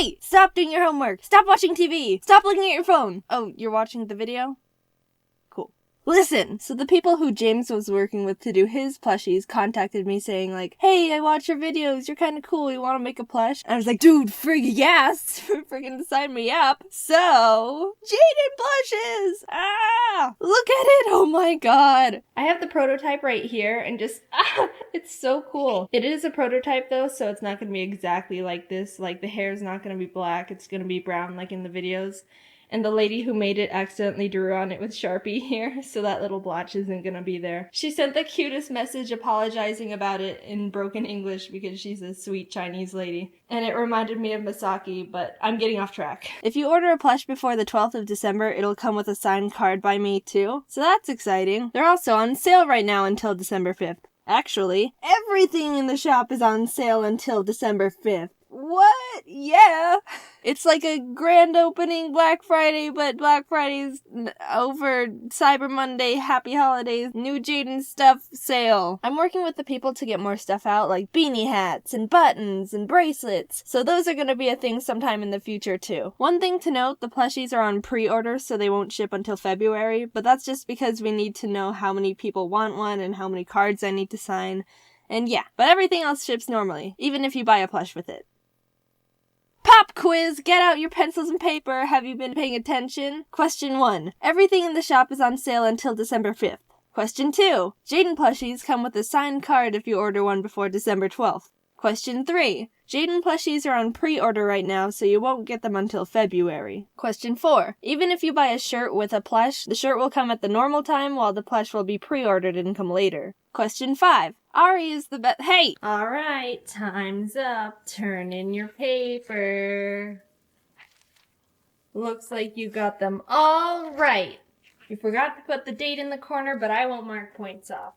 Hey! Stop doing your homework! Stop watching TV! Stop looking at your phone! Oh, you're watching the video? Cool. Listen! So the people who James was working with to do his plushies contacted me saying like, hey, I watch your videos, you're kinda cool, you wanna make a plush? And I was like, dude, frig yes! Friggin' sign me up! So, Jaiden plushes! Ah! Look at it! Oh my god! I have the prototype right here and just, it's so cool. It is a prototype though, so it's not gonna be exactly like this. Like the hair's not gonna be black, it's gonna be brown like in the videos. And the lady who made it accidentally drew on it with Sharpie here, so that little blotch isn't gonna be there. She sent the cutest message apologizing about it in broken English because she's a sweet Chinese lady. And it reminded me of Misaki, but I'm getting off track. If you order a plush before the 12th of December, it'll come with a signed card by me too. So that's exciting. They're also on sale right now until December 5th. Actually, everything in the shop is on sale until December 5th. What? Yeah. It's like a grand opening Black Friday, but Black Friday's over. Cyber Monday, Happy Holidays, new Jaiden stuff sale. I'm working with the people to get more stuff out, like beanie hats and buttons and bracelets. So those are gonna be a thing sometime in the future too. One thing to note, the plushies are on pre-order, so they won't ship until February, but that's just because we need to know how many people want one and how many cards I need to sign. And yeah, but everything else ships normally, even if you buy a plush with it. Pop quiz! Get out your pencils and paper. Have you been paying attention? Question 1. Everything in the shop is on sale until December 5th. Question 2. Jaiden plushies come with a signed card if you order one before December 12th. Question 3. Jaiden plushies are on pre-order right now, so you won't get them until February. Question 4. Even if you buy a shirt with a plush, the shirt will come at the normal time while the plush will be pre-ordered and come later. Question 5. Ari is the best— Hey! Alright, time's up. Turn in your paper. Looks like you got them all right. You forgot to put the date in the corner, but I won't mark points off.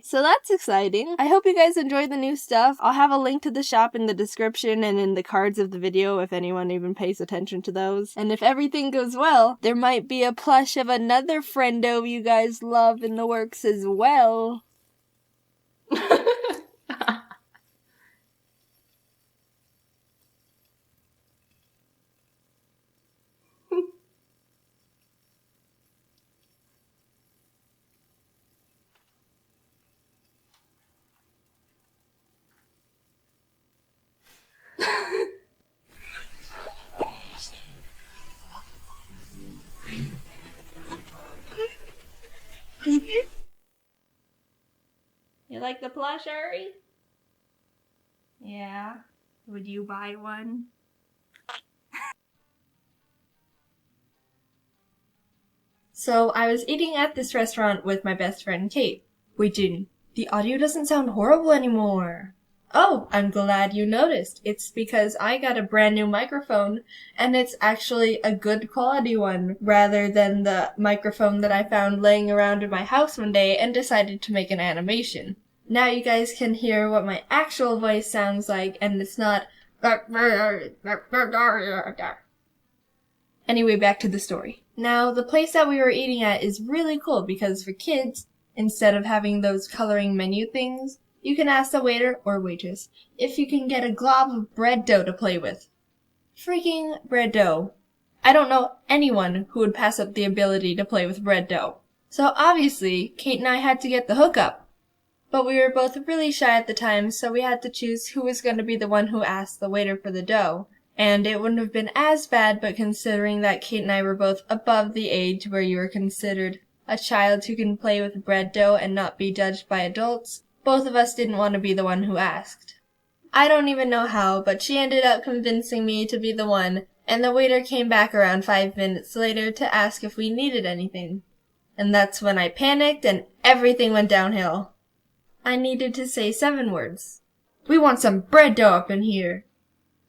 So that's exciting. I hope you guys enjoy the new stuff. I'll have a link to the shop in the description and in the cards of the video if anyone even pays attention to those. And if everything goes well, there might be a plush of another friendo you guys love in the works as well. You like the plush, Ari? Yeah. Would you buy one? So, I was eating at this restaurant with my best friend Kate. Wait, Jaiden, the audio doesn't sound horrible anymore. Oh, I'm glad you noticed. It's because I got a brand new microphone, and it's actually a good quality one, rather than the microphone that I found laying around in my house one day and decided to make an animation. Now you guys can hear what my actual voice sounds like, and it's not... Anyway, back to the story. Now, the place that we were eating at is really cool because for kids, instead of having those coloring menu things, you can ask the waiter or waitress if you can get a glob of bread dough to play with. Freaking bread dough. I don't know anyone who would pass up the ability to play with bread dough. So obviously, Kate and I had to get the hookup. But we were both really shy at the time, so we had to choose who was going to be the one who asked the waiter for the dough. And it wouldn't have been as bad, but considering that Kate and I were both above the age where you were considered a child who can play with bread dough and not be judged by adults, both of us didn't want to be the one who asked. I don't even know how, but she ended up convincing me to be the one, and the waiter came back around 5 minutes later to ask if we needed anything. And that's when I panicked and everything went downhill. I needed to say 7 words. We want some bread dough up in here.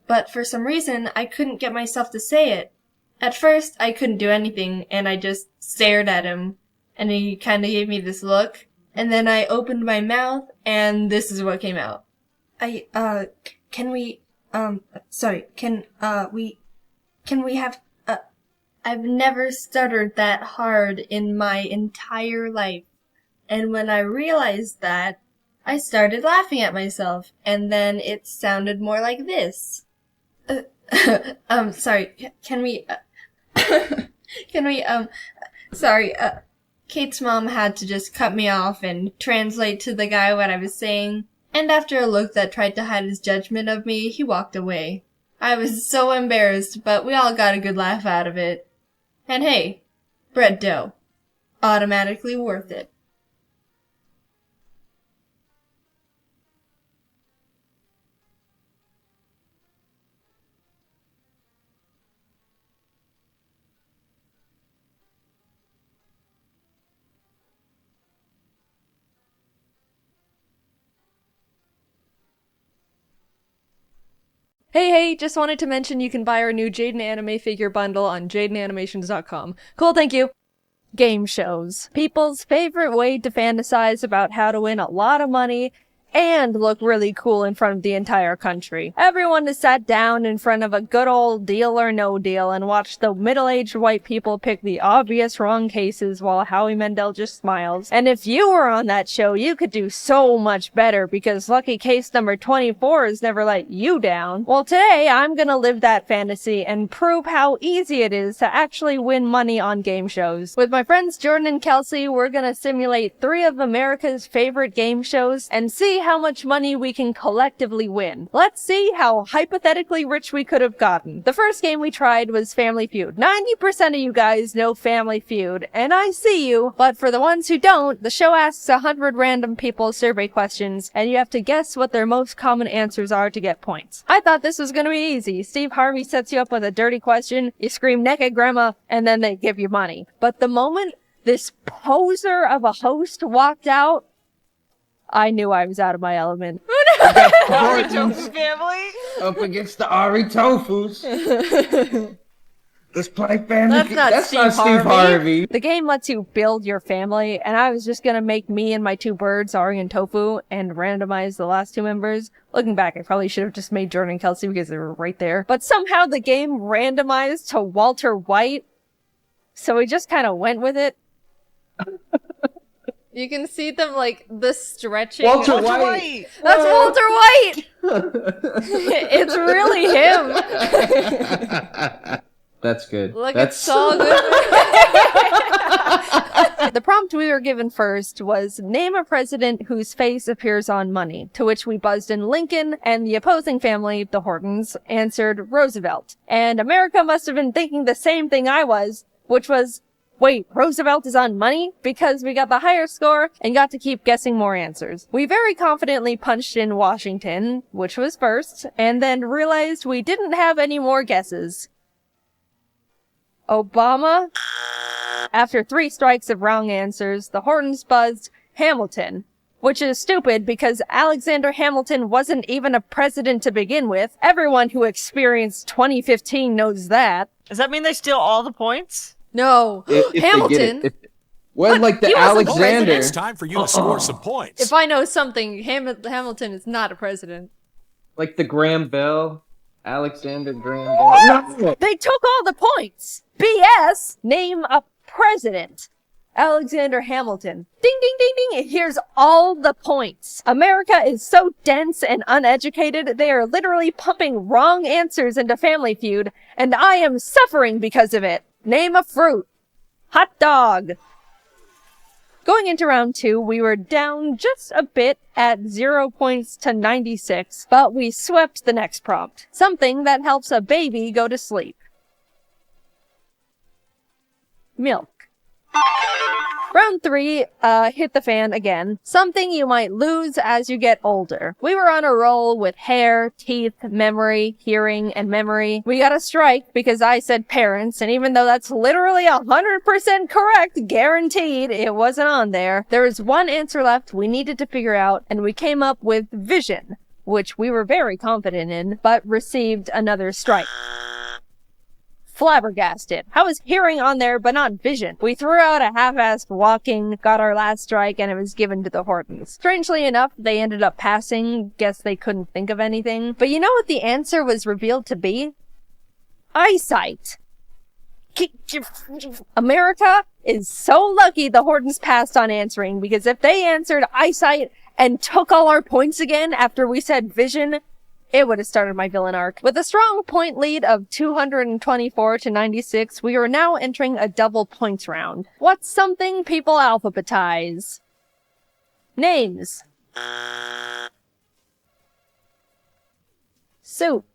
But for some reason, I couldn't get myself to say it. At first, I couldn't do anything, and I just stared at him, and he kinda gave me this look, and then I opened my mouth, and this is what came out. Can we have, I've never stuttered that hard in my entire life. And when I realized that, I started laughing at myself, and then it sounded more like this. Sorry, can we, can we, sorry, Kate's mom had to just cut me off and translate to the guy what I was saying, and after a look that tried to hide his judgment of me, he walked away. I was so embarrassed, but we all got a good laugh out of it. And hey, bread dough. Automatically worth it. Hey, just wanted to mention you can buy our new Jaiden anime figure bundle on JaidenAnimations.com. Cool, thank you. Game shows. People's favorite way to fantasize about how to win a lot of money and look really cool in front of the entire country. Everyone is sat down in front of a good old Deal or No Deal and watched the middle-aged white people pick the obvious wrong cases while Howie Mandel just smiles. And if you were on that show, you could do so much better because lucky case number 24 has never let you down. Well, today I'm gonna live that fantasy and prove how easy it is to actually win money on game shows. With my friends Jordan and Kelsey, we're gonna simulate 3 of America's favorite game shows and see how much money we can collectively win. Let's see how hypothetically rich we could have gotten. The first game we tried was Family Feud. 90% of you guys know Family Feud, and I see you, but for the ones who don't, the show asks 100 random people survey questions, and you have to guess what their most common answers are to get points. I thought this was gonna be easy. Steve Harvey sets you up with a dirty question, you scream naked grandma, and then they give you money. But the moment this poser of a host walked out, I knew I was out of my element. Ari Tofu family up against the Ari Tofus. Let's play family. That's not Steve Harvey. The game lets you build your family, and I was just gonna make me and my 2 birds, Ari and Tofu, and randomize the last 2 members. Looking back, I probably should have just made Jordan and Kelsey because they were right there. But somehow the game randomized to Walter White, so we just kind of went with it. You can see them, like, the stretching. Walter White! That's Walter White! It's really him! That's good. Look, it's so good. The prompt we were given first was, name a president whose face appears on money, to which we buzzed in Lincoln, and the opposing family, the Hortons, answered Roosevelt. And America must have been thinking the same thing I was, which was, wait, Roosevelt is on money? Because we got the higher score and got to keep guessing more answers. We very confidently punched in Washington, which was first, and then realized we didn't have any more guesses. Obama? After 3 strikes of wrong answers, the Hortons buzzed Hamilton, which is stupid because Alexander Hamilton wasn't even a president to begin with. Everyone who experienced 2015 knows that. Does that mean they steal all the points? No. If Hamilton? Well, like the Alexander. It's time for you to score some points. If I know something, Hamilton is not a president. Like the Graham Bell. Alexander Graham Bell. No. They took all the points. BS! Name a president. Alexander Hamilton. Ding, ding, ding, ding. Here's all the points. America is so dense and uneducated, they are literally pumping wrong answers into Family Feud, and I am suffering because of it. Name a fruit. Hot dog. Going into round 2, we were down just a bit at 0 points to 96, but we swept the next prompt. Something that helps a baby go to sleep. Milk. Round 3, hit the fan again. Something you might lose as you get older. We were on a roll with hair, teeth, memory, hearing, and memory. We got a strike because I said parents, and even though that's literally 100% correct, guaranteed, it wasn't on there. There was 1 answer left we needed to figure out, and we came up with vision, which we were very confident in, but received another strike. Flabbergasted. How is hearing on there but not vision? We threw out a half-assed walking, got our last strike, and it was given to the Hortons. Strangely enough, they ended up passing. Guess they couldn't think of anything. But you know what the answer was revealed to be? Eyesight. America is so lucky the Hortons passed on answering, because if they answered eyesight and took all our points again after we said vision, it would have started my villain arc. With a strong point lead of 224 to 96, we are now entering a double points round. What's something people alphabetize? Names. Soup.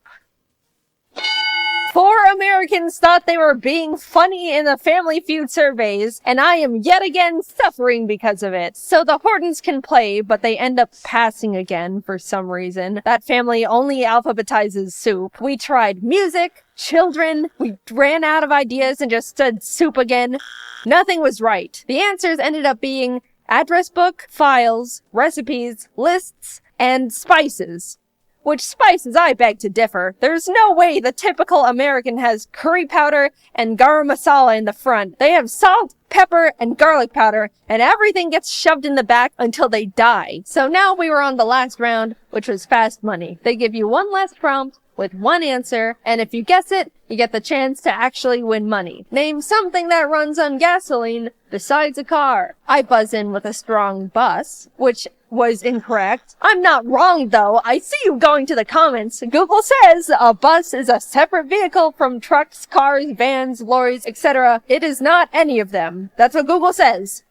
4 Americans thought they were being funny in the Family Feud surveys, and I am yet again suffering because of it. So the Hortons can play, but they end up passing again for some reason. That family only alphabetizes soup. We tried music, children, we ran out of ideas and just said soup again. Nothing was right. The answers ended up being address book, files, recipes, lists, and spices. Which spices I beg to differ. There's no way the typical American has curry powder and garam masala in the front. They have salt, pepper, and garlic powder, and everything gets shoved in the back until they die. So now we were on the last round, which was fast money. They give you one last prompt with one answer, and if you guess it, you get the chance to actually win money. Name something that runs on gasoline besides a car. I buzz in with a strong bus, which was incorrect. I'm not wrong though. I see you going to the comments. Google says a bus is a separate vehicle from trucks, cars, vans, lorries, etc. It is not any of them. That's what Google says.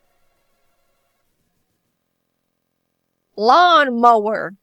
Lawnmower.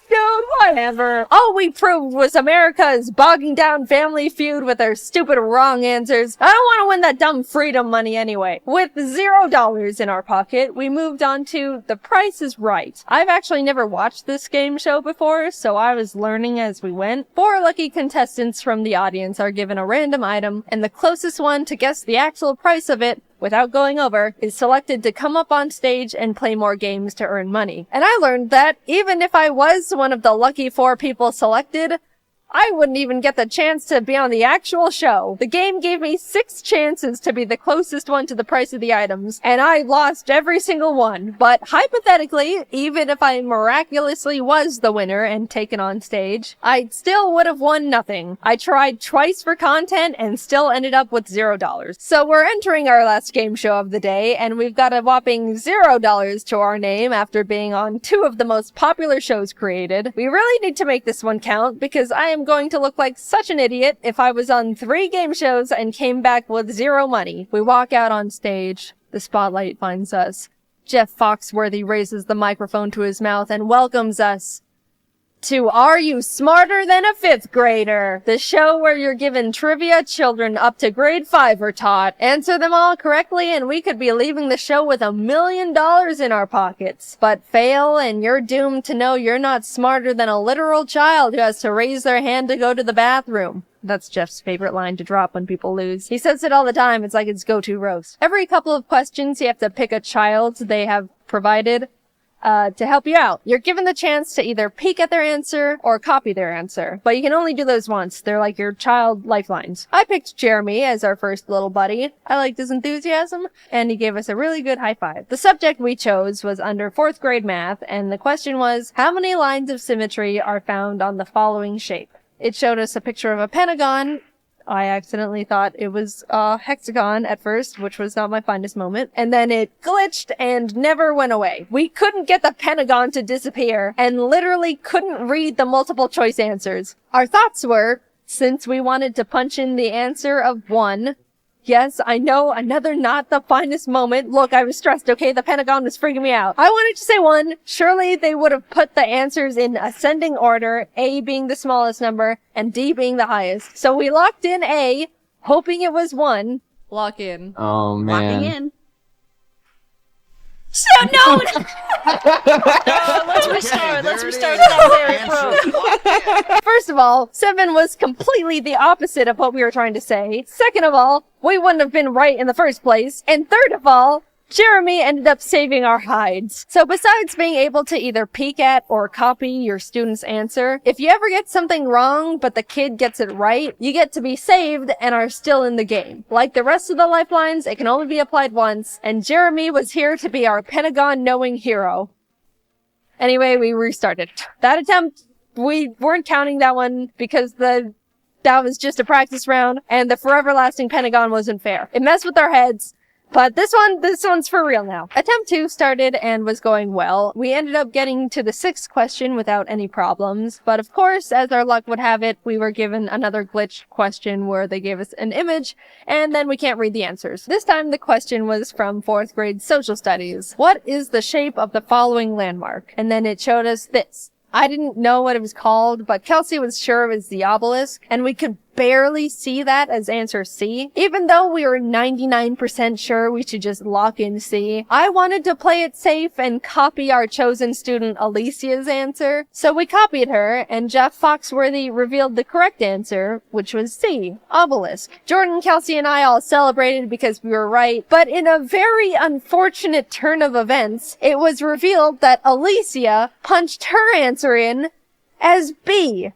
Dude, whatever. All we proved was America's bogging down Family Feud with their stupid wrong answers. I don't want to win that dumb freedom money anyway. With $0 in our pocket, we moved on to The Price is Right. I've actually never watched this game show before, so I was learning as we went. 4 lucky contestants from the audience are given a random item, and the closest one to guess the actual price of it without going over, is selected to come up on stage and play more games to earn money. And I learned that even if I was one of the lucky 4 people selected, I wouldn't even get the chance to be on the actual show. The game gave me 6 chances to be the closest one to the price of the items, and I lost every single one. But hypothetically, even if I miraculously was the winner and taken on stage, I still would have won nothing. I tried twice for content and still ended up with $0. So we're entering our last game show of the day, and we've got a whopping $0 to our name after being on 2 of the most popular shows created. We really need to make this one count, because I am going to look like such an idiot if I was on 3 game shows and came back with 0 money. We walk out on stage. The spotlight finds us. Jeff Foxworthy raises the microphone to his mouth and welcomes us to Are You Smarter Than a 5th Grader? The show where you're given trivia children up to grade 5 are taught. Answer them all correctly and we could be leaving the show with $1 million in our pockets. But fail and you're doomed to know you're not smarter than a literal child who has to raise their hand to go to the bathroom. That's Jeff's favorite line to drop when people lose. He says it all the time. It's like his go-to roast. Every couple of questions, you have to pick a child they have provided to help you out. You're given the chance to either peek at their answer or copy their answer, but you can only do those once. They're like your child lifelines. I picked Jeremy as our first little buddy. I liked his enthusiasm, and he gave us a really good high five. The subject we chose was under 4th grade math, and the question was, how many lines of symmetry are found on the following shape? It showed us a picture of a pentagon. I accidentally thought it was a hexagon at first, which was not my finest moment. And then it glitched and never went away. We couldn't get the pentagon to disappear and literally couldn't read the multiple choice answers. Our thoughts were, since we wanted to punch in the answer of 1, yes, I know, another not the finest moment. Look, I was stressed, okay? The Pentagon was freaking me out. I wanted to say 1. Surely they would have put the answers in ascending order, A being the smallest number, and D being the highest. So we locked in A, hoping it was 1. Lock in. Oh, man. Locking in. So no! Let's restart. Let's restart that there. First of all, 7 was completely the opposite of what we were trying to say. Second of all, we wouldn't have been right in the first place. And third of all, Jeremy ended up saving our hides. So besides being able to either peek at or copy your student's answer, if you ever get something wrong but the kid gets it right, you get to be saved and are still in the game. Like the rest of the lifelines, it can only be applied once, and Jeremy was here to be our Pentagon-knowing hero. Anyway, we restarted. That attempt, we weren't counting that one because that was just a practice round, and the forever lasting Pentagon wasn't fair. It messed with our heads. But this one's for real now. Attempt 2 started and was going well. We ended up getting to the 6th question without any problems. But of course, as our luck would have it, we were given another glitched question where they gave us an image, and then we can't read the answers. This time the question was from 4th grade social studies. What is the shape of the following landmark? And then it showed us this. I didn't know what it was called, but Kelsey was sure it was the obelisk, and we could barely see that as answer C. Even though we were 99% sure we should just lock in C, I wanted to play it safe and copy our chosen student Alicia's answer. So we copied her, and Jeff Foxworthy revealed the correct answer, which was C, obelisk. Jordan, Kelsey, and I all celebrated because we were right, but in a very unfortunate turn of events, it was revealed that Alicia punched her answer in as B,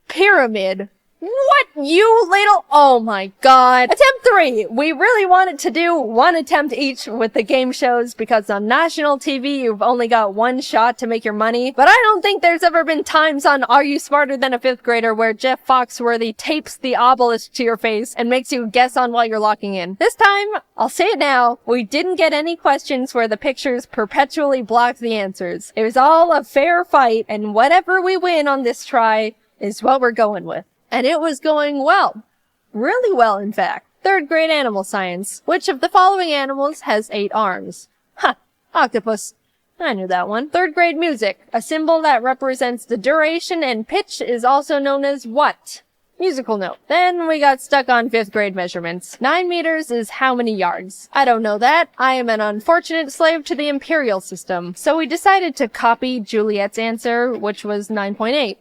pyramid. What, you little... Oh my god. Attempt 3. We really wanted to do one attempt each with the game shows because on national TV you've only got one shot to make your money. But I don't think there's ever been times on Are You Smarter Than a 5th Grader where Jeff Foxworthy tapes the obelisk to your face and makes you guess on while you're locking in. This time, I'll say it now, we didn't get any questions where the pictures perpetually blocked the answers. It was all a fair fight, and whatever we win on this try is what we're going with. And it was going well. Really well, in fact. 3rd grade animal science. Which of the following animals has 8 arms? Ha! Octopus. I knew that one. 3rd grade music. A symbol that represents the duration and pitch is also known as what? Musical note. Then we got stuck on 5th grade measurements. 9 meters is how many yards? I don't know that. I am an unfortunate slave to the imperial system. So we decided to copy Juliet's answer, which was 9.8.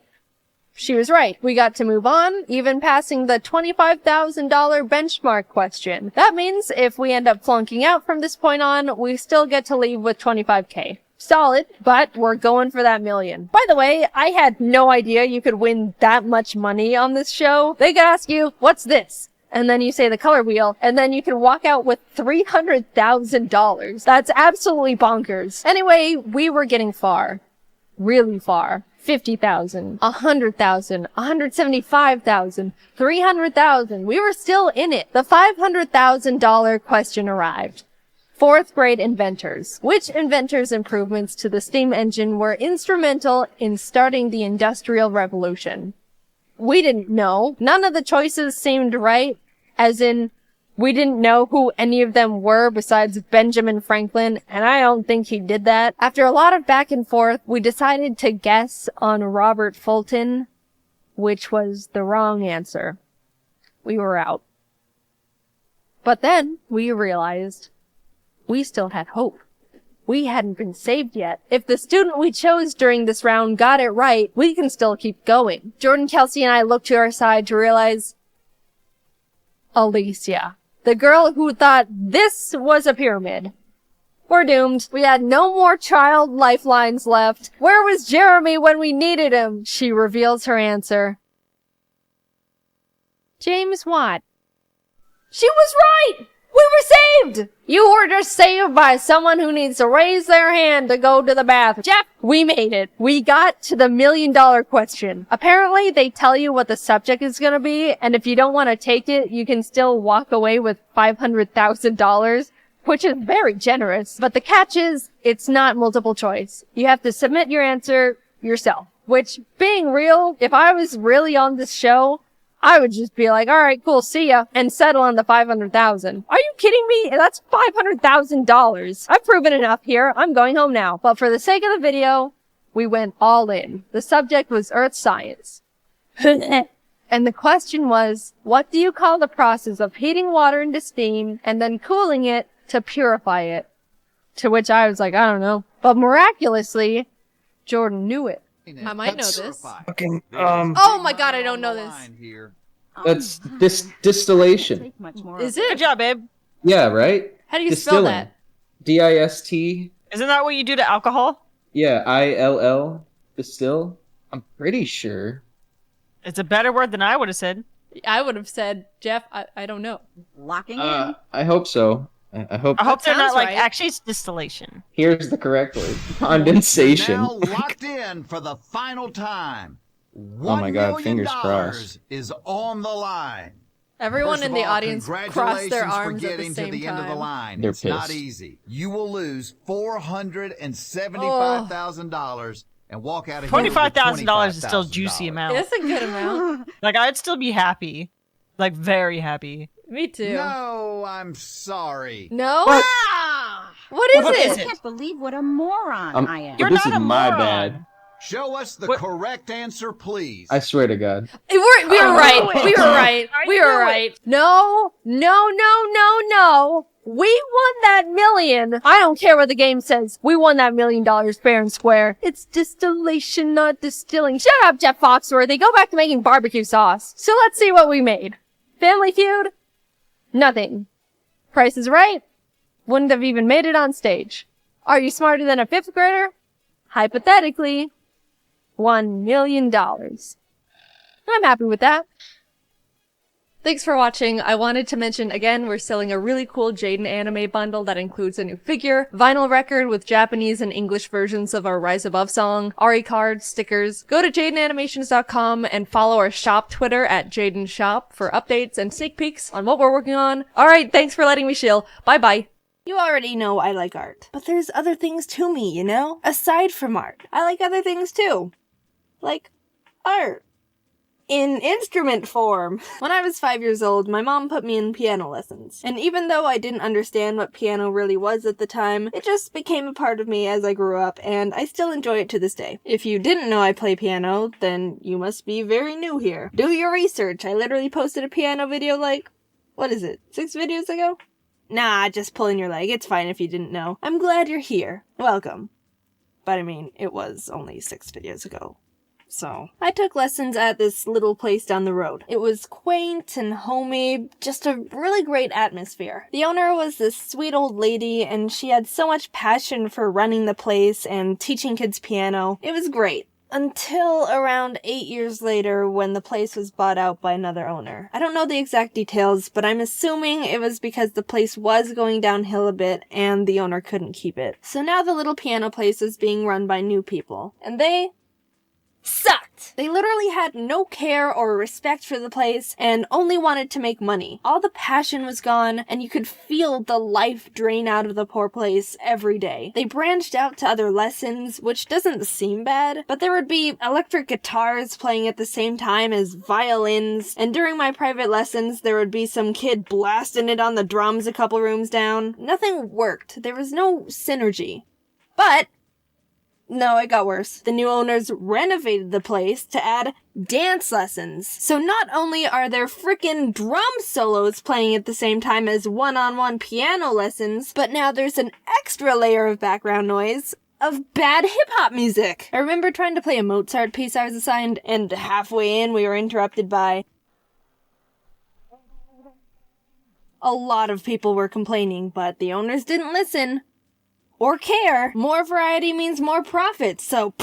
She was right. We got to move on, even passing the $25,000 benchmark question. That means if we end up flunking out from this point on, we still get to leave with $25K. Solid, but we're going for that million. By the way, I had no idea you could win that much money on this show. They could ask you, what's this? And then you say the color wheel, and then you can walk out with $300,000. That's absolutely bonkers. Anyway, we were getting far. Really far. 50,000, 100,000, 175,000, 300,000. We were still in it. The $500,000 question arrived. 4th grade inventors. Which inventors' improvements to the steam engine were instrumental in starting the Industrial Revolution? We didn't know. None of the choices seemed right, as in, we didn't know who any of them were besides Benjamin Franklin, and I don't think he did that. After a lot of back and forth, we decided to guess on Robert Fulton, which was the wrong answer. We were out. But then we realized we still had hope. We hadn't been saved yet. If the student we chose during this round got it right, we can still keep going. Jordan, Kelsey, and I looked to our side to realize Alicia. The girl who thought this was a pyramid. We're doomed. We had no more child lifelines left. Where was Jeremy when we needed him? She reveals her answer. James Watt. She was right! We were saved! You were just saved by someone who needs to raise their hand to go to the bathroom. Jeff, we made it. We got to the $1 million question. Apparently, they tell you what the subject is gonna be, and if you don't want to take it, you can still walk away with $500,000, which is very generous. But the catch is, it's not multiple choice. You have to submit your answer yourself. Which, being real, if I was really on this show, I would just be like, alright, cool, see ya, and settle on the $500,000. Are you kidding me? That's $500,000. I've proven enough here. I'm going home now. But for the sake of the video, we went all in. The subject was earth science. And the question was, what do you call the process of heating water into steam and then cooling it to purify it? To which I was like, I don't know. But miraculously, Jordan knew it. I might know this. Fucking, Oh my god, I don't know this. That's distillation. Is Good it? job, babe. Yeah, right? How do you spell that? DIST. Isn't that what you do to alcohol? Yeah, ILL. Distill. I'm pretty sure. It's a better word than I would have said. I would have said, Jeff, I don't know. Locking in. I hope so. I hope. I hope they're not sounds like, right. actually it's distillation. Here's the correct word. Condensation. Now locked in for the final time. Oh my God, fingers crossed. Is on the line. Everyone First in of the all, audience crossed their congratulations for arms at the getting same to the end of the time. line. They're It's not pissed. easy. You will lose $475,000 and walk out of here with $25,000 is still a $25,000. juicy amount. That's a good amount. Like, I'd still be happy. Like, very happy. Me too. No, I'm sorry. No? What? What is What it? is I can't believe what a moron I am. You're this not is a my moron. bad. Show us the What- correct answer, please. I swear to God. We were right. We were right. We were right. No. We won that million. I don't care what the game says. We won that $1 million fair and square. It's distillation, not distilling. Shut up, Jeff Foxworthy. Go back to making barbecue sauce. So let's see what we made. Family Feud? Nothing. Price is Right? Wouldn't have even made it on stage. Are You Smarter Than a Fifth Grader? Hypothetically, $1 million. I'm happy with that. Thanks for watching. I wanted to mention again, we're selling a really cool Jaiden anime bundle that includes a new figure, vinyl record with Japanese and English versions of our Rise Above song, Ari cards, stickers. Go to JaidenAnimations.com and follow our shop Twitter at JaidenShop for updates and sneak peeks on what we're working on. Alright, thanks for letting me shill. Bye bye. You already know I like art. But there's other things to me, you know? Aside from art, I like other things too. Like art. In instrument form. When I was 5 years old, my mom put me in piano lessons. And even though I didn't understand what piano really was at the time, it just became a part of me as I grew up, and I still enjoy it to this day. If you didn't know I play piano, then you must be very new here. Do your research. I literally posted a piano video like, 6 videos ago? Nah, just pulling your leg. It's fine if you didn't know. I'm glad you're here. Welcome. But I mean, it was only 6 videos ago. So, I took lessons at this little place down the road. It was quaint and homey, just a really great atmosphere. The owner was this sweet old lady, and she had so much passion for running the place and teaching kids piano. It was great. Until around 8 years later when the place was bought out by another owner. I don't know the exact details, but I'm assuming it was because the place was going downhill a bit and the owner couldn't keep it. So now the little piano place is being run by new people. And they sucked. They literally had no care or respect for the place and only wanted to make money. All the passion was gone and you could feel the life drain out of the poor place every day. They branched out to other lessons, which doesn't seem bad, but there would be electric guitars playing at the same time as violins, and during my private lessons there would be some kid blasting it on the drums a couple rooms down. Nothing worked. There was no synergy. But no, it got worse. The new owners renovated the place to add dance lessons. So not only are there frickin' drum solos playing at the same time as one-on-one piano lessons, but now there's an extra layer of background noise of bad hip-hop music. I remember trying to play a Mozart piece I was assigned, and halfway in we were interrupted by a lot of people were complaining, but the owners didn't listen. Or care. More variety means more profit, so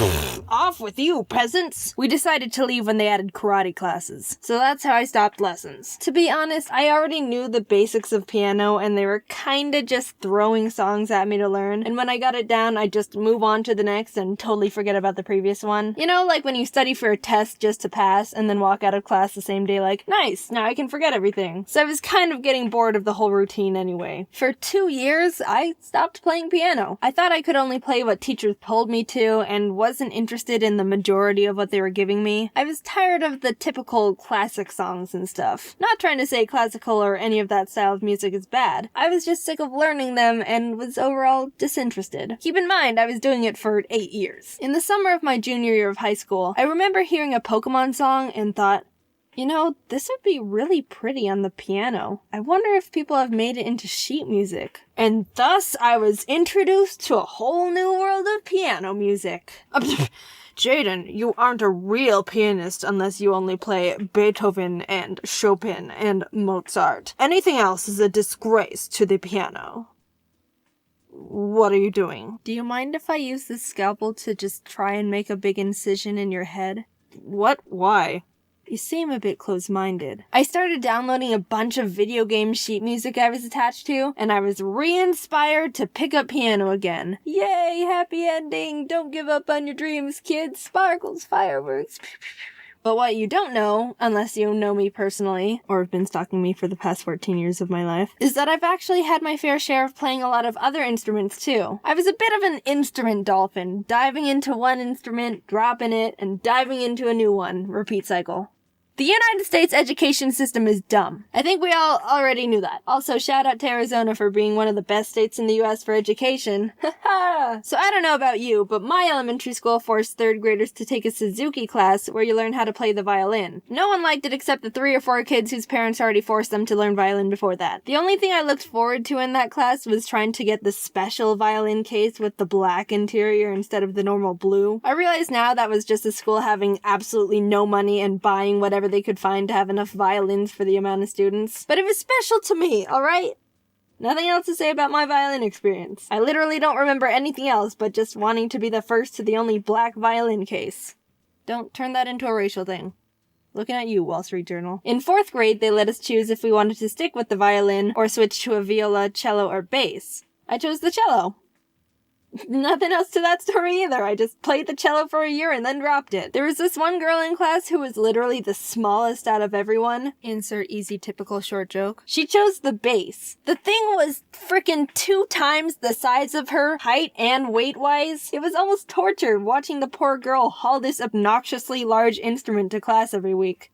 off with you, peasants. We decided to leave when they added karate classes, so that's how I stopped lessons. To be honest, I already knew the basics of piano and they were kinda just throwing songs at me to learn, and when I got it down, I just move on to the next and totally forget about the previous one. You know, like when you study for a test just to pass and then walk out of class the same day like, nice, now I can forget everything. So I was kind of getting bored of the whole routine anyway. For 2 years, I stopped playing piano. I thought I could only play what teachers told me to and wasn't interested in the majority of what they were giving me. I was tired of the typical classic songs and stuff. Not trying to say classical or any of that style of music is bad. I was just sick of learning them and was overall disinterested. Keep in mind, I was doing it for 8 years. In the summer of my junior year of high school, I remember hearing a Pokémon song and thought, you know, this would be really pretty on the piano. I wonder if people have made it into sheet music. And thus, I was introduced to a whole new world of piano music. Jaiden, you aren't a real pianist unless you only play Beethoven and Chopin and Mozart. Anything else is a disgrace to the piano. What are you doing? Do you mind if I use this scalpel to just try and make a big incision in your head? What? Why? You seem a bit close-minded. I started downloading a bunch of video game sheet music I was attached to, and I was re-inspired to pick up piano again. Yay, happy ending! Don't give up on your dreams, kids! Sparkles, fireworks. But what you don't know, unless you know me personally, or have been stalking me for the past 14 years of my life, is that I've actually had my fair share of playing a lot of other instruments too. I was a bit of an instrument dolphin, diving into one instrument, dropping it, and diving into a new one. Repeat cycle. The United States education system is dumb. I think we all already knew that. Also, shout out to Arizona for being one of the best states in the US for education. Haha! So I don't know about you, but my elementary school forced 3rd graders to take a Suzuki class where you learn how to play the violin. No one liked it except the 3 or 4 kids whose parents already forced them to learn violin before that. The only thing I looked forward to in that class was trying to get the special violin case with the black interior instead of the normal blue. I realize now that was just the school having absolutely no money and buying whatever they could find to have enough violins for the amount of students. But it was special to me, alright? Nothing else to say about my violin experience. I literally don't remember anything else but just wanting to be the first to the only black violin case. Don't turn that into a racial thing. Looking at you, Wall Street Journal. In 4th grade, they let us choose if we wanted to stick with the violin or switch to a viola, cello, or bass. I chose the cello. Nothing else to that story either. I just played the cello for a year and then dropped it. There was this one girl in class who was literally the smallest out of everyone. Insert easy typical short joke. She chose the bass. The thing was frickin' 2 times the size of her, height and weight-wise. It was almost torture watching the poor girl haul this obnoxiously large instrument to class every week.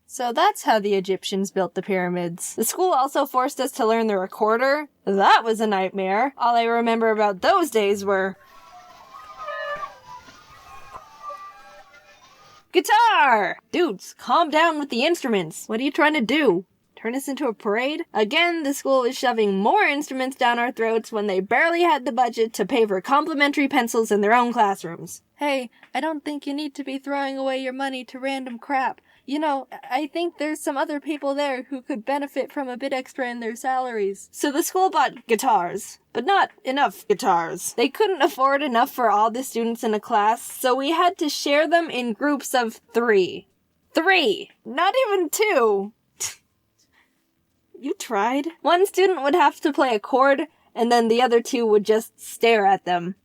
So that's how the Egyptians built the pyramids. The school also forced us to learn the recorder. That was a nightmare. All I remember about those days were... guitar! Dudes, calm down with the instruments. What are you trying to do? Turn us into a parade? Again, the school was shoving more instruments down our throats when they barely had the budget to pay for complimentary pencils in their own classrooms. Hey, I don't think you need to be throwing away your money to random crap. You know, I think there's some other people there who could benefit from a bit extra in their salaries. So the school bought guitars, but not enough guitars. They couldn't afford enough for all the students in a class, so we had to share them in groups of 3. 3! Not even 2! You tried? One student would have to play a chord, and then the other 2 would just stare at them.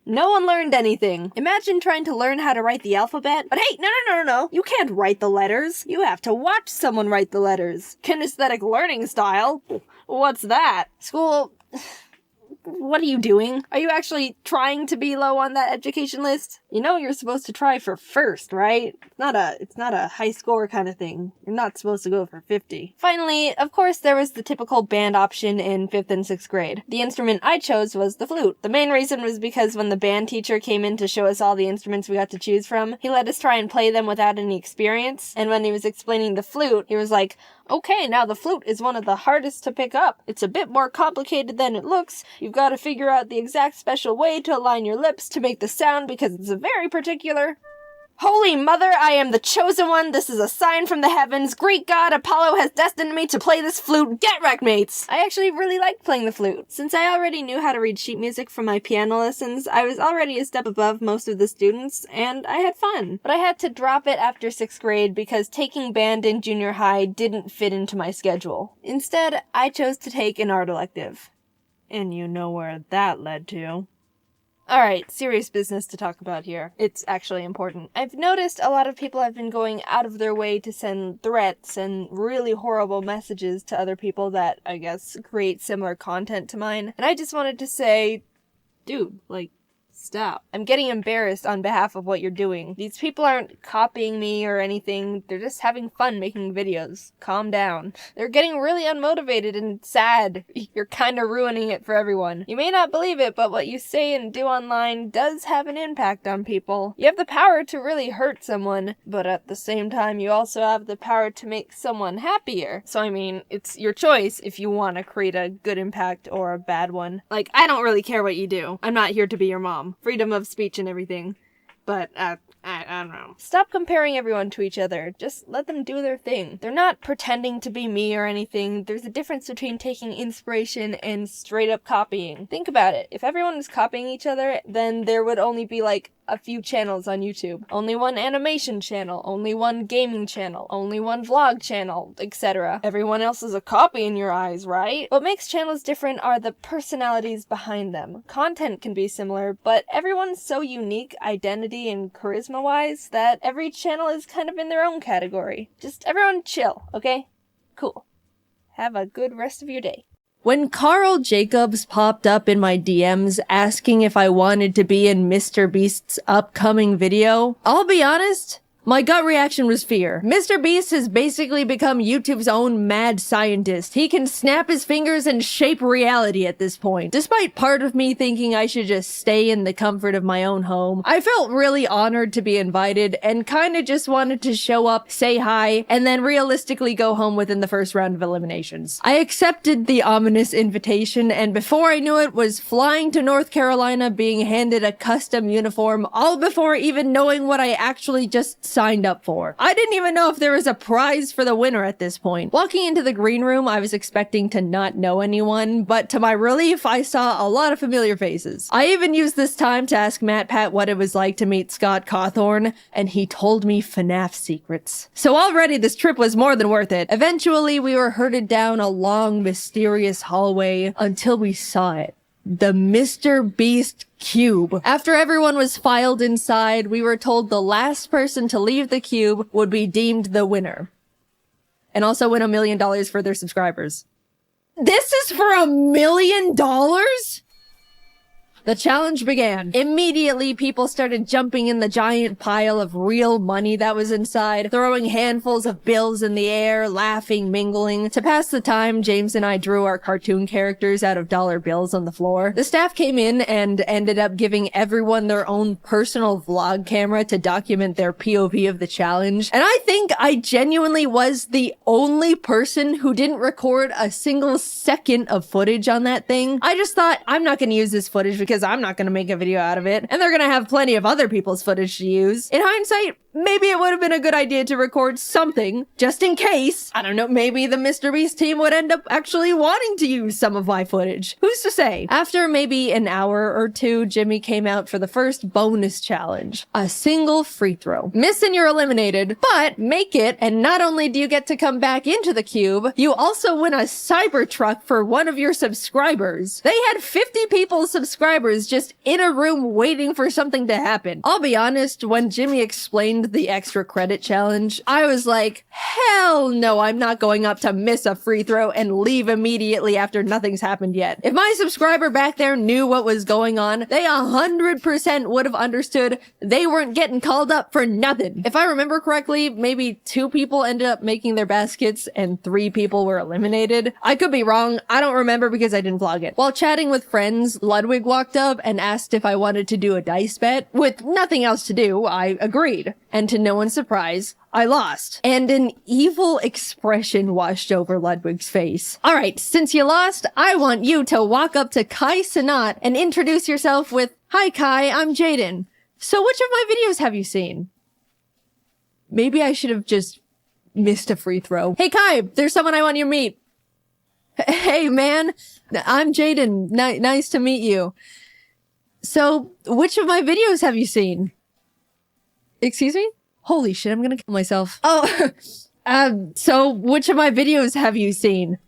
No one learned anything. Imagine trying to learn how to write the alphabet. But hey, no. You can't write the letters. You have to watch someone write the letters. Kinesthetic learning style? What's that? School... What are you doing? Are you actually trying to be low on that education list? You know you're supposed to try for first, right? It's not a high score kind of thing. You're not supposed to go for 50. Finally, of course, there was the typical band option in 5th and 6th grade. The instrument I chose was the flute. The main reason was because when the band teacher came in to show us all the instruments we got to choose from, he let us try and play them without any experience. And when he was explaining the flute, he was like, okay, now the flute is one of the hardest to pick up. It's a bit more complicated than it looks. You've got to figure out the exact special way to align your lips to make the sound because it's very particular. Holy Mother, I am the chosen one. This is a sign from the heavens. Great God, Apollo has destined me to play this flute. Get wrecked, mates! I actually really liked playing the flute. Since I already knew how to read sheet music from my piano lessons, I was already a step above most of the students, and I had fun. But I had to drop it after 6th grade because taking band in junior high didn't fit into my schedule. Instead, I chose to take an art elective. And you know where that led to. Alright, serious business to talk about here. It's actually important. I've noticed a lot of people have been going out of their way to send threats and really horrible messages to other people that, I guess, create similar content to mine. And I just wanted to say, dude, stop. I'm getting embarrassed on behalf of what you're doing. These people aren't copying me or anything. They're just having fun making videos. Calm down. They're getting really unmotivated and sad. You're kind of ruining it for everyone. You may not believe it, but what you say and do online does have an impact on people. You have the power to really hurt someone, but at the same time, you also have the power to make someone happier. So I mean, it's your choice if you want to create a good impact or a bad one. I don't really care what you do. I'm not here to be your mom. Freedom of speech and everything. But, I don't know. Stop comparing everyone to each other. Just let them do their thing. They're not pretending to be me or anything. There's a difference between taking inspiration and straight up copying. Think about it. If everyone was copying each other, then there would only be like a few channels on YouTube. Only one animation channel, only one gaming channel, only one vlog channel, etc. Everyone else is a copy in your eyes, right? What makes channels different are the personalities behind them. Content can be similar, but everyone's so unique identity and charisma-wise that every channel is kind of in their own category. Just everyone chill, okay? Cool. Have a good rest of your day. When Carl Jacobs popped up in my DMs asking if I wanted to be in Mr. Beast's upcoming video, I'll be honest, my gut reaction was fear. Mr. Beast has basically become YouTube's own mad scientist. He can snap his fingers and shape reality at this point. Despite part of me thinking I should just stay in the comfort of my own home, I felt really honored to be invited and kinda just wanted to show up, say hi, and then realistically go home within the first round of eliminations. I accepted the ominous invitation, and before I knew it, was flying to North Carolina being handed a custom uniform, all before even knowing what I actually just signed up for. I didn't even know if there was a prize for the winner at this point. Walking into the green room, I was expecting to not know anyone, but to my relief, I saw a lot of familiar faces. I even used this time to ask Matt Pat what it was like to meet Scott Cawthorn, and he told me FNAF secrets. So already this trip was more than worth it. Eventually, we were herded down a long, mysterious hallway until we saw it. The Mr. Beast cube. After everyone was filed inside, we were told the last person to leave the cube would be deemed the winner. And also win $1 million for their subscribers. This is for $1 million? The challenge began. Immediately, people started jumping in the giant pile of real money that was inside, throwing handfuls of bills in the air, laughing, mingling. To pass the time, James and I drew our cartoon characters out of dollar bills on the floor. The staff came in and ended up giving everyone their own personal vlog camera to document their POV of the challenge. And I think I genuinely was the only person who didn't record a single second of footage on that thing. I just thought, I'm not going to use this footage because I'm not going to make a video out of it, and they're going to have plenty of other people's footage to use. In hindsight, maybe it would have been a good idea to record something, just in case. I don't know, maybe the Mr. Beast team would end up actually wanting to use some of my footage. Who's to say? After maybe an hour or two, Jimmy came out for the first bonus challenge. A single free throw. Miss and you're eliminated, but make it, and not only do you get to come back into the cube, you also win a Cybertruck for one of your subscribers. They had 50 people's subscribers just in a room waiting for something to happen. I'll be honest, when Jimmy explained the extra credit challenge, I was like, hell no, I'm not going up to miss a free throw and leave immediately after nothing's happened yet. If my subscriber back there knew what was going on, they 100% would have understood they weren't getting called up for nothing. If I remember correctly, maybe 2 people ended up making their baskets and 3 people were eliminated. I could be wrong. I don't remember because I didn't vlog it. While chatting with friends, Ludwig walked up and asked if I wanted to do a dice bet. With nothing else to do, I agreed. And to no one's surprise, I lost. And an evil expression washed over Ludwig's face. Alright, since you lost, I want you to walk up to Kai Sanat and introduce yourself with, "Hi Kai, I'm Jaiden. So which of my videos have you seen?" Maybe I should have just missed a free throw. "Hey Kai, there's someone I want you to meet." "Hey man, I'm Jaiden. Nice to meet you. So, which of my videos have you seen?" Excuse me? Holy shit, I'm gonna kill myself. "Oh, so which of my videos have you seen?"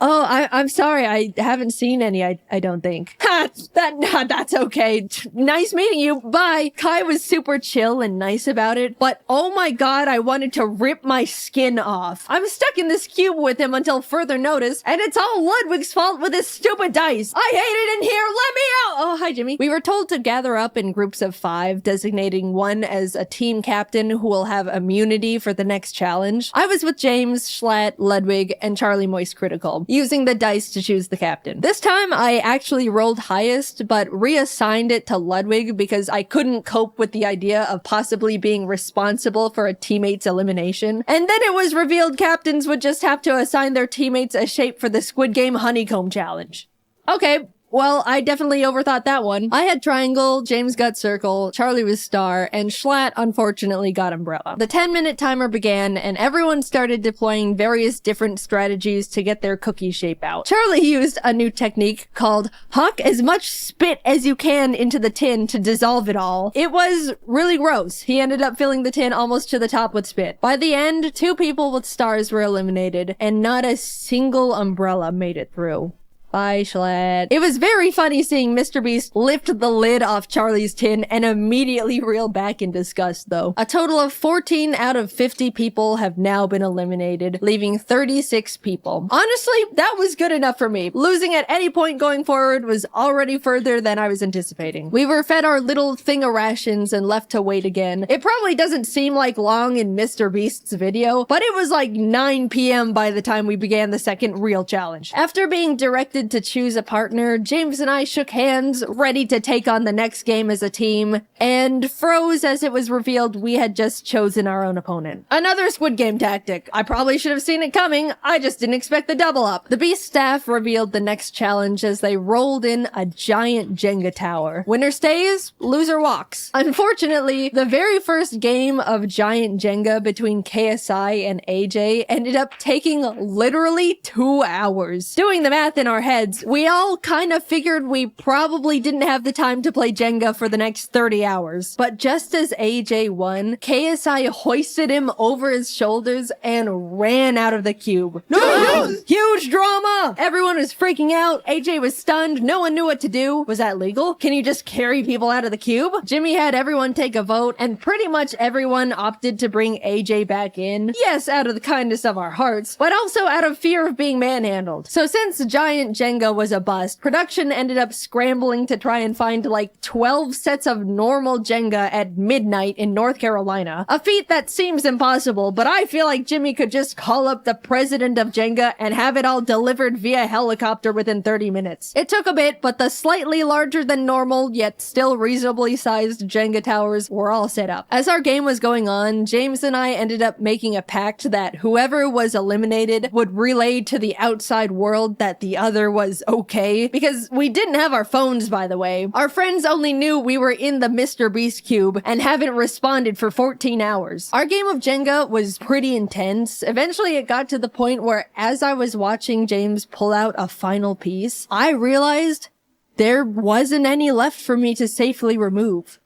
"Oh, I'm sorry, I haven't seen any, I don't think." "Ha! That's okay. Nice meeting you, bye." Kai was super chill and nice about it, but oh my god, I wanted to rip my skin off. I'm stuck in this cube with him until further notice, and it's all Ludwig's fault with his stupid dice. I hate it in here, let me out! Oh, hi Jimmy. We were told to gather up in groups of 5, designating one as a team captain who will have immunity for the next challenge. I was with James, Schlatt, Ludwig, and Charlie Moist Critical, using the dice to choose the captain. This time, I actually rolled highest, but reassigned it to Ludwig because I couldn't cope with the idea of possibly being responsible for a teammate's elimination. And then it was revealed captains would just have to assign their teammates a shape for the Squid Game Honeycomb Challenge. Okay, Well, I definitely overthought that one. I had triangle, James got circle, Charlie was star, and Schlatt unfortunately got umbrella. The 10-minute timer began, and everyone started deploying various different strategies to get their cookie shape out. Charlie used a new technique called huck as much spit as you can into the tin to dissolve it all. It was really gross. He ended up filling the tin almost to the top with spit. By the end, 2 people with stars were eliminated, and not a single umbrella made it through. Bye, Schlatt. It was very funny seeing Mr. Beast lift the lid off Charlie's tin and immediately reel back in disgust, though. A total of 14 out of 50 people have now been eliminated, leaving 36 people. Honestly, that was good enough for me. Losing at any point going forward was already further than I was anticipating. We were fed our little thing of rations and left to wait again. It probably doesn't seem like long in Mr. Beast's video, but it was like 9 p.m. by the time we began the second real challenge. After being directed to choose a partner, James and I shook hands, ready to take on the next game as a team, and froze as it was revealed we had just chosen our own opponent. Another Squid Game tactic. I probably should have seen it coming, I just didn't expect the double up. The Beast staff revealed the next challenge as they rolled in a giant Jenga tower. Winner stays, loser walks. Unfortunately, the very first game of giant Jenga between KSI and AJ ended up taking literally 2 hours. Doing the math in our heads, we all kind of figured we probably didn't have the time to play Jenga for the next 30 hours. But just as AJ won, KSI hoisted him over his shoulders and ran out of the cube. No! Huge drama! Everyone was freaking out. AJ was stunned. No one knew what to do. Was that legal? Can you just carry people out of the cube? Jimmy had everyone take a vote, and pretty much everyone opted to bring AJ back in. Yes, out of the kindness of our hearts, but also out of fear of being manhandled. So since giant Jenga was a bust, production ended up scrambling to try and find like 12 sets of normal Jenga at midnight in North Carolina. A feat that seems impossible, but I feel like Jimmy could just call up the president of Jenga and have it all delivered via helicopter within 30 minutes. It took a bit, but the slightly larger than normal, yet still reasonably sized Jenga towers were all set up. As our game was going on, James and I ended up making a pact that whoever was eliminated would relay to the outside world that the other was okay, because we didn't have our phones, by the way. Our friends only knew we were in the Mr. Beast cube and haven't responded for 14 hours. Our game of Jenga was pretty intense. Eventually it got to the point where as I was watching James pull out a final piece, I realized there wasn't any left for me to safely remove.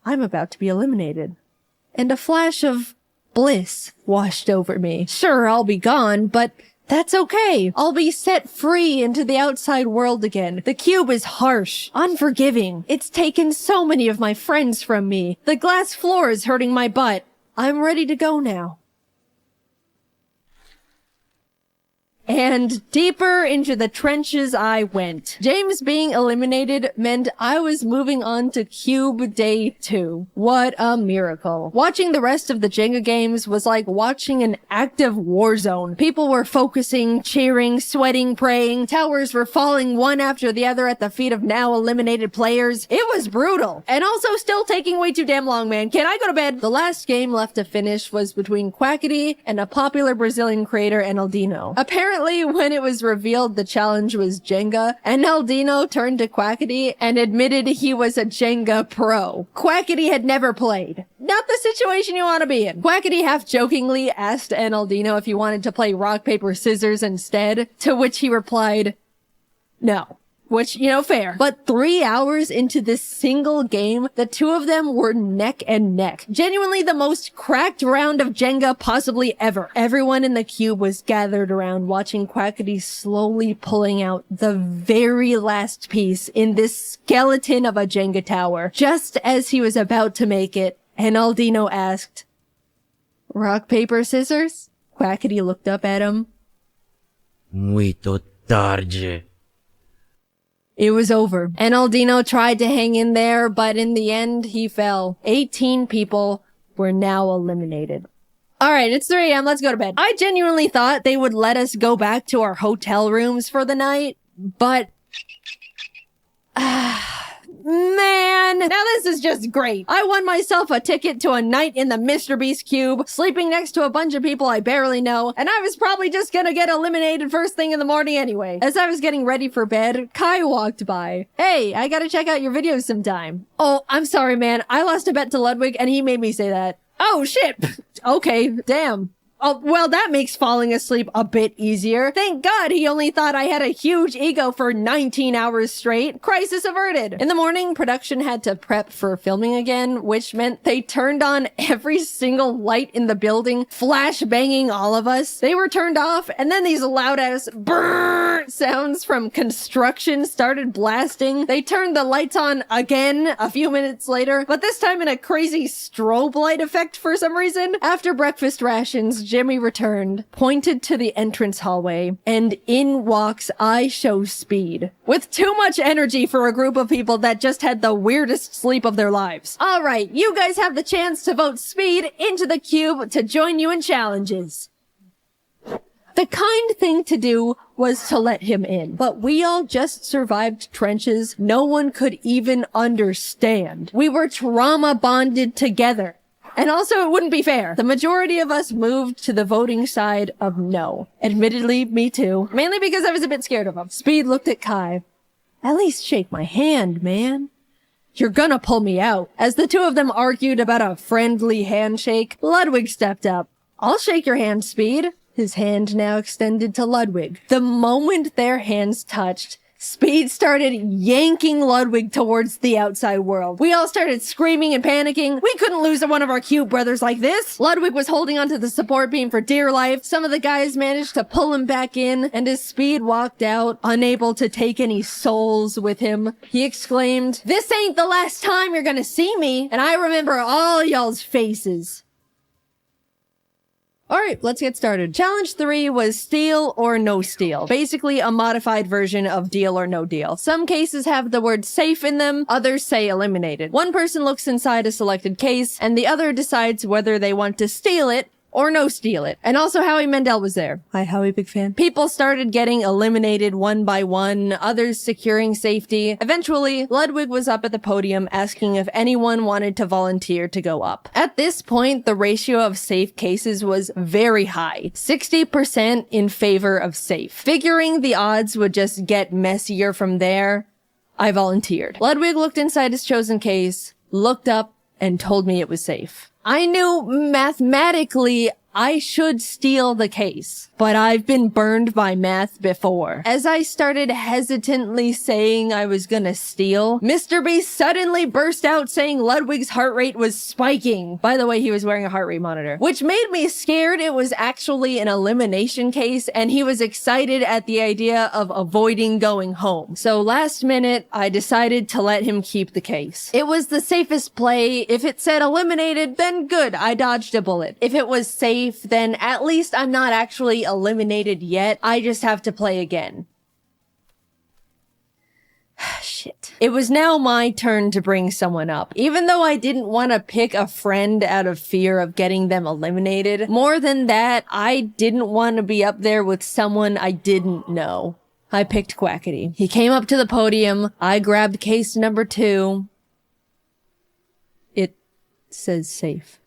I'm about to be eliminated. And a flash of bliss washed over me. Sure, I'll be gone, but that's okay. I'll be set free into the outside world again. The cube is harsh, unforgiving. It's taken so many of my friends from me. The glass floor is hurting my butt. I'm ready to go now. And deeper into the trenches I went. James being eliminated meant I was moving on to Cube Day 2. What a miracle. Watching the rest of the Jenga games was like watching an active war zone. People were focusing, cheering, sweating, praying. Towers were falling one after the other at the feet of now eliminated players. It was brutal. And also still taking way too damn long, man. Can I go to bed? The last game left to finish was between Quackity and a popular Brazilian creator, Enaldino. Apparently, when it was revealed the challenge was Jenga, Enaldino turned to Quackity and admitted he was a Jenga pro. Quackity had never played. Not the situation you want to be in. Quackity half-jokingly asked Enaldino if he wanted to play rock, paper, scissors instead, to which he replied, no. Which, you know, fair. But 3 hours into this single game, the two of them were neck and neck. Genuinely the most cracked round of Jenga possibly ever. Everyone in the cube was gathered around watching Quackity slowly pulling out the very last piece in this skeleton of a Jenga tower. Just as he was about to make it, Enaldino asked, rock, paper, scissors? Quackity looked up at him. Muito tarde. It was over. Enaldino tried to hang in there, but in the end, he fell. 18 people were now eliminated. Alright, it's 3 a.m. Let's go to bed. I genuinely thought they would let us go back to our hotel rooms for the night, but Man, now this is just great. I won myself a ticket to a night in the Mr. Beast cube, sleeping next to a bunch of people I barely know, and I was probably just gonna get eliminated first thing in the morning anyway. As I was getting ready for bed, Kai walked by. Hey, I gotta check out your videos sometime. Oh, I'm sorry, man. I lost a bet to Ludwig and he made me say that. Oh, shit. Okay, damn. Oh, well, that makes falling asleep a bit easier. Thank God he only thought I had a huge ego for 19 hours straight. Crisis averted. In the morning, production had to prep for filming again, which meant they turned on every single light in the building, flash banging all of us. They were turned off, and then these loud-ass brrrr sounds from construction started blasting. They turned the lights on again a few minutes later, but this time in a crazy strobe light effect for some reason. After breakfast rations, Jimmy returned, pointed to the entrance hallway, and in walks I Show Speed. With too much energy for a group of people that just had the weirdest sleep of their lives. Alright, you guys have the chance to vote Speed into the cube to join you in challenges. The kind thing to do was to let him in, but we all just survived trenches no one could even understand. We were trauma bonded together. And also, it wouldn't be fair. The majority of us moved to the voting side of no. Admittedly, me too. Mainly because I was a bit scared of him. Speed looked at Kai. At least shake my hand, man. You're gonna pull me out. As the two of them argued about a friendly handshake, Ludwig stepped up. I'll shake your hand, Speed. His hand now extended to Ludwig. The moment their hands touched, Speed started yanking Ludwig towards the outside world. We all started screaming and panicking. We couldn't lose one of our cute brothers like this. Ludwig was holding onto the support beam for dear life. Some of the guys managed to pull him back in, and as Speed walked out, unable to take any souls with him, he exclaimed, "This ain't the last time you're gonna see me, and I remember all y'all's faces." Alright, let's get started. Challenge 3 was steal or no steal. Basically a modified version of deal or no deal. Some cases have the word safe in them, others say eliminated. One person looks inside a selected case, and the other decides whether they want to steal it or no steal it. And also Howie Mandel was there. Hi Howie, big fan. People started getting eliminated one by one, others securing safety. Eventually, Ludwig was up at the podium asking if anyone wanted to volunteer to go up. At this point, the ratio of safe cases was very high, 60% in favor of safe. Figuring the odds would just get messier from there, I volunteered. Ludwig looked inside his chosen case, looked up, and told me it was safe. I knew mathematically I should steal the case, but I've been burned by math before. As I started hesitantly saying I was gonna steal, Mr. Beast suddenly burst out saying Ludwig's heart rate was spiking. By the way, he was wearing a heart rate monitor, which made me scared it was actually an elimination case, and he was excited at the idea of avoiding going home. So last minute, I decided to let him keep the case. It was the safest play. If it said eliminated, then good, I dodged a bullet. If it was safe, then at least I'm not actually eliminated yet. I just have to play again. Shit. It was now my turn to bring someone up. Even though I didn't want to pick a friend out of fear of getting them eliminated, more than that, I didn't want to be up there with someone I didn't know. I picked Quackity. He came up to the podium. I grabbed case number 2. It says safe.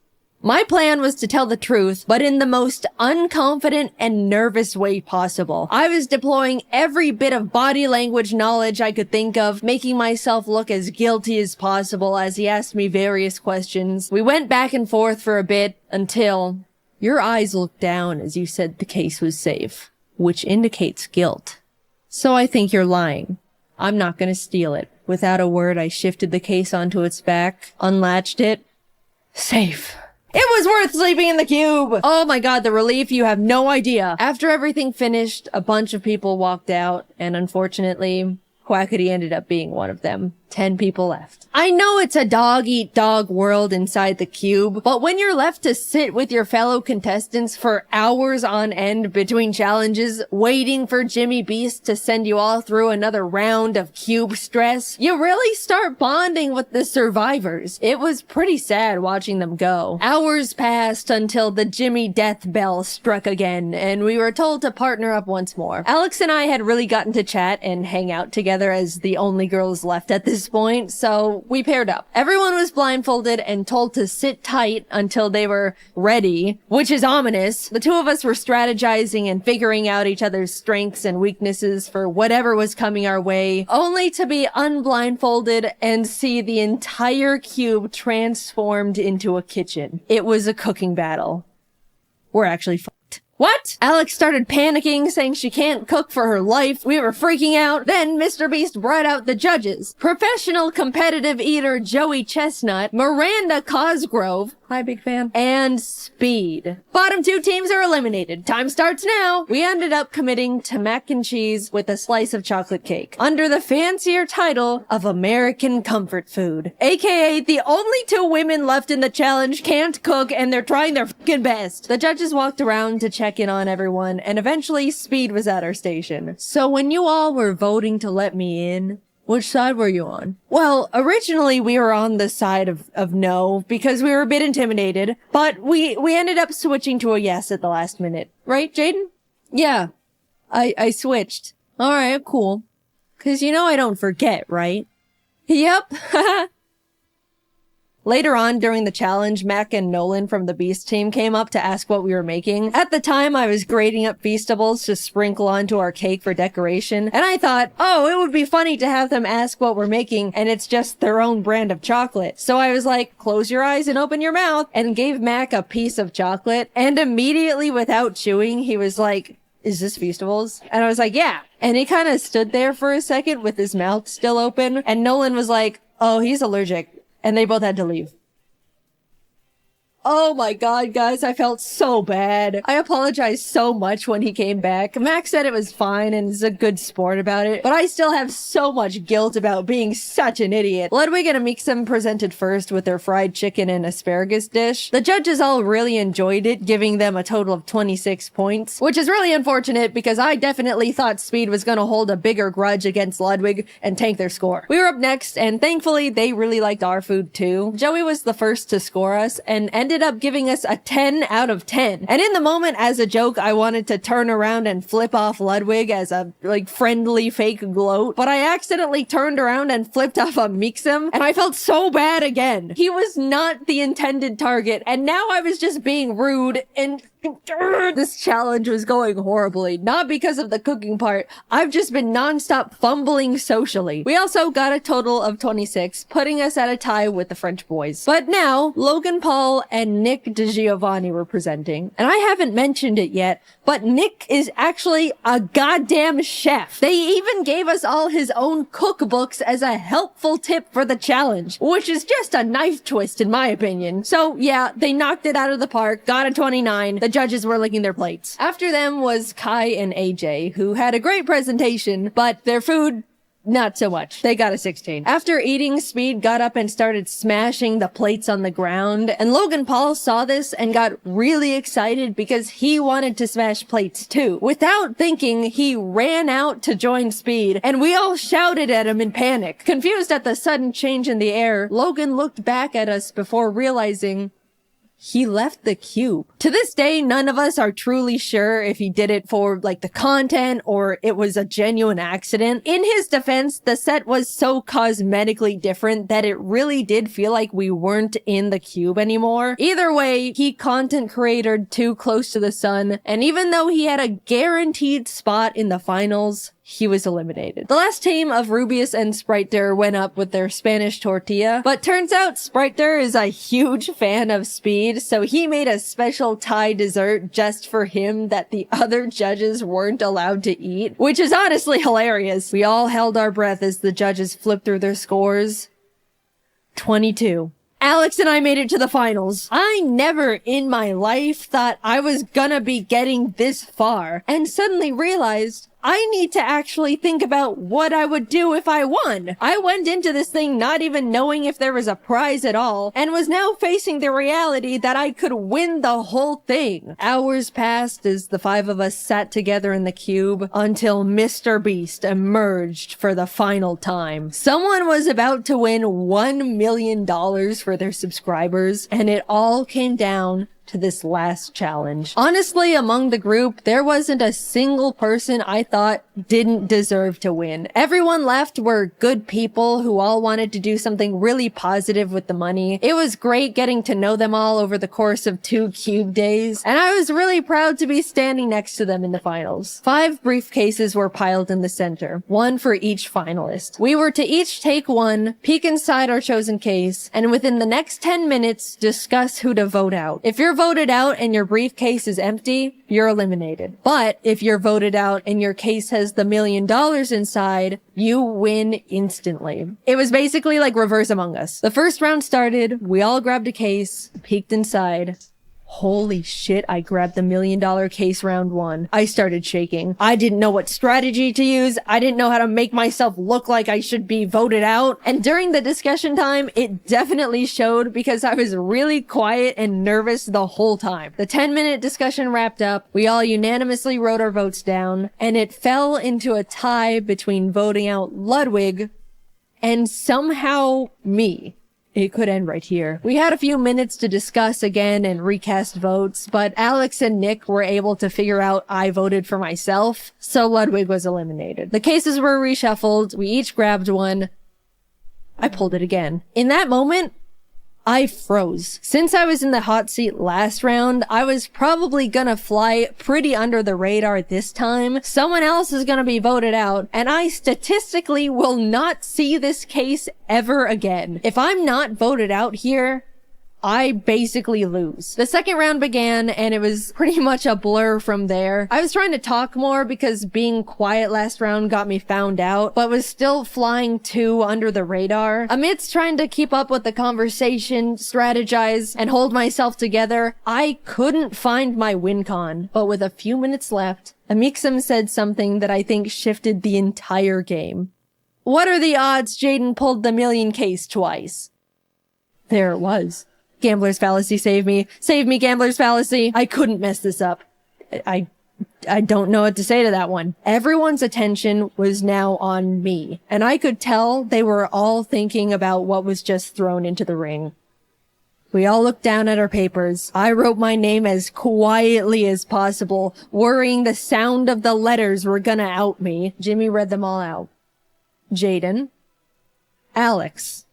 My plan was to tell the truth, but in the most unconfident and nervous way possible. I was deploying every bit of body language knowledge I could think of, making myself look as guilty as possible as he asked me various questions. We went back and forth for a bit until your eyes looked down as you said the case was safe, which indicates guilt. So I think you're lying. I'm not gonna steal it. Without a word, I shifted the case onto its back, unlatched it. Safe. It was worth sleeping in the cube! Oh my god, the relief, you have no idea. After everything finished, a bunch of people walked out, and unfortunately, Quackity ended up being one of them. 10 people left. I know it's a dog-eat-dog world inside the cube, but when you're left to sit with your fellow contestants for hours on end between challenges, waiting for Jimmy Beast to send you all through another round of cube stress, you really start bonding with the survivors. It was pretty sad watching them go. Hours passed until the Jimmy death bell struck again, and we were told to partner up once more. Alex and I had really gotten to chat and hang out together as the only girls left at this this point, so we paired up. Everyone was blindfolded and told to sit tight until they were ready, which is ominous. The two of us were strategizing and figuring out each other's strengths and weaknesses for whatever was coming our way, only to be unblindfolded and see the entire cube transformed into a kitchen. It was a cooking battle. We're actually fucked. What? Alex started panicking, saying she can't cook for her life. We were freaking out. Then Mr. Beast brought out the judges. Professional competitive eater Joey Chestnut, Miranda Cosgrove, hi, big fan, and Speed. Bottom two teams are eliminated. Time starts now. We ended up committing to mac and cheese with a slice of chocolate cake, under the fancier title of American Comfort Food. AKA, the only two women left in the challenge can't cook and they're trying their fucking best. The judges walked around to check in on everyone, and eventually Speed was at our station. So when you all were voting to let me in, which side were you on? Well, originally we were on the side of no, because we were a bit intimidated, but we ended up switching to a yes at the last minute. Right, Jaiden? Yeah. I switched. Alright, cool. 'Cause you know I don't forget, right? Yep. Later on, during the challenge, Mac and Nolan from the Beast team came up to ask what we were making. At the time, I was grating up Feastables to sprinkle onto our cake for decoration, and I thought, oh, it would be funny to have them ask what we're making, and it's just their own brand of chocolate. So I was like, close your eyes and open your mouth, and gave Mac a piece of chocolate, and immediately, without chewing, he was like, is this Feastables? And I was like, yeah. And he kind of stood there for a second with his mouth still open, and Nolan was like, oh, he's allergic. And they both had to leave. Oh my god, guys, I felt so bad. I apologized so much when he came back. Max said it was fine and is a good sport about it, but I still have so much guilt about being such an idiot. Ludwig and Amixem presented first with their fried chicken and asparagus dish. The judges all really enjoyed it, giving them a total of 26 points, which is really unfortunate because I definitely thought Speed was gonna hold a bigger grudge against Ludwig and tank their score. We were up next, and thankfully they really liked our food too. Joey was the first to score us and ended up giving us a 10 out of 10. And in the moment, as a joke, I wanted to turn around and flip off Ludwig as a, friendly fake gloat, but I accidentally turned around and flipped off Amixem, and I felt so bad again. He was not the intended target, and now I was just being rude, and this challenge was going horribly. Not because of the cooking part. I've just been non-stop fumbling socially. We also got a total of 26, putting us at a tie with the French boys. But now, Logan Paul and Nick DiGiovanni were presenting. And I haven't mentioned it yet, but Nick is actually a goddamn chef. They even gave us all his own cookbooks as a helpful tip for the challenge, which is just a knife twist in my opinion. So yeah, they knocked it out of the park, got a 29. The judges were licking their plates. After them was Kai and AJ, who had a great presentation, but their food, not so much. They got a 16. After eating, Speed got up and started smashing the plates on the ground, and Logan Paul saw this and got really excited because he wanted to smash plates too. Without thinking, he ran out to join Speed, and we all shouted at him in panic. Confused at the sudden change in the air, Logan looked back at us before realizing he left the cube. To this day, none of us are truly sure if he did it for, the content or it was a genuine accident. In his defense, the set was so cosmetically different that it really did feel like we weren't in the cube anymore. Either way, he content created too close to the sun, and even though he had a guaranteed spot in the finals, he was eliminated. The last team of Rubius and Spriter went up with their Spanish tortilla, but turns out Spriter is a huge fan of Speed, so he made a special Thai dessert just for him that the other judges weren't allowed to eat, which is honestly hilarious. We all held our breath as the judges flipped through their scores. 22. Alex and I made it to the finals. I never in my life thought I was gonna be getting this far, and suddenly realized I need to actually think about what I would do if I won. I went into this thing not even knowing if there was a prize at all, and was now facing the reality that I could win the whole thing. Hours passed as the five of us sat together in the cube until Mr. Beast emerged for the final time. Someone was about to win $1 million for their subscribers, and it all came down to this last challenge. Honestly, among the group, there wasn't a single person I thought didn't deserve to win. Everyone left were good people who all wanted to do something really positive with the money. It was great getting to know them all over the course of 2 cube days, and I was really proud to be standing next to them in the finals. 5 briefcases were piled in the center, one for each finalist. We were to each take one, peek inside our chosen case, and within the next 10 minutes, discuss who to vote out. If you're voted out and your briefcase is empty, you're eliminated. But if you're voted out and your case has the $1 million inside, you win instantly. It was basically like reverse Among Us. The first round started, we all grabbed a case, peeked inside. Holy shit, I grabbed the $1 million case round 1. I started shaking. I didn't know what strategy to use. I didn't know how to make myself look like I should be voted out. And during the discussion time, it definitely showed because I was really quiet and nervous the whole time. The 10-minute discussion wrapped up. We all unanimously wrote our votes down, and it fell into a tie between voting out Ludwig and somehow me. It could end right here. We had a few minutes to discuss again and recast votes, but Alex and Nick were able to figure out I voted for myself, so Ludwig was eliminated. The cases were reshuffled. We each grabbed one. I pulled it again. In that moment, I froze. Since I was in the hot seat last round, I was probably gonna fly pretty under the radar this time. Someone else is gonna be voted out, and I statistically will not see this case ever again. If I'm not voted out here, I basically lose. The second round began, and it was pretty much a blur from there. I was trying to talk more because being quiet last round got me found out, but was still flying too under the radar. Amidst trying to keep up with the conversation, strategize, and hold myself together, I couldn't find my win con. But with a few minutes left, Amixem said something that I think shifted the entire game. What are the odds Jaiden pulled the $1 million case twice? There it was. Gambler's fallacy, save me. Save me, gambler's fallacy. I couldn't mess this up. I don't know what to say to that one. Everyone's attention was now on me, and I could tell they were all thinking about what was just thrown into the ring. We all looked down at our papers. I wrote my name as quietly as possible, worrying the sound of the letters were gonna out me. Jimmy read them all out. Jaiden. Alex.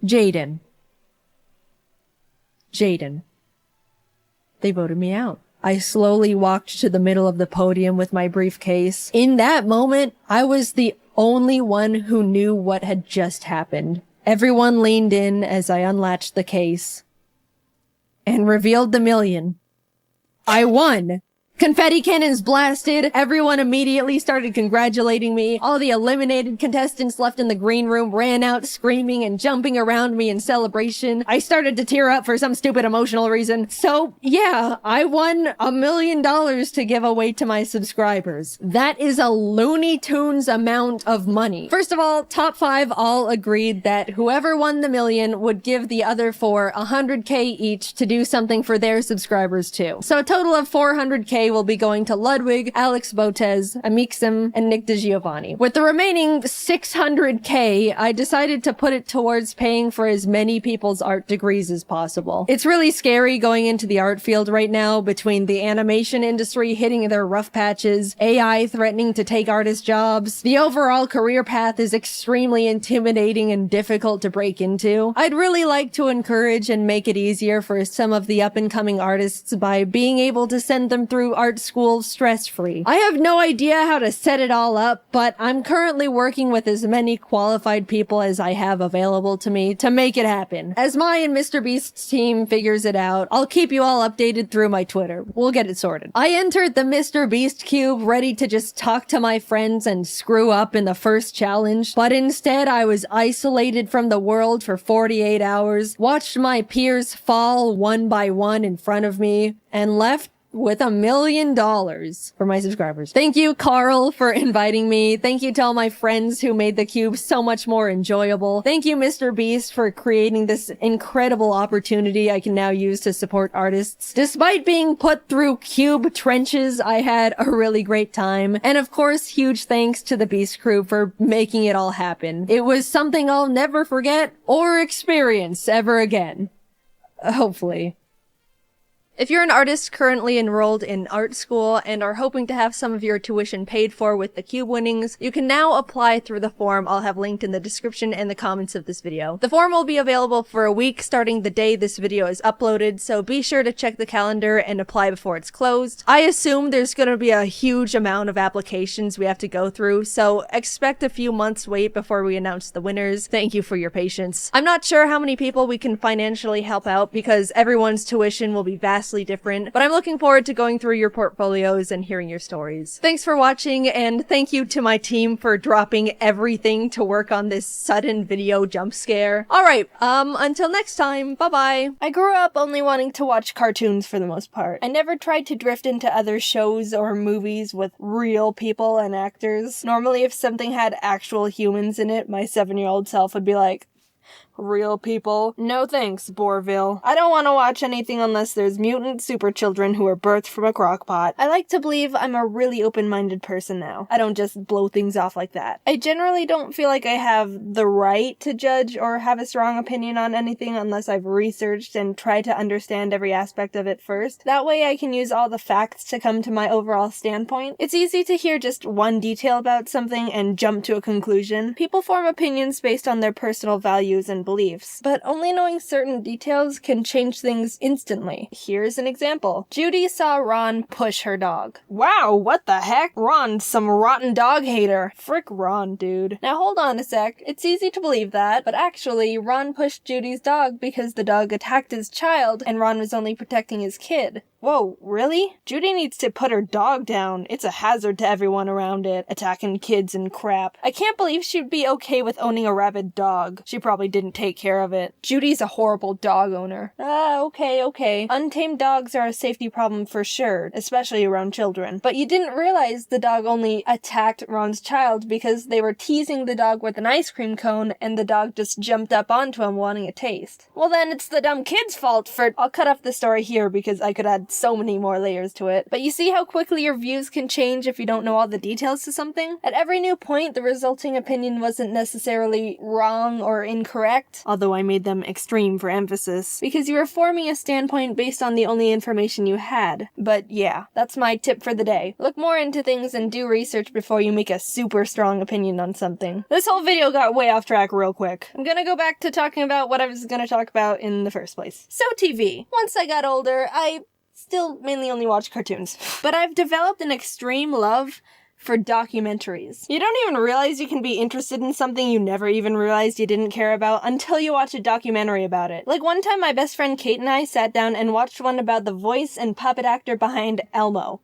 Jaiden. Jaiden. They voted me out. I slowly walked to the middle of the podium with my briefcase. In that moment, I was the only one who knew what had just happened. Everyone leaned in as I unlatched the case and revealed the $1 million. I won! Confetti cannons blasted. Everyone immediately started congratulating me. All the eliminated contestants left in the green room ran out screaming and jumping around me in celebration. I started to tear up for some stupid emotional reason. So yeah, I won $1 million to give away to my subscribers. That is a Looney Tunes amount of money. First of all, top 5 all agreed that whoever won the $1 million would give the other 4 $100K each to do something for their subscribers too. So a total of $400K will be going to Ludwig, Alex Botez, Amixem, and Nick DeGiovanni. With the remaining $600K, I decided to put it towards paying for as many people's art degrees as possible. It's really scary going into the art field right now between the animation industry hitting their rough patches, AI threatening to take artist jobs. The overall career path is extremely intimidating and difficult to break into. I'd really like to encourage and make it easier for some of the up-and-coming artists by being able to send them through art school stress-free. I have no idea how to set it all up, but I'm currently working with as many qualified people as I have available to me to make it happen. As my and Mr. Beast's team figures it out, I'll keep you all updated through my Twitter. We'll get it sorted. I entered the Mr. Beast cube ready to just talk to my friends and screw up in the first challenge, but instead I was isolated from the world for 48 hours, watched my peers fall one by one in front of me, and left with $1 million for my subscribers. Thank you, Carl, for inviting me. Thank you to all my friends who made the cube so much more enjoyable. Thank you, Mr. Beast, for creating this incredible opportunity I can now use to support artists. Despite being put through cube trenches, I had a really great time. And of course, huge thanks to the Beast crew for making it all happen. It was something I'll never forget or experience ever again. Hopefully. If you're an artist currently enrolled in art school and are hoping to have some of your tuition paid for with the cube winnings, you can now apply through the form I'll have linked in the description and the comments of this video. The form will be available for a week starting the day this video is uploaded, so be sure to check the calendar and apply before it's closed. I assume there's gonna be a huge amount of applications we have to go through, so expect a few months wait before we announce the winners. Thank you for your patience. I'm not sure how many people we can financially help out because everyone's tuition will be vastly different, but I'm looking forward to going through your portfolios and hearing your stories. Thanks for watching, and thank you to my team for dropping everything to work on this sudden video jump scare. Alright, until next time, bye-bye. I grew up only wanting to watch cartoons for the most part. I never tried to drift into other shows or movies with real people and actors. Normally, if something had actual humans in it, my 7-year-old self would be like, real people? No thanks, Bourville. I don't want to watch anything unless there's mutant super children who are birthed from a crock pot. I like to believe I'm a really open-minded person now. I don't just blow things off like that. I generally don't feel like I have the right to judge or have a strong opinion on anything unless I've researched and tried to understand every aspect of it first. That way I can use all the facts to come to my overall standpoint. It's easy to hear just one detail about something and jump to a conclusion. People form opinions based on their personal values and beliefs, but only knowing certain details can change things instantly. Here's an example. Judy saw Ron push her dog. Wow, what the heck? Ron's some rotten dog hater. Frick Ron, dude. Now hold on a sec. It's easy to believe that, but actually, Ron pushed Judy's dog because the dog attacked his child and Ron was only protecting his kid. Whoa, really? Judy needs to put her dog down. It's a hazard to everyone around it, attacking kids and crap. I can't believe she'd be okay with owning a rabid dog. She probably didn't take care of it. Judy's a horrible dog owner. Okay. Untamed dogs are a safety problem for sure, especially around children. But you didn't realize the dog only attacked Ron's child because they were teasing the dog with an ice cream cone and the dog just jumped up onto him wanting a taste. Well then, it's the dumb kid's fault for— I'll cut off the story here because I could add so many more layers to it. But you see how quickly your views can change if you don't know all the details to something? At every new point, the resulting opinion wasn't necessarily wrong or incorrect, although I made them extreme for emphasis, because you were forming a standpoint based on the only information you had. But yeah, that's my tip for the day. Look more into things and do research before you make a super strong opinion on something. This whole video got way off track real quick. I'm gonna go back to talking about what I was gonna talk about in the first place. So TV. Once I got older, I still mainly only watch cartoons. But I've developed an extreme love for documentaries. You don't even realize you can be interested in something you never even realized you didn't care about until you watch a documentary about it. Like one time my best friend Kate and I sat down and watched one about the voice and puppet actor behind Elmo.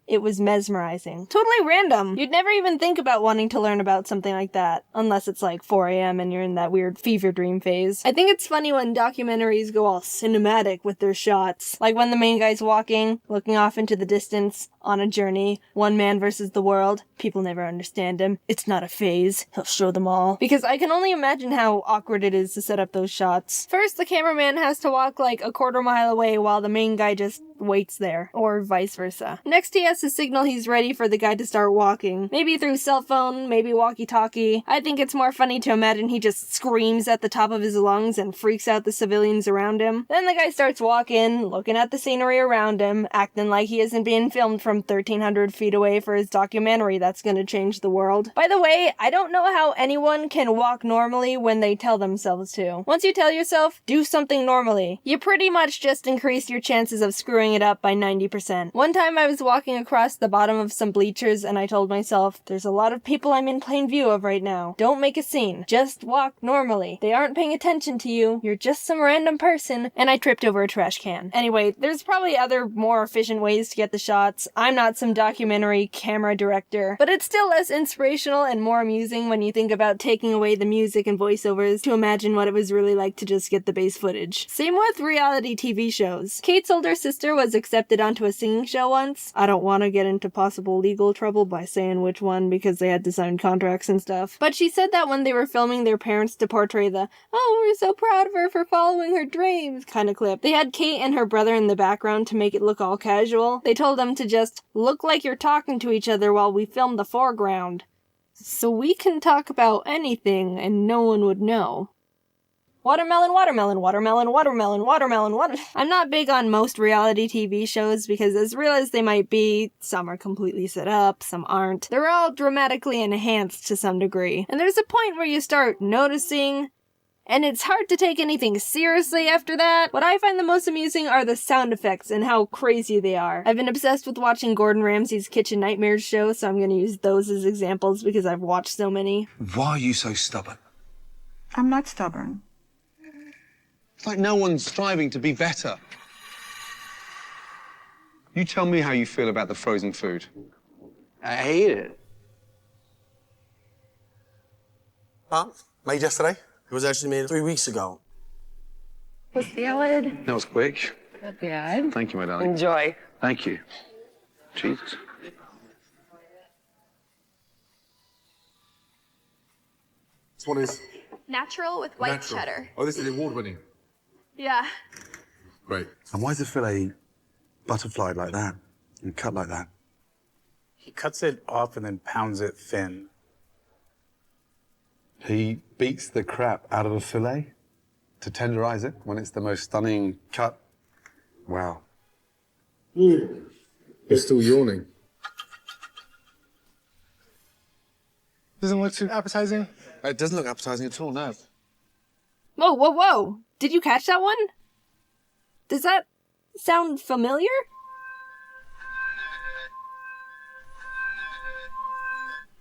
It was mesmerizing. Totally random. You'd never even think about wanting to learn about something like that, unless it's like 4 a.m. and you're in that weird fever dream phase. I think it's funny when documentaries go all cinematic with their shots. Like when the main guy's walking, looking off into the distance, on a journey, one man versus the world. People never understand him. It's not a phase. He'll show them all. Because I can only imagine how awkward it is to set up those shots. First, the cameraman has to walk like a quarter mile away while the main guy just waits there, or vice versa. Next, he has to signal he's ready for the guy to start walking. Maybe through cell phone, maybe walkie-talkie. I think it's more funny to imagine he just screams at the top of his lungs and freaks out the civilians around him. Then the guy starts walking, looking at the scenery around him, acting like he isn't being filmed from 1,300 feet away for his documentary that's gonna change the world. By the way, I don't know how anyone can walk normally when they tell themselves to. Once you tell yourself, do something normally, you pretty much just increase your chances of screwing it up by 90%. One time I was walking across the bottom of some bleachers and I told myself, there's a lot of people I'm in plain view of right now. Don't make a scene. Just walk normally. They aren't paying attention to you. You're just some random person. And I tripped over a trash can. Anyway, there's probably other more efficient ways to get the shots. I'm not some documentary camera director, but it's still less inspirational and more amusing when you think about taking away the music and voiceovers to imagine what it was really like to just get the base footage. Same with reality TV shows. Kate's older sister was accepted onto a singing show once. I don't want to get into possible legal trouble by saying which one because they had to sign contracts and stuff. But she said that when they were filming their parents to portray the, "Oh, we're so proud of her for following her dreams" kind of clip, they had Kate and her brother in the background to make it look all casual. They told them to just look like you're talking to each other while we film the foreground. So we can talk about anything and no one would know. Watermelon, watermelon, watermelon, watermelon, watermelon, water. I'm not big on most reality TV shows because as real as they might be, some are completely set up, some aren't. They're all dramatically enhanced to some degree. And there's a point where you start noticing, and it's hard to take anything seriously after that. What I find the most amusing are the sound effects and how crazy they are. I've been obsessed with watching Gordon Ramsay's Kitchen Nightmares show, so I'm gonna use those as examples because I've watched so many. Why are you so stubborn? I'm not stubborn. It's like no one's striving to be better. You tell me how you feel about the frozen food. I hate it. Huh? Made yesterday? It was actually made 3 weeks ago. With salad. That was quick. Not bad. Thank you, my darling. Enjoy. Thank you. Jesus. This one is Natural with white natural. cheddar. Oh, this is award-winning. Yeah. Great. And why is the fillet butterflied like that and cut like that? He cuts it off and then pounds it thin. He beats the crap out of a fillet to tenderize it when it's the most stunning cut. Wow. You're still yawning. Doesn't look too appetizing. It doesn't look appetizing at all, no. Whoa, whoa, whoa! Did you catch that one? Does that sound familiar?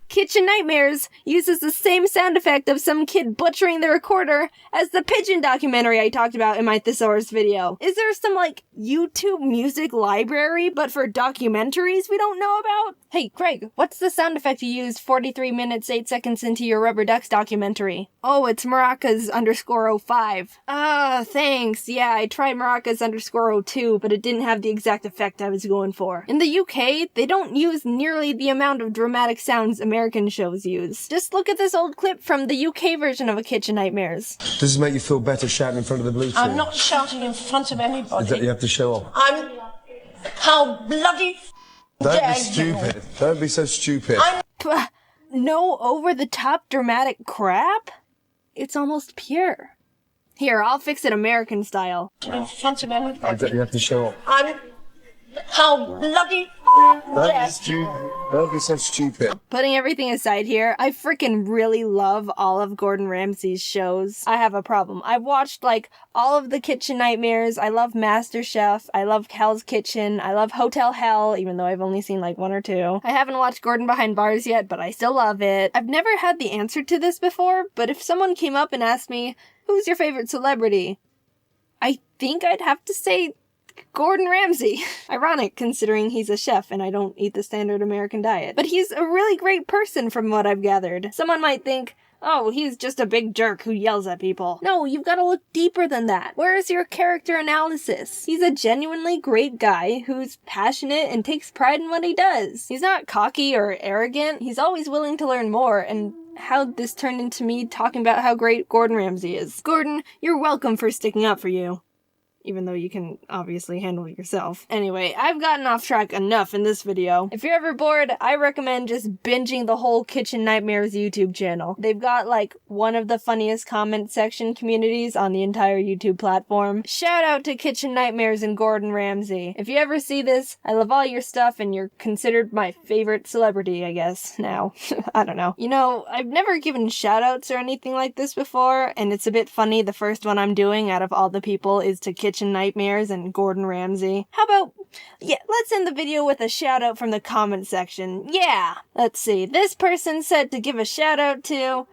Kitchen Nightmares uses the same sound effect of some kid butchering the recorder as the pigeon documentary I talked about in my thesaurus video. Is there some, like, YouTube music library, but for documentaries we don't know about? Hey, Craig, what's the sound effect you used 43 minutes 8 seconds into your Rubber Ducks documentary? Oh, it's Maracas _ 05. Ah, thanks. Yeah, I tried Maracas _ 02, but it didn't have the exact effect I was going for. In the UK, they don't use nearly the amount of dramatic sounds American shows use. Just look at this old clip from the UK version of A Kitchen Nightmares. Does this make you feel better shouting in front of the blue I'm not shouting in front of anybody. Is that you have to show off? I'm... How bloody Don't dare be stupid. Don't be so stupid. No over-the-top dramatic crap? It's almost pure. Here, I'll fix it American style. in front of anybody. Is that you have to show off? I'm... How bloody dare Don't be so stupid. Putting everything aside here, I freaking really love all of Gordon Ramsay's shows. I have a problem. I've watched, like, all of the Kitchen Nightmares. I love MasterChef. I love Hell's Kitchen. I love Hotel Hell, even though I've only seen, like, 1 or 2. I haven't watched Gordon Behind Bars yet, but I still love it. I've never had the answer to this before, but if someone came up and asked me, who's your favorite celebrity? I think I'd have to say Gordon Ramsay. Ironic, considering he's a chef and I don't eat the standard American diet. But he's a really great person from what I've gathered. Someone might think, oh, he's just a big jerk who yells at people. No, you've got to look deeper than that. Where is your character analysis? He's a genuinely great guy who's passionate and takes pride in what he does. He's not cocky or arrogant. He's always willing to learn more, and how this turned into me talking about how great Gordon Ramsay is. Gordon, you're welcome for sticking up for you. Even though you can obviously handle it yourself. Anyway, I've gotten off track enough in this video. If you're ever bored, I recommend just binging the whole Kitchen Nightmares YouTube channel. They've got, like, one of the funniest comment section communities on the entire YouTube platform. Shout out to Kitchen Nightmares and Gordon Ramsay. If you ever see this, I love all your stuff and you're considered my favorite celebrity, I guess, now. I don't know. You know, I've never given shoutouts or anything like this before, and it's a bit funny the first one I'm doing out of all the people is to Kitchen Nightmares and Gordon Ramsay. How about, yeah, let's end the video with a shout out from the comment section. Yeah! Let's see, this person said to give a shout out to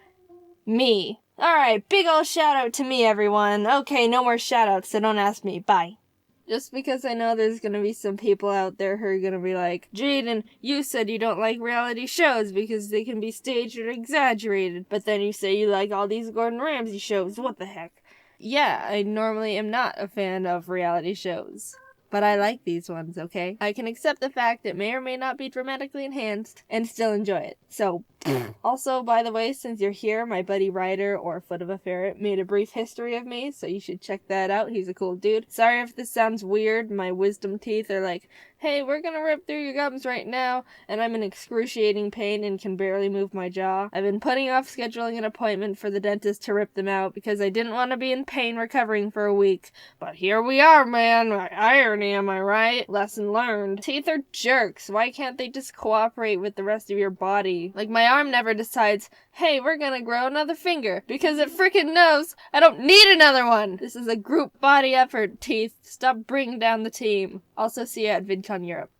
me. Alright, big ol' shout out to me, everyone. Okay, no more shout outs, so don't ask me. Bye. Just because I know there's gonna be some people out there who are gonna be like, Jaiden, you said you don't like reality shows because they can be staged or exaggerated, but then you say you like all these Gordon Ramsay shows. What the heck? Yeah, I normally am not a fan of reality shows, but I like these ones, okay? I can accept the fact it may or may not be dramatically enhanced and still enjoy it. So, Also, by the way, since you're here, my buddy Ryder, or Foot of a Ferret, made a brief history of me, so you should check that out. He's a cool dude. Sorry if this sounds weird. My wisdom teeth are like, hey, we're gonna rip through your gums right now, and I'm in excruciating pain and can barely move my jaw. I've been putting off scheduling an appointment for the dentist to rip them out because I didn't want to be in pain recovering for a week. But here we are, man. Irony, am I right? Lesson learned. Teeth are jerks. Why can't they just cooperate with the rest of your body? Like, my arm never decides, hey, we're gonna grow another finger, because it freaking knows I don't need another one. This is a group body effort, teeth. Stop bringing down the team. Also, see you at VidCon Europe.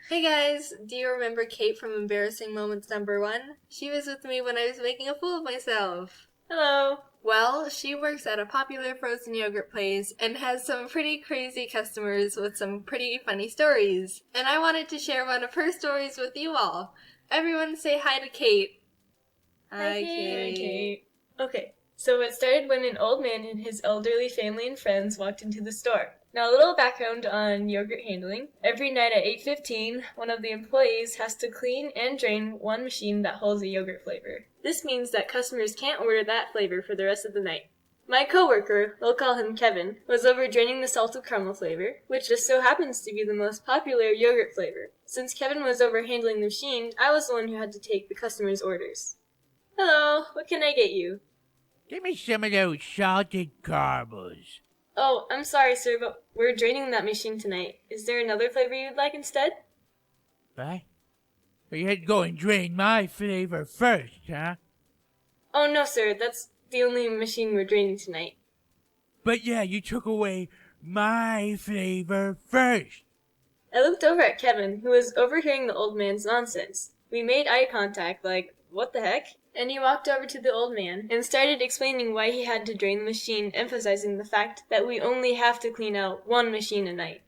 Hey guys, do you remember Kate from Embarrassing Moments #1? She was with me when I was making a fool of myself. Hello. Well, she works at a popular frozen yogurt place and has some pretty crazy customers with some pretty funny stories. And I wanted to share one of her stories with you all. Everyone say hi to Kate. Hi, Kate. Okay, so it started when an old man and his elderly family and friends walked into the store. Now a little background on yogurt handling. Every night at 8:15, one of the employees has to clean and drain one machine that holds a yogurt flavor. This means that customers can't order that flavor for the rest of the night. My coworker, we'll call him Kevin, was over draining the salted caramel flavor, which just so happens to be the most popular yogurt flavor. Since Kevin was over handling the machine, I was the one who had to take the customers' orders. Hello, what can I get you? Give me some of those salted caramels. Oh, I'm sorry, sir, but we're draining that machine tonight. Is there another flavor you'd like instead? What? You had to go and drain my flavor first, huh? Oh, no, sir, that's the only machine we're draining tonight. But yeah, you took away my flavor first. I looked over at Kevin, who was overhearing the old man's nonsense. We made eye contact, like, what the heck? And he walked over to the old man and started explaining why he had to drain the machine, emphasizing the fact that we only have to clean out one machine a night.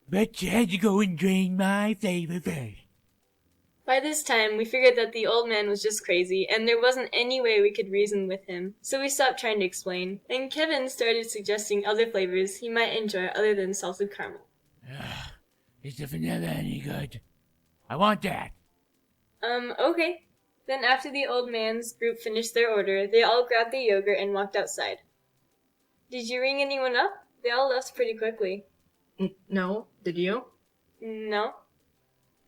But you had to go and drain my flavor first. By this time, we figured that the old man was just crazy, and there wasn't any way we could reason with him, so we stopped trying to explain, and Kevin started suggesting other flavors he might enjoy other than salted caramel. Is the vanilla any good? I want that. Okay. Then after the old man's group finished their order, they all grabbed the yogurt and walked outside. Did you ring anyone up? They all left pretty quickly. No. Did you? No.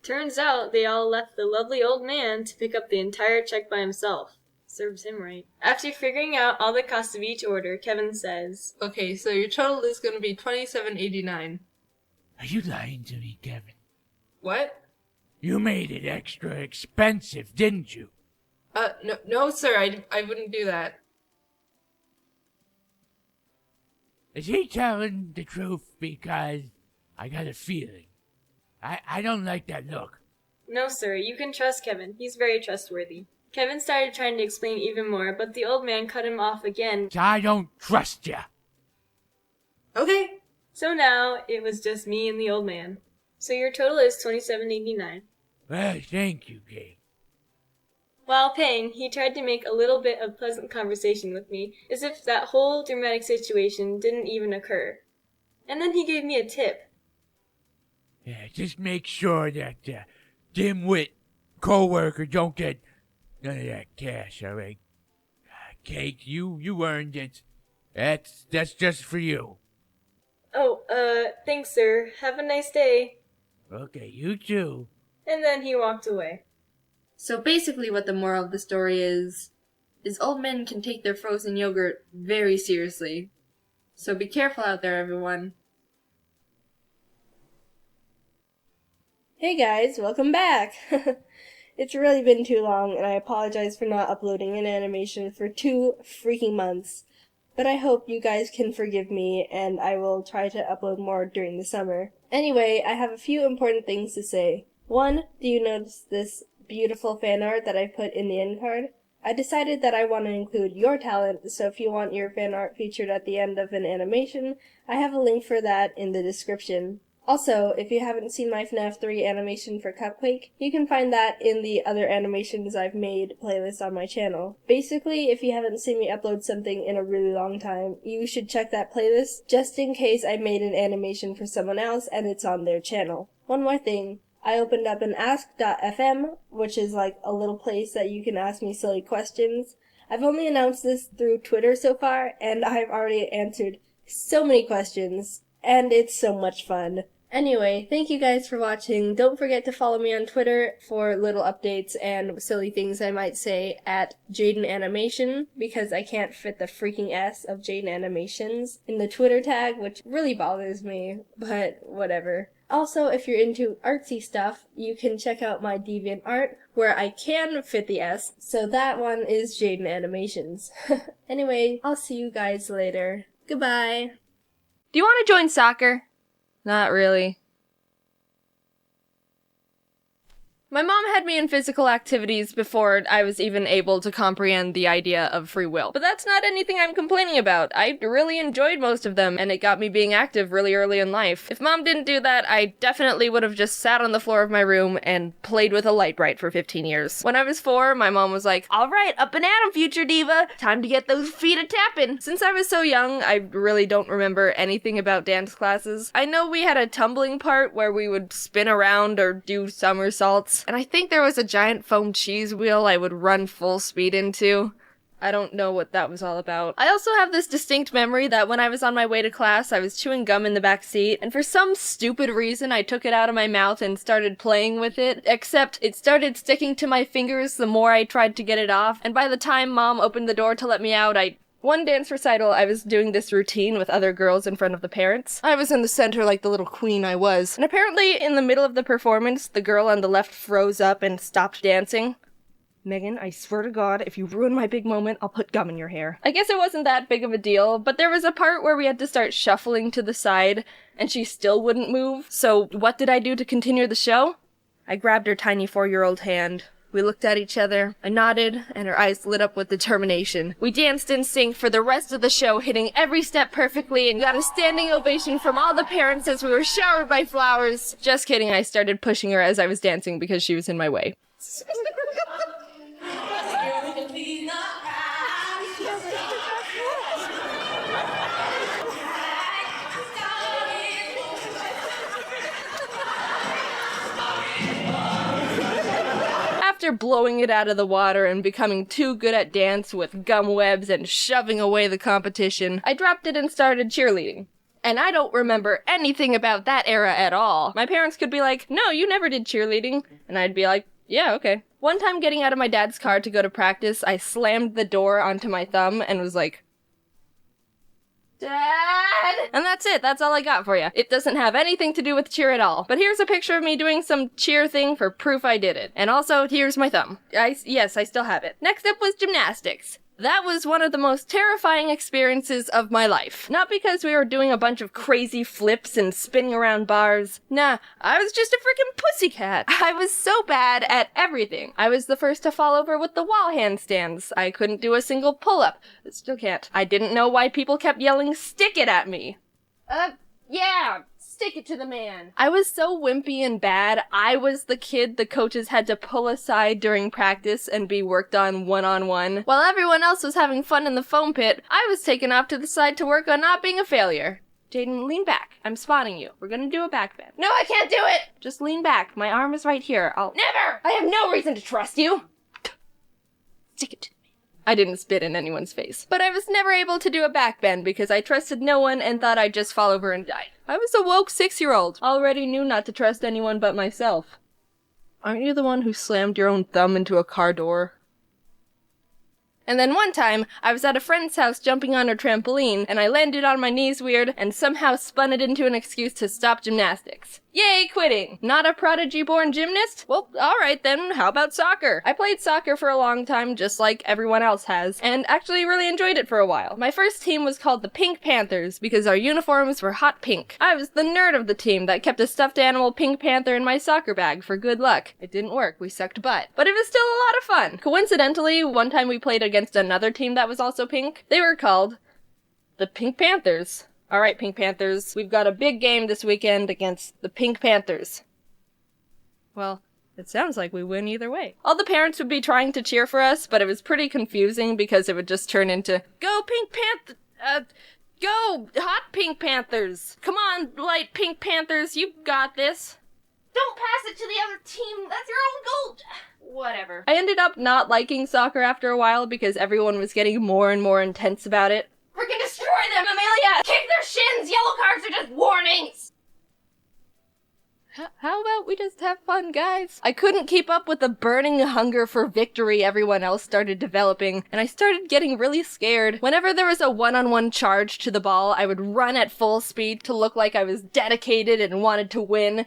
Turns out they all left the lovely old man to pick up the entire check by himself. Serves him right. After figuring out all the costs of each order, Kevin says, Okay, so your total is going to be $27.89. Are you lying to me, Kevin? What? You made it extra expensive, didn't you? No, sir, I wouldn't do that. Is he telling the truth? Because I got a feeling. I don't like that look. No, sir, you can trust Kevin. He's very trustworthy. Kevin started trying to explain even more, but the old man cut him off again. I don't trust you. Okay. So now it was just me and the old man. So your total is $27.89. Well, thank you, Kate. While paying, he tried to make a little bit of pleasant conversation with me, as if that whole dramatic situation didn't even occur. And then he gave me a tip. Yeah, just make sure that dimwit co-worker don't get none of that cash, all right? Kate, you earned it. That's just for you. Oh, thanks, sir. Have a nice day. Okay, you too. And then he walked away. So basically what the moral of the story is old men can take their frozen yogurt very seriously. So be careful out there, everyone. Hey guys, welcome back! It's really been too long, and I apologize for not uploading an animation for 2 freaking months. But I hope you guys can forgive me, and I will try to upload more during the summer. Anyway, I have a few important things to say. 1, do you notice this beautiful fan art that I put in the end card? I decided that I want to include your talent, so if you want your fan art featured at the end of an animation, I have a link for that in the description. Also, if you haven't seen my FNAF 3 animation for Cupquake, you can find that in the other animations I've made playlist on my channel. Basically, if you haven't seen me upload something in a really long time, you should check that playlist, just in case I made an animation for someone else and it's on their channel. One more thing. I opened up an ask.fm, which is like a little place that you can ask me silly questions. I've only announced this through Twitter so far, and I've already answered so many questions, and it's so much fun. Anyway, thank you guys for watching. Don't forget to follow me on Twitter for little updates and silly things I might say at Jaiden Animation, because I can't fit the freaking S of Jaiden Animations in the Twitter tag, which really bothers me, but whatever. Also, if you're into artsy stuff, you can check out my DeviantArt, where I can fit the S, so that one is Jaiden Animations. Anyway, I'll see you guys later. Goodbye! Do you want to join soccer? Not really. My mom had me in physical activities before I was even able to comprehend the idea of free will. But that's not anything I'm complaining about. I really enjoyed most of them, and it got me being active really early in life. If Mom didn't do that, I definitely would have just sat on the floor of my room and played with a light bright for 15 years. When I was 4, my mom was like, "Alright, up and at 'em, future diva! Time to get those feet a-tapping!" Since I was so young, I really don't remember anything about dance classes. I know we had a tumbling part where we would spin around or do somersaults. And I think there was a giant foam cheese wheel I would run full speed into. I don't know what that was all about. I also have this distinct memory that when I was on my way to class, I was chewing gum in the back seat, and for some stupid reason, I took it out of my mouth and started playing with it, except it started sticking to my fingers the more I tried to get it off, and by the time Mom opened the door to let me out, one dance recital, I was doing this routine with other girls in front of the parents. I was in the center like the little queen I was. And apparently, in the middle of the performance, the girl on the left froze up and stopped dancing. Megan, I swear to God, if you ruin my big moment, I'll put gum in your hair. I guess it wasn't that big of a deal, but there was a part where we had to start shuffling to the side, and she still wouldn't move. So what did I do to continue the show? I grabbed her tiny 4-year-old hand. We looked at each other, I nodded, and her eyes lit up with determination. We danced in sync for the rest of the show, hitting every step perfectly, and got a standing ovation from all the parents as we were showered by flowers. Just kidding, I started pushing her as I was dancing because she was in my way. After blowing it out of the water and becoming too good at dance with gum webs and shoving away the competition, I dropped it and started cheerleading. And I don't remember anything about that era at all. My parents could be like, "No, you never did cheerleading." And I'd be like, "Yeah, okay." One time getting out of my dad's car to go to practice, I slammed the door onto my thumb and was like, "Dad!" And that's it. That's all I got for you. It doesn't have anything to do with cheer at all. But here's a picture of me doing some cheer thing for proof I did it. And also, here's my thumb. Yes, I still have it. Next up was gymnastics. That was one of the most terrifying experiences of my life. Not because we were doing a bunch of crazy flips and spinning around bars. Nah, I was just a freaking pussycat. I was so bad at everything. I was the first to fall over with the wall handstands. I couldn't do a single pull-up. Still can't. I didn't know why people kept yelling, "Stick it" at me. Yeah, stick it to the man. I was so wimpy and bad, I was the kid the coaches had to pull aside during practice and be worked on one-on-one. While everyone else was having fun in the foam pit, I was taken off to the side to work on not being a failure. Jaiden, lean back. I'm spotting you. We're gonna do a back bend. No, I can't do it! Just lean back. My arm is right here. Never! I have no reason to trust you! Stick it to me. I didn't spit in anyone's face. But I was never able to do a back bend because I trusted no one and thought I'd just fall over and die. I was a woke 6-year-old. Already knew not to trust anyone but myself. Aren't you the one who slammed your own thumb into a car door? And then one time, I was at a friend's house jumping on her trampoline, and I landed on my knees weird and somehow spun it into an excuse to stop gymnastics. Yay, quitting! Not a prodigy-born gymnast? Well, alright then, how about soccer? I played soccer for a long time, just like everyone else has, and actually really enjoyed it for a while. My first team was called the Pink Panthers, because our uniforms were hot pink. I was the nerd of the team that kept a stuffed animal Pink Panther in my soccer bag for good luck. It didn't work, we sucked butt. But it was still a lot of fun. Coincidentally, one time we played against another team that was also pink. They were called the Pink Panthers. Alright, Pink Panthers, we've got a big game this weekend against the Pink Panthers. Well, it sounds like we win either way. All the parents would be trying to cheer for us, but it was pretty confusing because it would just turn into, "Go Pink Panther, go, hot Pink Panthers! Come on, light Pink Panthers, you got this!" Don't pass it to the other team. That's your own goal. Whatever. I ended up not liking soccer after a while because everyone was getting more and more intense about it. Freaking destroy them, Amelia! Kick their shins! Yellow cards are just warnings! How about we just have fun, guys? I couldn't keep up with the burning hunger for victory everyone else started developing, and I started getting really scared. Whenever there was a one-on-one charge to the ball, I would run at full speed to look like I was dedicated and wanted to win.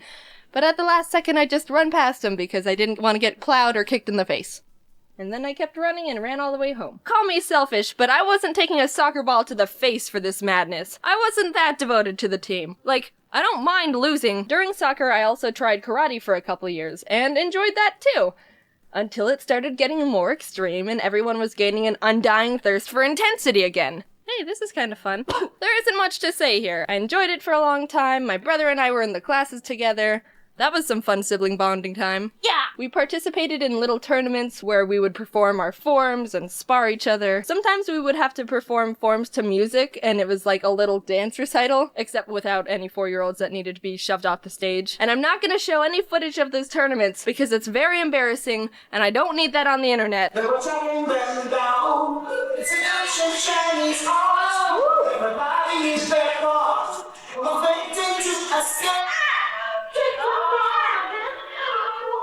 But at the last second, I just run past him because I didn't want to get plowed or kicked in the face. And then I kept running and ran all the way home. Call me selfish, but I wasn't taking a soccer ball to the face for this madness. I wasn't that devoted to the team. Like, I don't mind losing. During soccer, I also tried karate for a couple years, and enjoyed that too. Until it started getting more extreme and everyone was gaining an undying thirst for intensity again. Hey, this is kind of fun. There isn't much to say here. I enjoyed it for a long time. My brother and I were in the classes together. That was some fun sibling bonding time. Yeah! We participated in little tournaments where we would perform our forms and spar each other. Sometimes we would have to perform forms to music, and it was like a little dance recital, except without any 4-year-olds that needed to be shoved off the stage. And I'm not gonna show any footage of those tournaments because it's very embarrassing, and I don't need that on the internet. They were taking them down. It's an ocean Chinese heart. Everybody is their heart. Waiting to escape.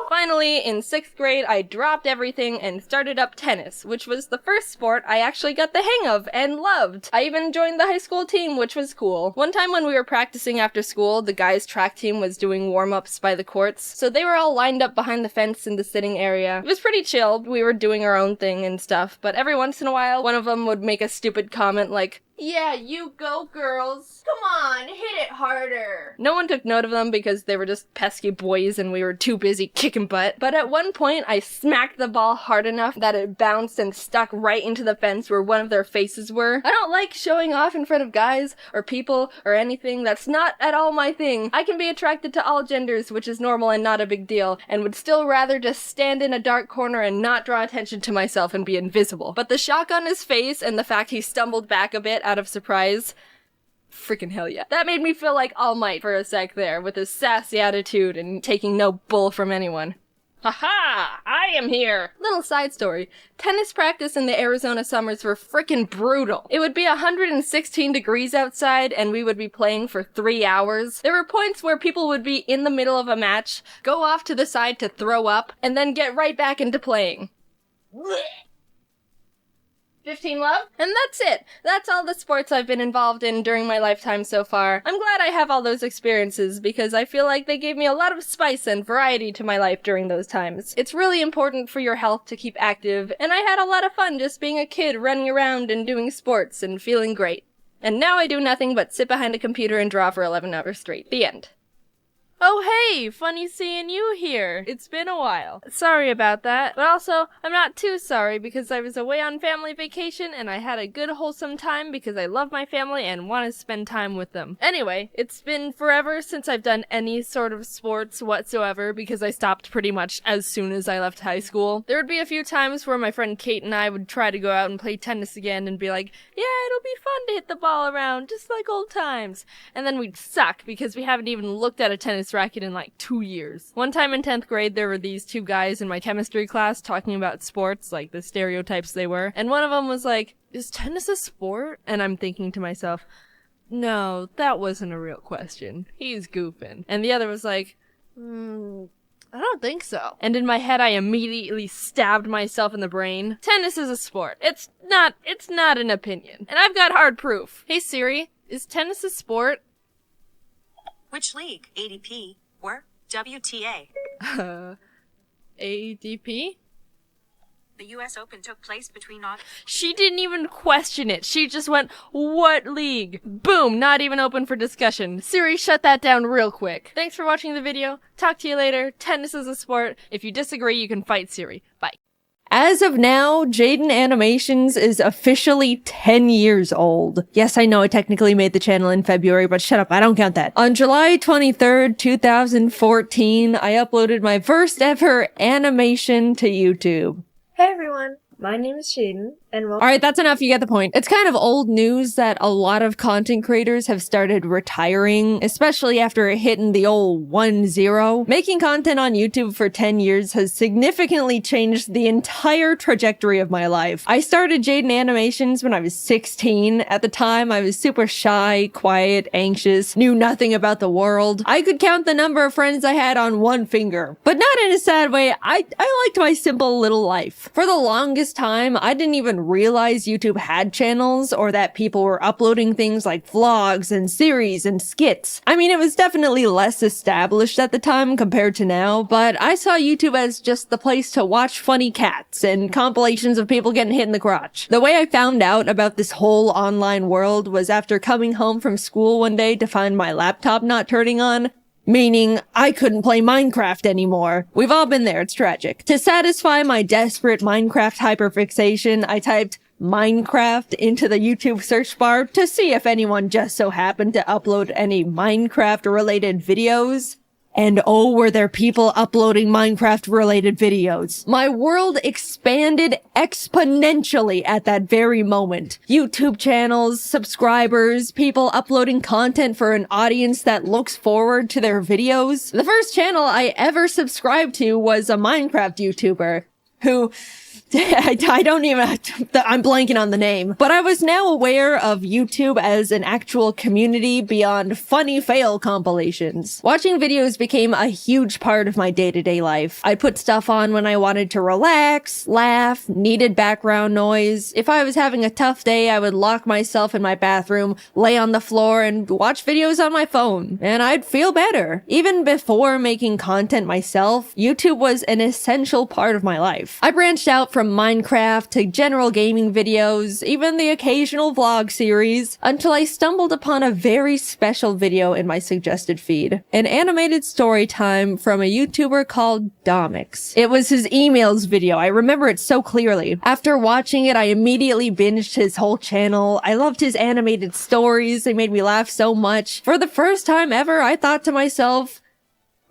Finally, in 6th grade, I dropped everything and started up tennis, which was the first sport I actually got the hang of and loved. I even joined the high school team, which was cool. One time when we were practicing after school, the guys' track team was doing warm-ups by the courts, so they were all lined up behind the fence in the sitting area. It was pretty chill. We were doing our own thing and stuff, but every once in a while, one of them would make a stupid comment like, "Yeah, you go, girls. Come on, hit it harder." No one took note of them because they were just pesky boys and we were too busy kicking butt. But at one point, I smacked the ball hard enough that it bounced and stuck right into the fence where one of their faces were. I don't like showing off in front of guys or people or anything. That's not at all my thing. I can be attracted to all genders, which is normal and not a big deal, and would still rather just stand in a dark corner and not draw attention to myself and be invisible. But the shock on his face and the fact he stumbled back a bit out of surprise, freaking hell yeah. That made me feel like All Might for a sec there, with his sassy attitude and taking no bull from anyone. Haha! I am here! Little side story. Tennis practice in the Arizona summers were frickin' brutal. It would be 116 degrees outside and we would be playing for 3 hours. There were points where people would be in the middle of a match, go off to the side to throw up, and then get right back into playing. 15 love? And that's it. That's all the sports I've been involved in during my lifetime so far. I'm glad I have all those experiences because I feel like they gave me a lot of spice and variety to my life during those times. It's really important for your health to keep active, and I had a lot of fun just being a kid running around and doing sports and feeling great. And now I do nothing but sit behind a computer and draw for 11 hours straight. The end. Oh hey, funny seeing you here. It's been a while. Sorry about that, but also, I'm not too sorry because I was away on family vacation and I had a good wholesome time because I love my family and want to spend time with them. Anyway, it's been forever since I've done any sort of sports whatsoever because I stopped pretty much as soon as I left high school. There would be a few times where my friend Kate and I would try to go out and play tennis again and be like, yeah, it'll be fun to hit the ball around, just like old times. And then we'd suck because we haven't even looked at a tennis racket in like 2 years. One time in 10th grade, there were these two guys in my chemistry class talking about sports, like the stereotypes they were, and one of them was like, is tennis a sport? And I'm thinking to myself, no, that wasn't a real question. He's goofing. And the other was like, I don't think so. And in my head, I immediately stabbed myself in the brain. Tennis is a sport. It's not an opinion. And I've got hard proof. Hey Siri, is tennis a sport? Which league? ADP or WTA? ADP? The US Open took place between August. She didn't even question it. She just went, what league? Boom, not even open for discussion. Siri, shut that down real quick. Thanks for watching the video. Talk to you later. Tennis is a sport. If you disagree, you can fight Siri. Bye. As of now, Jaiden Animations is officially 10 years old. Yes, I know I technically made the channel in February, but shut up, I don't count that. On July 23rd, 2014, I uploaded my first ever animation to YouTube. Hey everyone, My name is Jaiden, and welcome. Alright, that's enough. You get the point. It's kind of old news that a lot of content creators have started retiring, especially after hitting the old 1-0. Making content on YouTube for 10 years has significantly changed the entire trajectory of my life. I started Jaiden Animations when I was 16. At the time, I was super shy, quiet, anxious, knew nothing about the world. I could count the number of friends I had on one finger. But not in a sad way. I liked my simple little life. For the longest time, I didn't even realize YouTube had channels or that people were uploading things like vlogs and series and skits. I mean, it was definitely less established at the time compared to now, but I saw YouTube as just the place to watch funny cats and compilations of people getting hit in the crotch. The way I found out about this whole online world was after coming home from school one day to find my laptop not turning on. Meaning, I couldn't play Minecraft anymore. We've all been there, it's tragic. To satisfy my desperate Minecraft hyperfixation, I typed Minecraft into the YouTube search bar to see if anyone just so happened to upload any Minecraft-related videos. And oh, were there people uploading Minecraft-related videos. My world expanded exponentially at that very moment. YouTube channels, subscribers, people uploading content for an audience that looks forward to their videos. The first channel I ever subscribed to was a Minecraft YouTuber who... I don't even, I'm blanking on the name, but I was now aware of YouTube as an actual community beyond funny fail compilations. Watching videos became a huge part of my day-to-day life. I'd put stuff on when I wanted to relax, laugh, needed background noise. If I was having a tough day, I would lock myself in my bathroom, lay on the floor, and watch videos on my phone, and I'd feel better. Even before making content myself, YouTube was an essential part of my life. I branched out from Minecraft to general gaming videos, even the occasional vlog series, until I stumbled upon a very special video in my suggested feed. An animated story time from a YouTuber called Domix. It was his emails video. I remember it so clearly. After watching it, I immediately binged his whole channel. I loved his animated stories. They made me laugh so much. For the first time ever, I thought to myself,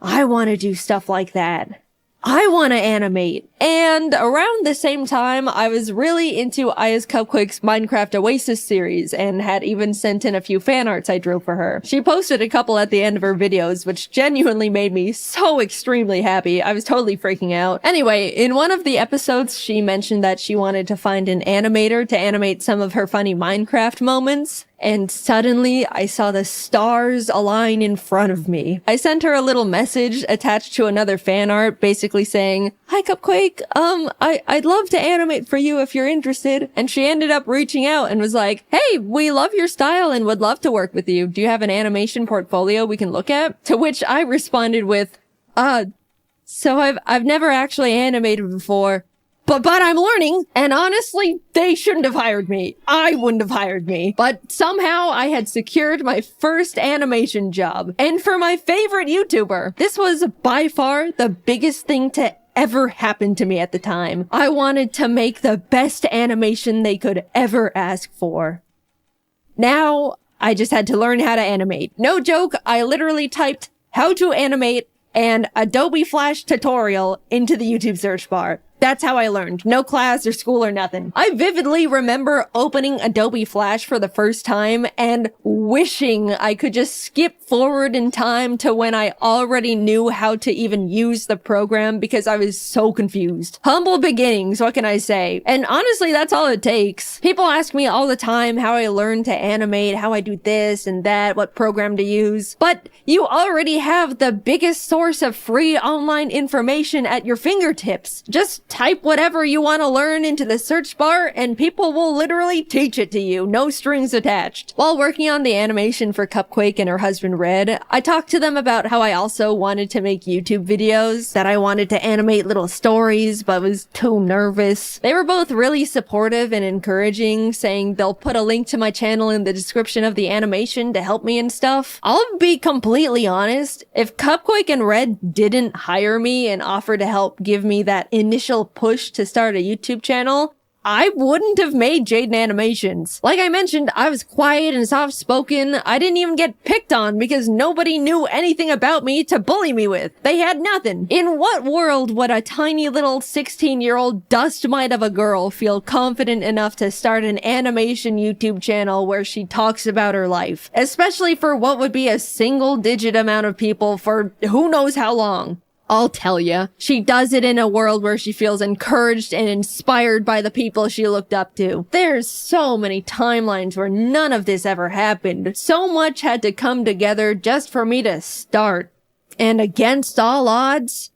I want to do stuff like that. I want to animate. And around the same time, I was really into Aya's Cupquake's Minecraft Oasis series and had even sent in a few fan arts I drew for her. She posted a couple at the end of her videos, which genuinely made me so extremely happy. I was totally freaking out. Anyway, in one of the episodes, she mentioned that she wanted to find an animator to animate some of her funny Minecraft moments. And suddenly, I saw the stars align in front of me. I sent her a little message attached to another fan art, basically saying, "Hi Cupquake, I'd love to animate for you if you're interested." And she ended up reaching out and was like, "Hey, we love your style and would love to work with you. Do you have an animation portfolio we can look at?" To which I responded with, so I've never actually animated before. But I'm learning, and honestly, they shouldn't have hired me. I wouldn't have hired me. But somehow I had secured my first animation job. And for my favorite YouTuber, this was by far the biggest thing to ever happen to me at the time. I wanted to make the best animation they could ever ask for. Now, I just had to learn how to animate. No joke, I literally typed "how to animate" and Adobe Flash tutorial into the YouTube search bar. That's how I learned. No class or school or nothing. I vividly remember opening Adobe Flash for the first time and wishing I could just skip forward in time to when I already knew how to even use the program because I was so confused. Humble beginnings, what can I say? And honestly, that's all it takes. People ask me all the time how I learned to animate, how I do this and that, what program to use. But you already have the biggest source of free online information at your fingertips. Just type whatever you want to learn into the search bar and people will literally teach it to you, no strings attached. While working on the animation for Cupquake and her husband Red, I talked to them about how I also wanted to make YouTube videos, that I wanted to animate little stories but was too nervous. They were both really supportive and encouraging, saying they'll put a link to my channel in the description of the animation to help me and stuff. I'll be completely honest, if Cupquake and Red didn't hire me and offer to help give me that initial push to start a YouTube channel, I wouldn't have made Jaiden Animations. Like I mentioned, I was quiet and soft-spoken. I didn't even get picked on because nobody knew anything about me to bully me with. They had nothing. In what world would a tiny little 16-year-old dust mite of a girl feel confident enough to start an animation YouTube channel where she talks about her life? Especially for what would be a single-digit amount of people for who knows how long. I'll tell ya, she does it in a world where she feels encouraged and inspired by the people she looked up to. There's so many timelines where none of this ever happened. So much had to come together just for me to start. And against all odds,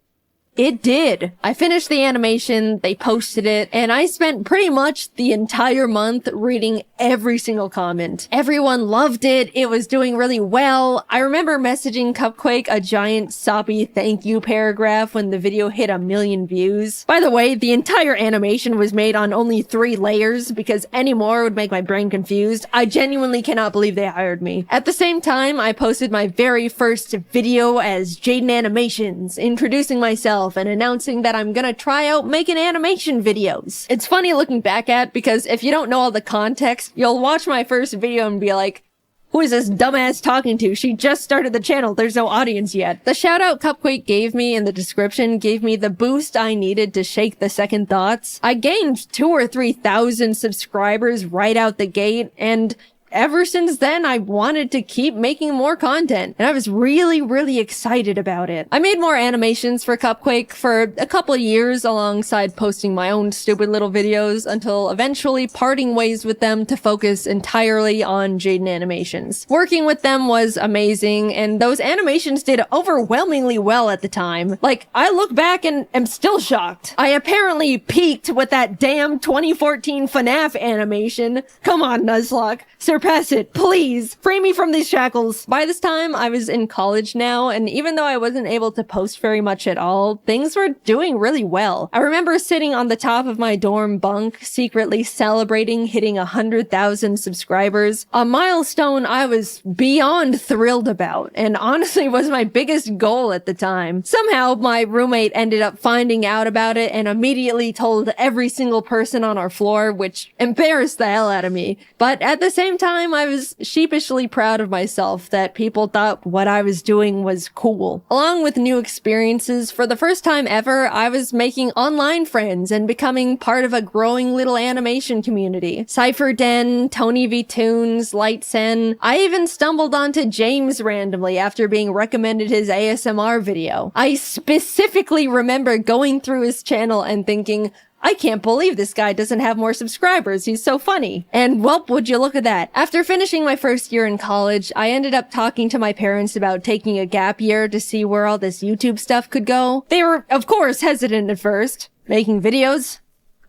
it did. I finished the animation, they posted it, and I spent pretty much the entire month reading every single comment. Everyone loved it, it was doing really well. I remember messaging Cupquake a giant soppy thank you paragraph when the video hit 1 million views. By the way, the entire animation was made on only 3 layers because any more would make my brain confused. I genuinely cannot believe they hired me. At the same time, I posted my very first video as Jaiden Animations, introducing myself and announcing that I'm gonna try out making animation videos. It's funny looking back at because if you don't know all the context, you'll watch my first video and be like, who is this dumbass talking to? She just started the channel. There's no audience yet. The shout out Cupquake gave me in the description gave me the boost I needed to shake the second thoughts. I gained 2,000 or 3,000 subscribers right out the gate, and ever since then, I wanted to keep making more content, and I was really excited about it. I made more animations for Cupquake for a couple of years alongside posting my own stupid little videos until eventually parting ways with them to focus entirely on Jaiden Animations. Working with them was amazing, and those animations did overwhelmingly well at the time. Like, I look back and am still shocked. I apparently peaked with that damn 2014 FNAF animation. Come on, Nuzlocke. Surpass it, please! Free me from these shackles! By this time, I was in college now, and even though I wasn't able to post very much at all, things were doing really well. I remember sitting on the top of my dorm bunk, secretly celebrating hitting 100,000 subscribers, a milestone I was beyond thrilled about, and honestly was my biggest goal at the time. Somehow, my roommate ended up finding out about it and immediately told every single person on our floor, which embarrassed the hell out of me. But at the same time, I was sheepishly proud of myself that people thought what I was doing was cool. Along with new experiences, for the first time ever, I was making online friends and becoming part of a growing little animation community. Cypher Den, Tony V Toons, Lightsen. I even stumbled onto James randomly after being recommended his ASMR video. I specifically remember going through his channel and thinking, I can't believe this guy doesn't have more subscribers. He's so funny. And well, would you look at that. After finishing my first year in college, I ended up talking to my parents about taking a gap year to see where all this YouTube stuff could go. They were, of course, hesitant at first. Making videos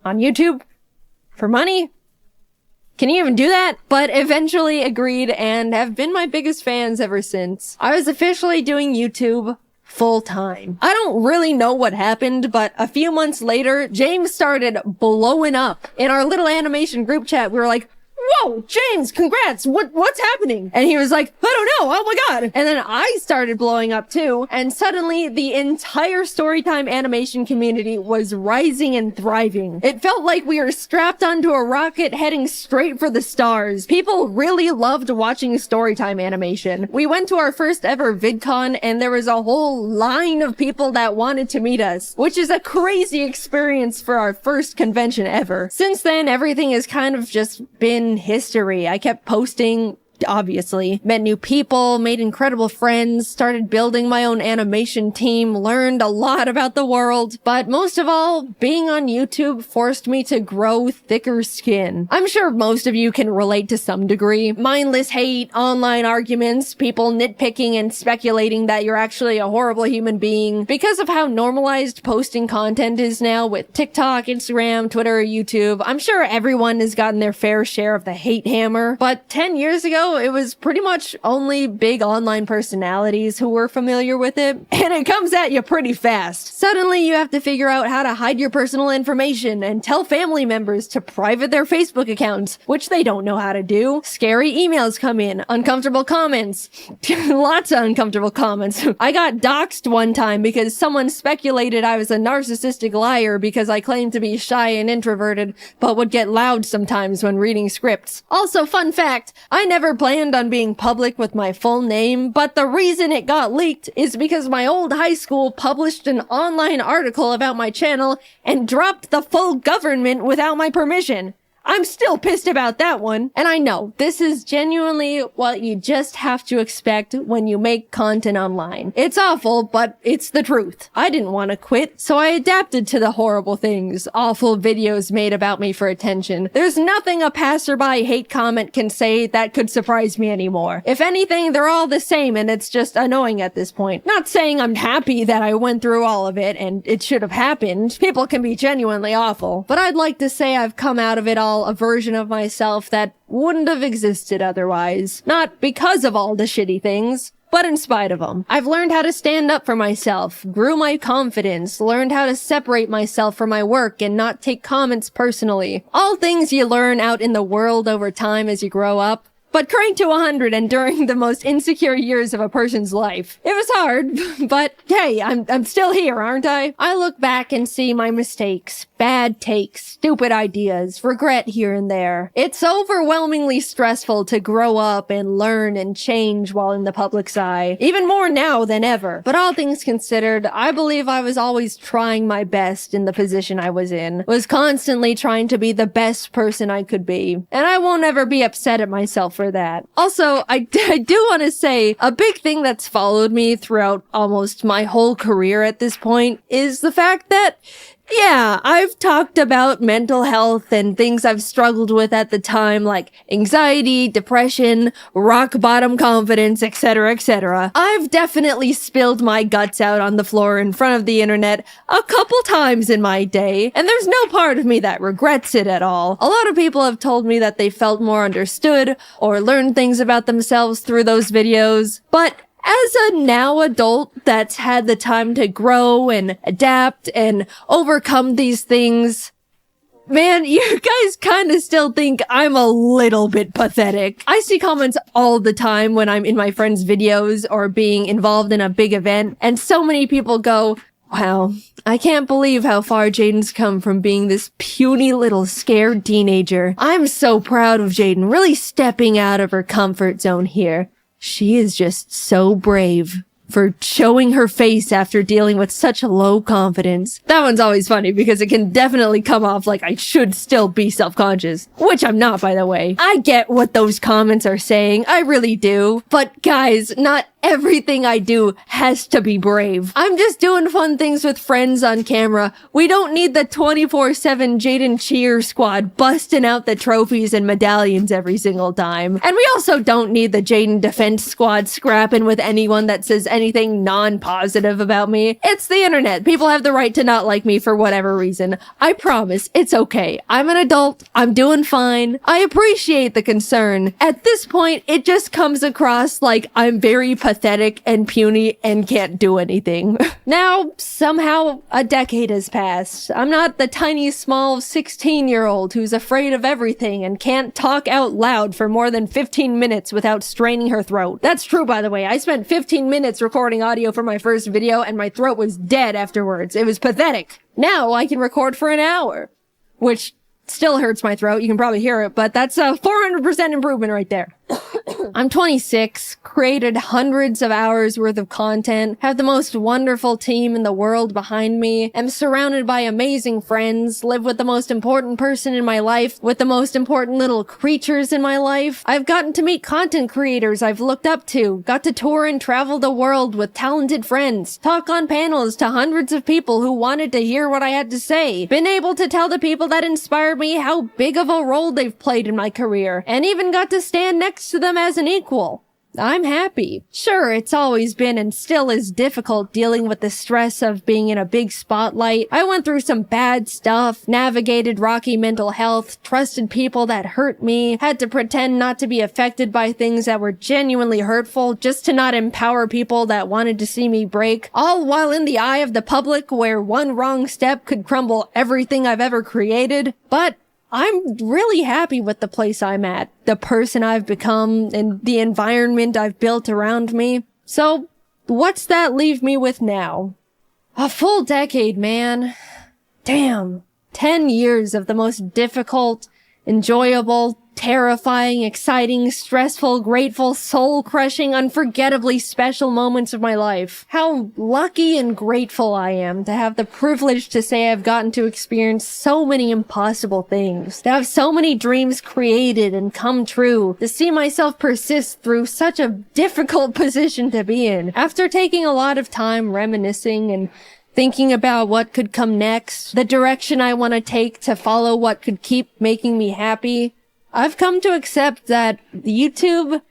on YouTube for money? Can you even do that? But eventually agreed and have been my biggest fans ever since. I was officially doing YouTube full time. I don't really know what happened, but a few months later, James started blowing up. In our little animation group chat, we were like, whoa, James, congrats, what's happening? And he was like, I don't know, oh my god. And then I started blowing up too, and suddenly the entire Storytime animation community was rising and thriving. It felt like we were strapped onto a rocket heading straight for the stars. People really loved watching Storytime animation. We went to our first ever VidCon, and there was a whole line of people that wanted to meet us, which is a crazy experience for our first convention ever. Since then, everything has kind of just been history. I kept posting, obviously, met new people, made incredible friends, started building my own animation team, learned a lot about the world, but most of all, being on YouTube forced me to grow thicker skin. I'm sure most of you can relate to some degree. Mindless hate, online arguments, people nitpicking and speculating that you're actually a horrible human being. Because of how normalized posting content is now with TikTok, Instagram, Twitter, YouTube, I'm sure everyone has gotten their fair share of the hate hammer. But 10 years ago, though, it was pretty much only big online personalities who were familiar with it, and it comes at you pretty fast. Suddenly, you have to figure out how to hide your personal information and tell family members to private their Facebook accounts, which they don't know how to do. Scary emails come in, uncomfortable comments, lots of uncomfortable comments. I got doxxed one time because someone speculated I was a narcissistic liar because I claimed to be shy and introverted, but would get loud sometimes when reading scripts. Also, fun fact, I never planned on being public with my full name, but the reason it got leaked is because my old high school published an online article about my channel and dropped the full government without my permission. I'm still pissed about that one. And I know, this is genuinely what you just have to expect when you make content online. It's awful, but it's the truth. I didn't want to quit, so I adapted to the horrible things awful videos made about me for attention. There's nothing a passerby hate comment can say that could surprise me anymore. If anything, they're all the same and it's just annoying at this point. Not saying I'm happy that I went through all of it and it should have happened. People can be genuinely awful. But I'd like to say I've come out of it all a version of myself that wouldn't have existed otherwise. Not because of all the shitty things, but in spite of them. I've learned how to stand up for myself, grew my confidence, learned how to separate myself from my work and not take comments personally. All things you learn out in the world over time as you grow up. But cranked to 100 and during the most insecure years of a person's life. It was hard, but hey, I'm still here, aren't I? I look back and see my mistakes, bad takes, stupid ideas, regret here and there. It's overwhelmingly stressful to grow up and learn and change while in the public's eye. Even more now than ever. But all things considered, I believe I was always trying my best in the position I was in. Was constantly trying to be the best person I could be. And I won't ever be upset at myself for that. Also, I do want to say a big thing that's followed me throughout almost my whole career at this point is the fact that yeah, I've talked about mental health and things I've struggled with at the time, like anxiety, depression, rock bottom confidence, etc., etc. I've definitely spilled my guts out on the floor in front of the internet a couple times in my day, and there's no part of me that regrets it at all. A lot of people have told me that they felt more understood or learned things about themselves through those videos, but as a now adult that's had the time to grow and adapt and overcome these things, man, you guys kind of still think I'm a little bit pathetic. I see comments all the time when I'm in my friends' videos or being involved in a big event, and so many people go, wow, I can't believe how far Jaiden's come from being this puny little scared teenager. I'm so proud of Jaiden really stepping out of her comfort zone here. She is just so brave for showing her face after dealing with such low confidence. That one's always funny because it can definitely come off like I should still be self-conscious, which I'm not, by the way. I get what those comments are saying, I really do. But guys, not everything I do has to be brave. I'm just doing fun things with friends on camera. We don't need the 24/7 Jaiden cheer squad busting out the trophies and medallions every single time. And we also don't need the Jaiden defense squad scrapping with anyone that says anything non-positive about me. It's the internet. People have the right to not like me for whatever reason. I promise, it's okay. I'm an adult. I'm doing fine. I appreciate the concern. At this point, it just comes across like I'm very pathetic and puny and can't do anything. Now, somehow, a decade has passed. I'm not the tiny, small 16-year-old who's afraid of everything and can't talk out loud for more than 15 minutes without straining her throat. That's true, by the way. I spent 15 minutes recording audio for my first video and my throat was dead afterwards. It was pathetic. Now I can record for an hour, which still hurts my throat. You can probably hear it, but that's a 400% improvement right there. I'm 26, created hundreds of hours worth of content, have the most wonderful team in the world behind me, am surrounded by amazing friends, live with the most important person in my life, with the most important little creatures in my life. I've gotten to meet content creators I've looked up to, got to tour and travel the world with talented friends, talk on panels to hundreds of people who wanted to hear what I had to say, been able to tell the people that inspired me how big of a role they've played in my career, and even got to stand next to them as an equal. I'm happy. Sure, it's always been and still is difficult dealing with the stress of being in a big spotlight. I went through some bad stuff, navigated rocky mental health, trusted people that hurt me, had to pretend not to be affected by things that were genuinely hurtful just to not empower people that wanted to see me break, all while in the eye of the public where one wrong step could crumble everything I've ever created. But I'm really happy with the place I'm at, the person I've become, and the environment I've built around me. So, what's that leave me with now? A full decade, man. Damn. 10 years of the most difficult, enjoyable, terrifying, exciting, stressful, grateful, soul-crushing, unforgettably special moments of my life. How lucky and grateful I am to have the privilege to say I've gotten to experience so many impossible things, to have so many dreams created and come true, to see myself persist through such a difficult position to be in. After taking a lot of time reminiscing and thinking about what could come next, the direction I want to take to follow what could keep making me happy, I've come to accept that YouTube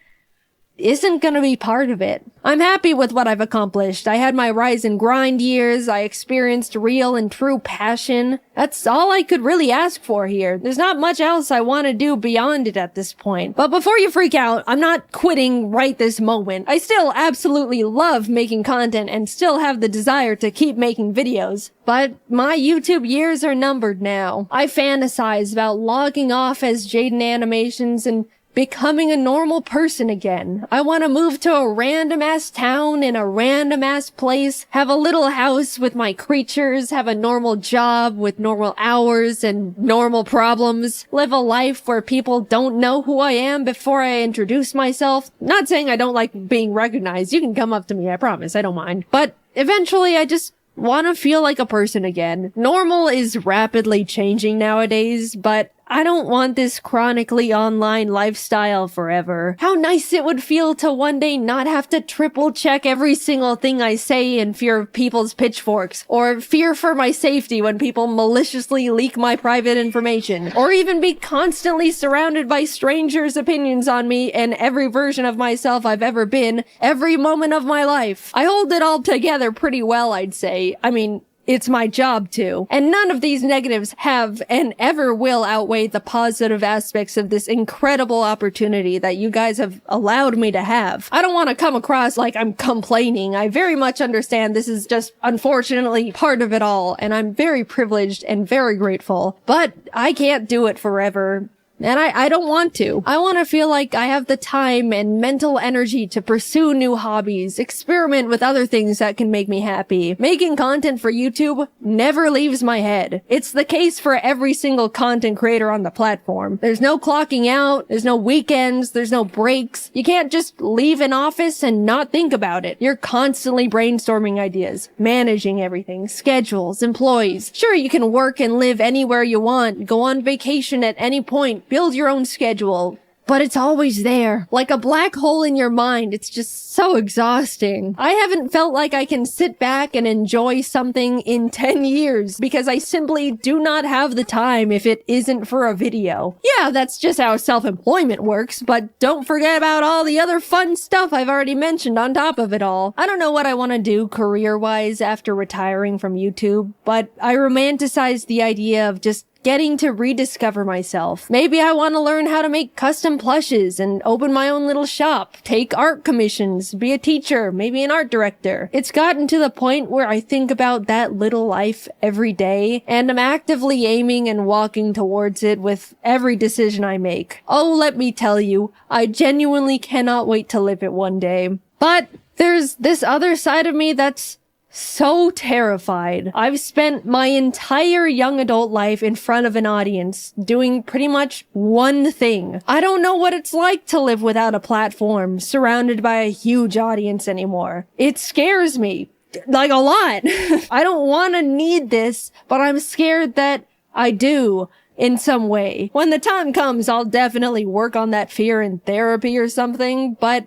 isn't gonna be part of it. I'm happy with what I've accomplished. I had my rise and grind years. I experienced real and true passion. That's all I could really ask for here. There's not much else I want to do beyond it at this point. But before you freak out, I'm not quitting right this moment. I still absolutely love making content and still have the desire to keep making videos. But my YouTube years are numbered now. I fantasize about logging off as Jaiden Animations and becoming a normal person again. I want to move to a random-ass town in a random-ass place, have a little house with my creatures, have a normal job with normal hours and normal problems, live a life where people don't know who I am before I introduce myself. Not saying I don't like being recognized. You can come up to me, I promise. I don't mind. But eventually I just want to feel like a person again. Normal is rapidly changing nowadays, but I don't want this chronically online lifestyle forever. How nice it would feel to one day not have to triple check every single thing I say in fear of people's pitchforks, or fear for my safety when people maliciously leak my private information, or even be constantly surrounded by strangers' opinions on me and every version of myself I've ever been, every moment of my life. I hold it all together pretty well, I'd say. I mean, it's my job to. And none of these negatives have and ever will outweigh the positive aspects of this incredible opportunity that you guys have allowed me to have. I don't want to come across like I'm complaining. I very much understand this is just unfortunately part of it all, and I'm very privileged and very grateful. But I can't do it forever. And I don't want to. I want to feel like I have the time and mental energy to pursue new hobbies, experiment with other things that can make me happy. Making content for YouTube never leaves my head. It's the case for every single content creator on the platform. There's no clocking out, there's no weekends, there's no breaks. You can't just leave an office and not think about it. You're constantly brainstorming ideas, managing everything, schedules, employees. Sure, you can work and live anywhere you want, go on vacation at any point, build your own schedule, but it's always there. Like a black hole in your mind. It's just so exhausting. I haven't felt like I can sit back and enjoy something in 10 years because I simply do not have the time if it isn't for a video. Yeah, that's just how self-employment works, but don't forget about all the other fun stuff I've already mentioned on top of it all. I don't know what I want to do career-wise after retiring from YouTube, but I romanticize the idea of just getting to rediscover myself. Maybe I want to learn how to make custom plushes and open my own little shop, take art commissions, be a teacher, maybe an art director. It's gotten to the point where I think about that little life every day, and I'm actively aiming and walking towards it with every decision I make. Oh, let me tell you, I genuinely cannot wait to live it one day. But there's this other side of me that's so terrified. I've spent my entire young adult life in front of an audience doing pretty much one thing. I don't know what it's like to live without a platform, surrounded by a huge audience anymore. It scares me. Like a lot. I don't want to need this, but I'm scared that I do in some way. When the time comes, I'll definitely work on that fear in therapy or something, but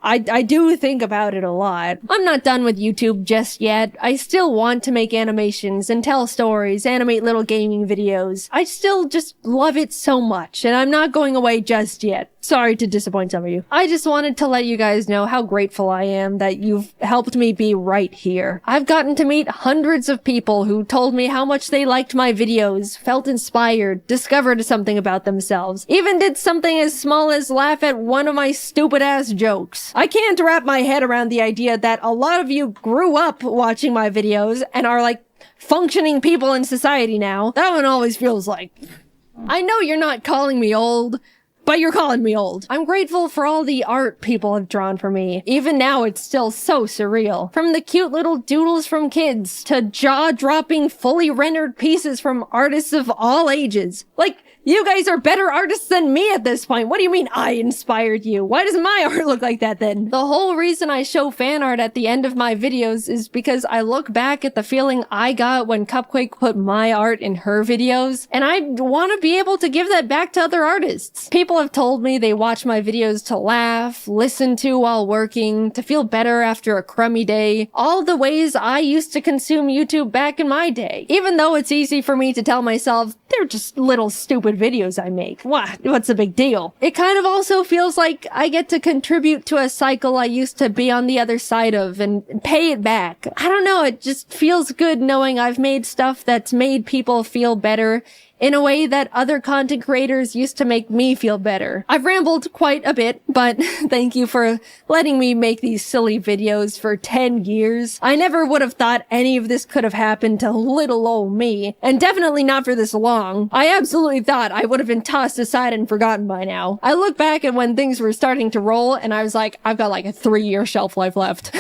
I do think about it a lot. I'm not done with YouTube just yet. I still want to make animations and tell stories, animate little gaming videos. I still just love it so much, and I'm not going away just yet. Sorry to disappoint some of you. I just wanted to let you guys know how grateful I am that you've helped me be right here. I've gotten to meet hundreds of people who told me how much they liked my videos, felt inspired, discovered something about themselves, even did something as small as laugh at one of my stupid ass jokes. I can't wrap my head around the idea that a lot of you grew up watching my videos and are like functioning people in society now. That one always feels like... I know you're not calling me old, but you're calling me old. I'm grateful for all the art people have drawn for me. Even now, it's still so surreal. From the cute little doodles from kids to jaw-dropping, fully rendered pieces from artists of all ages. Like, you guys are better artists than me at this point. What do you mean I inspired you? Why does my art look like that then? The whole reason I show fan art at the end of my videos is because I look back at the feeling I got when Cupquake put my art in her videos, and I want to be able to give that back to other artists. People have told me they watch my videos to laugh, listen to while working, to feel better after a crummy day. All the ways I used to consume YouTube back in my day. Even though it's easy for me to tell myself, they're just little stupid videos I make. What's the big deal? It kind of also feels like I get to contribute to a cycle I used to be on the other side of and pay it back. I don't know, it just feels good knowing I've made stuff that's made people feel better in a way that other content creators used to make me feel better. I've rambled quite a bit, but thank you for letting me make these silly videos for 10 years. I never would have thought any of this could have happened to little old me, and definitely not for this long. I absolutely thought I would have been tossed aside and forgotten by now. I look back at when things were starting to roll, and I was like, I've got like a 3-year shelf life left.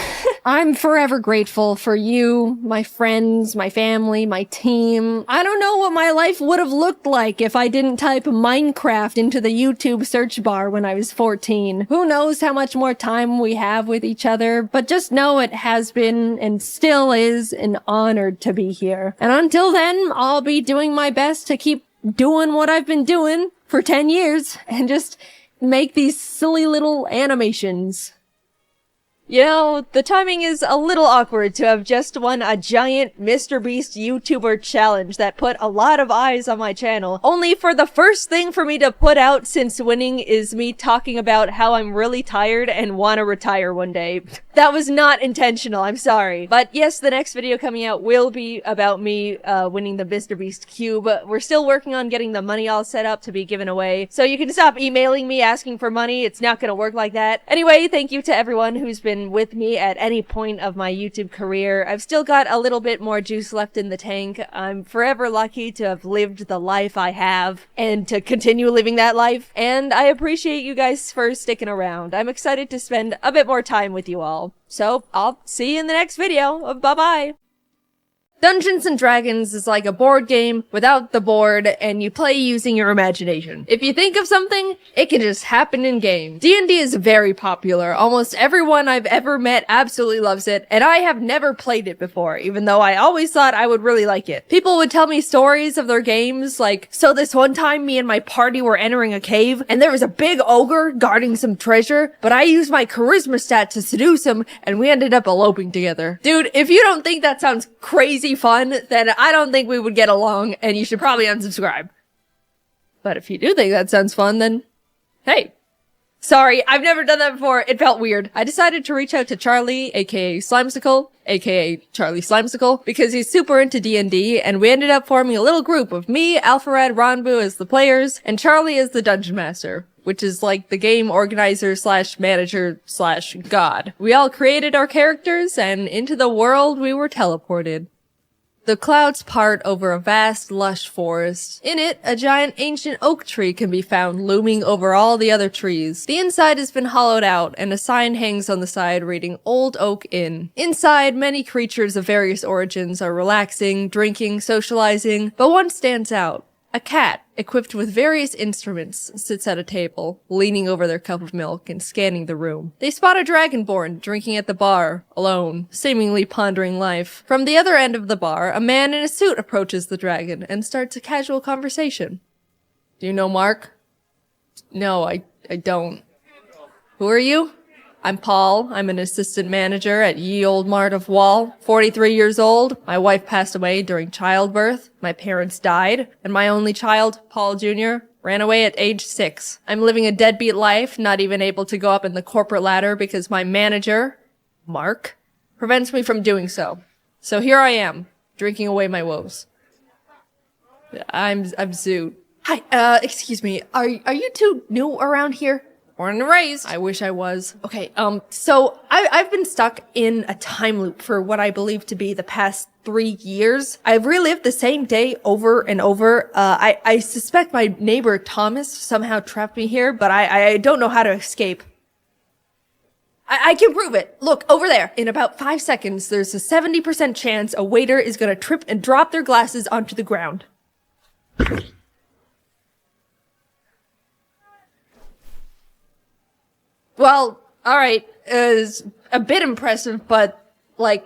I'm forever grateful for you, my friends, my family, my team. I don't know what my life would have looked like if I didn't type Minecraft into the YouTube search bar when I was 14. Who knows how much more time we have with each other, but just know it has been and still is an honor to be here. And until then, I'll be doing my best to keep doing what I've been doing for 10 years and just make these silly little animations. You know, the timing is a little awkward to have just won a giant MrBeast YouTuber challenge that put a lot of eyes on my channel, only for the first thing for me to put out since winning is me talking about how I'm really tired and want to retire one day. That was not intentional, I'm sorry. But yes, the next video coming out will be about me winning the MrBeast Cube. We're still working on getting the money all set up to be given away, so you can stop emailing me asking for money. It's not gonna work like that. Anyway, thank you to everyone who's been with me at any point of my YouTube career. I've still got a little bit more juice left in the tank. I'm forever lucky to have lived the life I have and to continue living that life. And I appreciate you guys for sticking around. I'm excited to spend a bit more time with you all. So I'll see you in the next video. Bye-bye. Dungeons & Dragons is like a board game without the board, and you play using your imagination. If you think of something, it can just happen in game. D&D is very popular. Almost everyone I've ever met absolutely loves it, and I have never played it before, even though I always thought I would really like it. People would tell me stories of their games, like, so this one time me and my party were entering a cave, and there was a big ogre guarding some treasure, but I used my charisma stat to seduce him, and we ended up eloping together. Dude, if you don't think that sounds crazy fun, then I don't think we would get along, and you should probably unsubscribe. But if you do think that sounds fun, then hey. Sorry, I've never done that before. It felt weird. I decided to reach out to Charlie, aka Slimesicle, aka Charlie Slimesicle, because he's super into D&D, and we ended up forming a little group of me, Alpharad, Ronbu as the players, and Charlie as the Dungeon Master, which is like the game organizer / manager / god. We all created our characters, and into the world we were teleported. The clouds part over a vast, lush forest. In it, a giant ancient oak tree can be found looming over all the other trees. The inside has been hollowed out, and a sign hangs on the side reading Old Oak Inn. Inside, many creatures of various origins are relaxing, drinking, socializing, but one stands out. A cat, equipped with various instruments, sits at a table, leaning over their cup of milk and scanning the room. They spot a dragonborn drinking at the bar, alone, seemingly pondering life. From the other end of the bar, a man in a suit approaches the dragon and starts a casual conversation. Do you know Mark? No, I don't. Who are you? I'm Paul. I'm an assistant manager at Ye Old Mart of Wall. 43 years old. My wife passed away during childbirth. My parents died. And my only child, Paul Jr., Ran away at age 6. I'm living a deadbeat life, not even able to go up in the corporate ladder because my manager, Mark, prevents me from doing so. So here I am, drinking away my woes. I'm Zoot. Hi, excuse me, are you two new around here? Born and raised. I wish I was. Okay, so I've been stuck in a time loop for what I believe to be the past 3 years. I've relived the same day over and over. I suspect my neighbor Thomas somehow trapped me here, but I don't know how to escape. I can prove it. Look, over there. In about 5 seconds, there's a 70% chance a waiter is gonna trip and drop their glasses onto the ground. Well, alright, it's a bit impressive, but, like,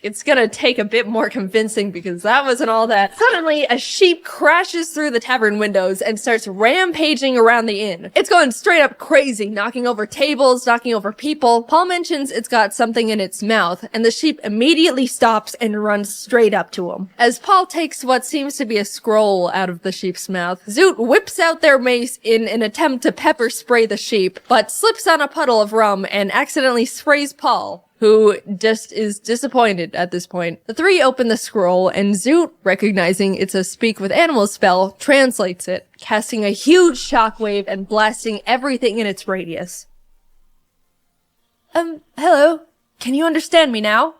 it's gonna take a bit more convincing because that wasn't all that. Suddenly, a sheep crashes through the tavern windows and starts rampaging around the inn. It's going straight up crazy, knocking over tables, knocking over people. Paul mentions it's got something in its mouth, and the sheep immediately stops and runs straight up to him. As Paul takes what seems to be a scroll out of the sheep's mouth, Zoot whips out their mace in an attempt to pepper spray the sheep, but slips on a puddle of rum and accidentally sprays Paul, who just is disappointed at this point. The three open the scroll, and Zoot, recognizing it's a speak with animals spell, translates it, casting a huge shockwave and blasting everything in its radius. Hello? Can you understand me now?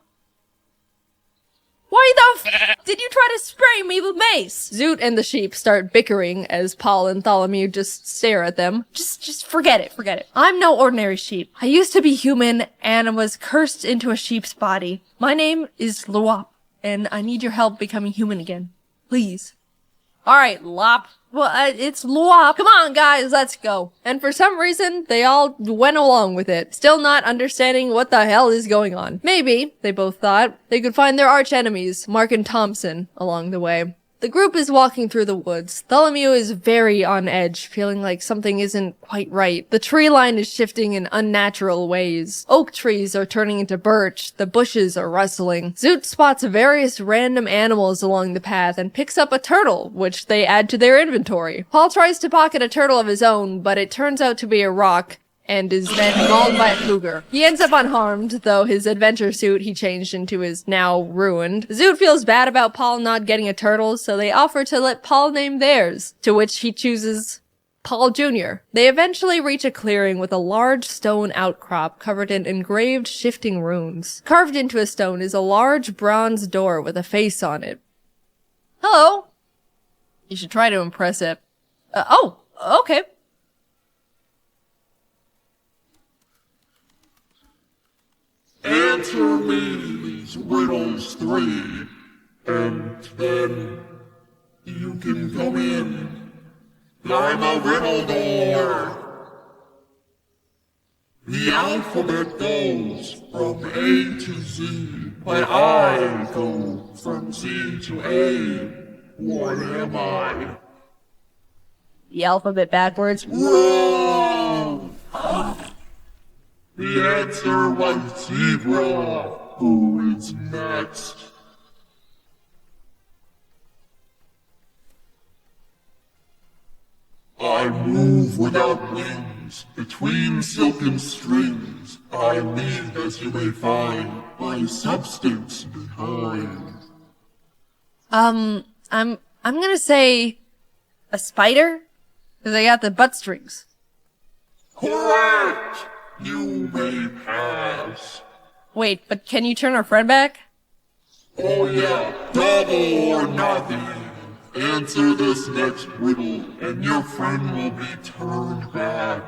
Why the f did you try to spray me with mace? Zoot and the sheep start bickering as Paul and Tholomew just stare at them. Just forget it. I'm no ordinary sheep. I used to be human and was cursed into a sheep's body. My name is Luop, and I need your help becoming human again. Please. Alright, Lop. Well, it's Luop. Come on, guys, let's go. And for some reason, they all went along with it, still not understanding what the hell is going on. Maybe, they both thought, they could find their arch enemies, Mark and Thompson, along the way. The group is walking through the woods. Tholomew is very on edge, feeling like something isn't quite right. The tree line is shifting in unnatural ways. Oak trees are turning into birch. The bushes are rustling. Zoot spots various random animals along the path and picks up a turtle, which they add to their inventory. Paul tries to pocket a turtle of his own, but it turns out to be a rock, and is then mauled by a cougar. He ends up unharmed, though his adventure suit he changed into is now ruined. Zoot feels bad about Paul not getting a turtle, so they offer to let Paul name theirs, to which he chooses Paul Jr. They eventually reach a clearing with a large stone outcrop covered in engraved shifting runes. Carved into a stone is a large bronze door with a face on it. Hello! You should try to impress it. Oh, okay. Answer me these riddles 3, and then you can come in. I'm a riddle door. The alphabet goes from A to Z, but I go from Z to A. What am I? The alphabet backwards. Wrong! The answer was zebra. Who is next? I move without wings, between silken strings. I leave, as you may find, my substance behind. I'm gonna say a spider, because I got the butt strings. Correct! You may pass. Wait, but can you turn our friend back? Oh yeah, double or nothing. Answer this next riddle, and your friend will be turned back.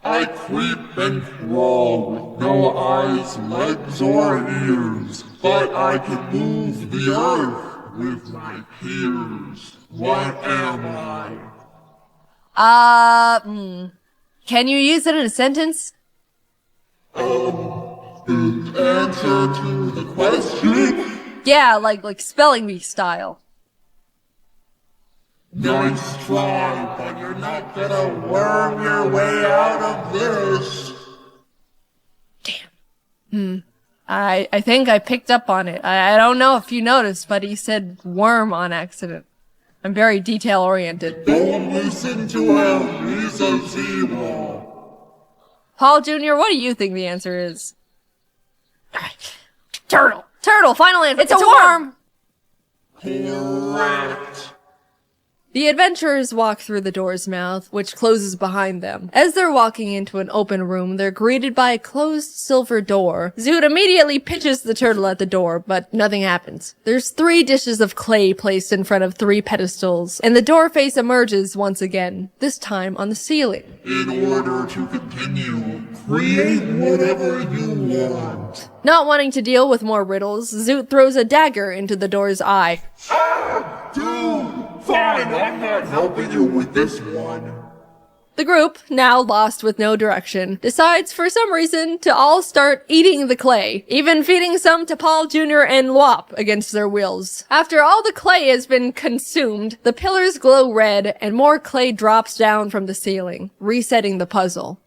I creep and crawl with no eyes, legs, or ears, but I can move the earth with my peers. What am I? Can you use it in a sentence? The answer to the question? Yeah, like spelling bee style. Nice try, but you're not gonna worm your way out of this. I think I picked up on it. I don't know if you noticed, but he said worm on accident. I'm very detail-oriented. Don't listen to him, he's a zero. Paul Jr., what do you think the answer is? Turtle! Turtle, final answer! It's a worm! Correct. The adventurers walk through the door's mouth, which closes behind them. As they're walking into an open room, they're greeted by a closed silver door. Zoot immediately pitches the turtle at the door, but nothing happens. There's 3 dishes of clay placed in front of 3 pedestals, and the door face emerges once again, this time on the ceiling. In order to continue, create whatever you want. Not wanting to deal with more riddles, Zoot throws a dagger into the door's eye. Dude! Fine, I'm not helping you with this one. The group, now lost with no direction, decides for some reason to all start eating the clay, even feeding some to Paul Jr. and Lwop against their wills. After all the clay has been consumed, the pillars glow red and more clay drops down from the ceiling, resetting the puzzle.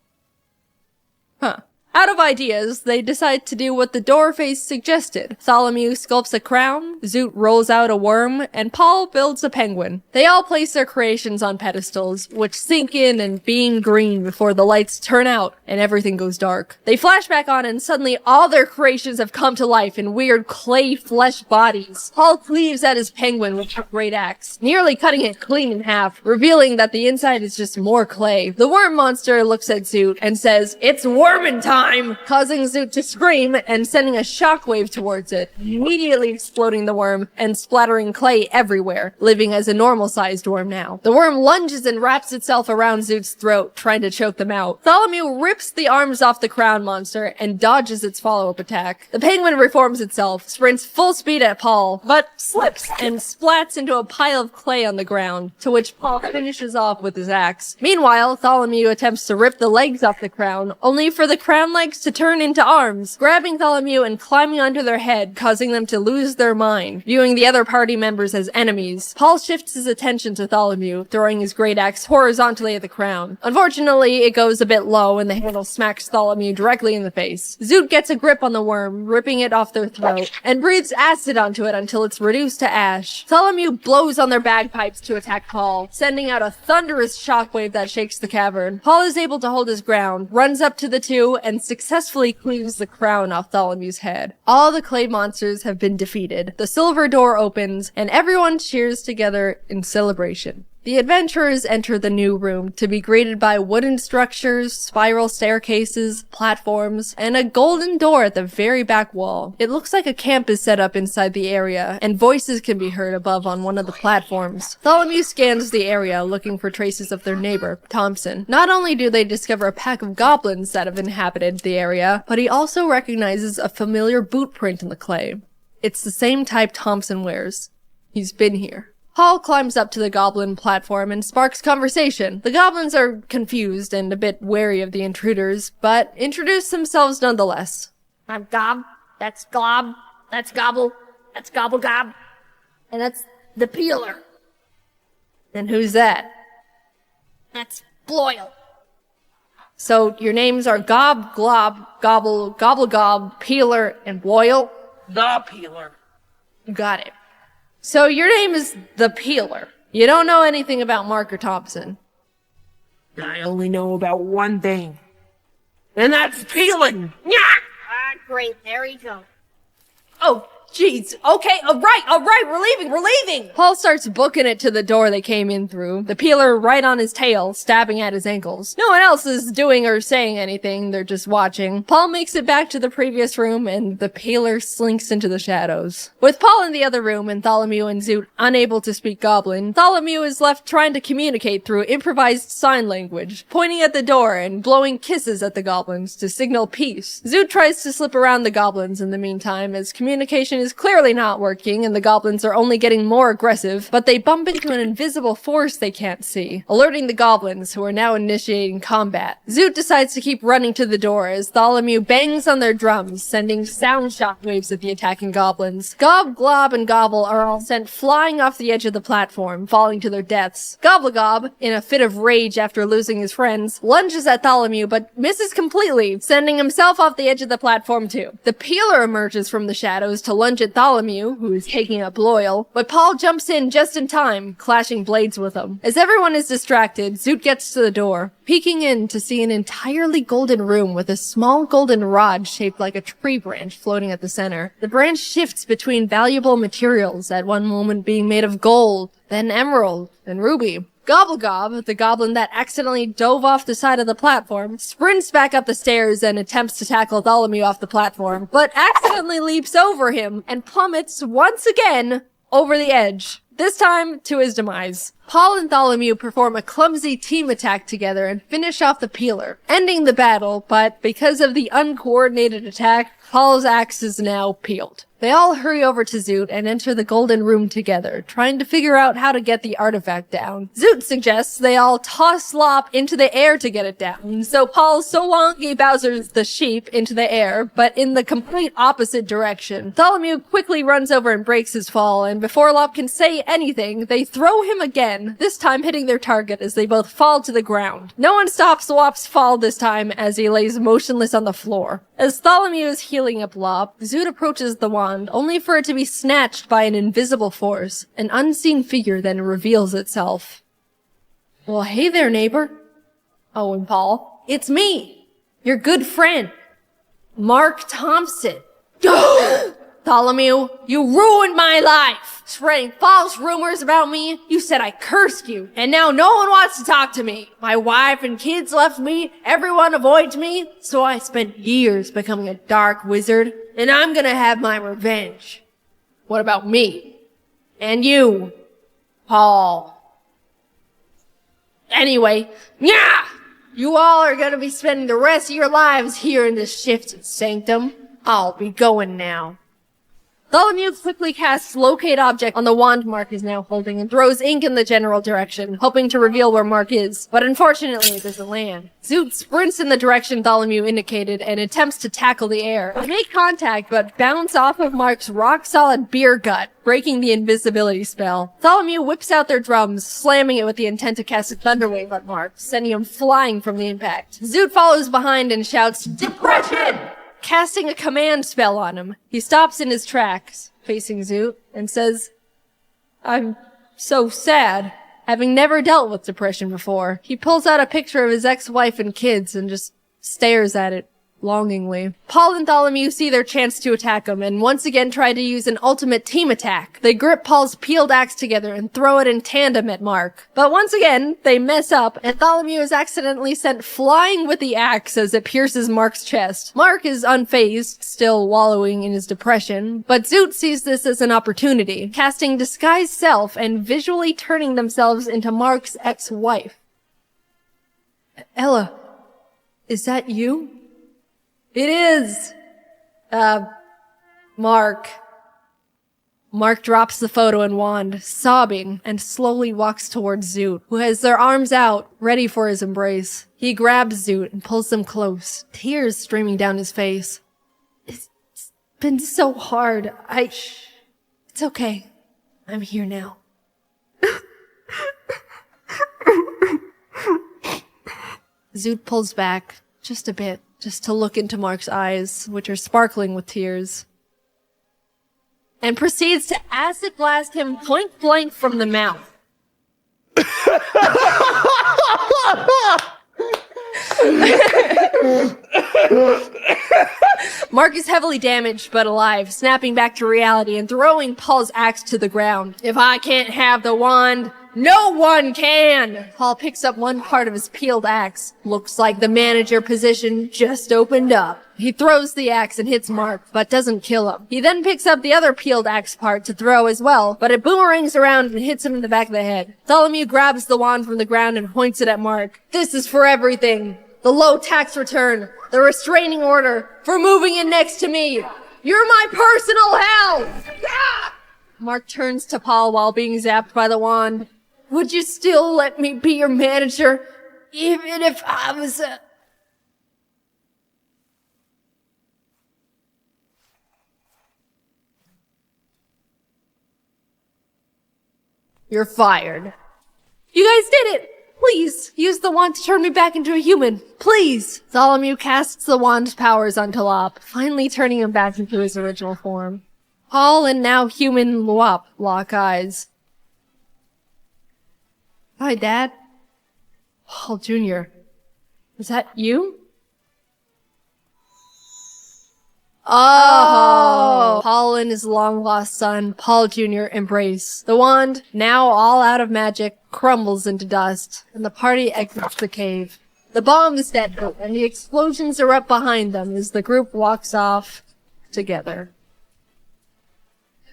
Huh. Out of ideas, they decide to do what the door face suggested. Tholomew sculpts a crown, Zoot rolls out a worm, and Paul builds a penguin. They all place their creations on pedestals, which sink in and beam green before the lights turn out and everything goes dark. They flash back on and suddenly all their creations have come to life in weird clay flesh bodies. Paul cleaves at his penguin with a great axe, nearly cutting it clean in half, revealing that the inside is just more clay. The worm monster looks at Zoot and says, "It's wormin' time!" Causing Zoot to scream and sending a shockwave towards it, immediately exploding the worm and splattering clay everywhere, living as a normal-sized worm now. The worm lunges and wraps itself around Zoot's throat, trying to choke them out. Tholomew rips the arms off the crown monster and dodges its follow-up attack. The penguin reforms itself, sprints full speed at Paul, but slips and splats into a pile of clay on the ground, to which Paul finishes off with his axe. Meanwhile, Tholomew attempts to rip the legs off the crown, only for the crown legs to turn into arms, grabbing Tholomew and climbing onto their head, causing them to lose their mind, viewing the other party members as enemies. Paul shifts his attention to Tholomew, throwing his great axe horizontally at the crown. Unfortunately, it goes a bit low and the handle smacks Tholomew directly in the face. Zoot gets a grip on the worm, ripping it off their throat, and breathes acid onto it until it's reduced to ash. Tholomew blows on their bagpipes to attack Paul, sending out a thunderous shockwave that shakes the cavern. Paul is able to hold his ground, runs up to the two, and successfully cleaves the crown off Tholomew's head. All the clay monsters have been defeated. The silver door opens, and everyone cheers together in celebration. The adventurers enter the new room to be greeted by wooden structures, spiral staircases, platforms, and a golden door at the very back wall. It looks like a camp is set up inside the area, and voices can be heard above on one of the platforms. Tholomew scans the area looking for traces of their neighbor, Thompson. Not only do they discover a pack of goblins that have inhabited the area, but he also recognizes a familiar boot print in the clay. It's the same type Thompson wears. He's been here. Paul climbs up to the goblin platform and sparks conversation. The goblins are confused and a bit wary of the intruders, but introduce themselves nonetheless. I'm Gob, that's Glob, that's Gobble, that's Gobble Gob, and that's the Peeler. And who's that? That's Bloyle. So your names are Gob, Glob, Gobble, Gobble Gob, Peeler, and Boyle? The Peeler. Got it. So your name is the Peeler. You don't know anything about Marker Thompson. I only know about one thing. And that's peeling! Ah, great, there you go. Oh, jeez. Okay, all right, we're leaving! Paul starts booking it to the door they came in through, the Peeler right on his tail, stabbing at his ankles. No one else is doing or saying anything, they're just watching. Paul makes it back to the previous room, and the Peeler slinks into the shadows. With Paul in the other room and Tholomew and Zoot unable to speak Goblin, Tholomew is left trying to communicate through improvised sign language, pointing at the door and blowing kisses at the goblins to signal peace. Zoot tries to slip around the goblins in the meantime, as communication is clearly not working and the goblins are only getting more aggressive, but they bump into an invisible force they can't see, alerting the goblins, who are now initiating combat. Zoot decides to keep running to the door as Tholomew bangs on their drums, sending sound shockwaves at the attacking goblins. Gob, Glob, and Gobble are all sent flying off the edge of the platform, falling to their deaths. Gobblegob, in a fit of rage after losing his friends, lunges at Tholomew but misses completely, sending himself off the edge of the platform too. The Peeler emerges from the shadows to lunge lunge at Tholomew, who is taking up Loyal, but Paul jumps in just in time, clashing blades with him. As everyone is distracted, Zoot gets to the door, peeking in to see an entirely golden room with a small golden rod shaped like a tree branch floating at the center. The branch shifts between valuable materials, at one moment being made of gold, then emerald, and ruby. Gobblegob, the goblin that accidentally dove off the side of the platform, sprints back up the stairs and attempts to tackle Tholomew off the platform, but accidentally leaps over him and plummets once again over the edge. This time to his demise. Paul and Tholomew perform a clumsy team attack together and finish off the peeler, ending the battle, but because of the uncoordinated attack, Paul's axe is now peeled. They all hurry over to Zoot and enter the golden room together, trying to figure out how to get the artifact down. Zoot suggests they all toss Lop into the air to get it down, so Paul Solongi Bowser's the sheep into the air, but in the complete opposite direction. Tholomew quickly runs over and breaks his fall, and before Lop can say anything, they throw him again, this time hitting their target as they both fall to the ground. No one stops Lop's fall this time as he lays motionless on the floor. As Tholomew is healing up Lop, Zoot approaches the wand, only for it to be snatched by an invisible force. An unseen figure then reveals itself. Well, hey there, neighbor. Oh, and Paul. It's me, your good friend, Mark Thompson. Tholomew, you ruined my life, spreading false rumors about me. You said I cursed you, and now no one wants to talk to me. My wife and kids left me, everyone avoids me, so I spent years becoming a dark wizard, and I'm gonna have my revenge. What about me? And you, Paul? Anyway, yeah! You all are gonna be spending the rest of your lives here in this shifted sanctum. I'll be going now. Tholomew quickly casts Locate Object on the wand Mark is now holding and throws ink in the general direction, hoping to reveal where Mark is, but unfortunately it doesn't land. Zoot sprints in the direction Tholomew indicated and attempts to tackle the air. They make contact but bounce off of Mark's rock-solid beer gut, breaking the invisibility spell. Tholomew whips out their drums, slamming it with the intent to cast a Thunderwave on Mark, sending him flying from the impact. Zoot follows behind and shouts, "Depression!" casting a command spell on him. He stops in his tracks, facing Zoot, and says, "I'm so sad." Having never dealt with depression before, he pulls out a picture of his ex-wife and kids and just stares at it longingly. Paul and Tholomew see their chance to attack him and once again try to use an ultimate team attack. They grip Paul's peeled axe together and throw it in tandem at Mark. But once again, they mess up and Tholomew is accidentally sent flying with the axe as it pierces Mark's chest. Mark is unfazed, still wallowing in his depression, but Zoot sees this as an opportunity, casting Disguise Self and visually turning themselves into Mark's ex-wife. Ella, is that you? It is! Mark. Mark drops the photo and wand, sobbing, and slowly walks towards Zoot, who has their arms out, ready for his embrace. He grabs Zoot and pulls them close, tears streaming down his face. It's been so hard. It's okay. I'm here now. Zoot pulls back, just a bit, just to look into Mark's eyes, which are sparkling with tears, and proceeds to acid blast him point blank from the mouth. Mark is heavily damaged but alive, snapping back to reality and throwing Paul's axe to the ground. If I can't have the wand, no one can! Paul picks up one part of his peeled axe. Looks like the manager position just opened up. He throws the axe and hits Mark, but doesn't kill him. He then picks up the other peeled axe part to throw as well, but it boomerangs around and hits him in the back of the head. Tholomew grabs the wand from the ground and points it at Mark. This is for everything. The low tax return, the restraining order, for moving in next to me. You're my personal hell! Ah! Mark turns to Paul while being zapped by the wand. Would you still let me be your manager, even if I was a... You're fired. You guys did it! Please, use the wand to turn me back into a human. Please! Tholomew casts the wand's powers onto Lop, finally turning him back into his original form. Paul and now human Luop lock eyes. Hi, Dad. Paul Jr. Is that you? Oh! Paul and his long-lost son, Paul Jr., embrace. The wand, now all out of magic, crumbles into dust, and the party exits the cave. The bombs detonate, and the explosions erupt behind them as the group walks off together.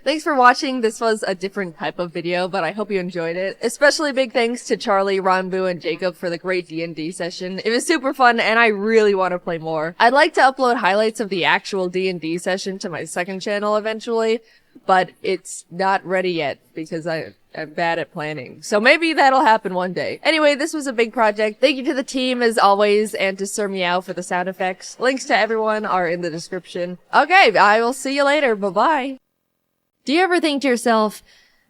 Thanks for watching. This was a different type of video, but I hope you enjoyed it. Especially big thanks to Charlie, Ronbu, and Jacob for the great D&D session. It was super fun, and I really want to play more. I'd like to upload highlights of the actual D&D session to my second channel eventually, but it's not ready yet because I'm bad at planning. So maybe that'll happen one day. Anyway, this was a big project. Thank you to the team as always, and to Sir Meow for the sound effects. Links to everyone are in the description. Okay, I will see you later. Bye-bye. Do you ever think to yourself,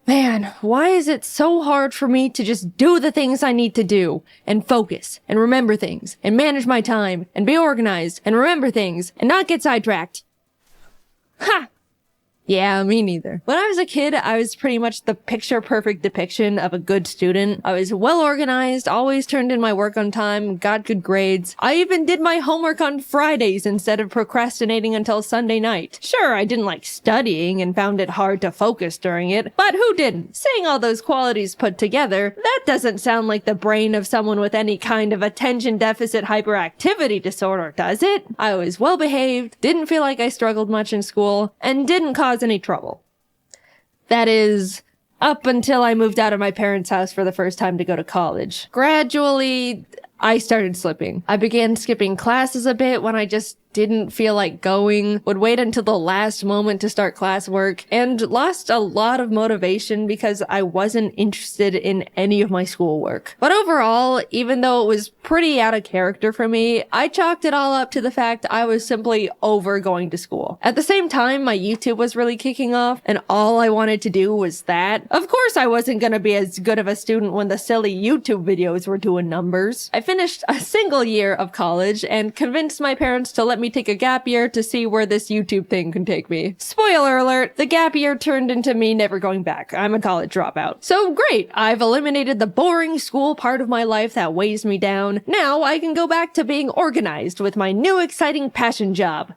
man, why is it so hard for me to just do the things I need to do, and focus, and remember things, and manage my time, and be organized, and remember things, and not get sidetracked? Ha! Yeah, me neither. When I was a kid, I was pretty much the picture-perfect depiction of a good student. I was well-organized, always turned in my work on time, got good grades. I even did my homework on Fridays instead of procrastinating until Sunday night. Sure, I didn't like studying and found it hard to focus during it, but who didn't? Saying all those qualities put together, that doesn't sound like the brain of someone with any kind of attention deficit hyperactivity disorder, does it? I was well-behaved, didn't feel like I struggled much in school, and didn't cause any trouble. That is, up until I moved out of my parents' house for the first time to go to college. Gradually, I started slipping. I began skipping classes a bit when I just didn't feel like going, would wait until the last moment to start classwork, and lost a lot of motivation because I wasn't interested in any of my schoolwork. But overall, even though it was pretty out of character for me, I chalked it all up to the fact I was simply over going to school. At the same time, my YouTube was really kicking off, and all I wanted to do was that. Of course I wasn't gonna be as good of a student when the silly YouTube videos were doing numbers. I finished a single year of college and convinced my parents to let me take a gap year to see where this YouTube thing can take me. Spoiler alert, the gap year turned into me never going back. I'm a college dropout. So great, I've eliminated the boring school part of my life that weighs me down. Now I can go back to being organized with my new exciting passion job,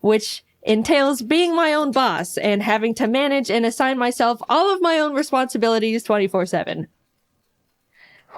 which entails being my own boss and having to manage and assign myself all of my own responsibilities 24/7.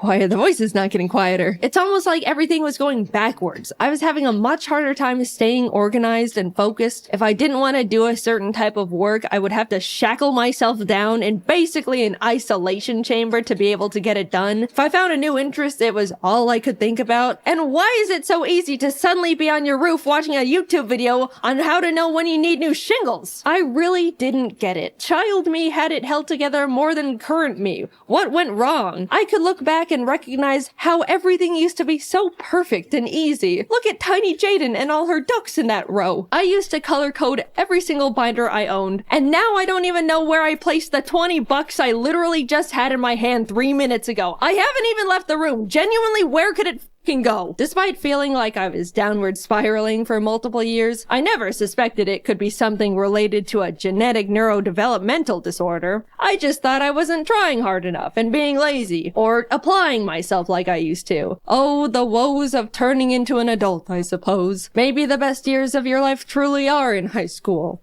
Why are the voices not getting quieter? It's almost like everything was going backwards. I was having a much harder time staying organized and focused. If I didn't want to do a certain type of work, I would have to shackle myself down in basically an isolation chamber to be able to get it done. If I found a new interest, it was all I could think about. And why is it so easy to suddenly be on your roof watching a YouTube video on how to know when you need new shingles? I really didn't get it. Child me had it held together more than current me. What went wrong? I could look back and recognize how everything used to be so perfect and easy. Look at tiny Jaiden and all her ducks in that row. I used to color code every single binder I owned, and now I don't even know where I placed the $20 I literally just had in my hand 3 minutes ago. I haven't even left the room. Genuinely, where could it can go? Despite feeling like I was downward spiraling for multiple years, I never suspected it could be something related to a genetic neurodevelopmental disorder. I just thought I wasn't trying hard enough and being lazy, or applying myself like I used to. Oh, the woes of turning into an adult, I suppose. Maybe the best years of your life truly are in high school.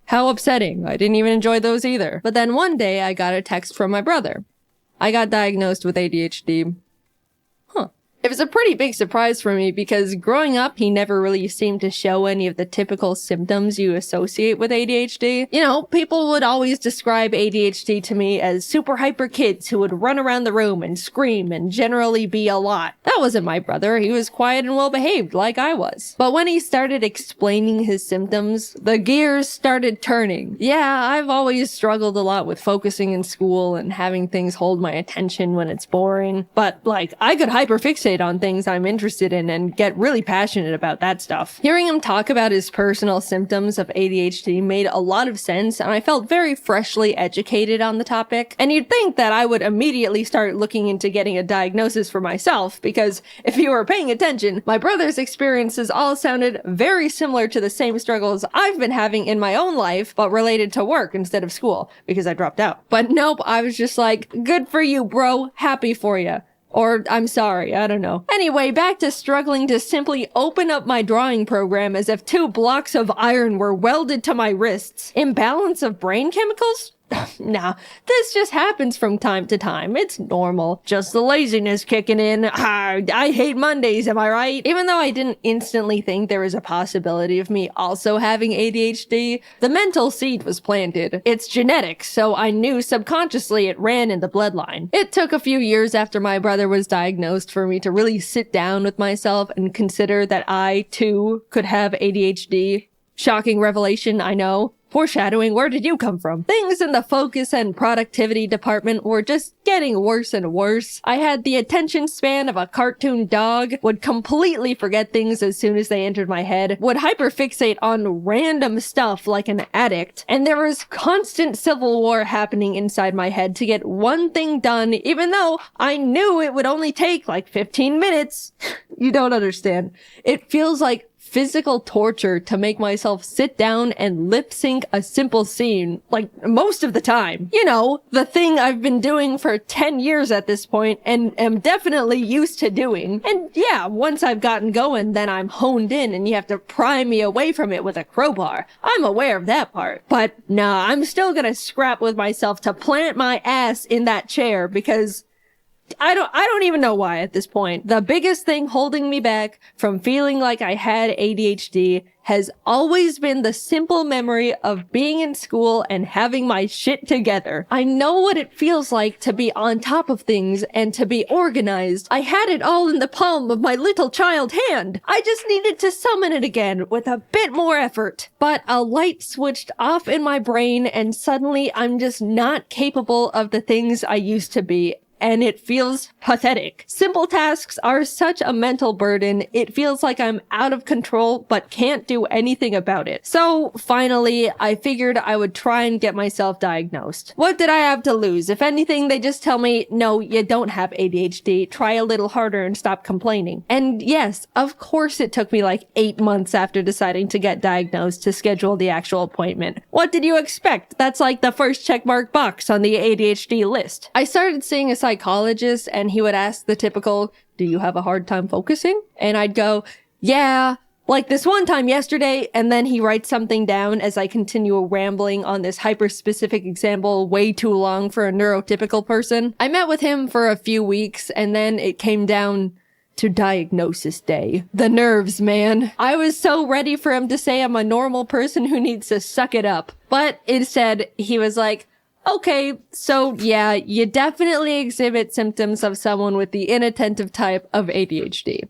How upsetting. I didn't even enjoy those either. But then one day I got a text from my brother. I got diagnosed with ADHD. It was a pretty big surprise for me because growing up, he never really seemed to show any of the typical symptoms you associate with ADHD. You know, people would always describe ADHD to me as super hyper kids who would run around the room and scream and generally be a lot. That wasn't my brother. He was quiet and well behaved like I was. But when he started explaining his symptoms, the gears started turning. Yeah, I've always struggled a lot with focusing in school and having things hold my attention when it's boring. But like, I could hyperfixate fixate on things I'm interested in and get really passionate about that stuff. Hearing him talk about his personal symptoms of ADHD made a lot of sense, and I felt very freshly educated on the topic. And you'd think that I would immediately start looking into getting a diagnosis for myself, because if you were paying attention, my brother's experiences all sounded very similar to the same struggles I've been having in my own life, but related to work instead of school, because I dropped out. But nope, I was just like, good for you, bro. Happy for you. Or, I'm sorry, I don't know. Anyway, back to struggling to simply open up my drawing program as if 2 blocks of iron were welded to my wrists. Imbalance of brain chemicals? Nah, this just happens from time to time. It's normal. Just the laziness kicking in. I hate Mondays, am I right? Even though I didn't instantly think there was a possibility of me also having ADHD, the mental seed was planted. It's genetic, so I knew subconsciously it ran in the bloodline. It took a few years after my brother was diagnosed for me to really sit down with myself and consider that I, too, could have ADHD. Shocking revelation, I know. Foreshadowing, where did you come from? Things in the focus and productivity department were just getting worse and worse. I had the attention span of a cartoon dog, would completely forget things as soon as they entered my head, would hyperfixate on random stuff like an addict, and there was constant civil war happening inside my head to get one thing done, even though I knew it would only take like 15 minutes. You don't understand. It feels like physical torture to make myself sit down and lip sync a simple scene, like most of the time. You know, the thing I've been doing for 10 years at this point and am definitely used to doing. And yeah, once I've gotten going, then I'm honed in and you have to pry me away from it with a crowbar. I'm aware of that part. But nah, I'm still gonna scrap with myself to plant my ass in that chair because I don't even know why at this point. The biggest thing holding me back from feeling like I had ADHD has always been the simple memory of being in school and having my shit together. I know what it feels like to be on top of things and to be organized. I had it all in the palm of my little child hand. I just needed to summon it again with a bit more effort. But a light switched off in my brain and suddenly I'm just not capable of the things I used to be. And it feels pathetic. Simple tasks are such a mental burden, it feels like I'm out of control but can't do anything about it. So finally, I figured I would try and get myself diagnosed. What did I have to lose? If anything, they just tell me, no, you don't have ADHD, try a little harder and stop complaining. And yes, of course it took me like 8 months after deciding to get diagnosed to schedule the actual appointment. What did you expect? That's like the first checkmark box on the ADHD list. I started seeing a psychologist and he would ask the typical, do you have a hard time focusing? And I'd go, yeah, like this one time yesterday, and then he writes something down as I continue rambling on this hyper-specific example way too long for a neurotypical person. I met with him for a few weeks and then it came down to diagnosis day. The nerves, man. I was so ready for him to say I'm a normal person who needs to suck it up. But instead, he was like, okay, so yeah, you definitely exhibit symptoms of someone with the inattentive type of ADHD.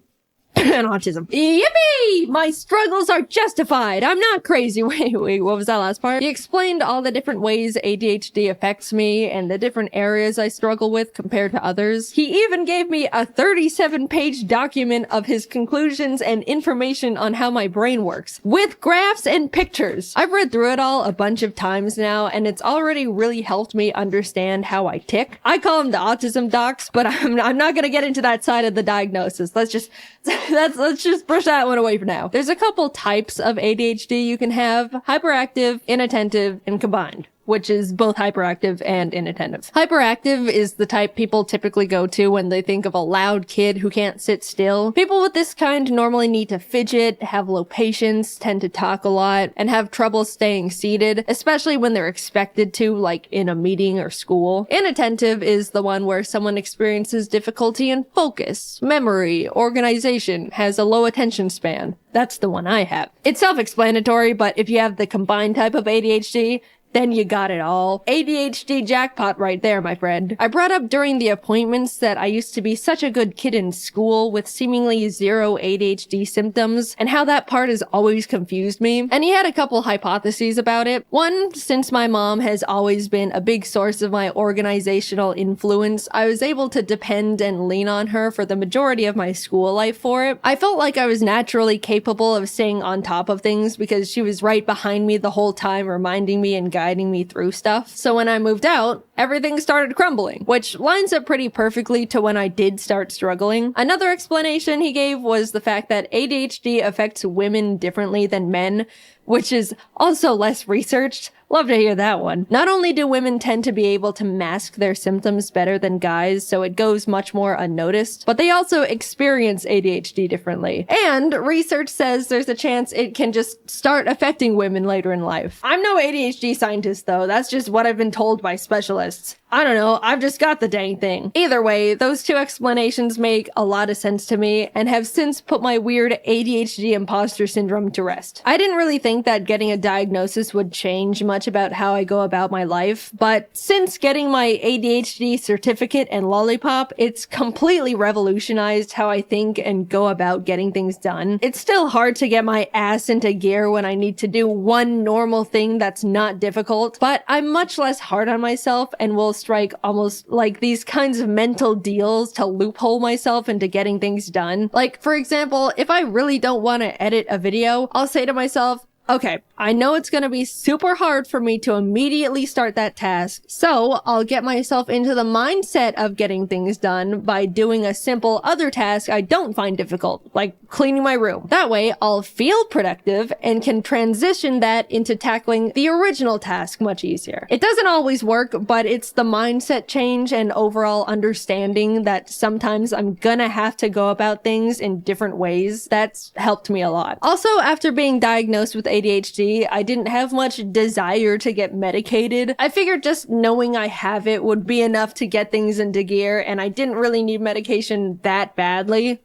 And autism. Yippee! My struggles are justified. I'm not crazy. Wait, what was that last part? He explained all the different ways ADHD affects me and the different areas I struggle with compared to others. He even gave me a 37-page document of his conclusions and information on how my brain works, with graphs and pictures. I've read through it all a bunch of times now, and it's already really helped me understand how I tick. I call them the autism docs, but I'm not gonna get into that side of the diagnosis. Let's just brush that one away for now. There's a couple types of ADHD you can have: hyperactive, inattentive, and combined, which is both hyperactive and inattentive. Hyperactive is the type people typically go to when they think of a loud kid who can't sit still. People with this kind normally need to fidget, have low patience, tend to talk a lot, and have trouble staying seated, especially when they're expected to, like in a meeting or school. Inattentive is the one where someone experiences difficulty in focus, memory, organization, has a low attention span. That's the one I have. It's self-explanatory, but if you have the combined type of ADHD, then you got it all. ADHD jackpot right there, my friend. I brought up during the appointments that I used to be such a good kid in school with seemingly zero ADHD symptoms, and how that part has always confused me. And he had a couple hypotheses about it. One, since my mom has always been a big source of my organizational influence, I was able to depend and lean on her for the majority of my school life for it. I felt like I was naturally capable of staying on top of things because she was right behind me the whole time, reminding me and guiding me through stuff. So when I moved out, everything started crumbling, which lines up pretty perfectly to when I did start struggling. Another explanation he gave was the fact that ADHD affects women differently than men, which is also less researched. Love to hear that one. Not only do women tend to be able to mask their symptoms better than guys, so it goes much more unnoticed, but they also experience ADHD differently. And research says there's a chance it can just start affecting women later in life. I'm no ADHD scientist though, that's just what I've been told by specialists. I don't know, I've just got the dang thing. Either way, those two explanations make a lot of sense to me and have since put my weird ADHD imposter syndrome to rest. I didn't really think that getting a diagnosis would change much about how I go about my life, but since getting my ADHD certificate and lollipop, it's completely revolutionized how I think and go about getting things done. It's still hard to get my ass into gear when I need to do one normal thing that's not difficult, but I'm much less hard on myself and will strike almost like these kinds of mental deals to loophole myself into getting things done. Like, for example, if I really don't want to edit a video, I'll say to myself, okay, I know it's gonna be super hard for me to immediately start that task, so I'll get myself into the mindset of getting things done by doing a simple other task I don't find difficult, like cleaning my room. That way, I'll feel productive and can transition that into tackling the original task much easier. It doesn't always work, but it's the mindset change and overall understanding that sometimes I'm gonna have to go about things in different ways that's helped me a lot. Also, after being diagnosed with ADHD, I didn't have much desire to get medicated. I figured just knowing I have it would be enough to get things into gear, and I didn't really need medication that badly.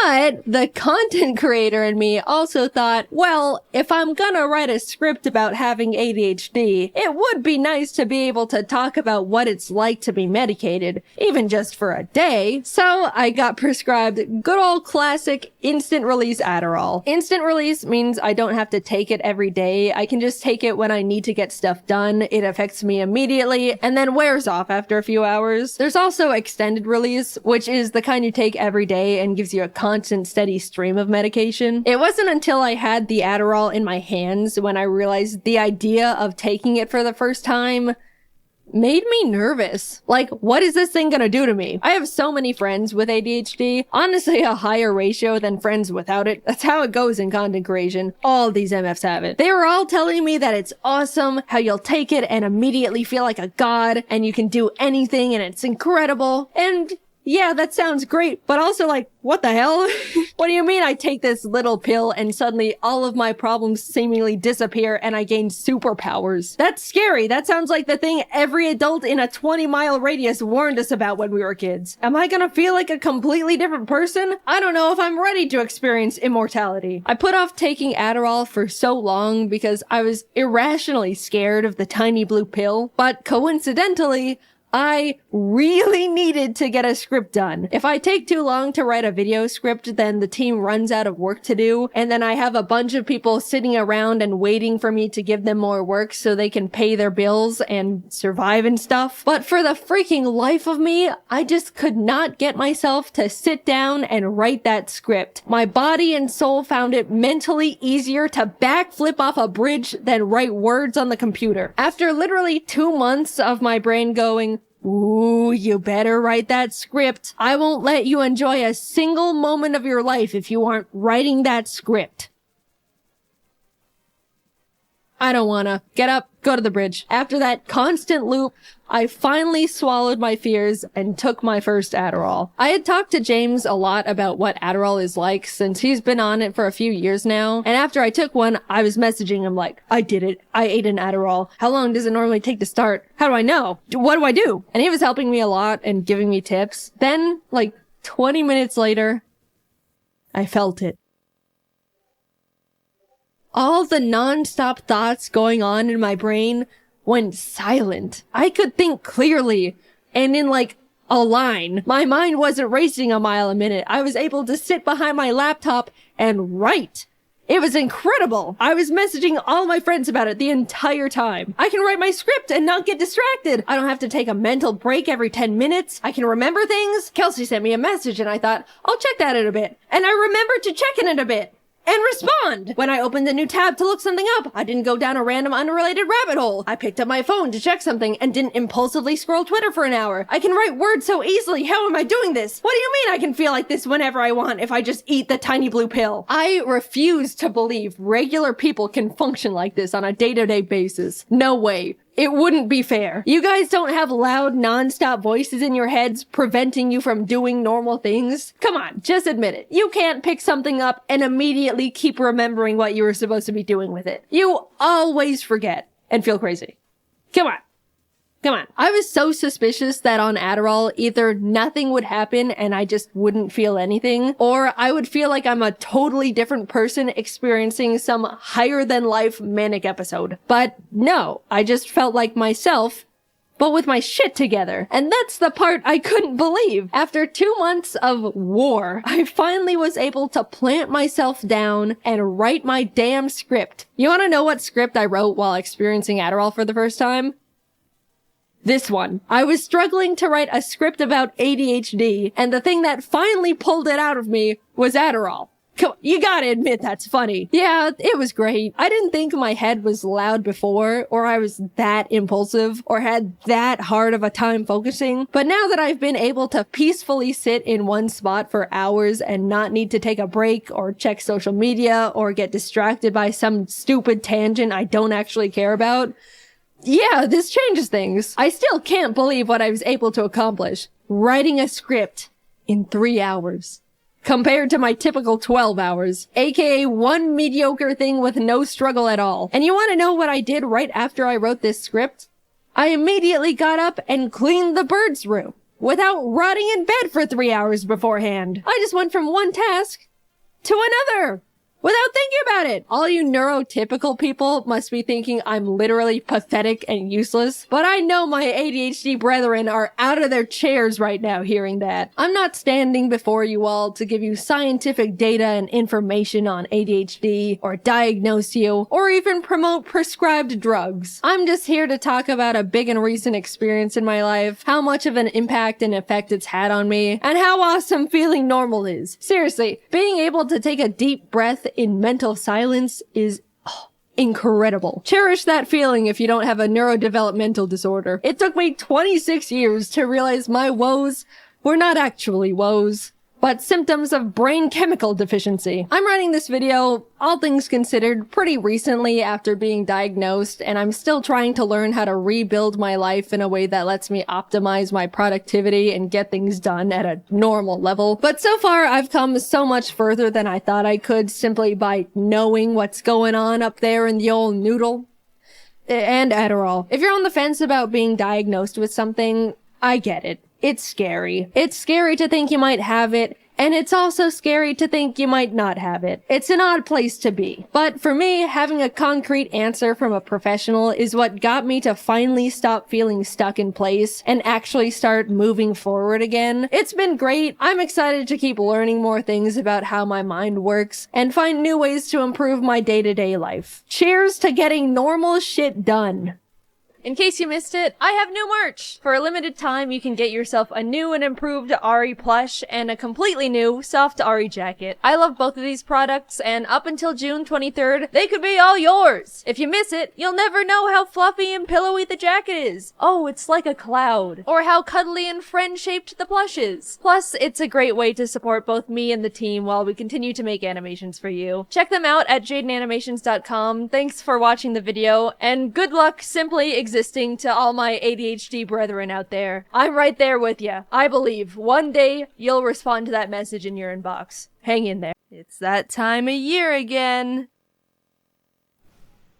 But the content creator in me also thought, well, if I'm gonna write a script about having ADHD, it would be nice to be able to talk about what it's like to be medicated, even just for a day. So I got prescribed good old classic instant release Adderall. Instant release means I don't have to take it every day. I can just take it when I need to get stuff done. It affects me immediately and then wears off after a few hours. There's also extended release, which is the kind you take every day and gives you a constant steady stream of medication. It wasn't until I had the Adderall in my hands when I realized the idea of taking it for the first time made me nervous. Like, what is this thing gonna do to me? I have so many friends with ADHD, honestly a higher ratio than friends without it. That's how it goes in content creation. All these MFs have it. They were all telling me that it's awesome, how you'll take it and immediately feel like a god, and you can do anything and it's incredible. And yeah, that sounds great, but also like, what the hell? What do you mean I take this little pill and suddenly all of my problems seemingly disappear and I gain superpowers? That's scary. That sounds like the thing every adult in a 20-mile radius warned us about when we were kids. Am I gonna feel like a completely different person? I don't know if I'm ready to experience immortality. I put off taking Adderall for so long because I was irrationally scared of the tiny blue pill, but coincidentally, I really needed to get a script done. If I take too long to write a video script, then the team runs out of work to do, and then I have a bunch of people sitting around and waiting for me to give them more work so they can pay their bills and survive and stuff. But for the freaking life of me, I just could not get myself to sit down and write that script. My body and soul found it mentally easier to backflip off a bridge than write words on the computer. After literally 2 months of my brain going, ooh, you better write that script. I won't let you enjoy a single moment of your life if you aren't writing that script. I don't wanna. Get up, go to the bridge. After that constant loop, I finally swallowed my fears and took my first Adderall. I had talked to James a lot about what Adderall is like since he's been on it for a few years now. And after I took one, I was messaging him like, I did it. I ate an Adderall. How long does it normally take to start? How do I know? What do I do? And he was helping me a lot and giving me tips. Then, like 20 minutes later, I felt it. All the non-stop thoughts going on in my brain went silent. I could think clearly, and in like a line. My mind wasn't racing a mile a minute. I was able to sit behind my laptop and write. It was incredible. I was messaging all my friends about it the entire time. I can write my script and not get distracted. I don't have to take a mental break every 10 minutes. I can remember things. Kelsey sent me a message and I thought, I'll check that in a bit. And I remembered to check it in a bit. And respond! When I opened a new tab to look something up, I didn't go down a random unrelated rabbit hole. I picked up my phone to check something and didn't impulsively scroll Twitter for an hour. I can write words so easily. How am I doing this? What do you mean I can feel like this whenever I want if I just eat the tiny blue pill? I refuse to believe regular people can function like this on a day-to-day basis. No way. It wouldn't be fair. You guys don't have loud, non-stop voices in your heads preventing you from doing normal things? Come on, just admit it. You can't pick something up and immediately keep remembering what you were supposed to be doing with it. You always forget and feel crazy. Come on. Come on. I was so suspicious that on Adderall, either nothing would happen and I just wouldn't feel anything, or I would feel like I'm a totally different person experiencing some higher-than-life manic episode. But no, I just felt like myself, but with my shit together. And that's the part I couldn't believe. After 2 months of war, I finally was able to plant myself down and write my damn script. You wanna know what script I wrote while experiencing Adderall for the first time? This one. I was struggling to write a script about ADHD, and the thing that finally pulled it out of me was Adderall. Come on, you gotta admit that's funny. Yeah, it was great. I didn't think my head was loud before, or I was that impulsive, or had that hard of a time focusing. But now that I've been able to peacefully sit in one spot for hours and not need to take a break, or check social media, or get distracted by some stupid tangent I don't actually care about, yeah, this changes things. I still can't believe what I was able to accomplish. Writing a script in 3 hours. Compared to my typical 12 hours. AKA one mediocre thing with no struggle at all. And you want to know what I did right after I wrote this script? I immediately got up and cleaned the bird's room. Without rotting in bed for 3 hours beforehand. I just went from one task to another. Without thinking about it. All you neurotypical people must be thinking I'm literally pathetic and useless. But I know my ADHD brethren are out of their chairs right now hearing that. I'm not standing before you all to give you scientific data and information on ADHD, or diagnose you, or even promote prescribed drugs. I'm just here to talk about a big and recent experience in my life, how much of an impact and effect it's had on me, and how awesome feeling normal is. Seriously, being able to take a deep breath in mental silence is incredible. Cherish that feeling if you don't have a neurodevelopmental disorder. It took me 26 years to realize my woes were not actually woes, but symptoms of brain chemical deficiency. I'm writing this video, all things considered, pretty recently after being diagnosed, and I'm still trying to learn how to rebuild my life in a way that lets me optimize my productivity and get things done at a normal level. But so far, I've come so much further than I thought I could simply by knowing what's going on up there in the old noodle. And Adderall. If you're on the fence about being diagnosed with something, I get it. It's scary. It's scary to think you might have it, and it's also scary to think you might not have it. It's an odd place to be. But for me, having a concrete answer from a professional is what got me to finally stop feeling stuck in place and actually start moving forward again. It's been great. I'm excited to keep learning more things about how my mind works and find new ways to improve my day-to-day life. Cheers to getting normal shit done. In case you missed it, I have new merch! For a limited time, you can get yourself a new and improved Ari plush and a completely new soft Ari jacket. I love both of these products, and up until June 23rd, they could be all yours! If you miss it, you'll never know how fluffy and pillowy the jacket is. Oh, it's like a cloud. Or how cuddly and friend-shaped the plush is. Plus, it's a great way to support both me and the team while we continue to make animations for you. Check them out at JaidenAnimations.com. Thanks for watching the video, and good luck simply existing to all my ADHD brethren out there. I'm right there with you. I believe one day you'll respond to that message in your inbox. Hang in there. It's that time of year again.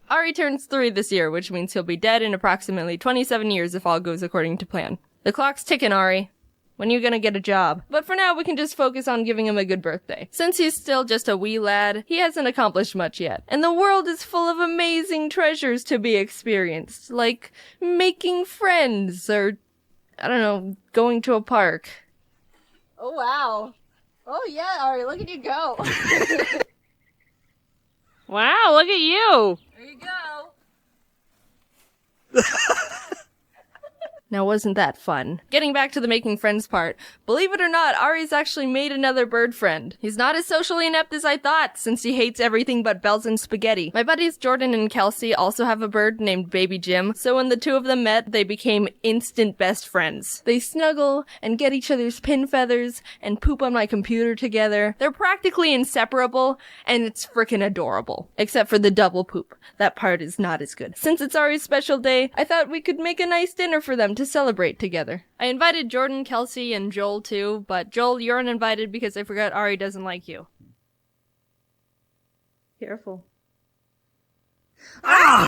Ari turns 3 this year, which means he'll be dead in approximately 27 years if all goes according to plan. The clock's ticking, Ari. When are you gonna get a job? But for now, we can just focus on giving him a good birthday. Since he's still just a wee lad, he hasn't accomplished much yet. And the world is full of amazing treasures to be experienced, like making friends, or, I don't know, going to a park. Oh, wow. Oh, yeah, Ari, look at you go. Wow, look at you! There you go. Now, wasn't that fun? Getting back to the making friends part, believe it or not, Ari's actually made another bird friend. He's not as socially inept as I thought, since he hates everything but bells and spaghetti. My buddies Jordan and Kelsey also have a bird named Baby Jim, so when the two of them met, they became instant best friends. They snuggle and get each other's pin feathers and poop on my computer together. They're practically inseparable, and it's frickin' adorable. Except for the double poop. That part is not as good. Since it's Ari's special day, I thought we could make a nice dinner for them to celebrate together. I invited Jordan, Kelsey, and Joel too, but Joel, you're uninvited because I forgot Ari doesn't like you. Careful. Ah!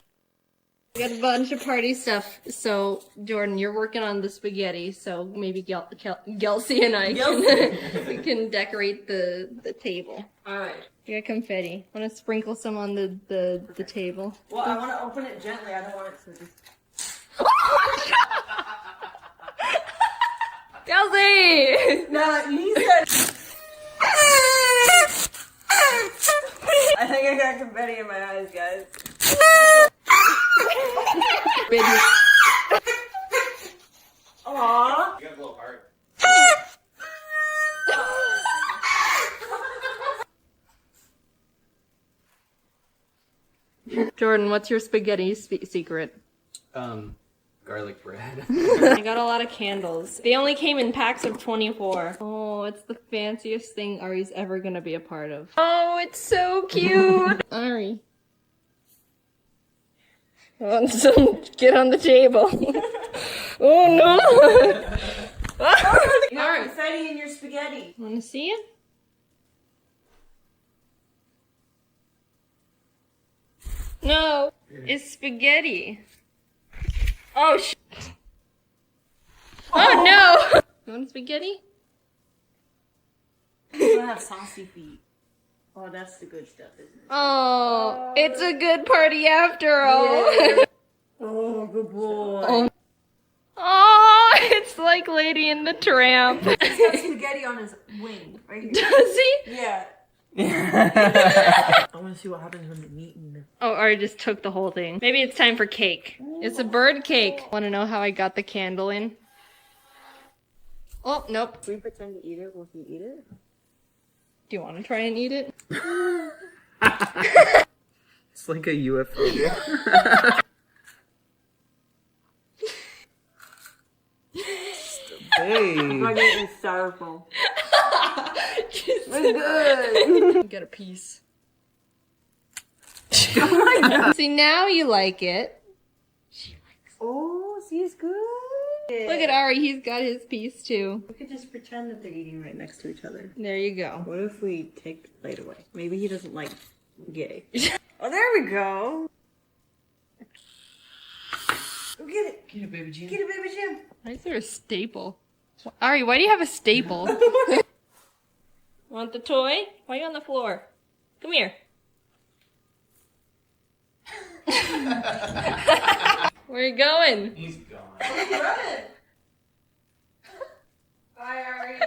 We got a bunch of party stuff, so Jordan, you're working on the spaghetti, so maybe Kelsey and I we can decorate the table. Alright. You got confetti. Want to sprinkle some on the table? Well, I want to open it gently. I don't want it to just... Kelsey! No, you said... I think I got confetti in my eyes, guys. Aww. You got a little heart. Jordan, what's your spaghetti secret? Garlic bread. I got a lot of candles. They only came in packs of 24. Oh, it's the fanciest thing Ari's ever gonna be a part of. Oh, it's so cute! Ari. Oh, don't get on the table. Oh no! You got confetti in your spaghetti. Wanna see it? No, it's spaghetti. Oh, oh no! You want spaghetti? You don't have saucy feet. Oh, that's the good stuff, isn't it? Oh, it's a good party after all. Yeah. Oh, good boy. Oh, it's like Lady and the Tramp. He's got spaghetti on his wing, right here. Does he? Yeah. I want to see what happens when they meet. Oh, Ari just took the whole thing. Maybe it's time for cake. It's a bird cake. Want to know how I got the candle in? Oh, nope. If we pretend to eat it, will he eat it? Do you want to try and eat it? It's like a UFO. Hey. I'm getting styrofoam. We're good. Get a piece. Oh my god. See, now you like it. Oh, see, it's good. Look at Ari, he's got his piece too. We could just pretend that they're eating right next to each other. There you go. What if we take the plate away? Maybe he doesn't like gay. Oh, there we go. Go get it. Get it, baby Jim. Get it, baby Jim. Why is there a staple? Ari, why do you have a staple? Want the toy? Why are you on the floor? Come here. Where are you going? He's gone. Run it. Bye, Ari.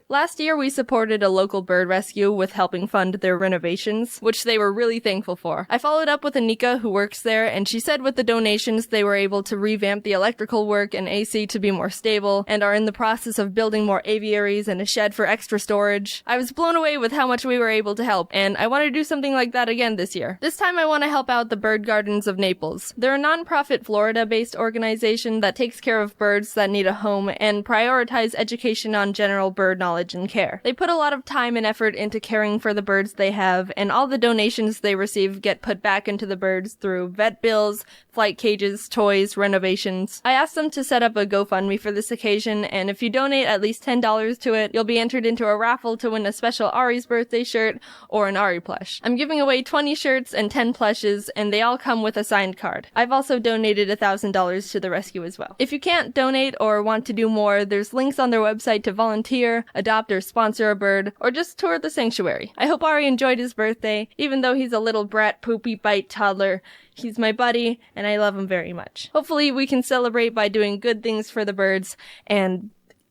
Last year, we supported a local bird rescue with helping fund their renovations, which they were really thankful for. I followed up with Anika, who works there, and she said with the donations, they were able to revamp the electrical work and AC to be more stable, and are in the process of building more aviaries and a shed for extra storage. I was blown away with how much we were able to help, and I want to do something like that again this year. This time, I want to help out the Bird Gardens of Naples. They're a non-profit Florida-based organization that takes care of birds that need a home and prioritize education on general bird knowledge and care. They put a lot of time and effort into caring for the birds they have, and all the donations they receive get put back into the birds through vet bills, flight cages, toys, renovations. I asked them to set up a GoFundMe for this occasion, and if you donate at least $10 to it, you'll be entered into a raffle to win a special Ari's birthday shirt or an Ari plush. I'm giving away 20 shirts and 10 plushes, and they all come with a signed card. I've also donated $1,000 to the rescue as well. If you can't donate or want to do more, there's links on their website to volunteer, adopt or sponsor a bird, or just tour the sanctuary. I hope Ari enjoyed his birthday, even though he's a little brat poopy bite toddler. He's my buddy, and I love him very much. Hopefully we can celebrate by doing good things for the birds and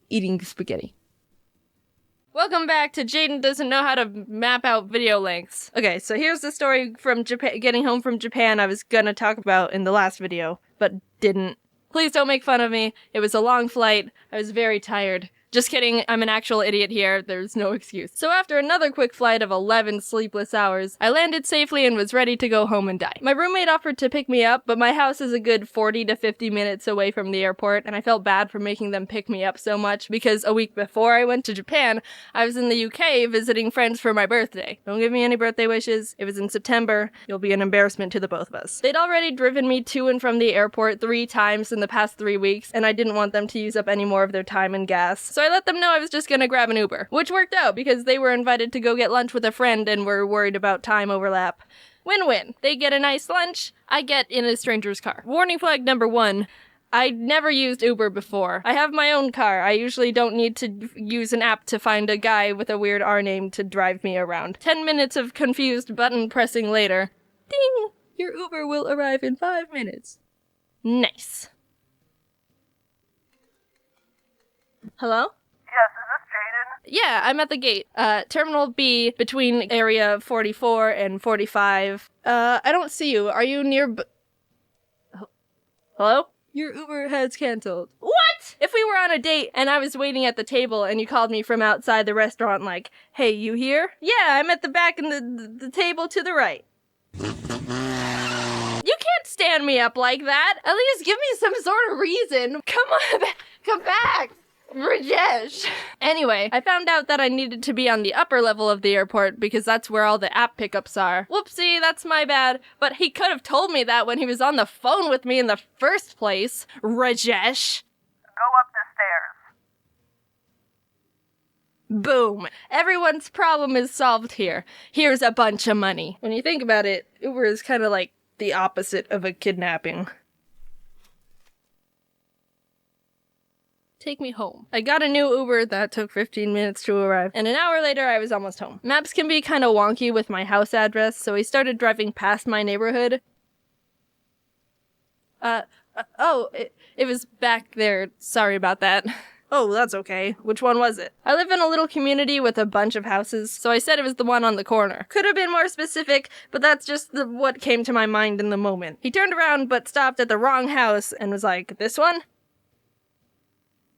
eating spaghetti. Welcome back to Jaiden Doesn't Know How to Map Out Video Lengths. Okay, so here's the story from Japan, getting home from Japan I was gonna talk about in the last video, but didn't. Please don't make fun of me. It was a long flight. I was very tired. Just kidding, I'm an actual idiot here, there's no excuse. So after another quick flight of 11 sleepless hours, I landed safely and was ready to go home and die. My roommate offered to pick me up, but my house is a good 40 to 50 minutes away from the airport, and I felt bad for making them pick me up so much because a week before I went to Japan, I was in the UK visiting friends for my birthday. Don't give me any birthday wishes, it was in September, you'll be an embarrassment to the both of us. They'd already driven me to and from the airport 3 times in the past 3 weeks, and I didn't want them to use up any more of their time and gas, so I let them know I was just gonna grab an Uber, which worked out because they were invited to go get lunch with a friend and were worried about time overlap. Win-win. They get a nice lunch, I get in a stranger's car. Warning flag number 1. I never used Uber before. I have my own car. I usually don't need to use an app to find a guy with a weird R name to drive me around. 10 minutes of confused button pressing later. Ding! Your Uber will arrive in 5 minutes. Nice. Hello? Yes, is this Jaiden? Yeah, I'm at the gate. Terminal B between area 44 and 45. I don't see you. Are you near Hello? Your Uber has canceled. What? If we were on a date and I was waiting at the table and you called me from outside the restaurant like, hey, you here? Yeah, I'm at the back in the table to the right. You can't stand me up like that. At least give me some sort of reason. Come on, come back. Rajesh. Anyway, I found out that I needed to be on the upper level of the airport because that's where all the app pickups are. Whoopsie, that's my bad. But he could have told me that when he was on the phone with me in the first place. Rajesh. Go up the stairs. Boom. Everyone's problem is solved here. Here's a bunch of money. When you think about it, Uber is kind of like the opposite of a kidnapping. Take me home. I got a new Uber that took 15 minutes to arrive, and an hour later I was almost home. Maps can be kind of wonky with my house address, so we started driving past my neighborhood. It was back there. Sorry about that. Oh, that's okay. Which one was it? I live in a little community with a bunch of houses, so I said it was the one on the corner. Could have been more specific, but that's just what came to my mind in the moment. He turned around but stopped at the wrong house and was like, this one?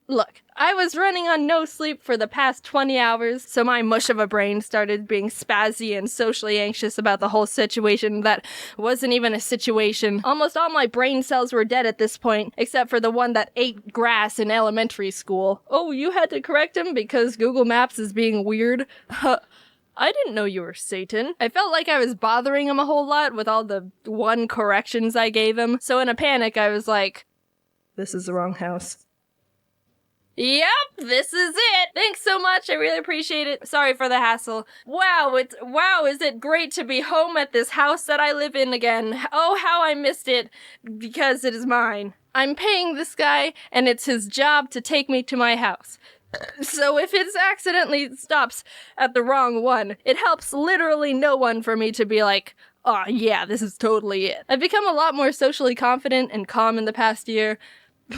Look, I was running on no sleep for the past 20 hours, so my mush of a brain started being spazzy and socially anxious about the whole situation that wasn't even a situation. Almost all my brain cells were dead at this point, except for the one that ate grass in elementary school. Oh, you had to correct him because Google Maps is being weird? I didn't know you were Satan. I felt like I was bothering him a whole lot with all the 1 corrections I gave him, so in a panic I was like, this is the wrong house. Yep, this is it. Thanks so much. I really appreciate it. Sorry for the hassle. Wow, is it great to be home at this house that I live in again. Oh, how I missed it because it is mine. I'm paying this guy and it's his job to take me to my house. So if it accidentally stops at the wrong one, it helps literally no one for me to be like, oh yeah, this is totally it. I've become a lot more socially confident and calm in the past year.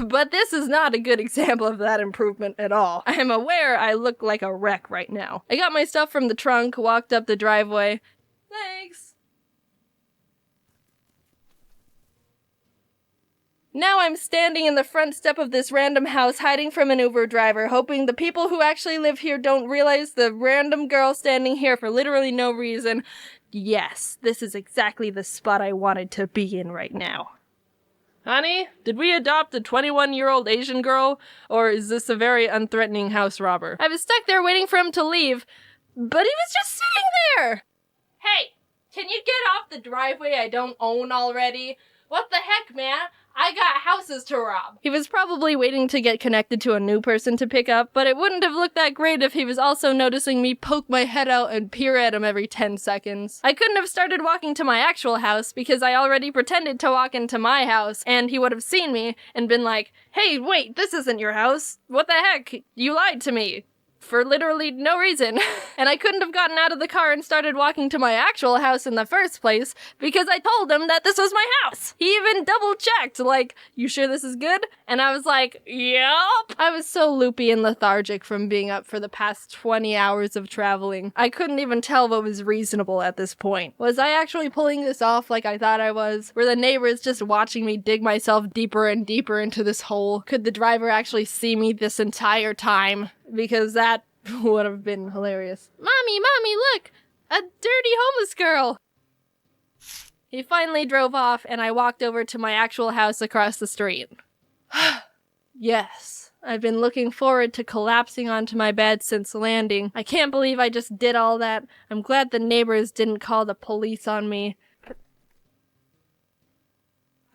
But this is not a good example of that improvement at all. I am aware I look like a wreck right now. I got my stuff from the trunk, walked up the driveway. Thanks. Now I'm standing in the front step of this random house, hiding from an Uber driver, hoping the people who actually live here don't realize the random girl standing here for literally no reason. Yes, this is exactly the spot I wanted to be in right now. Honey, did we adopt a 21-year-old Asian girl, or is this a very unthreatening house robber? I was stuck there waiting for him to leave, but he was just sitting there! Hey, can you get off the driveway I don't own already? What the heck, man? I got houses to rob. He was probably waiting to get connected to a new person to pick up, but it wouldn't have looked that great if he was also noticing me poke my head out and peer at him every 10 seconds. I couldn't have started walking to my actual house because I already pretended to walk into my house, and he would have seen me and been like, hey, wait, this isn't your house. What the heck? You lied to me. For literally no reason. And I couldn't have gotten out of the car and started walking to my actual house in the first place because I told him that this was my house. He even double checked, like, you sure this is good? And I was like, yup. I was so loopy and lethargic from being up for the past 20 hours of traveling. I couldn't even tell what was reasonable at this point. Was I actually pulling this off like I thought I was? Were the neighbors just watching me dig myself deeper and deeper into this hole? Could the driver actually see me this entire time? Because that would have been hilarious. Mommy, look! A dirty homeless girl! He finally drove off, and I walked over to my actual house across the street. Yes, I've been looking forward to collapsing onto my bed since landing. I can't believe I just did all that. I'm glad the neighbors didn't call the police on me.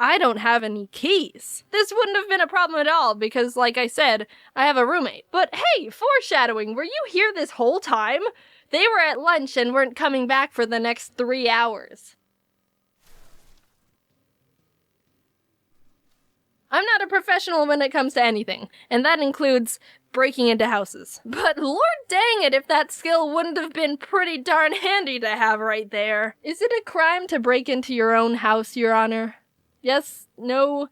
I don't have any keys. This wouldn't have been a problem at all because, like I said, I have a roommate. But hey, foreshadowing, were you here this whole time? They were at lunch and weren't coming back for the next 3 hours. I'm not a professional when it comes to anything, and that includes breaking into houses. But lord dang it if that skill wouldn't have been pretty darn handy to have right there. Is it a crime to break into your own house, Your Honor? Yes? No?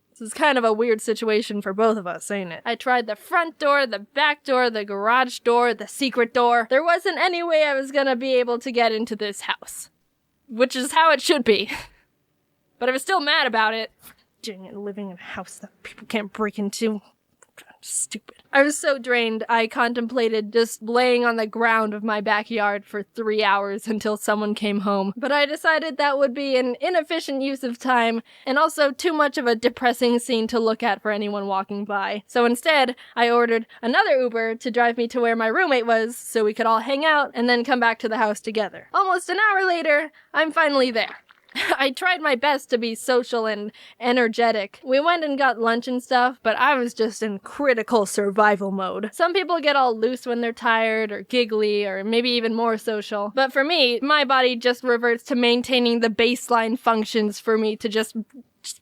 This is kind of a weird situation for both of us, ain't it? I tried the front door, the back door, the garage door, the secret door. There wasn't any way I was gonna be able to get into this house. Which is how it should be. But I was still mad about it. Dang it, living in a house that people can't break into. Stupid. I was so drained, I contemplated just laying on the ground of my backyard for 3 hours until someone came home. But I decided that would be an inefficient use of time, and also too much of a depressing scene to look at for anyone walking by. So instead, I ordered another Uber to drive me to where my roommate was, so we could all hang out and then come back to the house together. Almost an hour later, I'm finally there. I tried my best to be social and energetic. We went and got lunch and stuff, but I was just in critical survival mode. Some people get all loose when they're tired or giggly or maybe even more social. But for me, my body just reverts to maintaining the baseline functions for me to just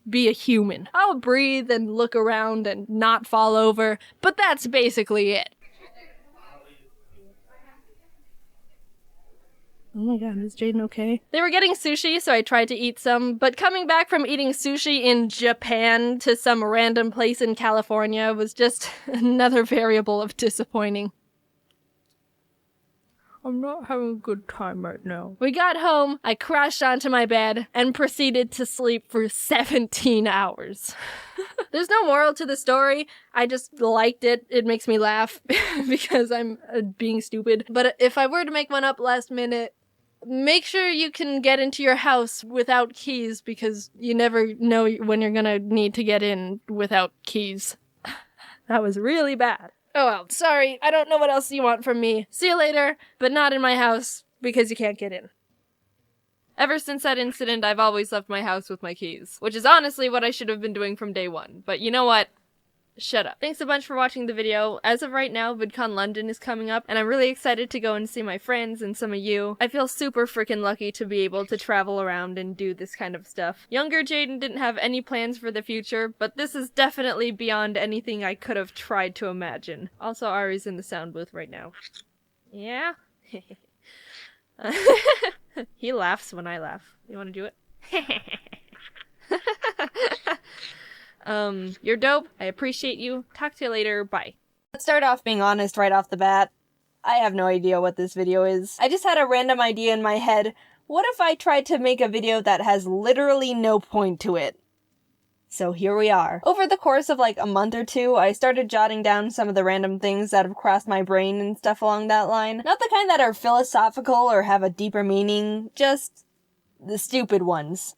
be a human. I'll breathe and look around and not fall over, but that's basically it. Oh my god, is Jaiden okay? They were getting sushi, so I tried to eat some, but coming back from eating sushi in Japan to some random place in California was just another variable of disappointing. I'm not having a good time right now. We got home, I crashed onto my bed, and proceeded to sleep for 17 hours. There's no moral to the story. I just liked it. It makes me laugh because I'm being stupid. But if I were to make one up last minute, make sure you can get into your house without keys because you never know when you're gonna need to get in without keys. That was really bad. Oh well, sorry, I don't know what else you want from me. See you later, but not in my house because you can't get in. Ever since that incident, I've always left my house with my keys, which is honestly what I should have been doing from day one. But you know what? Shut up. Thanks a bunch for watching the video. As of right now, VidCon London is coming up, and I'm really excited to go and see my friends and some of you. I feel super freaking lucky to be able to travel around and do this kind of stuff. Younger Jaiden didn't have any plans for the future, but this is definitely beyond anything I could have tried to imagine. Also, Ari's in the sound booth right now. Yeah? He laughs when I laugh. You wanna do it? You're dope. I appreciate you. Talk to you later. Bye. Let's start off being honest right off the bat. I have no idea what this video is. I just had a random idea in my head. What if I tried to make a video that has literally no point to it? So here we are. Over the course of like a month or two, I started jotting down some of the random things that have crossed my brain and stuff along that line. Not the kind that are philosophical or have a deeper meaning, just the stupid ones.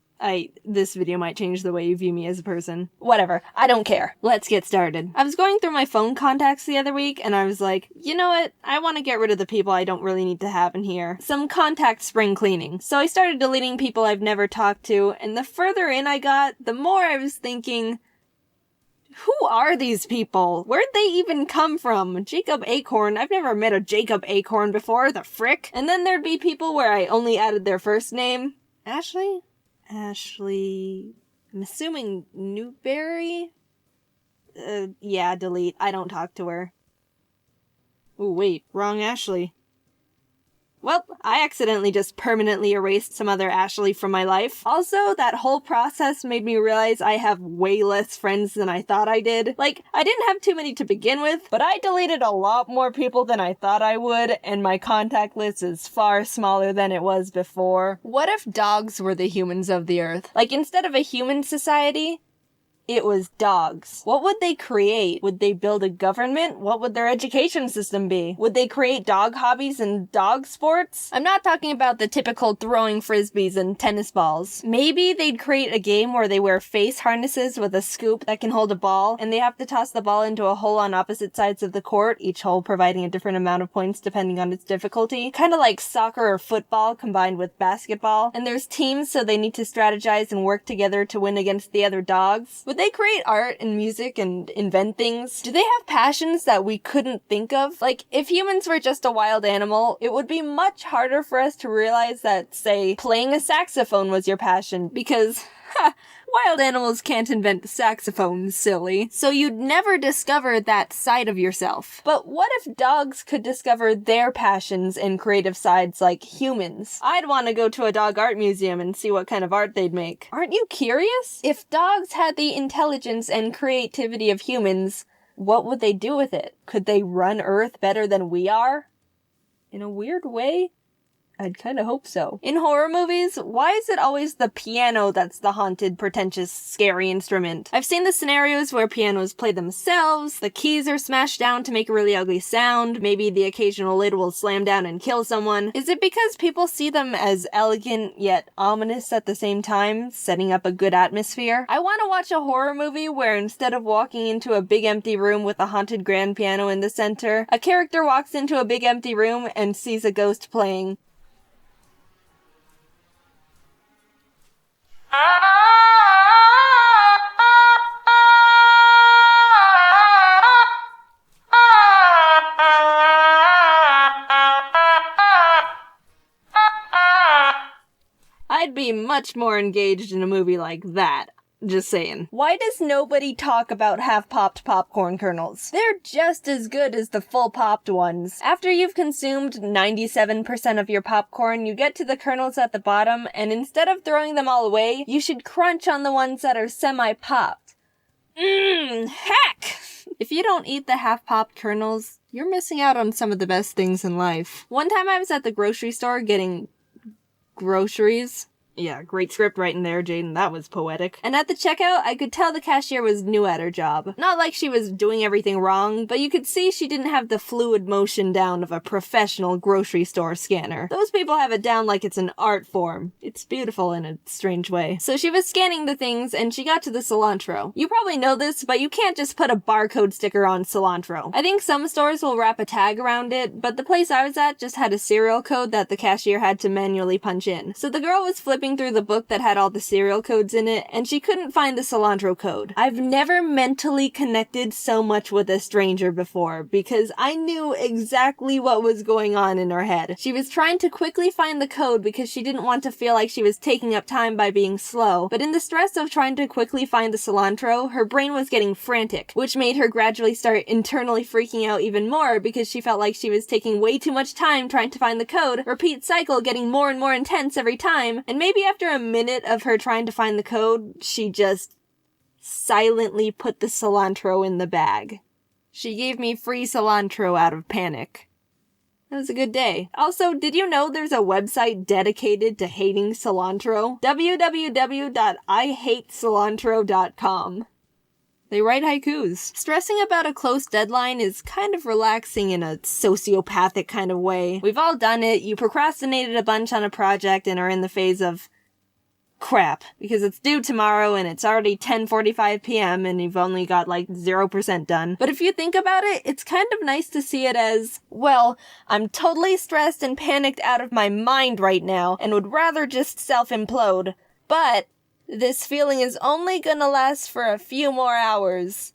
This video might change the way you view me as a person. Whatever, I don't care. Let's get started. I was going through my phone contacts the other week, and I was like, you know what? I want to get rid of the people I don't really need to have in here. Some contact spring cleaning. So I started deleting people I've never talked to, and the further in I got, the more I was thinking, who are these people? Where'd they even come from? Jacob Acorn? I've never met a Jacob Acorn before, the frick? And then there'd be people where I only added their first name. Ashley, I'm assuming Newberry? Yeah, delete. I don't talk to her. Ooh, wait, wrong Ashley. Well, I accidentally just permanently erased some other Ashley from my life. Also, that whole process made me realize I have way less friends than I thought I did. Like, I didn't have too many to begin with, but I deleted a lot more people than I thought I would, and my contact list is far smaller than it was before. What if dogs were the humans of the earth? Like, instead of a human society, it was dogs. What would they create? Would they build a government? What would their education system be? Would they create dog hobbies and dog sports? I'm not talking about the typical throwing frisbees and tennis balls. Maybe they'd create a game where they wear face harnesses with a scoop that can hold a ball, and they have to toss the ball into a hole on opposite sides of the court, each hole providing a different amount of points depending on its difficulty. Kinda like soccer or football combined with basketball. And there's teams, so they need to strategize and work together to win against the other dogs. Would they create art and music and invent things? Do they have passions that we couldn't think of? Like, if humans were just a wild animal, it would be much harder for us to realize that, say, playing a saxophone was your passion, because, wild animals can't invent saxophones, silly. So you'd never discover that side of yourself. But what if dogs could discover their passions and creative sides like humans? I'd want to go to a dog art museum and see what kind of art they'd make. Aren't you curious? If dogs had the intelligence and creativity of humans, what would they do with it? Could they run Earth better than we are? In a weird way, I'd kinda hope so. In horror movies, why is it always the piano that's the haunted, pretentious, scary instrument? I've seen the scenarios where pianos play themselves, the keys are smashed down to make a really ugly sound, maybe the occasional lid will slam down and kill someone. Is it because people see them as elegant yet ominous at the same time, setting up a good atmosphere? I want to watch a horror movie where instead of walking into a big empty room with a haunted grand piano in the center, a character walks into a big empty room and sees a ghost playing. I'd be much more engaged in a movie like that. Just saying. Why does nobody talk about half-popped popcorn kernels? They're just as good as the full-popped ones. After you've consumed 97% of your popcorn, you get to the kernels at the bottom, and instead of throwing them all away, you should crunch on the ones that are semi-popped. Heck! If you don't eat the half-popped kernels, you're missing out on some of the best things in life. One time I was at the grocery store getting groceries. Yeah, great script right in there, Jaiden. That was poetic. And at the checkout, I could tell the cashier was new at her job. Not like she was doing everything wrong, but you could see she didn't have the fluid motion down of a professional grocery store scanner. Those people have it down like it's an art form. It's beautiful in a strange way. So she was scanning the things, and she got to the cilantro. You probably know this, but you can't just put a barcode sticker on cilantro. I think some stores will wrap a tag around it, but the place I was at just had a serial code that the cashier had to manually punch in. So the girl was flipping through the book that had all the serial codes in it, and she couldn't find the cilantro code. I've never mentally connected so much with a stranger before, because I knew exactly what was going on in her head. She was trying to quickly find the code because she didn't want to feel like she was taking up time by being slow, but in the stress of trying to quickly find the cilantro, her brain was getting frantic, which made her gradually start internally freaking out even more because she felt like she was taking way too much time trying to find the code, repeat cycle getting more and more intense every time, and maybe after a minute of her trying to find the code, she just silently put the cilantro in the bag. She gave me free cilantro out of panic. It was a good day. Also, did you know there's a website dedicated to hating cilantro? www.ihatecilantro.com. They write haikus. Stressing about a close deadline is kind of relaxing in a sociopathic kind of way. We've all done it. You procrastinated a bunch on a project and are in the phase of, crap, because it's due tomorrow and it's already 10:45 p.m. and you've only got like 0% done. But if you think about it, it's kind of nice to see it as, well, I'm totally stressed and panicked out of my mind right now and would rather just self-implode, but this feeling is only gonna last for a few more hours,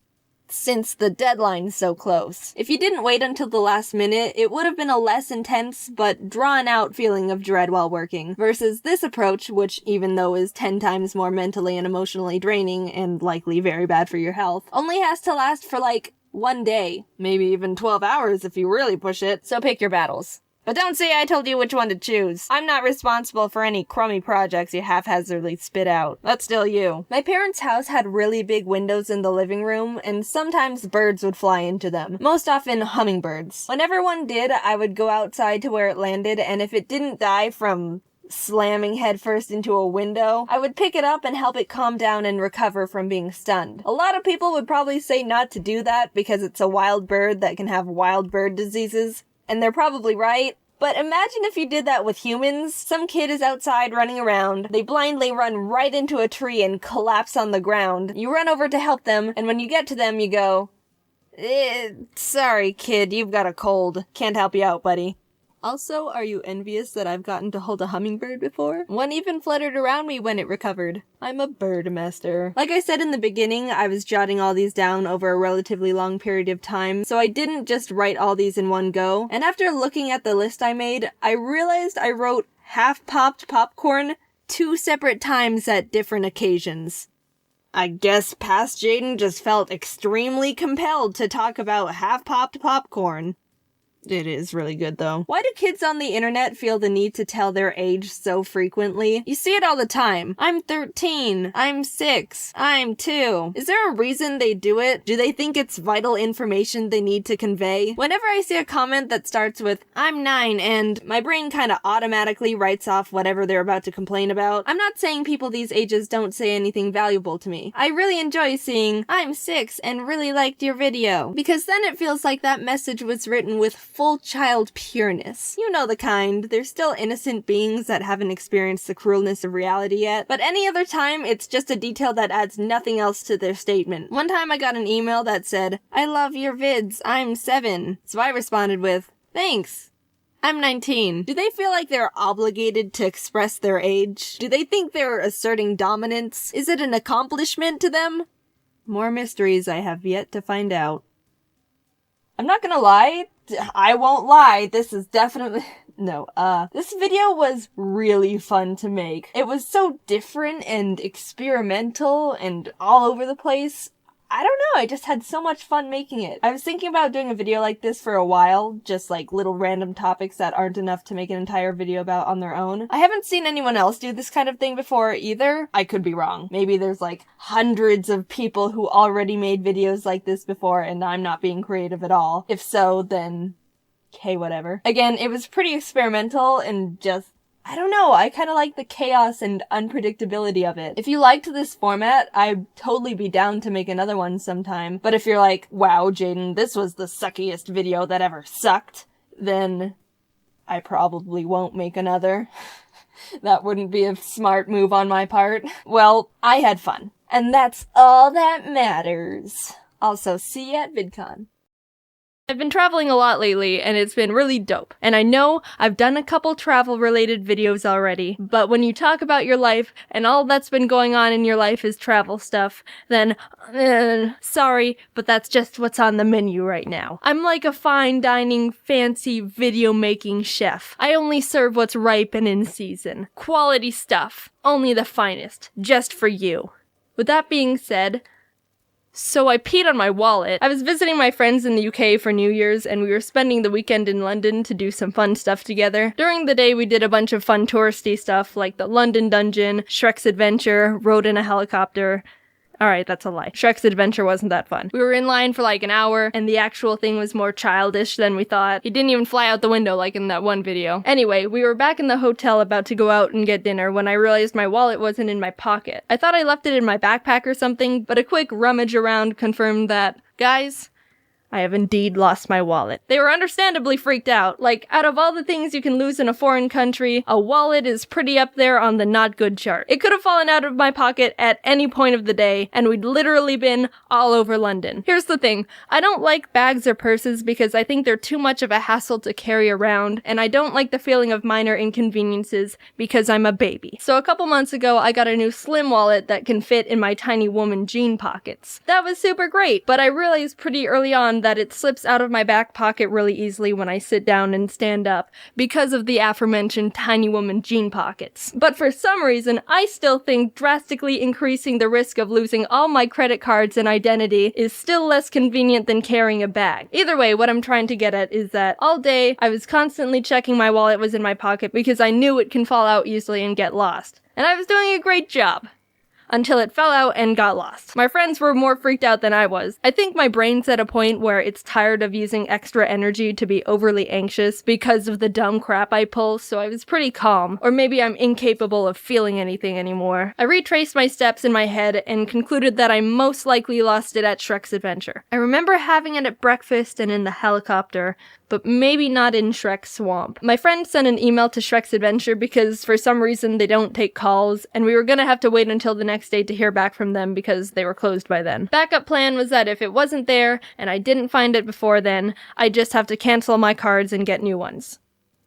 since the deadline's so close. If you didn't wait until the last minute, it would have been a less intense but drawn out feeling of dread while working, versus this approach, which even though is 10 times more mentally and emotionally draining and likely very bad for your health, only has to last for like 1 day, maybe even 12 hours if you really push it, so pick your battles. But don't say I told you which one to choose. I'm not responsible for any crummy projects you haphazardly spit out. That's still you. My parents' house had really big windows in the living room, and sometimes birds would fly into them. Most often hummingbirds. Whenever one did, I would go outside to where it landed, and if it didn't die from slamming headfirst into a window, I would pick it up and help it calm down and recover from being stunned. A lot of people would probably say not to do that because it's a wild bird that can have wild bird diseases. And they're probably right, but imagine if you did that with humans. Some kid is outside running around, they blindly run right into a tree and collapse on the ground. You run over to help them, and when you get to them, you go, sorry kid, you've got a cold. Can't help you out, buddy. Also, are you envious that I've gotten to hold a hummingbird before? One even fluttered around me when it recovered. I'm a bird master. Like I said in the beginning, I was jotting all these down over a relatively long period of time, so I didn't just write all these in one go. And after looking at the list I made, I realized I wrote half-popped popcorn 2 separate times at different occasions. I guess past Jaiden just felt extremely compelled to talk about half-popped popcorn. It is really good, though. Why do kids on the internet feel the need to tell their age so frequently? You see it all the time. I'm 13. I'm 6. I'm 2. Is there a reason they do it? Do they think it's vital information they need to convey? Whenever I see a comment that starts with, I'm 9, and my brain kinda automatically writes off whatever they're about to complain about, I'm not saying people these ages don't say anything valuable to me. I really enjoy seeing, I'm 6 and really liked your video, because then it feels like that message was written with full child pureness. You know the kind. They're still innocent beings that haven't experienced the cruelness of reality yet, but any other time, it's just a detail that adds nothing else to their statement. One time I got an email that said, I love your vids, I'm 7. So I responded with, thanks. I'm 19. Do they feel like they're obligated to express their age? Do they think they're asserting dominance? Is it an accomplishment to them? More mysteries I have yet to find out. I'm not gonna lie. I won't lie, this is definitely... No, this video was really fun to make. It was so different and experimental and all over the place. I don't know, I just had so much fun making it. I was thinking about doing a video like this for a while, just like little random topics that aren't enough to make an entire video about on their own. I haven't seen anyone else do this kind of thing before either. I could be wrong. Maybe there's like hundreds of people who already made videos like this before and I'm not being creative at all. If so, then okay, whatever. Again, it was pretty experimental and just, I don't know, I kind of like the chaos and unpredictability of it. If you liked this format, I'd totally be down to make another one sometime. But if you're like, wow, Jaiden, this was the suckiest video that ever sucked, then I probably won't make another. That wouldn't be a smart move on my part. Well, I had fun. And that's all that matters. Also, see you at VidCon. I've been traveling a lot lately, and it's been really dope. And I know I've done a couple travel-related videos already, but when you talk about your life, and all that's been going on in your life is travel stuff, then, sorry, but that's just what's on the menu right now. I'm like a fine dining, fancy video-making chef. I only serve what's ripe and in season. Quality stuff. Only the finest. Just for you. With that being said, so I peed on my wallet. I was visiting my friends in the UK for New Year's, and we were spending the weekend in London to do some fun stuff together. During the day, we did a bunch of fun touristy stuff, like the London Dungeon, Shrek's Adventure, rode in a helicopter. Alright, that's a lie. Shrek's Adventure wasn't that fun. We were in line for like an hour, and the actual thing was more childish than we thought. He didn't even fly out the window like in that one video. Anyway, we were back in the hotel about to go out and get dinner when I realized my wallet wasn't in my pocket. I thought I left it in my backpack or something, but a quick rummage around confirmed that, guys, I have indeed lost my wallet. They were understandably freaked out. Like, out of all the things you can lose in a foreign country, a wallet is pretty up there on the not good chart. It could have fallen out of my pocket at any point of the day, and we'd literally been all over London. Here's the thing, I don't like bags or purses because I think they're too much of a hassle to carry around, and I don't like the feeling of minor inconveniences because I'm a baby. So a couple months ago, I got a new slim wallet that can fit in my tiny woman jean pockets. That was super great, but I realized pretty early on that it slips out of my back pocket really easily when I sit down and stand up because of the aforementioned tiny woman jean pockets. But for some reason, I still think drastically increasing the risk of losing all my credit cards and identity is still less convenient than carrying a bag. Either way, what I'm trying to get at is that all day I was constantly checking my wallet was in my pocket because I knew it can fall out easily and get lost. And I was doing a great job. Until it fell out and got lost. My friends were more freaked out than I was. I think my brain's at a point where it's tired of using extra energy to be overly anxious because of the dumb crap I pull, so I was pretty calm. Or maybe I'm incapable of feeling anything anymore. I retraced my steps in my head and concluded that I most likely lost it at Shrek's Adventure. I remember having it at breakfast and in the helicopter, but maybe not in Shrek's Swamp. My friend sent an email to Shrek's Adventure because for some reason they don't take calls, and we were gonna have to wait until the next day to hear back from them because they were closed by then. Backup plan was that if it wasn't there, and I didn't find it before then, I'd just have to cancel my cards and get new ones.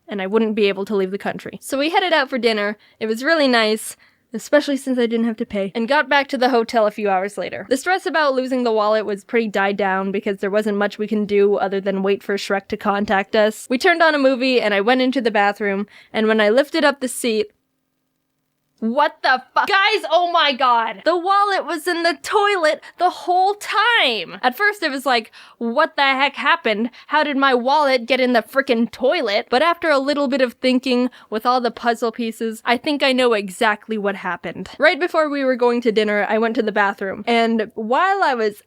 And I wouldn't be able to leave the country. So we headed out for dinner. It was really nice, especially since I didn't have to pay, and got back to the hotel a few hours later. The stress about losing the wallet was pretty died down because there wasn't much we can do other than wait for Shrek to contact us. We turned on a movie and I went into the bathroom, and when I lifted up the seat, what the fuck? Guys, oh my god! The wallet was in the toilet the whole time! At first it was like, what the heck happened? How did my wallet get in the frickin' toilet? But after a little bit of thinking, with all the puzzle pieces, I think I know exactly what happened. Right before we were going to dinner, I went to the bathroom, and while I was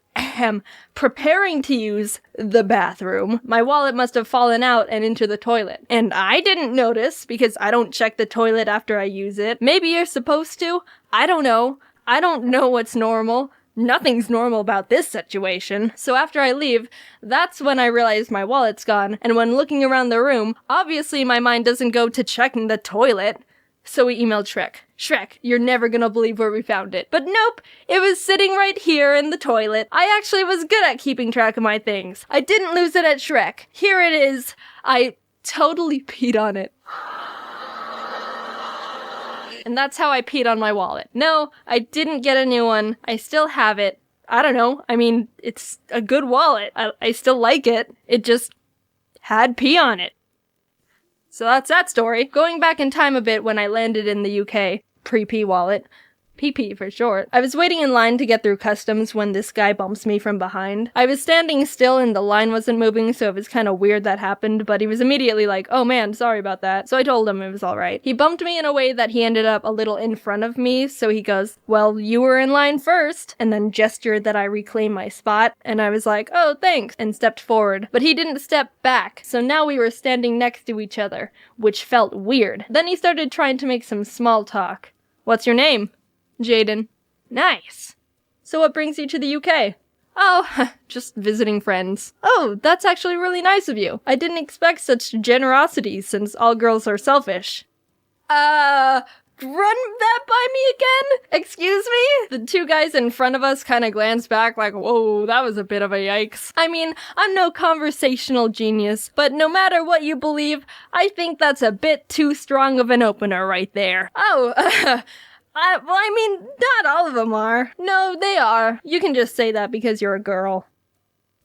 preparing to use the bathroom, my wallet must have fallen out and into the toilet. And I didn't notice because I don't check the toilet after I use it. Maybe you're supposed to. I don't know. I don't know what's normal. Nothing's normal about this situation. So after I leave, that's when I realize my wallet's gone. And when looking around the room, obviously my mind doesn't go to checking the toilet. So we emailed Shrek. Shrek, you're never gonna believe where we found it. But nope, it was sitting right here in the toilet. I actually was good at keeping track of my things. I didn't lose it at Shrek. Here it is. I totally peed on it. And that's how I peed on my wallet. No, I didn't get a new one. I still have it. I don't know. I mean, it's a good wallet. I still like it. It just had pee on it. So that's that story. Going back in time a bit when I landed in the UK, pre-P wallet, PP for short, I was waiting in line to get through customs when this guy bumps me from behind. I was standing still and the line wasn't moving, so it was kind of weird that happened, but he was immediately like, oh man, sorry about that. So I told him it was alright. He bumped me in a way that he ended up a little in front of me, so he goes, well, you were in line first, and then gestured that I reclaim my spot, and I was like, oh, thanks, and stepped forward. But he didn't step back, so now we were standing next to each other, which felt weird. Then he started trying to make some small talk. What's your name? Jaiden. Nice. So what brings you to the UK? Oh, just visiting friends. Oh, that's actually really nice of you. I didn't expect such generosity since all girls are selfish. Run that by me again? Excuse me? The two guys in front of us kind of glanced back like, whoa, that was a bit of a yikes. I mean, I'm no conversational genius, but no matter what you believe, I think that's a bit too strong of an opener right there. Oh, well, I mean, not all of them are. No, they are. You can just say that because you're a girl.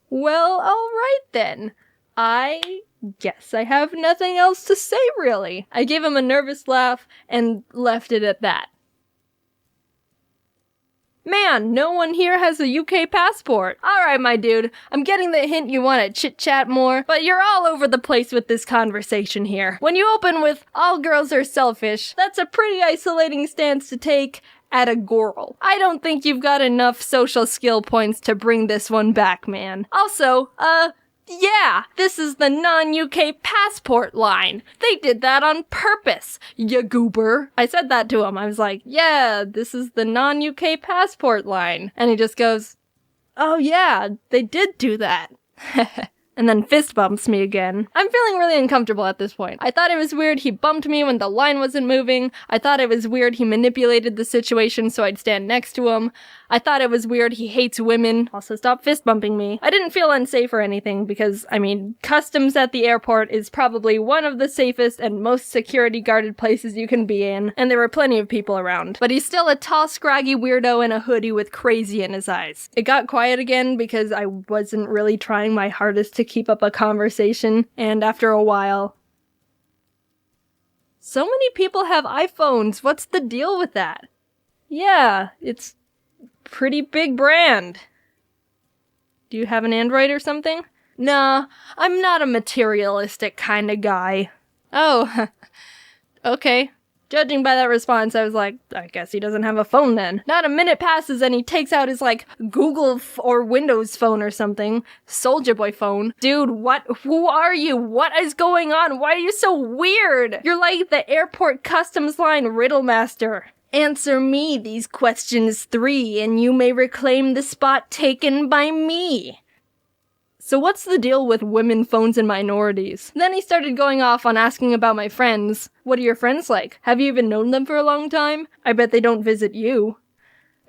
Well, alright then. I guess I have nothing else to say, really. I gave him a nervous laugh and left it at that. Man, no one here has a UK passport. Alright, my dude, I'm getting the hint you want to chit-chat more, but you're all over the place with this conversation here. When you open with, all girls are selfish, that's a pretty isolating stance to take at a girl. I don't think you've got enough social skill points to bring this one back, man. Also, yeah, this is the non-UK passport line. They did that on purpose, ya goober. I said that to him. I was like, yeah, this is the non-UK passport line. And he just goes, oh yeah, they did do that. And then fist bumps me again. I'm feeling really uncomfortable at this point. I thought it was weird he bumped me when the line wasn't moving. I thought it was weird he manipulated the situation so I'd stand next to him. I thought it was weird he hates women. Also, stop fist bumping me. I didn't feel unsafe or anything because, I mean, customs at the airport is probably one of the safest and most security guarded places you can be in, and there were plenty of people around. But he's still a tall, scraggy weirdo in a hoodie with crazy in his eyes. It got quiet again because I wasn't really trying my hardest to keep up a conversation, and after a while... So many people have iPhones, what's the deal with that? Yeah, it's pretty big brand. Do you have an Android or something? Nah, I'm not a materialistic kind of guy. Oh, okay. Judging by that response, I was like, I guess he doesn't have a phone then. Not a minute passes and he takes out his, like, Google or Windows phone or something. Soulja Boy phone. Dude, what? Who are you? What is going on? Why are you so weird? You're like the airport customs line riddle master. Answer me these questions 3 and you may reclaim the spot taken by me. So what's the deal with women, phones, and minorities? Then he started going off on asking about my friends. What are your friends like? Have you even known them for a long time? I bet they don't visit you.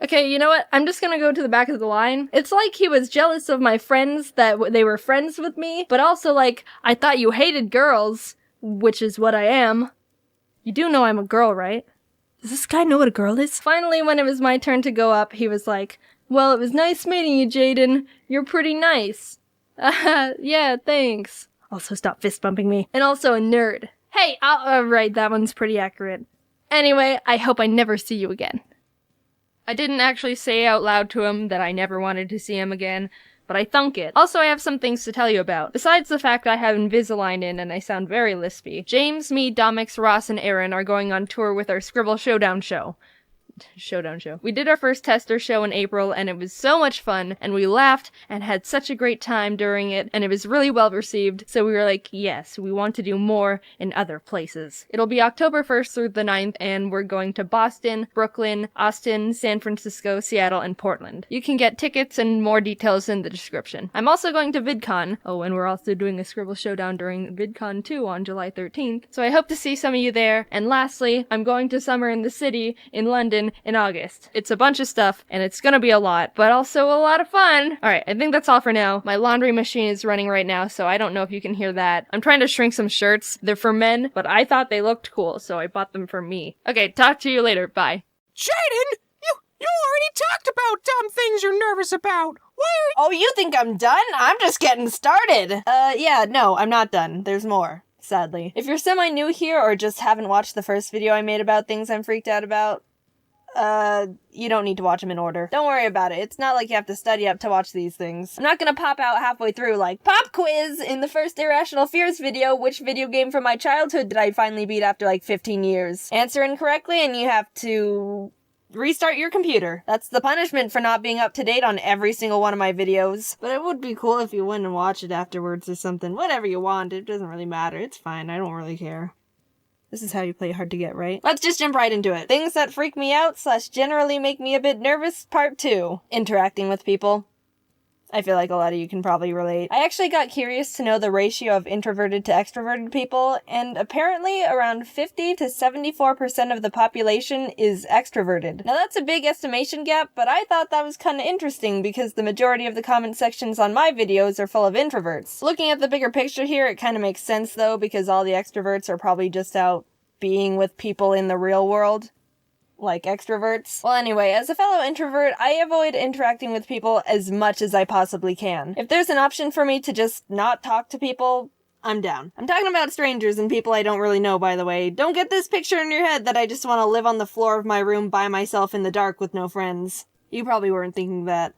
Okay, you know what? I'm just gonna go to the back of the line. It's like he was jealous of my friends that they were friends with me, but also like, I thought you hated girls, which is what I am. You do know I'm a girl, right? Does this guy know what a girl is? Finally, when it was my turn to go up, he was like, well, it was nice meeting you, Jaiden. You're pretty nice. Yeah, thanks. Also, stop fist bumping me. And also a nerd. Hey, right, that one's pretty accurate. Anyway, I hope I never see you again. I didn't actually say out loud to him that I never wanted to see him again, but I thunk it. Also, I have some things to tell you about. Besides the fact I have Invisalign in and I sound very lispy, James, me, Domix, Ross, and Aaron are going on tour with our Scribble Showdown show. We did our first tester show in April and it was so much fun and we laughed and had such a great time during it and it was really well received, so we were like, yes, we want to do more in other places. It'll be October 1st through the 9th and we're going to Boston, Brooklyn, Austin, San Francisco, Seattle, and Portland. You can get tickets and more details in the description. I'm also going to VidCon. Oh, and we're also doing a Scribble Showdown during VidCon 2 on July 13th, so I hope to see some of you there. And lastly, I'm going to Summer in the City in London in August. It's a bunch of stuff, and it's gonna be a lot, but also a lot of fun. Alright, I think that's all for now. My laundry machine is running right now, so I don't know if you can hear that. I'm trying to shrink some shirts. They're for men, but I thought they looked cool, so I bought them for me. Okay, talk to you later. Bye. Jaiden, you already talked about dumb things you're nervous about. Why are Oh, you think I'm done? I'm just getting started. Yeah, no, I'm not done. There's more. Sadly. If you're semi-new here or just haven't watched the first video I made about things I'm freaked out about, you don't need to watch them in order. Don't worry about it. It's not like you have to study up to watch these things. I'm not gonna pop out halfway through like, pop quiz in the first Irrational Fears video, which video game from my childhood did I finally beat after like 15 years? Answer incorrectly and you have to restart your computer. That's the punishment for not being up to date on every single one of my videos. But it would be cool if you went and watch it afterwards or something. Whatever you want, it doesn't really matter. It's fine, I don't really care. This is how you play hard to get, right? Let's just jump right into it. Things that freak me out / generally make me a bit nervous, part 2. Interacting with people. I feel like a lot of you can probably relate. I actually got curious to know the ratio of introverted to extroverted people, and apparently around 50 to 74% of the population is extroverted. Now that's a big estimation gap, but I thought that was kinda interesting because the majority of the comment sections on my videos are full of introverts. Looking at the bigger picture here, it kinda makes sense though, because all the extroverts are probably just out being with people in the real world. Like extroverts. Well anyway, as a fellow introvert, I avoid interacting with people as much as I possibly can. If there's an option for me to just not talk to people, I'm down. I'm talking about strangers and people I don't really know, by the way. Don't get this picture in your head that I just want to live on the floor of my room by myself in the dark with no friends. You probably weren't thinking that.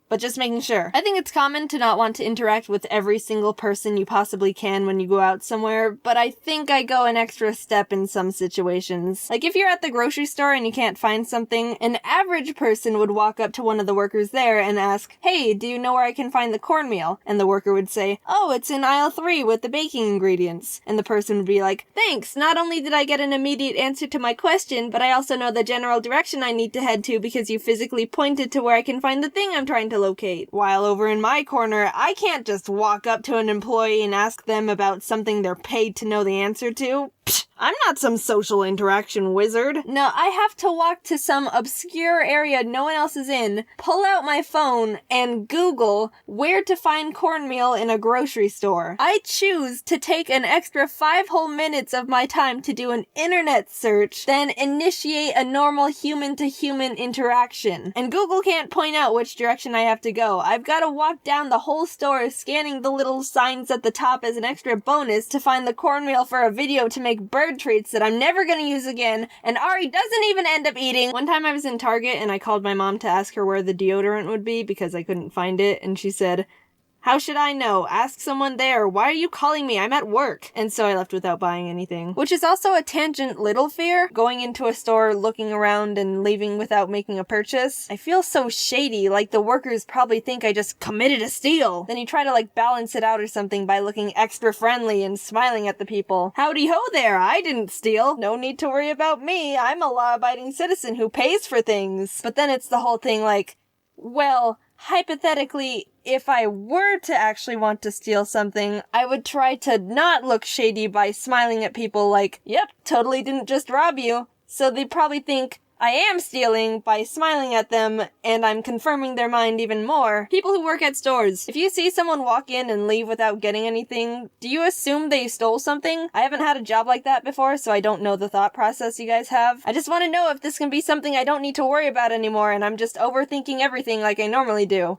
But just making sure. I think it's common to not want to interact with every single person you possibly can when you go out somewhere, but I think I go an extra step in some situations. Like if you're at the grocery store and you can't find something, an average person would walk up to one of the workers there and ask, "Hey, do you know where I can find the cornmeal?" And the worker would say, "Oh, it's in aisle 3 with the baking ingredients." And the person would be like, "Thanks, not only did I get an immediate answer to my question, but I also know the general direction I need to head to because you physically pointed to where I can find the thing I'm trying to relocate. While over in my corner, I can't just walk up to an employee and ask them about something they're paid to know the answer to. Psh, I'm not some social interaction wizard. No, I have to walk to some obscure area no one else is in, pull out my phone, and Google where to find cornmeal in a grocery store. I choose to take an extra 5 whole minutes of my time to do an internet search, then initiate a normal human-to-human interaction. And Google can't point out which direction I have to go. I've got to walk down the whole store scanning the little signs at the top as an extra bonus to find the cornmeal for a video to make bird treats that I'm never gonna use again, and Ari doesn't even end up eating. One time I was in Target and I called my mom to ask her where the deodorant would be because I couldn't find it, and she said, "How should I know? Ask someone there. Why are you calling me? I'm at work." And so I left without buying anything. Which is also a tangent little fear, going into a store, looking around, and leaving without making a purchase. I feel so shady, like the workers probably think I just committed a steal. Then you try to like balance it out or something by looking extra friendly and smiling at the people. "Howdy ho there, I didn't steal. No need to worry about me. I'm a law-abiding citizen who pays for things." But then it's the whole thing like, well, hypothetically, if I were to actually want to steal something, I would try to not look shady by smiling at people like, "Yep, totally didn't just rob you." So they probably think I am stealing by smiling at them, and I'm confirming their mind even more. People who work at stores. If you see someone walk in and leave without getting anything, do you assume they stole something? I haven't had a job like that before, so I don't know the thought process you guys have. I just want to know if this can be something I don't need to worry about anymore, and I'm just overthinking everything like I normally do.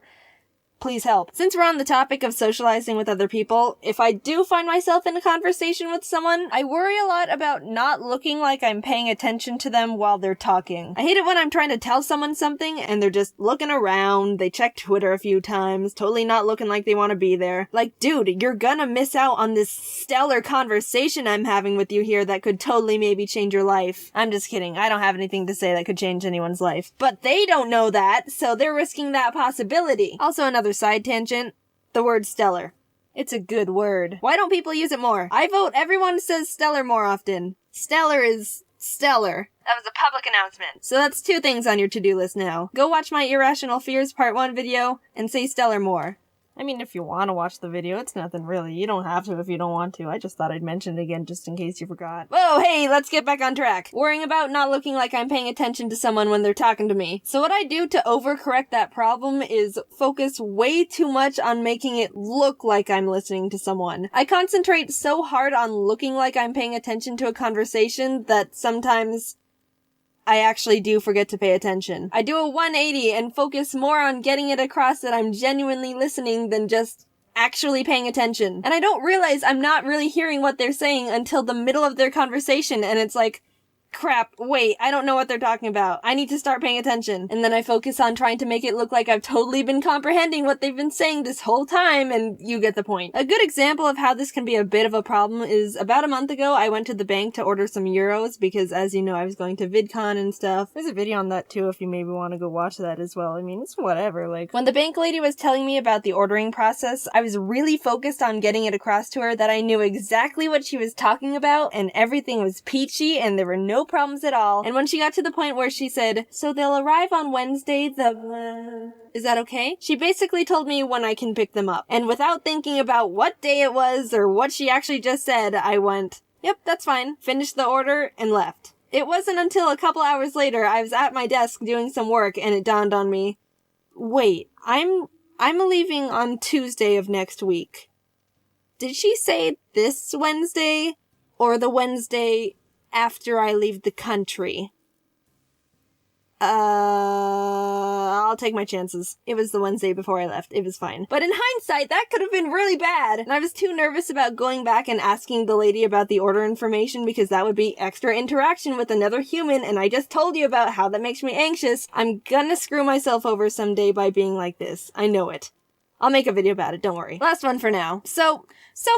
Please help. Since we're on the topic of socializing with other people, if I do find myself in a conversation with someone, I worry a lot about not looking like I'm paying attention to them while they're talking. I hate it when I'm trying to tell someone something and they're just looking around, they check Twitter a few times, totally not looking like they want to be there. Like, dude, you're gonna miss out on this stellar conversation I'm having with you here that could totally maybe change your life. I'm just kidding. I don't have anything to say that could change anyone's life. But they don't know that, so they're risking that possibility. Also, another side tangent, the word stellar. It's a good word. Why don't people use it more? I vote everyone says stellar more often. Stellar is stellar. That was a public announcement. So that's 2 things on your to-do list now. Go watch my Irrational Fears Part 1 video and say stellar more. I mean, if you want to watch the video, it's nothing really. You don't have to if you don't want to. I just thought I'd mention it again just in case you forgot. Whoa, hey, let's get back on track. Worrying about not looking like I'm paying attention to someone when they're talking to me. So what I do to overcorrect that problem is focus way too much on making it look like I'm listening to someone. I concentrate so hard on looking like I'm paying attention to a conversation that sometimes I actually do forget to pay attention. I do a 180 and focus more on getting it across that I'm genuinely listening than just actually paying attention. And I don't realize I'm not really hearing what they're saying until the middle of their conversation, and it's like, crap, wait, I don't know what they're talking about. I need to start paying attention. And then I focus on trying to make it look like I've totally been comprehending what they've been saying this whole time, and you get the point. A good example of how this can be a bit of a problem is about a month ago, I went to the bank to order some euros because, as you know, I was going to VidCon and stuff. There's a video on that too if you maybe want to go watch that as well. I mean, it's whatever. Like, when the bank lady was telling me about the ordering process, I was really focused on getting it across to her that I knew exactly what she was talking about, and everything was peachy, and there were no problems at all. And when she got to the point where she said, "So they'll arrive on Wednesday, is that okay?" She basically told me when I can pick them up. And without thinking about what day it was or what she actually just said, I went, "Yep, that's fine," finished the order, and left. It wasn't until a couple hours later I was at my desk doing some work and it dawned on me, wait, I'm leaving on Tuesday of next week. Did she say this Wednesday or the Wednesday after I leave the country? I'll take my chances. It was the Wednesday before I left. It was fine. But in hindsight, that could have been really bad. And I was too nervous about going back and asking the lady about the order information because that would be extra interaction with another human, and I just told you about how that makes me anxious. I'm gonna screw myself over someday by being like this. I know it. I'll make a video about it, don't worry. Last one for now. So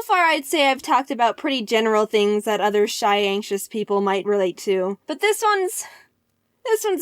far I'd say I've talked about pretty general things that other shy, anxious people might relate to. But this one's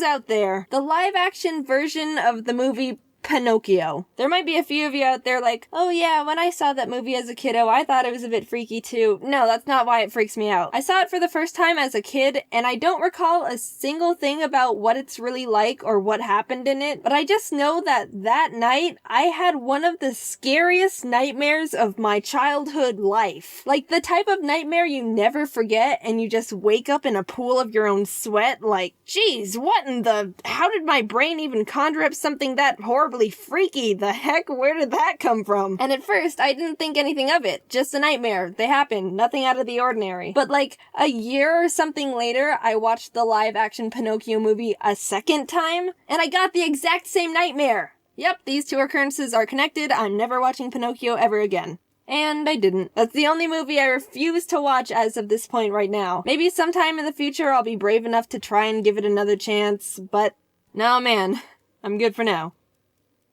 out there. The live-action version of the movie Pinocchio. There might be a few of you out there like, oh yeah, when I saw that movie as a kiddo, I thought it was a bit freaky too. No, that's not why it freaks me out. I saw it for the first time as a kid, and I don't recall a single thing about what it's really like or what happened in it, but I just know that that night, I had one of the scariest nightmares of my childhood life. Like the type of nightmare you never forget, and you just wake up in a pool of your own sweat like, geez, what in the... how did my brain even conjure up something that horribly freaky? The heck? Where did that come from? And at first, I didn't think anything of it. Just a nightmare. They happen. Nothing out of the ordinary. But like a year or something later, I watched the live-action Pinocchio movie a second time, and I got the exact same nightmare. Yep, these two occurrences are connected. I'm never watching Pinocchio ever again. And I didn't. That's the only movie I refuse to watch as of this point right now. Maybe sometime in the future I'll be brave enough to try and give it another chance, but no man, I'm good for now.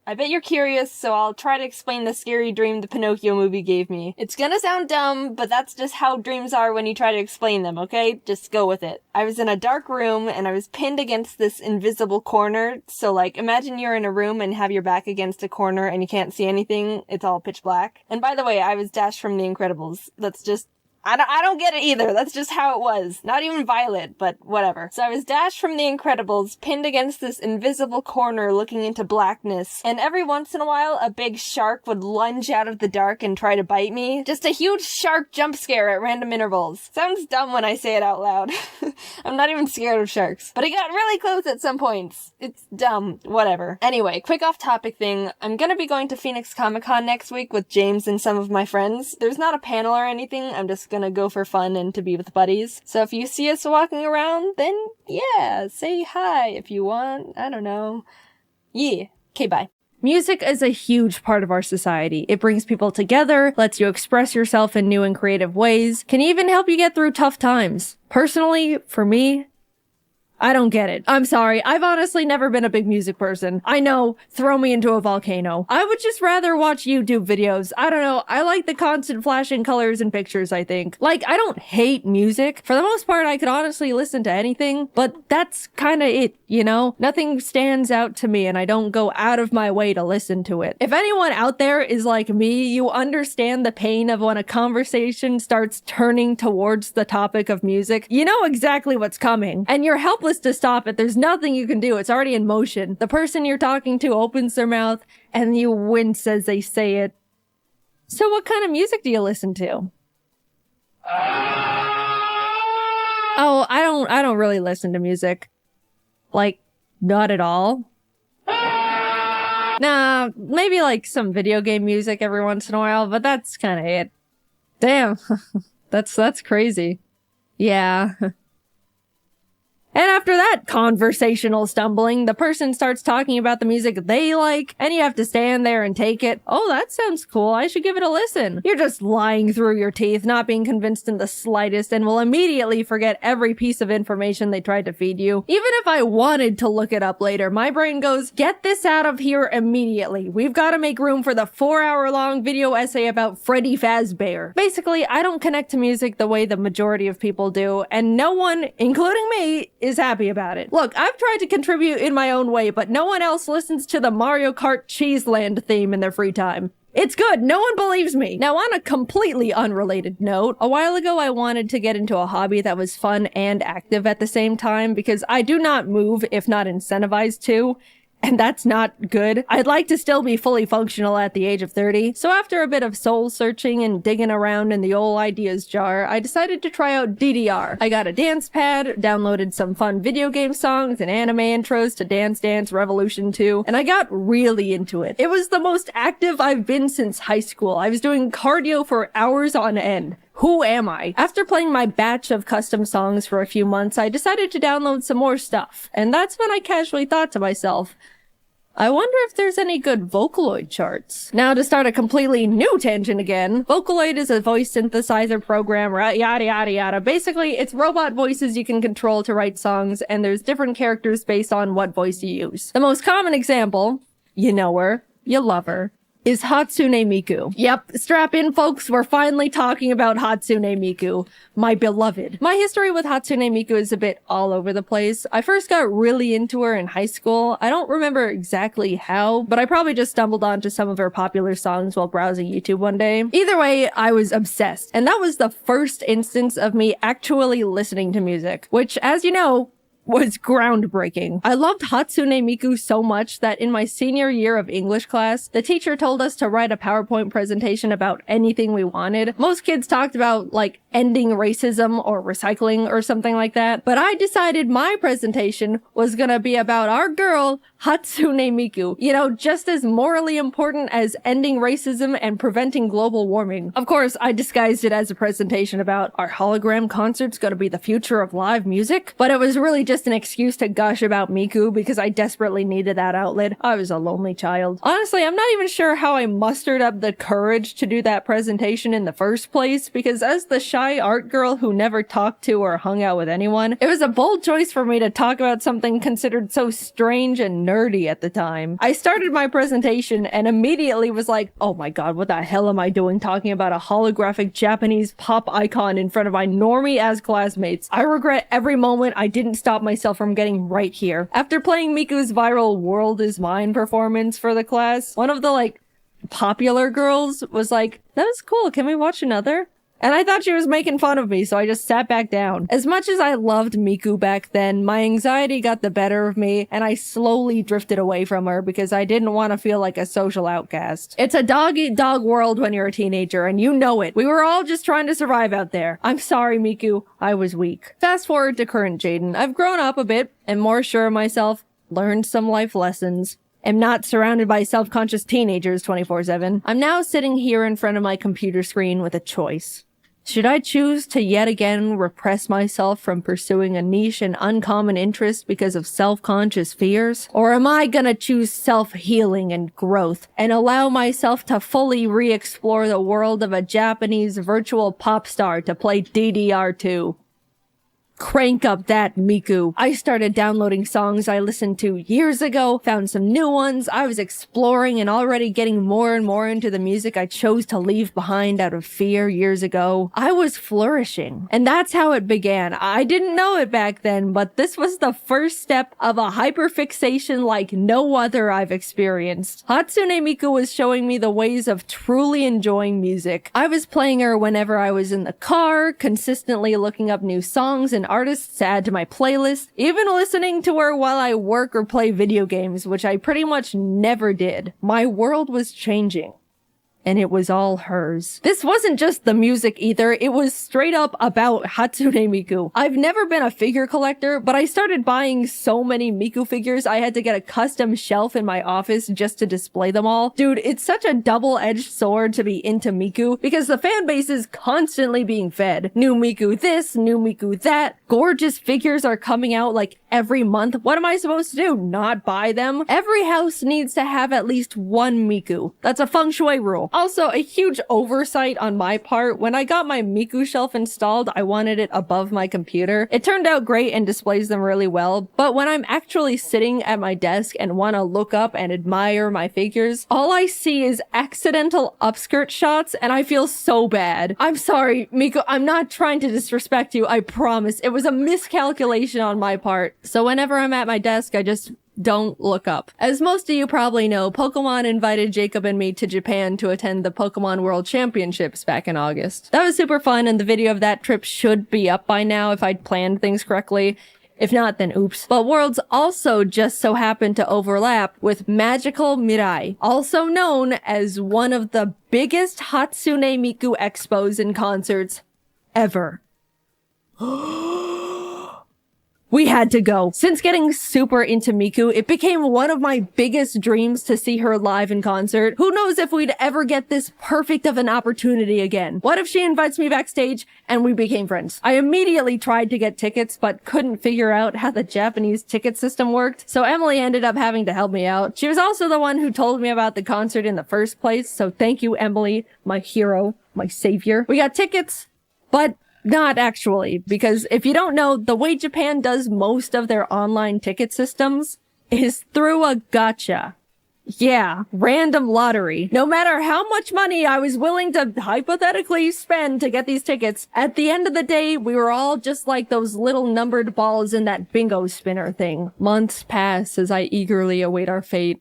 I bet you're curious, so I'll try to explain the scary dream the Pinocchio movie gave me. It's gonna sound dumb, but that's just how dreams are when you try to explain them, okay? Just go with it. I was in a dark room, and I was pinned against this invisible corner, so like, imagine you're in a room and have your back against a corner and you can't see anything, it's all pitch black. And by the way, I was Dash from The Incredibles. That's just... I don't get it either. That's just how it was. Not even Violet, but whatever. So I was Dash from The Incredibles, pinned against this invisible corner looking into blackness, and every once in a while, a big shark would lunge out of the dark and try to bite me. Just a huge shark jump scare at random intervals. Sounds dumb when I say it out loud. I'm not even scared of sharks. But I got really close at some points. It's dumb. Whatever. Anyway, quick off-topic thing. I'm gonna be going to Phoenix Comic-Con next week with James and some of my friends. There's not a panel or anything. I'm just gonna go for fun and to be with buddies. So if you see us walking around, then yeah, say hi if you want. I don't know. Yeah. Okay, bye. Music is a huge part of our society. It brings people together, lets you express yourself in new and creative ways, can even help you get through tough times. Personally, for me, I don't get it. I'm sorry. I've honestly never been a big music person. I know, throw me into a volcano. I would just rather watch YouTube videos. I don't know. I like the constant flashing colors and pictures, I think. Like, I don't hate music. For the most part, I could honestly listen to anything, but that's kinda it, you know? Nothing stands out to me and I don't go out of my way to listen to it. If anyone out there is like me, you understand the pain of when a conversation starts turning towards the topic of music. You know exactly what's coming, and you're helpless to stop it. There's nothing you can do. It's already in motion. The person you're talking to opens their mouth and you wince as they say it. So what kind of music do you listen to? Oh, I don't really listen to music. Like, not at all. Nah, maybe like some video game music every once in a while, but that's kind of it. Damn. That's crazy. Yeah. And after that conversational stumbling, the person starts talking about the music they like, and you have to stand there and take it. Oh, that sounds cool. I should give it a listen. You're just lying through your teeth, not being convinced in the slightest, and will immediately forget every piece of information they tried to feed you. Even if I wanted to look it up later, my brain goes, get this out of here immediately. We've got to make room for the 4-hour-long video essay about Freddy Fazbear. Basically, I don't connect to music the way the majority of people do, and no one, including me, is happy about it. Look, I've tried to contribute in my own way, but no one else listens to the Mario Kart Cheeseland theme in their free time. It's good. No one believes me. Now, on a completely unrelated note, a while ago I wanted to get into a hobby that was fun and active at the same time because I do not move if not incentivized to. And that's not good. I'd like to still be fully functional at the age of 30. So after a bit of soul searching and digging around in the old ideas jar, I decided to try out DDR. I got a dance pad, downloaded some fun video game songs and anime intros to Dance Dance Revolution 2, and I got really into it. It was the most active I've been since high school. I was doing cardio for hours on end. Who am I? After playing my batch of custom songs for a few months, I decided to download some more stuff. And that's when I casually thought to myself, I wonder if there's any good Vocaloid charts. Now, to start a completely new tangent again, Vocaloid is a voice synthesizer program, yada yada yada. Basically, it's robot voices you can control to write songs, and there's different characters based on what voice you use. The most common example, you know her, you love her, is Hatsune Miku. Yep, strap in folks, we're finally talking about Hatsune Miku, my beloved. My history with Hatsune Miku is a bit all over the place. I first got really into her in high school. I don't remember exactly how, but I probably just stumbled onto some of her popular songs while browsing YouTube one day. Either way, I was obsessed, and that was the first instance of me actually listening to music, which, as you know, was groundbreaking. I loved Hatsune Miku so much that in my senior year of English class, the teacher told us to write a PowerPoint presentation about anything we wanted. Most kids talked about, like, ending racism or recycling or something like that, but I decided my presentation was gonna be about our girl, Hatsune Miku. You know, just as morally important as ending racism and preventing global warming. Of course, I disguised it as a presentation about our hologram concert's gonna be the future of live music, but it was really just an excuse to gush about Miku because I desperately needed that outlet. I was a lonely child. Honestly, I'm not even sure how I mustered up the courage to do that presentation in the first place, because as the shy art girl who never talked to or hung out with anyone, it was a bold choice for me to talk about something considered so strange and nerdy at the time. I started my presentation and immediately was like, oh my god, what the hell am I doing talking about a holographic Japanese pop icon in front of my normie-ass classmates? I regret every moment I didn't stop myself from getting right here. After playing Miku's viral World Is Mine performance for the class, one of the, like, popular girls was like, that was cool, can we watch another? And I thought she was making fun of me, so I just sat back down. As much as I loved Miku back then, my anxiety got the better of me, and I slowly drifted away from her because I didn't want to feel like a social outcast. It's a dog-eat-dog world when you're a teenager, and you know it. We were all just trying to survive out there. I'm sorry, Miku. I was weak. Fast forward to current Jaiden. I've grown up a bit, and more sure of myself, learned some life lessons. Am not surrounded by self-conscious teenagers 24/7. I'm now sitting here in front of my computer screen with a choice. Should I choose to yet again repress myself from pursuing a niche and uncommon interest because of self-conscious fears? Or am I gonna choose self-healing and growth and allow myself to fully re-explore the world of a Japanese virtual pop star to play DDR2? Crank up that, Miku. I started downloading songs I listened to years ago, found some new ones. I was exploring and already getting more and more into the music I chose to leave behind out of fear years ago. I was flourishing. And that's how it began. I didn't know it back then, but this was the first step of a hyperfixation like no other I've experienced. Hatsune Miku was showing me the ways of truly enjoying music. I was playing her whenever I was in the car, consistently looking up new songs and artists to add to my playlist, even listening to her while I work or play video games, which I pretty much never did. My world was changing. And it was all hers. This wasn't just the music either, it was straight up about Hatsune Miku. I've never been a figure collector, but I started buying so many Miku figures I had to get a custom shelf in my office just to display them all. Dude, it's such a double-edged sword to be into Miku, because the fan base is constantly being fed. New Miku this, new Miku that. Gorgeous figures are coming out like every month. What am I supposed to do? Not buy them? Every house needs to have at least one Miku. That's a feng shui rule. Also, a huge oversight on my part. When I got my Miku shelf installed, I wanted it above my computer. It turned out great and displays them really well, but when I'm actually sitting at my desk and want to look up and admire my figures, all I see is accidental upskirt shots and I feel so bad. I'm sorry, Miku, I'm not trying to disrespect you, I promise. It was a miscalculation on my part. So whenever I'm at my desk, I just don't look up. As most of you probably know, Pokemon invited Jacob and me to Japan to attend the Pokemon World Championships back in August. That was super fun, and the video of that trip should be up by now if I'd planned things correctly. If not, then oops. But Worlds also just so happened to overlap with Magical Mirai, also known as one of the biggest Hatsune Miku expos and concerts ever. We had to go. Since getting super into Miku, it became one of my biggest dreams to see her live in concert. Who knows if we'd ever get this perfect of an opportunity again? What if she invites me backstage and we became friends? I immediately tried to get tickets, but couldn't figure out how the Japanese ticket system worked, so Emily ended up having to help me out. She was also the one who told me about the concert in the first place, so thank you, Emily, my hero, my savior. We got tickets, but not actually, because if you don't know, the way Japan does most of their online ticket systems is through a gacha. Yeah, random lottery. No matter how much money I was willing to hypothetically spend to get these tickets, at the end of the day, we were all just like those little numbered balls in that bingo spinner thing. Months pass as I eagerly await our fate.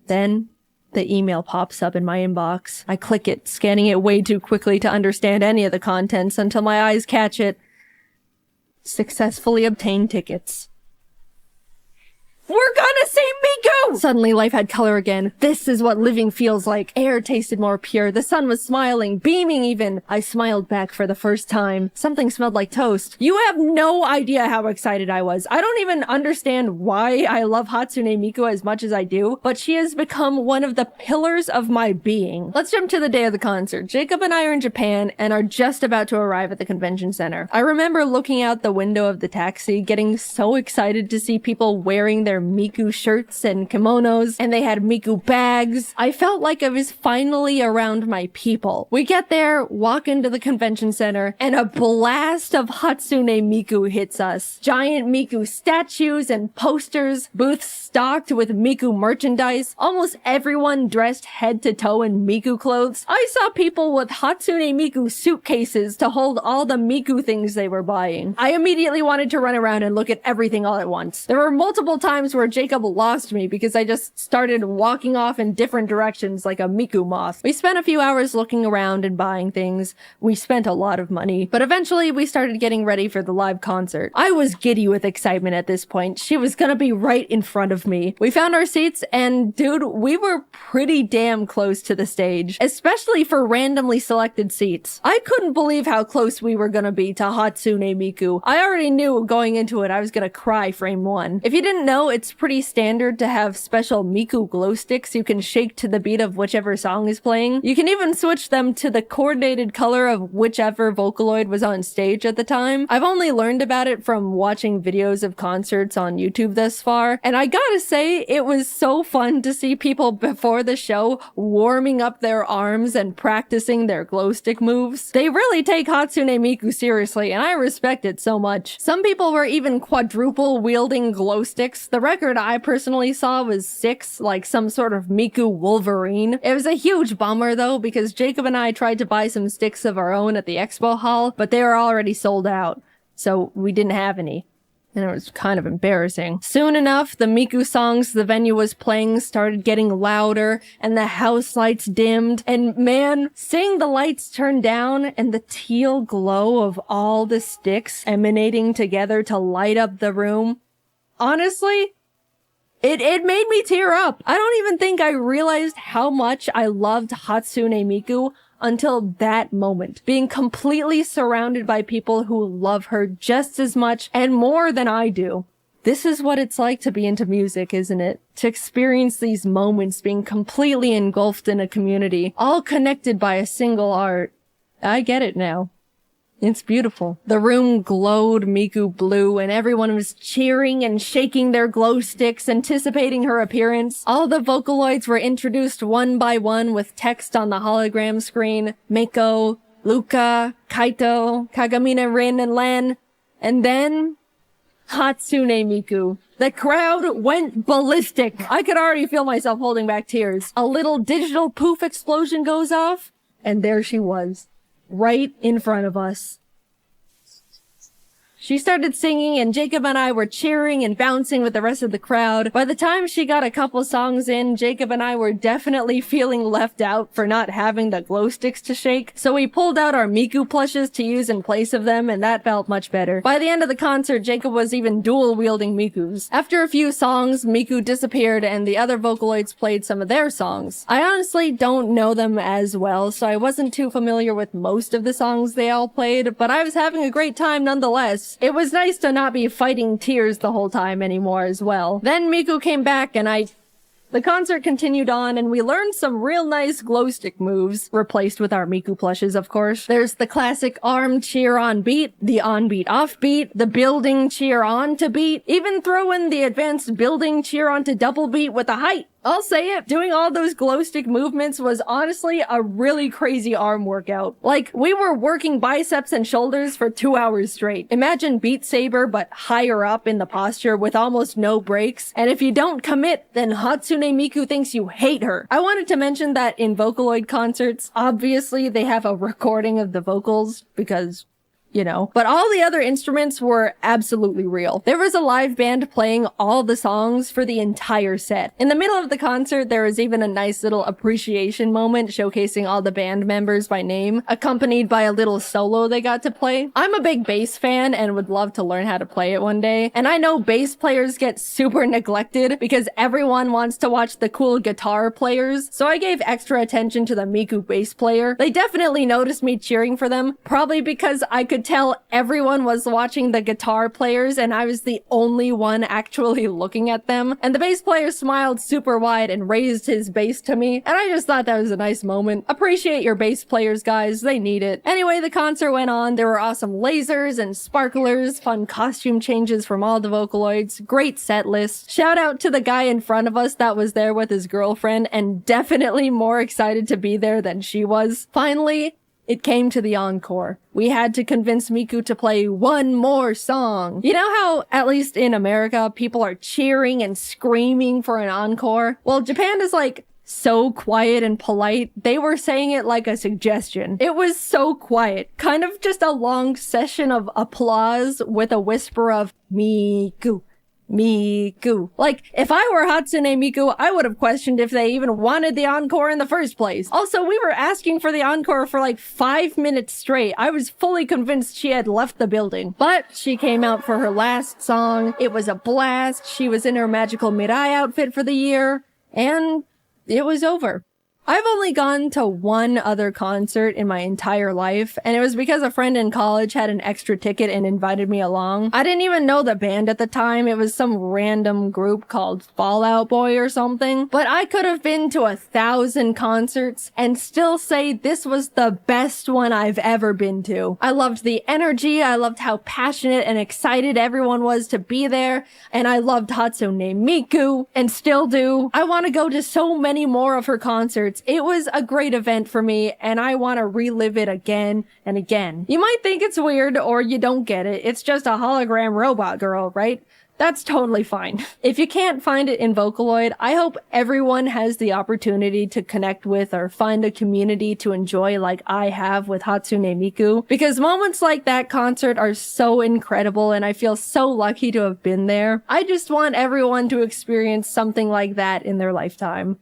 Then, the email pops up in my inbox. I click it, scanning it way too quickly to understand any of the contents until my eyes catch it. Successfully obtained tickets. We're gonna see Miku! Suddenly life had color again. This is what living feels like. Air tasted more pure. The sun was smiling, beaming even. I smiled back for the first time. Something smelled like toast. You have no idea how excited I was. I don't even understand why I love Hatsune Miku as much as I do, but she has become one of the pillars of my being. Let's jump to the day of the concert. Jacob and I are in Japan and are just about to arrive at the convention center. I remember looking out the window of the taxi, getting so excited to see people wearing their Miku shirts and kimonos, and they had Miku bags. I felt like I was finally around my people. We get there, walk into the convention center, and a blast of Hatsune Miku hits us. Giant Miku statues and posters, booths stocked with Miku merchandise, almost everyone dressed head to toe in Miku clothes. I saw people with Hatsune Miku suitcases to hold all the Miku things they were buying. I immediately wanted to run around and look at everything all at once. There were multiple times where Jacob lost me because I just started walking off in different directions like a Miku moth. We spent a few hours looking around and buying things. We spent a lot of money, but eventually we started getting ready for the live concert. I was giddy with excitement at this point. She was gonna be right in front of me. We found our seats and dude, we were pretty damn close to the stage, especially for randomly selected seats. I couldn't believe how close we were gonna be to Hatsune Miku. I already knew going into it I was gonna cry frame one. If you didn't know, it's pretty standard to have special Miku glow sticks you can shake to the beat of whichever song is playing. You can even switch them to the coordinated color of whichever Vocaloid was on stage at the time. I've only learned about it from watching videos of concerts on YouTube thus far, and I gotta say, it was so fun to see people before the show warming up their arms and practicing their glow stick moves. They really take Hatsune Miku seriously, and I respect it so much. Some people were even quadruple wielding glow sticks. The record I personally saw was 6, like some sort of Miku Wolverine. It was a huge bummer though, because Jacob and I tried to buy some sticks of our own at the expo hall, but they were already sold out, so we didn't have any. And it was kind of embarrassing. Soon enough, the Miku songs the venue was playing started getting louder, and the house lights dimmed, and man, seeing the lights turn down and the teal glow of all the sticks emanating together to light up the room, honestly, it made me tear up. I don't even think I realized how much I loved Hatsune Miku until that moment. Being completely surrounded by people who love her just as much and more than I do. This is what it's like to be into music, isn't it? To experience these moments being completely engulfed in a community, all connected by a single art. I get it now. It's beautiful. The room glowed Miku blue, and everyone was cheering and shaking their glow sticks, anticipating her appearance. All the Vocaloids were introduced one by one with text on the hologram screen. Mako, Luka, Kaito, Kagamine, Rin, and Len. And then Hatsune Miku. The crowd went ballistic. I could already feel myself holding back tears. A little digital poof explosion goes off, and there she was. Right in front of us. She started singing and Jacob and I were cheering and bouncing with the rest of the crowd. By the time she got a couple songs in, Jacob and I were definitely feeling left out for not having the glow sticks to shake, so we pulled out our Miku plushes to use in place of them, and that felt much better. By the end of the concert, Jacob was even dual-wielding Mikus. After a few songs, Miku disappeared and the other Vocaloids played some of their songs. I honestly don't know them as well, so I wasn't too familiar with most of the songs they all played, but I was having a great time nonetheless. It was nice to not be fighting tears the whole time anymore as well. Then Miku came back and the concert continued on, and we learned some real nice glow stick moves, replaced with our Miku plushes, of course. There's the classic arm cheer on beat, the on beat off beat, the building cheer on to beat, even throw in the advanced building cheer on to double beat with a height I'll say it, doing all those glow stick movements was honestly a really crazy arm workout. Like, we were working biceps and shoulders for 2 hours straight. Imagine Beat Saber, but higher up in the posture with almost no breaks. And if you don't commit, then Hatsune Miku thinks you hate her. I wanted to mention that in Vocaloid concerts, obviously they have a recording of the vocals because, you know, but all the other instruments were absolutely real. There was a live band playing all the songs for the entire set. In the middle of the concert, there was even a nice little appreciation moment showcasing all the band members by name, accompanied by a little solo they got to play. I'm a big bass fan and would love to learn how to play it one day. And I know bass players get super neglected because everyone wants to watch the cool guitar players, so I gave extra attention to the Miku bass player. They definitely noticed me cheering for them, probably because I could tell everyone was watching the guitar players and I was the only one actually looking at them. And the bass player smiled super wide and raised his bass to me, and I just thought that was a nice moment. Appreciate your bass players, guys. They need it. Anyway, the concert went on. There were awesome lasers and sparklers, fun costume changes from all the Vocaloids, great set list. Shout out to the guy in front of us that was there with his girlfriend and definitely more excited to be there than she was. Finally, it came to the encore. We had to convince Miku to play one more song. You know how, at least in America, people are cheering and screaming for an encore? Well, Japan is like so quiet and polite. They were saying it like a suggestion. It was so quiet. Kind of just a long session of applause with a whisper of Miku. Miku. Like, if I were Hatsune Miku, I would have questioned if they even wanted the encore in the first place. Also, we were asking for the encore for like 5 minutes straight. I was fully convinced she had left the building. But she came out for her last song. It was a blast. She was in her magical Mirai outfit for the year. And it was over. I've only gone to one other concert in my entire life, and it was because a friend in college had an extra ticket and invited me along. I didn't even know the band at the time. It was some random group called Fall Out Boy or something. But I could have been to 1,000 concerts and still say this was the best one I've ever been to. I loved the energy, I loved how passionate and excited everyone was to be there, and I loved Hatsune Miku, and still do. I want to go to so many more of her concerts. It was a great event for me, and I want to relive it again and again. You might think it's weird, or you don't get it. It's just a hologram robot girl, right? That's totally fine. If you can't find it in Vocaloid, I hope everyone has the opportunity to connect with or find a community to enjoy like I have with Hatsune Miku, because moments like that concert are so incredible and I feel so lucky to have been there. I just want everyone to experience something like that in their lifetime.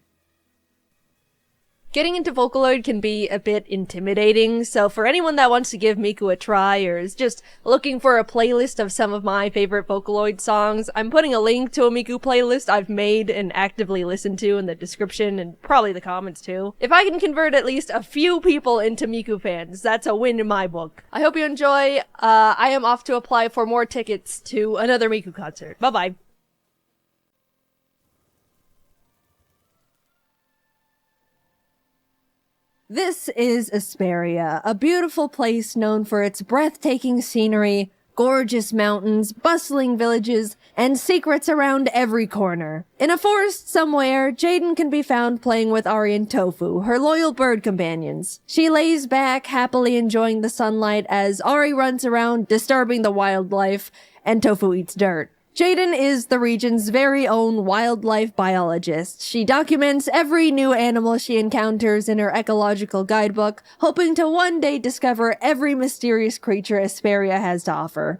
Getting into Vocaloid can be a bit intimidating, so for anyone that wants to give Miku a try or is just looking for a playlist of some of my favorite Vocaloid songs, I'm putting a link to a Miku playlist I've made and actively listened to in the description and probably the comments too. If I can convert at least a few people into Miku fans, that's a win in my book. I hope you enjoy. I am off to apply for more tickets to another Miku concert. Bye-bye. This is Asperia, a beautiful place known for its breathtaking scenery, gorgeous mountains, bustling villages, and secrets around every corner. In a forest somewhere, Jaiden can be found playing with Ari and Tofu, her loyal bird companions. She lays back, happily enjoying the sunlight as Ari runs around, disturbing the wildlife, and Tofu eats dirt. Jaiden is the region's very own wildlife biologist. She documents every new animal she encounters in her ecological guidebook, hoping to one day discover every mysterious creature Asperia has to offer.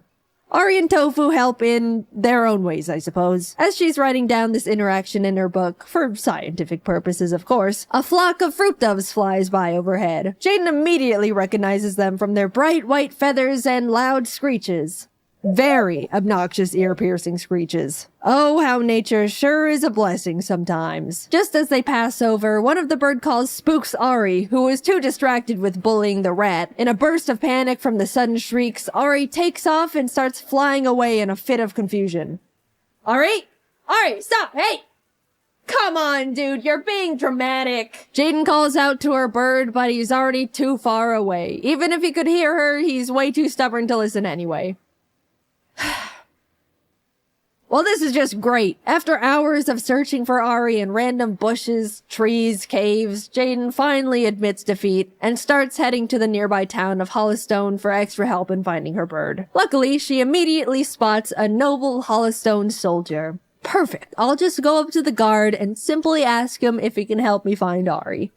Ari and Tofu help in their own ways, I suppose. As she's writing down this interaction in her book, for scientific purposes of course, a flock of fruit doves flies by overhead. Jaiden immediately recognizes them from their bright white feathers and loud screeches. Very obnoxious ear-piercing screeches. Oh, how nature sure is a blessing sometimes. Just as they pass over, one of the bird calls spooks Ari, who is too distracted with bullying the rat. In a burst of panic from the sudden shrieks, Ari takes off and starts flying away in a fit of confusion. Ari? Ari, stop! Hey! Come on, dude, you're being dramatic. Jaiden calls out to her bird, but he's already too far away. Even if he could hear her, he's way too stubborn to listen anyway. Well, this is just great. After hours of searching for Ari in random bushes, trees, caves, Jaiden finally admits defeat and starts heading to the nearby town of Hollowstone for extra help in finding her bird. Luckily, she immediately spots a noble Hollowstone soldier. Perfect. I'll just go up to the guard and simply ask him if he can help me find Ari.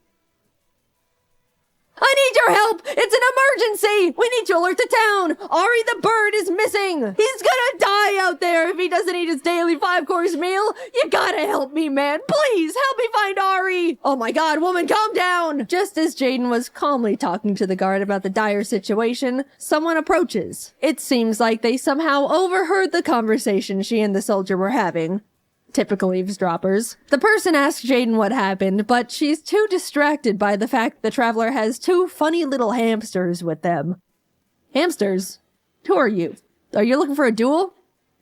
I need your help! It's an emergency! We need to alert the town! Ari the bird is missing! He's gonna die out there if he doesn't eat his daily 5-course meal! You gotta help me, man! Please, help me find Ari! Oh my god, woman, calm down! Just as Jaiden was calmly talking to the guard about the dire situation, someone approaches. It seems like they somehow overheard the conversation she and the soldier were having. Typical eavesdroppers. The person asks Jaiden what happened, but she's too distracted by the fact the traveler has 2 funny little hamsters with them. Hamsters? Who are you? Are you looking for a duel?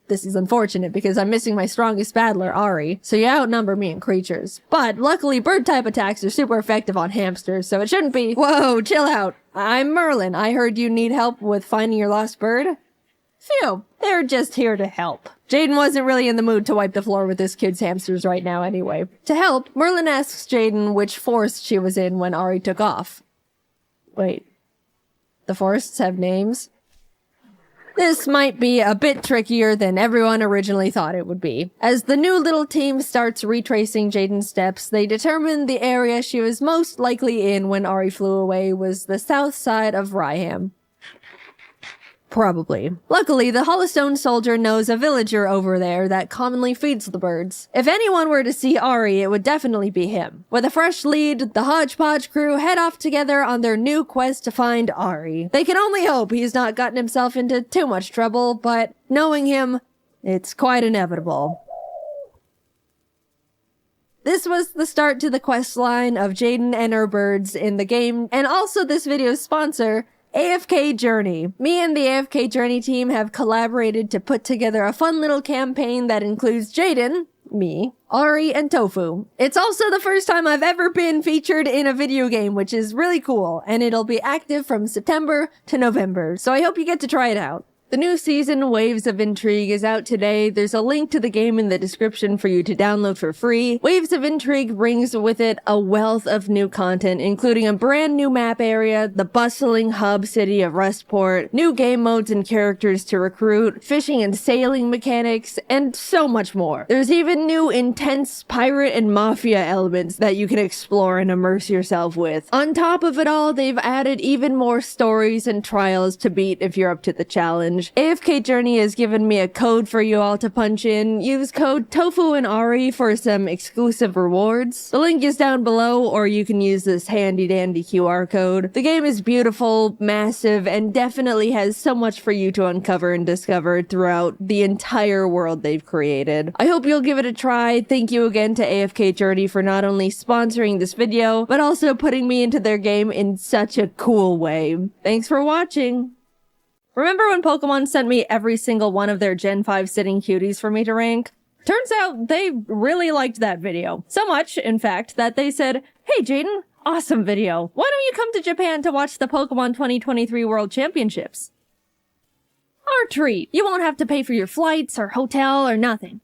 This is unfortunate because I'm missing my strongest battler, Ari, so you outnumber me in creatures. But luckily, bird-type attacks are super effective on hamsters, so it shouldn't be— Whoa, chill out. I'm Merlin. I heard you need help with finding your lost bird? Phew, they're just here to help. Jaiden wasn't really in the mood to wipe the floor with this kid's hamsters right now anyway. To help, Merlin asks Jaiden which forest she was in when Ari took off. Wait, the forests have names? This might be a bit trickier than everyone originally thought it would be. As the new little team starts retracing Jaiden's steps, they determine the area she was most likely in when Ari flew away was the south side of Ryham. Probably. Luckily, the Hollowstone soldier knows a villager over there that commonly feeds the birds. If anyone were to see Ari, it would definitely be him. With a fresh lead, the Hodgepodge crew head off together on their new quest to find Ari. They can only hope he's not gotten himself into too much trouble, but knowing him, it's quite inevitable. This was the start to the quest line of Jaiden and her birds in the game, and also this video's sponsor, AFK Journey. Me and the AFK Journey team have collaborated to put together a fun little campaign that includes Jaiden, me, Ari, and Tofu. It's also the first time I've ever been featured in a video game, which is really cool, and it'll be active from September to November, so I hope you get to try it out. The new season, Waves of Intrigue, is out today. There's a link to the game in the description for you to download for free. Waves of Intrigue brings with it a wealth of new content, including a brand new map area, the bustling hub city of Rustport, new game modes and characters to recruit, fishing and sailing mechanics, and so much more. There's even new intense pirate and mafia elements that you can explore and immerse yourself with. On top of it all, they've added even more stories and trials to beat if you're up to the challenge. AFK Journey has given me a code for you all to punch in. Use code Tofu and Ari for some exclusive rewards. The link is down below, or you can use this handy dandy QR code. The game is beautiful, massive, and definitely has so much for you to uncover and discover throughout the entire world they've created. I hope you'll give it a try. Thank you again to AFK Journey for not only sponsoring this video, but also putting me into their game in such a cool way. Thanks for watching! Remember when Pokemon sent me every single one of their Gen 5 sitting cuties for me to rank? Turns out they really liked that video. So much, in fact, that they said, "Hey Jaiden, awesome video. Why don't you come to Japan to watch the Pokemon 2023 World Championships?" Our treat. You won't have to pay for your flights or hotel or nothing.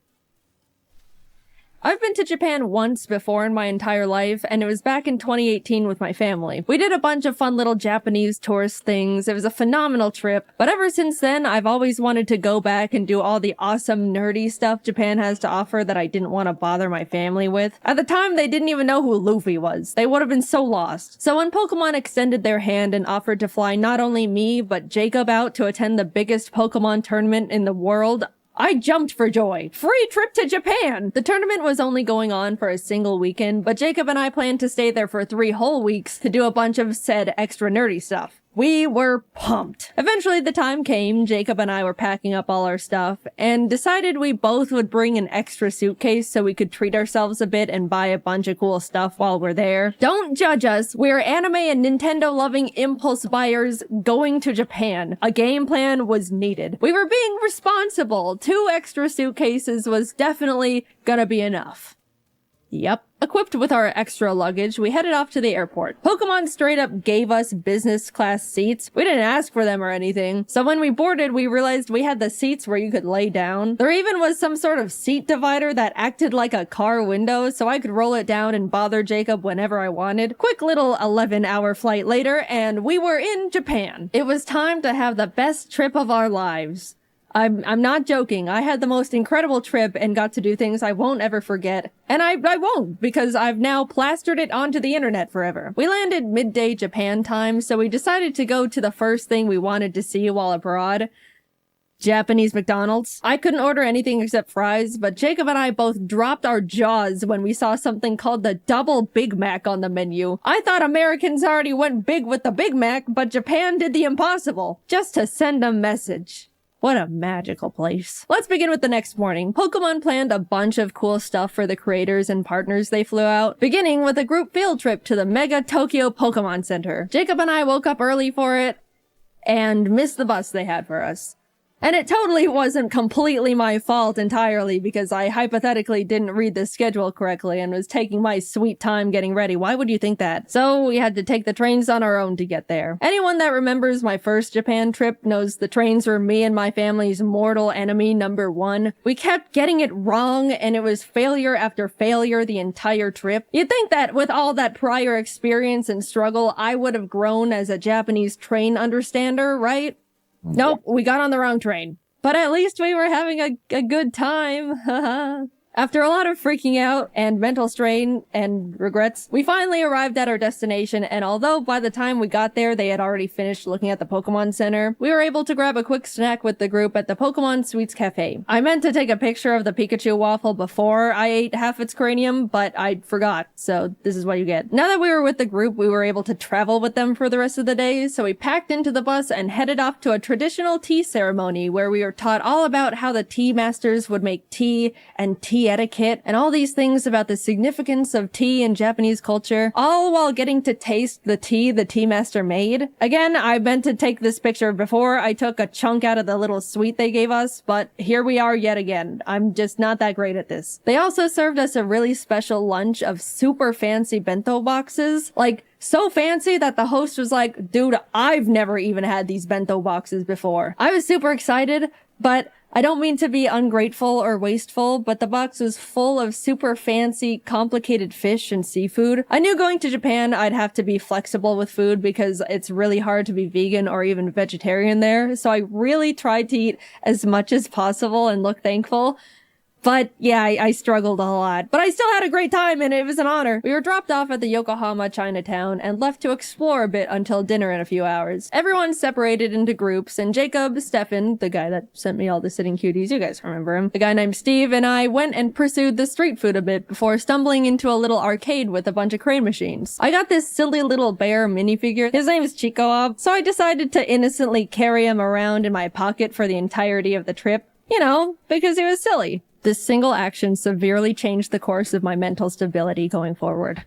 I've been to Japan once before in my entire life, and it was back in 2018 with my family. We did a bunch of fun little Japanese tourist things. It was a phenomenal trip, but ever since then, I've always wanted to go back and do all the awesome nerdy stuff Japan has to offer that I didn't want to bother my family with. At the time, they didn't even know who Luffy was. They would have been so lost. So when Pokemon extended their hand and offered to fly not only me, but Jacob out to attend the biggest Pokemon tournament in the world, I jumped for joy. Free trip to Japan! The tournament was only going on for a single weekend, but Jacob and I planned to stay there for 3 whole weeks to do a bunch of said extra nerdy stuff. We were pumped. Eventually the time came, Jacob and I were packing up all our stuff, and decided we both would bring an extra suitcase so we could treat ourselves a bit and buy a bunch of cool stuff while we're there. Don't judge us, we're anime and Nintendo-loving impulse buyers going to Japan. A game plan was needed. We were being responsible. 2 extra suitcases was definitely gonna be enough. Yep. Equipped with our extra luggage, we headed off to the airport. Pokemon straight up gave us business class seats. We didn't ask for them or anything. So when we boarded, we realized we had the seats where you could lay down. There even was some sort of seat divider that acted like a car window, so I could roll it down and bother Jacob whenever I wanted. Quick little 11-hour flight later, and we were in Japan. It was time to have the best trip of our lives. I'm not joking. I had the most incredible trip and got to do things I won't ever forget. And I won't, because I've now plastered it onto the internet forever. We landed midday Japan time, so we decided to go to the first thing we wanted to see while abroad. Japanese McDonald's. I couldn't order anything except fries, but Jacob and I both dropped our jaws when we saw something called the Double Big Mac on the menu. I thought Americans already went big with the Big Mac, but Japan did the impossible, just to send a message. What a magical place. Let's begin with the next morning. Pokemon planned a bunch of cool stuff for the creators and partners they flew out, beginning with a group field trip to the Mega Tokyo Pokemon Center. Jacob and I woke up early for it and missed the bus they had for us. And it totally wasn't completely my fault entirely because I hypothetically didn't read the schedule correctly and was taking my sweet time getting ready. Why would you think that? So we had to take the trains on our own to get there. Anyone that remembers my first Japan trip knows the trains were me and my family's mortal enemy #1. We kept getting it wrong and it was failure after failure the entire trip. You'd think that with all that prior experience and struggle, I would have grown as a Japanese train understander, right? Nope, we got on the wrong train. But at least we were having a good time. After a lot of freaking out and mental strain and regrets, we finally arrived at our destination, and although by the time we got there they had already finished looking at the Pokemon Center, we were able to grab a quick snack with the group at the Pokemon Sweets Cafe. I meant to take a picture of the Pikachu waffle before I ate half its cranium, but I forgot, so this is what you get. Now that we were with the group, we were able to travel with them for the rest of the day, so we packed into the bus and headed off to a traditional tea ceremony where we were taught all about how the tea masters would make tea and tea etiquette and all these things about the significance of tea in Japanese culture, all while getting to taste the tea master made. Again, I meant to take this picture before I took a chunk out of the little sweet they gave us, but here we are yet again. I'm just not that great at this. They also served us a really special lunch of super fancy bento boxes, like so fancy that the host was like, dude, I've never even had these bento boxes before. I was super excited, but I don't mean to be ungrateful or wasteful, but the box was full of super fancy, complicated fish and seafood. I knew going to Japan I'd have to be flexible with food because it's really hard to be vegan or even vegetarian there, so I really tried to eat as much as possible and look thankful. But yeah, I struggled a lot. But I still had a great time and it was an honor. We were dropped off at the Yokohama Chinatown and left to explore a bit until dinner in a few hours. Everyone separated into groups and Jacob, Stefan, the guy that sent me all the sitting cuties, you guys remember him, the guy named Steve, and I went and pursued the street food a bit before stumbling into a little arcade with a bunch of crane machines. I got this silly little bear minifigure. His name is Chico, so I decided to innocently carry him around in my pocket for the entirety of the trip. You know, because he was silly. This single action severely changed the course of my mental stability going forward.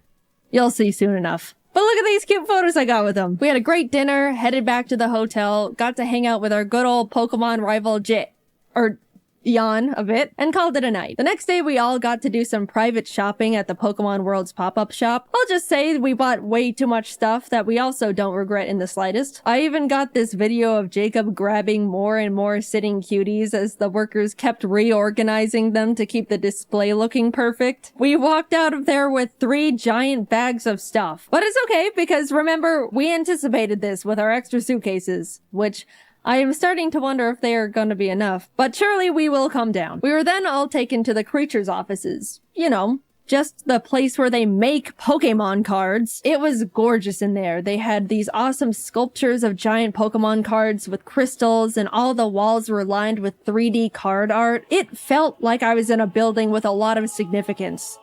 You'll see soon enough. But look at these cute photos I got with them. We had a great dinner, headed back to the hotel, got to hang out with our good old Pokemon rival Jan a bit, and called it a night. The next day we all got to do some private shopping at the Pokemon World's pop-up shop. I'll just say we bought way too much stuff that we also don't regret in the slightest. I even got this video of Jacob grabbing more and more sitting cuties as the workers kept reorganizing them to keep the display looking perfect. We walked out of there with 3 giant bags of stuff. But it's okay because remember, we anticipated this with our extra suitcases, which I am starting to wonder if they are going to be enough, but surely we will come down. We were then all taken to the creatures' offices. You know, just the place where they make Pokemon cards. It was gorgeous in there. They had these awesome sculptures of giant Pokemon cards with crystals, and all the walls were lined with 3D card art. It felt like I was in a building with a lot of significance.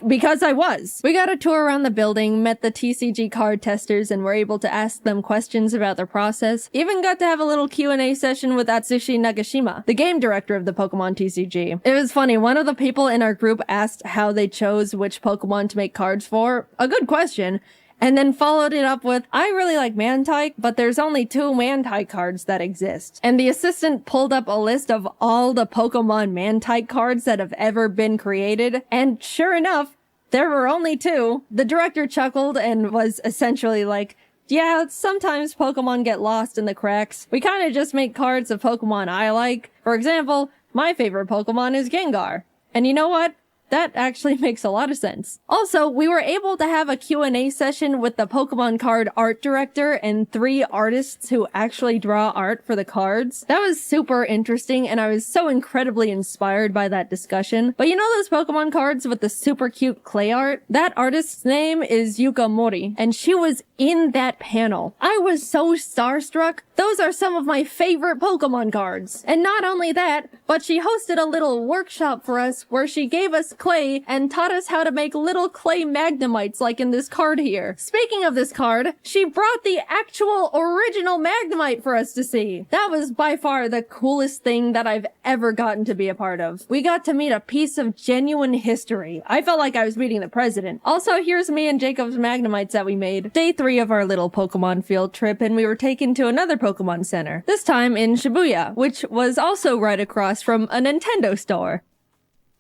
Because I was. We got a tour around the building, met the TCG card testers, and were able to ask them questions about their process. Even got to have a little Q&A session with Atsushi Nagashima, the game director of the Pokemon TCG. It was funny, one of the people in our group asked how they chose which Pokemon to make cards for. A good question. And then followed it up with, I really like Mantike, but there's only 2 Mantike cards that exist. And the assistant pulled up a list of all the Pokemon Mantike cards that have ever been created, and sure enough, There were only 2. The director chuckled and was essentially like, yeah, sometimes Pokemon get lost in the cracks. We kinda just make cards of Pokemon I like. For example, my favorite Pokemon is Gengar. And you know what? That actually makes a lot of sense. Also, we were able to have a Q&A session with the Pokemon card art director and 3 artists who actually draw art for the cards. That was super interesting, and I was so incredibly inspired by that discussion. But you know those Pokemon cards with the super cute clay art? That artist's name is Yuka Mori, and she was in that panel. I was so starstruck. Those are some of my favorite Pokemon cards. And not only that, but she hosted a little workshop for us where she gave us clay and taught us how to make little clay Magnemites like in this card here. Speaking of this card, she brought the actual original Magnemite for us to see. That was by far the coolest thing that I've ever gotten to be a part of. We got to meet a piece of genuine history. I felt like I was meeting the president. Also, here's me and Jacob's Magnemites that we made. Day 3 of our little Pokemon field trip, and we were taken to another Pokemon Center. This time in Shibuya, which was also right across from a Nintendo store.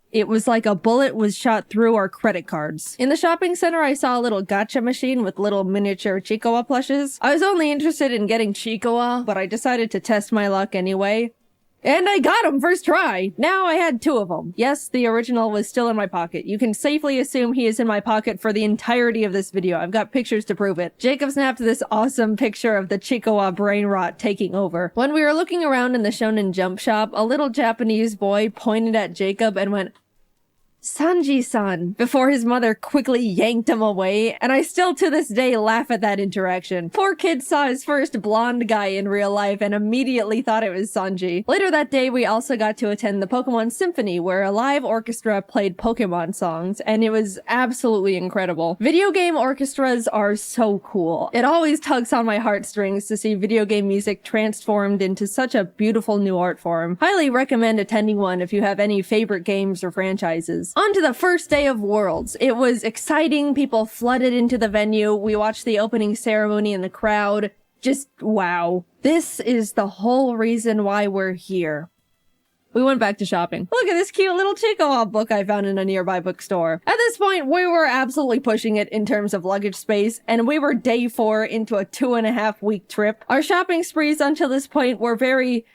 It was like a bullet was shot through our credit cards. In the shopping center, I saw a little gacha machine with little miniature Chiikawa plushes. I was only interested in getting Chiikawa, but I decided to test my luck anyway. And I got him first try! Now I had 2 of them. Yes, the original was still in my pocket. You can safely assume he is in my pocket for the entirety of this video. I've got pictures to prove it. Jacob snapped this awesome picture of the Chiikawa brain rot taking over. When we were looking around in the Shonen Jump shop, a little Japanese boy pointed at Jacob and went, "Sanji-san," before his mother quickly yanked him away, and I still to this day laugh at that interaction. Poor kid saw his first blonde guy in real life and immediately thought it was Sanji. Later that day, we also got to attend the Pokemon Symphony, where a live orchestra played Pokemon songs, and it was absolutely incredible. Video game orchestras are so cool. It always tugs on my heartstrings to see video game music transformed into such a beautiful new art form. Highly recommend attending one if you have any favorite games or franchises. On to the first day of Worlds. It was exciting. People flooded into the venue. We watched the opening ceremony in the crowd. Just wow. This is the whole reason why we're here. We went back to shopping. Look at this cute little Chiikawa book I found in a nearby bookstore. At this point, we were absolutely pushing it in terms of luggage space, and we were day 4 into a 2.5-week trip. Our shopping sprees until this point were very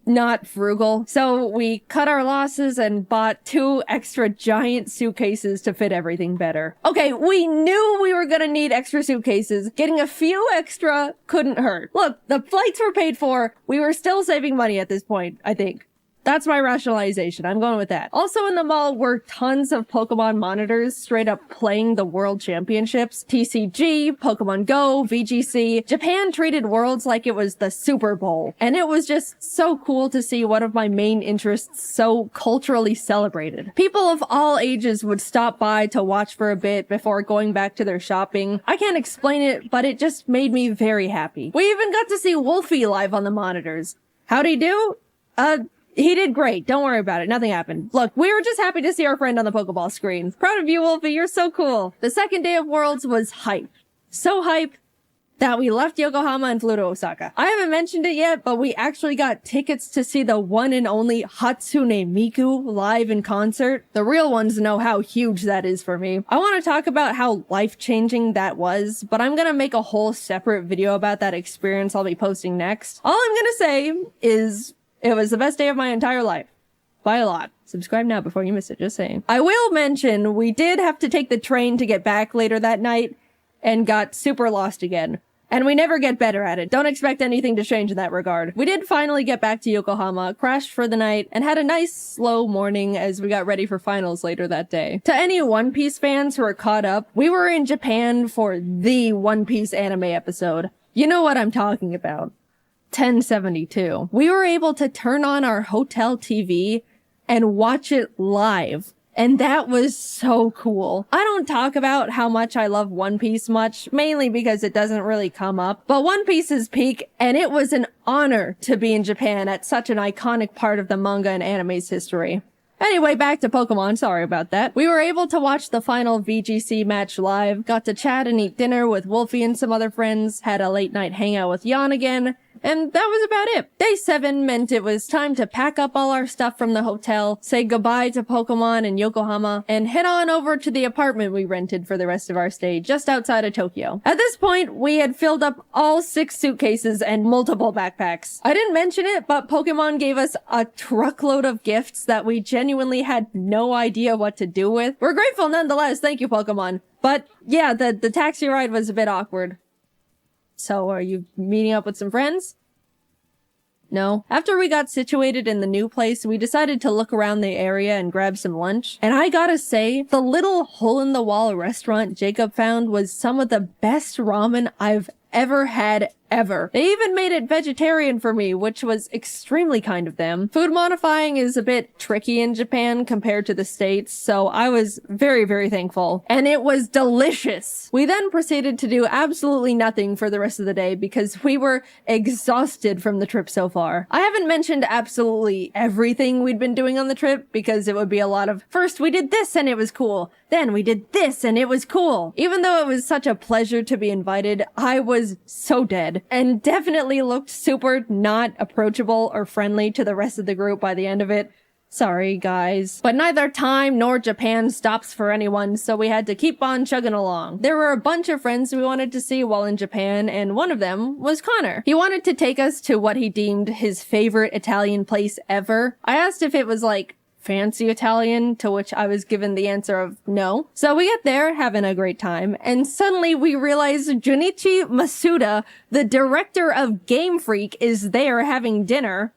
not frugal, so we cut our losses and bought 2 extra giant suitcases to fit everything better. Okay, we knew we were gonna need extra suitcases. Getting a few extra couldn't hurt. Look, the flights were paid for. We were still saving money at this point, I think. That's my rationalization. I'm going with that. Also in the mall were tons of Pokemon monitors straight up playing the World Championships. TCG, Pokemon Go, VGC. Japan treated Worlds like it was the Super Bowl. And it was just so cool to see one of my main interests so culturally celebrated. People of all ages would stop by to watch for a bit before going back to their shopping. I can't explain it, but it just made me very happy. We even got to see Wolfie live on the monitors. How'd he do? He did great. Don't worry about it. Nothing happened. Look, we were just happy to see our friend on the Pokeball screen. Proud of you, Wolfie. You're so cool. The second day of Worlds was hype. So hype that we left Yokohama and flew to Osaka. I haven't mentioned it yet, but we actually got tickets to see the one and only Hatsune Miku live in concert. The real ones know how huge that is for me. I want to talk about how life-changing that was, but I'm gonna make a whole separate video about that experience I'll be posting next. All I'm gonna say is it was the best day of my entire life. By a lot. Subscribe now before you miss it, just saying. I will mention, we did have to take the train to get back later that night and got super lost again. And we never get better at it. Don't expect anything to change in that regard. We did finally get back to Yokohama, crashed for the night, and had a nice slow morning as we got ready for finals later that day. To any One Piece fans who are caught up, we were in Japan for the One Piece anime episode. You know what I'm talking about. 1072. We were able to turn on our hotel TV and watch it live. And that was so cool. I don't talk about how much I love One Piece much, mainly because it doesn't really come up. But One Piece is peak, and it was an honor to be in Japan at such an iconic part of the manga and anime's history. Anyway, back to Pokemon, sorry about that. We were able to watch the final VGC match live, got to chat and eat dinner with Wolfie and some other friends, had a late night hangout with Jan again, And that was about it. Day 7 meant it was time to pack up all our stuff from the hotel, say goodbye to Pokemon and Yokohama, and head on over to the apartment we rented for the rest of our stay just outside of Tokyo. At this point, we had filled up all 6 suitcases and multiple backpacks. I didn't mention it, but Pokemon gave us a truckload of gifts that we genuinely had no idea what to do with. We're grateful nonetheless, thank you Pokemon. But yeah, the taxi ride was a bit awkward. So, are you meeting up with some friends? No. After we got situated in the new place, we decided to look around the area and grab some lunch. And I gotta say, the little hole-in-the-wall restaurant Jacob found was some of the best ramen I've ever had ever. They even made it vegetarian for me, which was extremely kind of them. Food modifying is a bit tricky in Japan compared to the States, so I was very, very thankful. And it was delicious! We then proceeded to do absolutely nothing for the rest of the day because we were exhausted from the trip so far. I haven't mentioned absolutely everything we'd been doing on the trip because it would be a lot of, first we did this and it was cool, then we did this and it was cool. Even though it was such a pleasure to be invited, I was so dead. And definitely looked super not approachable or friendly to the rest of the group by the end of it. Sorry, guys. But neither time nor Japan stops for anyone, so we had to keep on chugging along. There were a bunch of friends we wanted to see while in Japan, and one of them was Connor. He wanted to take us to what he deemed his favorite Italian place ever. I asked if it was like fancy Italian, to which I was given the answer of no. So we get there, having a great time, and suddenly we realize Junichi Masuda, the director of Game Freak, is there having dinner.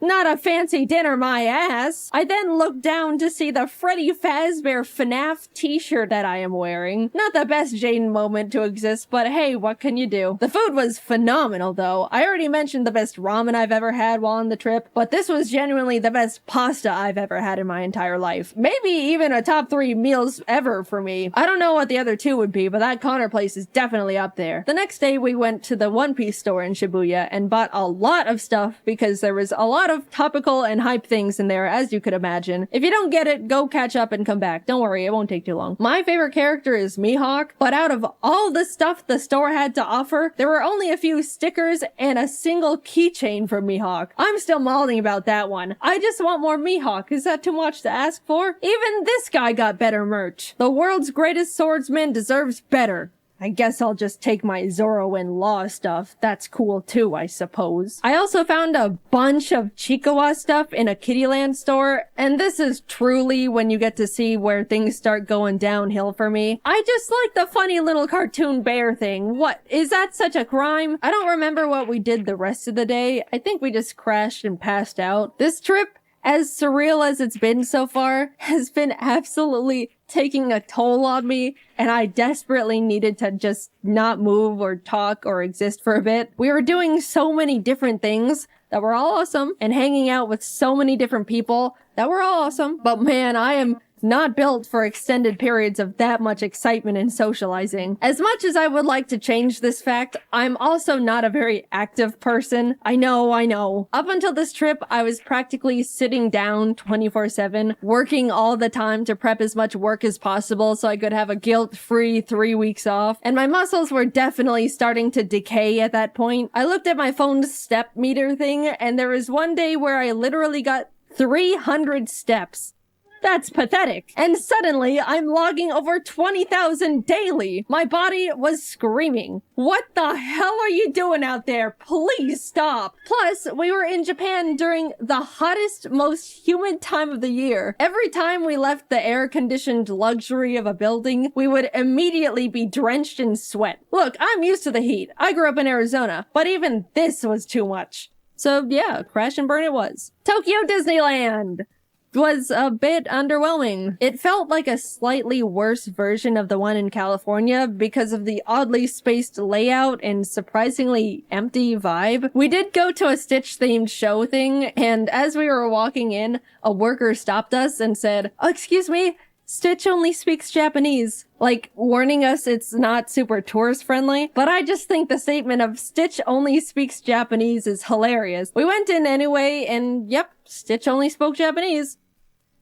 Not a fancy dinner, my ass. I then look down to see the Freddy Fazbear FNAF t-shirt that I am wearing. Not the best Jaiden moment to exist, but hey, what can you do? The food was phenomenal though. I already mentioned the best ramen I've ever had while on the trip, but this was genuinely the best pasta I've ever had in my entire life. Maybe even a top 3 meals ever for me. I don't know what the other 2 would be, but that Connor place is definitely up there. The next day we went to the One Piece store in Shibuya and bought a lot of stuff because there was a lot of topical and hype things in there, as you could imagine. If you don't get it, go catch up and come back. Don't worry, it won't take too long. My favorite character is Mihawk, but out of all the stuff the store had to offer, there were only a few stickers and a single keychain for Mihawk. I'm still mulling about that one. I just want more Mihawk. Is that too much to ask for? Even this guy got better merch. The world's greatest swordsman deserves better. I guess I'll just take my Zoro and Law stuff. That's cool too, I suppose. I also found a bunch of Chikawa stuff in a Kittyland store, and this is truly when you get to see where things start going downhill for me. I just like the funny little cartoon bear thing. What? Is that such a crime? I don't remember what we did the rest of the day. I think we just crashed and passed out. This trip, as surreal as it's been so far, has been absolutely taking a toll on me, and I desperately needed to just not move or talk or exist for a bit. We were doing so many different things that were all awesome, and hanging out with so many different people that were all awesome, but man, I am not built for extended periods of that much excitement and socializing. As much as I would like to change this fact, I'm also not a very active person. I know. Up until this trip, I was practically sitting down 24/7, working all the time to prep as much work as possible so I could have a guilt-free 3 weeks off, and my muscles were definitely starting to decay at that point. I looked at my phone's step meter thing, and there was one day where I literally got 300 steps. That's pathetic. And suddenly, I'm logging over 20,000 daily. My body was screaming. What the hell are you doing out there? Please stop. Plus, we were in Japan during the hottest, most humid time of the year. Every time we left the air-conditioned luxury of a building, we would immediately be drenched in sweat. Look, I'm used to the heat. I grew up in Arizona, but even this was too much. So yeah, crash and burn it was. Tokyo Disneyland was a bit underwhelming. It felt like a slightly worse version of the one in California because of the oddly spaced layout and surprisingly empty vibe. We did go to a Stitch-themed show thing, and as we were walking in, a worker stopped us and said, "Oh, excuse me, Stitch only speaks Japanese," like warning us it's not super tourist friendly. But I just think the statement of Stitch only speaks Japanese is hilarious. We went in anyway, and yep, Stitch only spoke Japanese.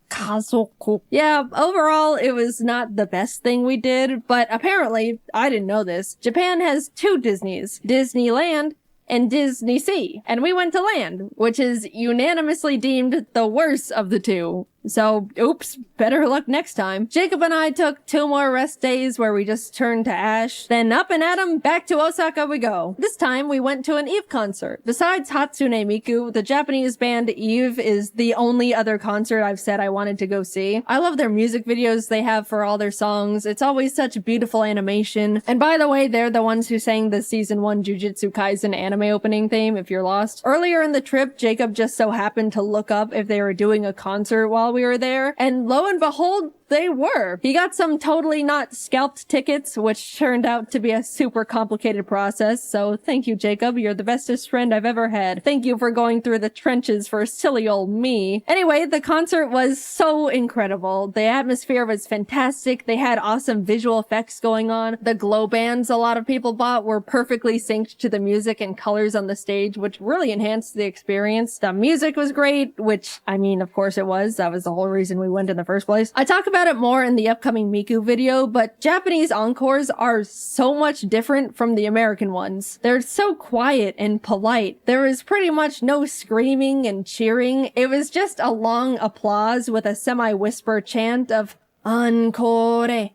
Kazoku. Yeah, overall, it was not the best thing we did, but apparently, I didn't know this, Japan has 2 Disneys, Disneyland and Disney Sea. And we went to Land, which is unanimously deemed the worst of the two. So, oops, better luck next time. Jacob and I took 2 more rest days where we just turned to ash. Then up and at 'em, back to Osaka we go. This time we went to an Eve concert. Besides Hatsune Miku, the Japanese band Eve is the only other concert I've said I wanted to go see. I love their music videos they have for all their songs. It's always such beautiful animation. And by the way, they're the ones who sang the season 1 Jujutsu Kaisen anime opening theme, if you're lost. Earlier in the trip, Jacob just so happened to look up if they were doing a concert while we were there, and lo and behold, they were. He got some totally not scalped tickets, which turned out to be a super complicated process, so thank you, Jacob. You're the bestest friend I've ever had. Thank you for going through the trenches for silly old me. Anyway, the concert was so incredible. The atmosphere was fantastic. They had awesome visual effects going on. The glow bands a lot of people bought were perfectly synced to the music and colors on the stage, which really enhanced the experience. The music was great, which, I mean, of course it was. That was the whole reason we went in the first place. I talk about it more in the upcoming Miku video, but Japanese encores are so much different from the American ones. They're so quiet and polite. There is pretty much no screaming and cheering. It was just a long applause with a semi-whisper chant of encore,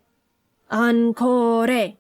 encore.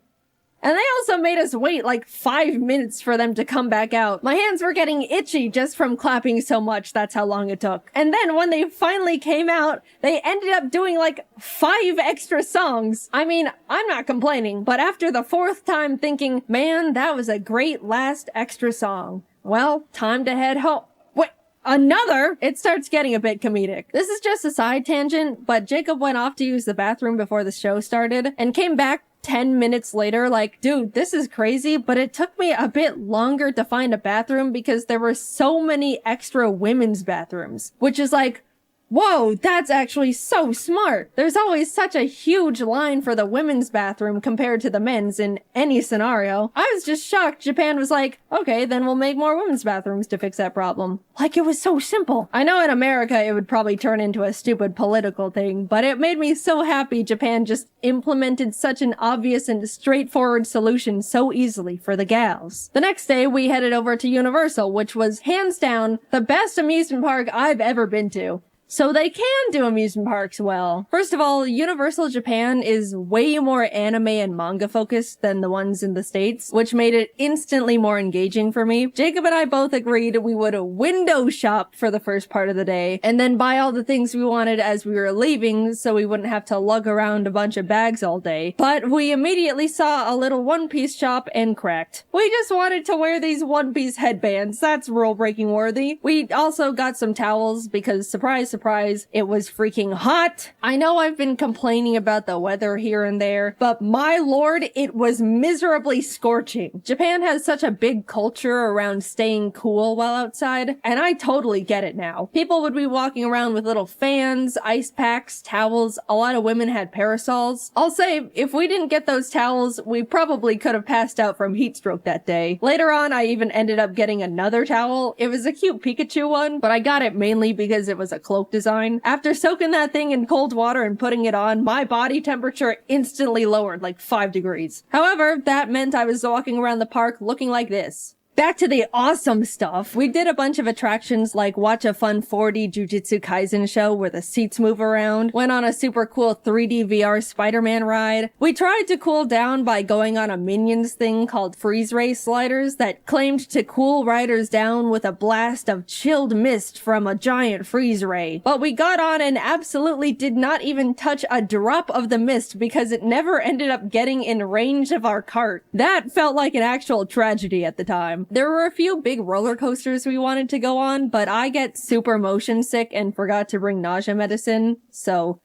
And they also made us wait like 5 minutes for them to come back out. My hands were getting itchy just from clapping so much. That's how long it took. And then when they finally came out, they ended up doing like 5 extra songs. I mean, I'm not complaining, but after the 4th time thinking, man, that was a great last extra song. Well, time to head home. Wait, another? It starts getting a bit comedic. This is just a side tangent, but Jacob went off to use the bathroom before the show started and came back 10 minutes later, like, dude, this is crazy, but it took me a bit longer to find a bathroom because there were so many extra women's bathrooms, which is like, whoa, that's actually so smart. There's always such a huge line for the women's bathroom compared to the men's in any scenario. I was just shocked Japan was like, okay, then we'll make more women's bathrooms to fix that problem. Like, it was so simple. I know in America it would probably turn into a stupid political thing, but it made me so happy Japan just implemented such an obvious and straightforward solution so easily for the gals. The next day, we headed over to Universal, which was hands down the best amusement park I've ever been to. So they can do amusement parks well. First of all, Universal Japan is way more anime and manga focused than the ones in the States, which made it instantly more engaging for me. Jacob and I both agreed we would window shop for the first part of the day, and then buy all the things we wanted as we were leaving so we wouldn't have to lug around a bunch of bags all day. But we immediately saw a little One Piece shop and cracked. We just wanted to wear these One Piece headbands. That's rule-breaking worthy. We also got some towels because, surprise, surprise, it was freaking hot. I know I've been complaining about the weather here and there, but my lord, it was miserably scorching. Japan has such a big culture around staying cool while outside, and I totally get it now. People would be walking around with little fans, ice packs, towels. A lot of women had parasols. I'll say, if we didn't get those towels, we probably could have passed out from heat stroke that day. Later on, I even ended up getting another towel. It was a cute Pikachu one, but I got it mainly because it was a cloak design. After soaking that thing in cold water and putting it on, my body temperature instantly lowered like 5 degrees. However, that meant I was walking around the park looking like this. Back to the awesome stuff. We did a bunch of attractions like watch a fun 4D Jujutsu Kaisen show where the seats move around, went on a super cool 3D VR Spider-Man ride. We tried to cool down by going on a Minions thing called Freeze Ray sliders that claimed to cool riders down with a blast of chilled mist from a giant freeze ray. But we got on and absolutely did not even touch a drop of the mist because it never ended up getting in range of our cart. That felt like an actual tragedy at the time. There were a few big roller coasters we wanted to go on, but I get super motion sick and forgot to bring nausea medicine, so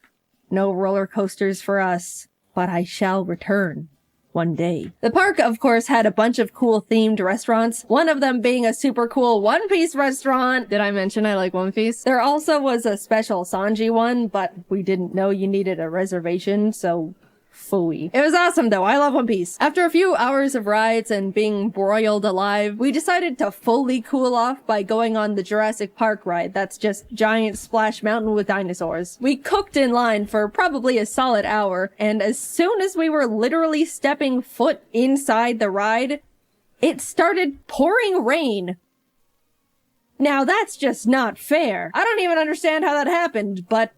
no roller coasters for us. But I shall return one day. The park, of course, had a bunch of cool themed restaurants, one of them being a super cool One Piece restaurant. Did I mention I like One Piece? There also was a special Sanji one, but we didn't know you needed a reservation, so phooey. It was awesome though, I love One Piece. After a few hours of rides and being broiled alive, we decided to fully cool off by going on the Jurassic Park ride that's just giant splash mountain with dinosaurs. We cooked in line for probably a solid hour, and as soon as we were literally stepping foot inside the ride, it started pouring rain. Now that's just not fair. I don't even understand how that happened, but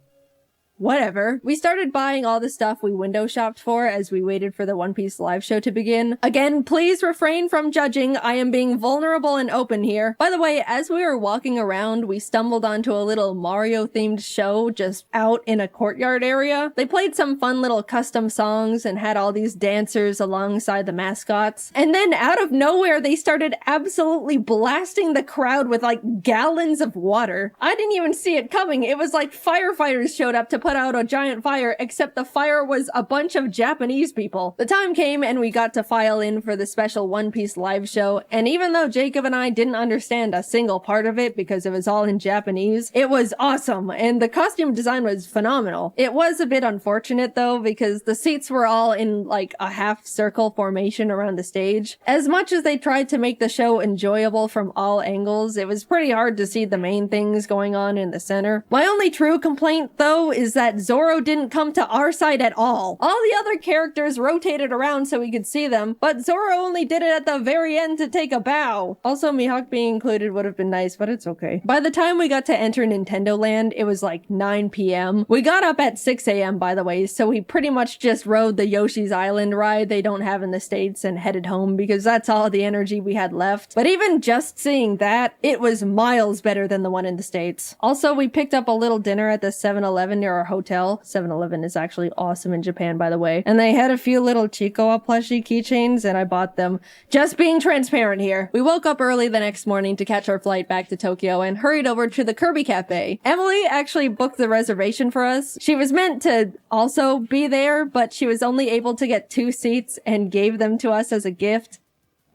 whatever. We started buying all the stuff we window shopped for as we waited for the One Piece live show to begin. Again, please refrain from judging. I am being vulnerable and open here. By the way, as we were walking around, we stumbled onto a little Mario-themed show just out in a courtyard area. They played some fun little custom songs and had all these dancers alongside the mascots. And then out of nowhere, they started absolutely blasting the crowd with like gallons of water. I didn't even see it coming. It was like firefighters showed up to put out a giant fire, except the fire was a bunch of Japanese people. The time came and we got to file in for the special One Piece live show, and even though Jacob and I didn't understand a single part of it because it was all in Japanese, it was awesome, and the costume design was phenomenal. It was a bit unfortunate though, because the seats were all in like a half circle formation around the stage. As much as they tried to make the show enjoyable from all angles, it was pretty hard to see the main things going on in the center. My only true complaint though is that Zoro didn't come to our side at all. All the other characters rotated around so we could see them, but Zoro only did it at the very end to take a bow. Also, Mihawk being included would have been nice, but it's okay. By the time we got to enter Nintendo Land, it was like 9 p.m. We got up at 6 a.m. by the way, so we pretty much just rode the Yoshi's Island ride they don't have in the States and headed home because that's all the energy we had left. But even just seeing that, it was miles better than the one in the States. Also, we picked up a little dinner at the 7-Eleven near our hotel. 7-Eleven is actually awesome in Japan, by the way. And they had a few little Chicoa plushie keychains, and I bought them. Just being transparent here. We woke up early the next morning to catch our flight back to Tokyo and hurried over to the Kirby Cafe. Emily actually booked the reservation for us. She was meant to also be there, but she was only able to get 2 seats and gave them to us as a gift.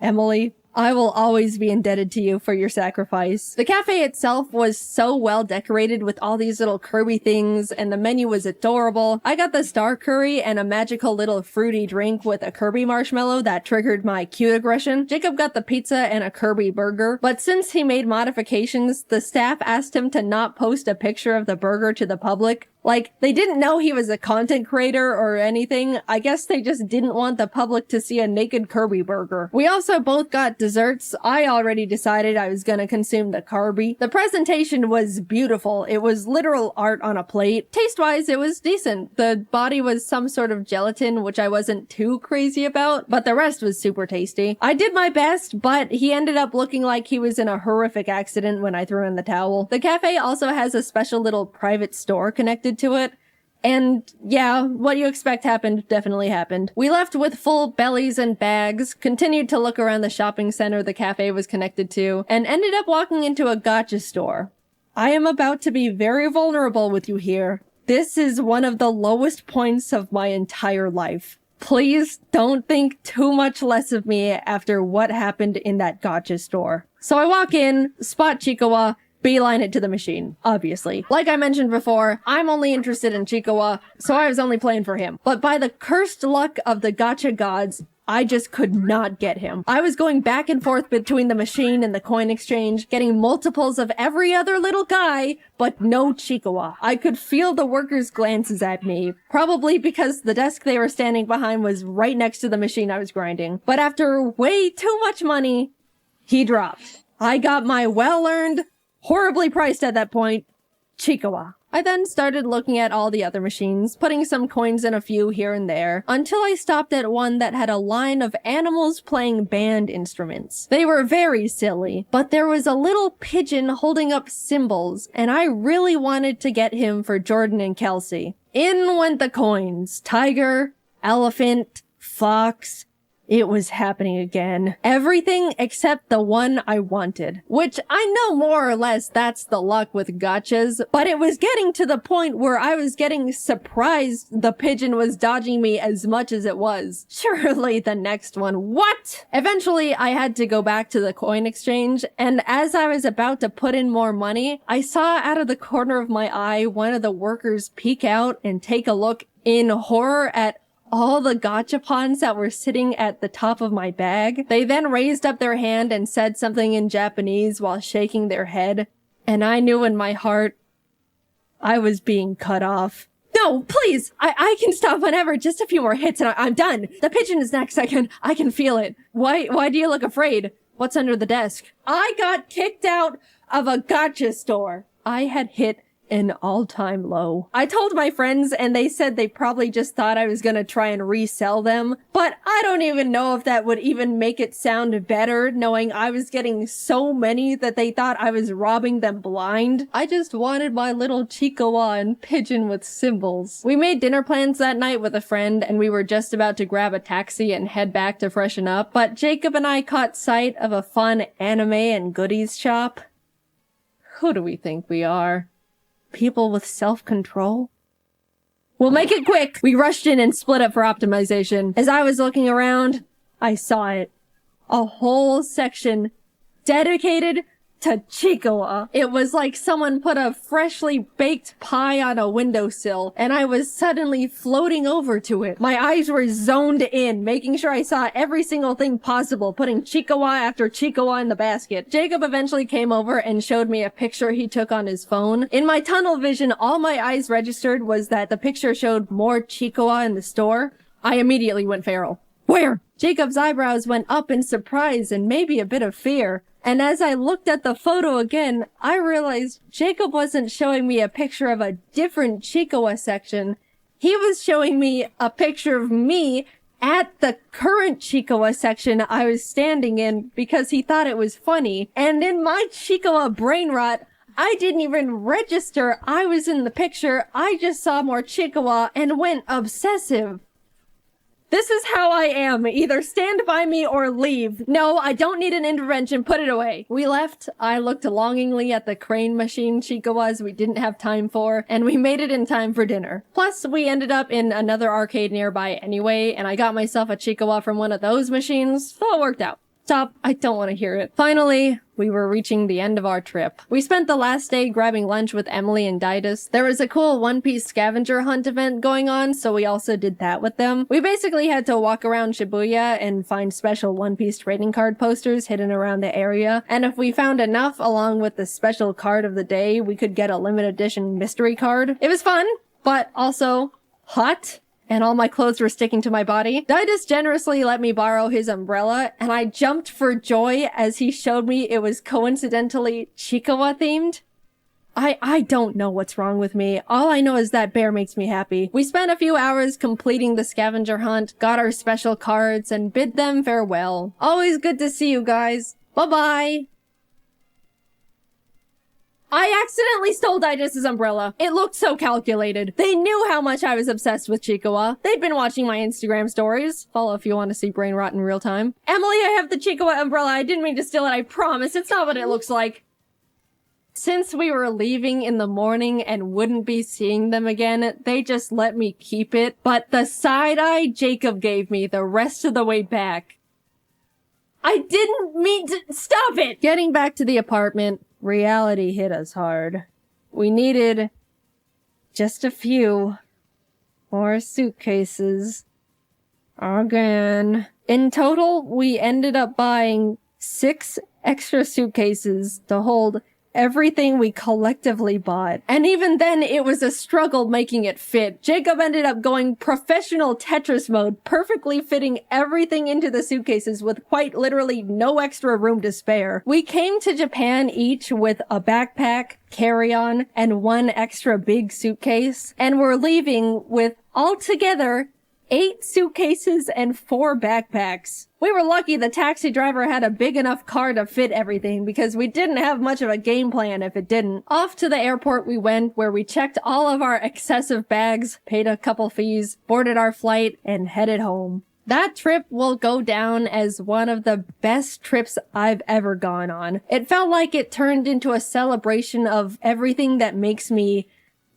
Emily, I will always be indebted to you for your sacrifice. The cafe itself was so well decorated with all these little Kirby things, and the menu was adorable. I got the star curry and a magical little fruity drink with a Kirby marshmallow that triggered my cute aggression. Jacob got the pizza and a Kirby burger, but since he made modifications, the staff asked him to not post a picture of the burger to the public. Like, they didn't know he was a content creator or anything. I guess they just didn't want the public to see a naked Kirby burger. We also both got desserts. I already decided I was gonna consume the Kirby. The presentation was beautiful. It was literal art on a plate. Taste-wise, it was decent. The body was some sort of gelatin, which I wasn't too crazy about, but the rest was super tasty. I did my best, but he ended up looking like he was in a horrific accident when I threw in the towel. The cafe also has a special little private store connected to it. And yeah, what you expect happened definitely happened. We left with full bellies and bags, continued to look around the shopping center the cafe was connected to, and ended up walking into a gacha store. I am about to be very vulnerable with you here. This is one of the lowest points of my entire life. Please don't think too much less of me after what happened in that gacha store. So I walk in, spot Chiikawa, beeline it to the machine, obviously. Like I mentioned before, I'm only interested in Chiikawa, so I was only playing for him. But by the cursed luck of the gacha gods, I just could not get him. I was going back and forth between the machine and the coin exchange, getting multiples of every other little guy, but no Chiikawa. I could feel the workers' glances at me, probably because the desk they were standing behind was right next to the machine I was grinding. But after way too much money, he dropped. I got my well-earned, horribly priced at that point, Chiikawa. I then started looking at all the other machines, putting some coins in a few here and there, until I stopped at one that had a line of animals playing band instruments. They were very silly, but there was a little pigeon holding up cymbals, and I really wanted to get him for Jordan and Kelsey. In went the coins. Tiger, elephant, fox. It was happening again. Everything except the one I wanted. Which I know more or less that's the luck with gachas, but it was getting to the point where I was getting surprised the pigeon was dodging me as much as it was. Surely the next one. What? Eventually, I had to go back to the coin exchange, and as I was about to put in more money, I saw out of the corner of my eye one of the workers peek out and take a look in horror at all the gachapons that were sitting at the top of my bag. They then raised up their hand and said something in Japanese while shaking their head, and I knew in my heart I was being cut off. No, please. I can stop whenever. Just a few more hits and I'm done. The pigeon is next. I can feel it. Why do you look afraid? What's under the desk? I got kicked out of a gacha store. I had hit an all-time low. I told my friends and they said they probably just thought I was gonna try and resell them, but I don't even know if that would even make it sound better, knowing I was getting so many that they thought I was robbing them blind. I just wanted my little Chihuahua and pigeon with symbols. We made dinner plans that night with a friend and we were just about to grab a taxi and head back to freshen up, but Jacob and I caught sight of a fun anime and goodies shop. Who do we think we are? People with self-control? We'll make it quick! We rushed in and split up for optimization. As I was looking around, I saw it. A whole section dedicated to Chihuahua. It was like someone put a freshly baked pie on a windowsill, and I was suddenly floating over to it. My eyes were zoned in, making sure I saw every single thing possible, putting Chihuahua after Chihuahua in the basket. Jacob eventually came over and showed me a picture he took on his phone. In my tunnel vision, all my eyes registered was that the picture showed more Chihuahua in the store. I immediately went feral. Where? Jacob's eyebrows went up in surprise and maybe a bit of fear. And as I looked at the photo again, I realized Jacob wasn't showing me a picture of a different Chihuahua section. He was showing me a picture of me at the current Chihuahua section I was standing in because he thought it was funny. And in my Chihuahua brain rot, I didn't even register I was in the picture. I just saw more Chihuahua and went obsessive. This is how I am. Either stand by me or leave. No, I don't need an intervention. Put it away. We left. I looked longingly at the crane machine Chihuahuas we didn't have time for, and we made it in time for dinner. Plus, we ended up in another arcade nearby anyway, and I got myself a Chihuahua from one of those machines, so it worked out. Stop. I don't want to hear it. Finally, we were reaching the end of our trip. We spent the last day grabbing lunch with Emily and Didus. There was a cool One Piece scavenger hunt event going on, so we also did that with them. We basically had to walk around Shibuya and find special One Piece trading card posters hidden around the area, and if we found enough along with the special card of the day, we could get a limited edition mystery card. It was fun, but also hot. And all my clothes were sticking to my body. Didus generously let me borrow his umbrella, and I jumped for joy as he showed me it was coincidentally Chihuahua themed. I don't know what's wrong with me. All I know is that bear makes me happy. We spent a few hours completing the scavenger hunt, got our special cards, and bid them farewell. Always good to see you guys. Bye-bye. I accidentally stole Didus' umbrella. It looked so calculated. They knew how much I was obsessed with Chihuahua. They'd been watching my Instagram stories. Follow if you want to see brain rot in real time. Emily, I have the Chihuahua umbrella. I didn't mean to steal it, I promise. It's not what it looks like. Since we were leaving in the morning and wouldn't be seeing them again, they just let me keep it. But the side-eye Jacob gave me the rest of the way back. I didn't mean to— stop it! Getting back to the apartment, reality hit us hard. We needed just a few more suitcases. Again. In total, we ended up buying 6 extra suitcases to hold everything we collectively bought. And even then, it was a struggle making it fit. Jacob ended up going professional Tetris mode, perfectly fitting everything into the suitcases with quite literally no extra room to spare. We came to Japan each with a backpack, carry-on, and 1 extra big suitcase, and we're leaving with altogether 8 suitcases and 4 backpacks. We were lucky the taxi driver had a big enough car to fit everything because we didn't have much of a game plan if it didn't. Off to the airport we went, where we checked all of our excessive bags, paid a couple fees, boarded our flight, and headed home. That trip will go down as one of the best trips I've ever gone on. It felt like it turned into a celebration of everything that makes me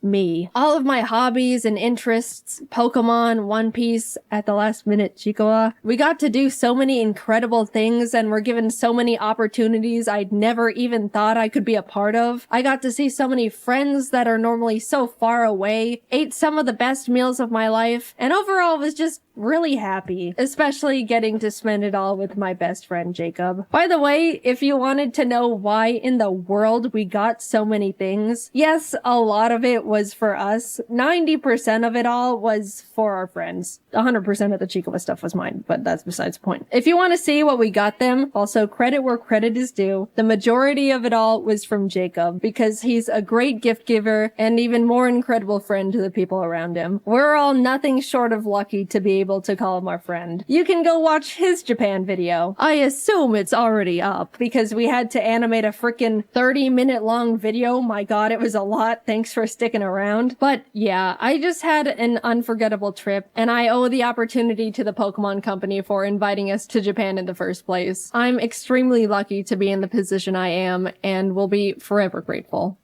me. All of my hobbies and interests, Pokemon, One Piece, at the last minute Chihuahua. We got to do so many incredible things and were given so many opportunities I'd never even thought I could be a part of. I got to see so many friends that are normally so far away, ate some of the best meals of my life, and overall was just really happy, especially getting to spend it all with my best friend Jacob. By the way, if you wanted to know why in the world we got so many things, yes, a lot of it was for us. 90% of it all was for our friends. 100% of the Chicowa stuff was mine, but that's besides the point. If you want to see what we got them, also credit where credit is due, the majority of it all was from Jacob, because he's a great gift giver and even more incredible friend to the people around him. We're all nothing short of lucky to be able to call him our friend. You can go watch his Japan video. I assume it's already up, because we had to animate a frickin' 30-minute long video. My god, it was a lot. Thanks for sticking around. But yeah, I just had an unforgettable trip, and I owe the opportunity to the Pokemon Company for inviting us to Japan in the first place. I'm extremely lucky to be in the position I am, and will be forever grateful.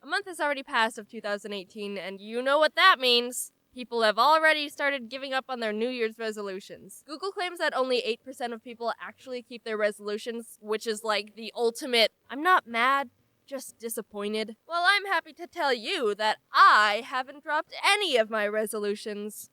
A month has already passed of 2018, and you know what that means. People have already started giving up on their New Year's resolutions. Google claims that only 8% of people actually keep their resolutions, which is like the ultimate, I'm not mad, just disappointed. Well, I'm happy to tell you that I haven't dropped any of my resolutions.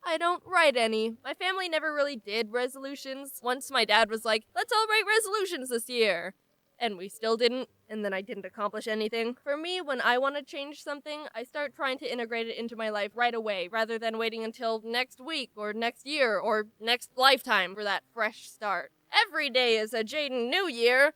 I don't write any. My family never really did resolutions. Once my dad was like, let's all write resolutions this year. And we still didn't, and then I didn't accomplish anything. For me, when I want to change something, I start trying to integrate it into my life right away, rather than waiting until next week, or next year, or next lifetime for that fresh start. Every day is a Jaiden New Year.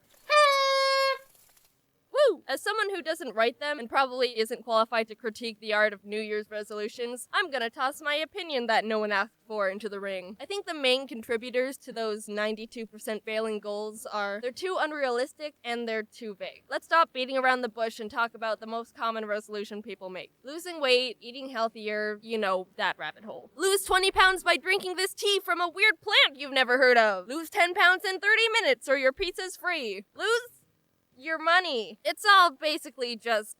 Woo! As someone who doesn't write them and probably isn't qualified to critique the art of New Year's resolutions, I'm gonna toss my opinion that no one asked for into the ring. I think the main contributors to those 92% failing goals are they're too unrealistic and they're too vague. Let's stop beating around the bush and talk about the most common resolution people make. Losing weight, eating healthier, you know, that rabbit hole. Lose 20 pounds by drinking this tea from a weird plant you've never heard of. Lose 10 pounds in 30 minutes or your pizza's free. Lose your money. It's all basically just,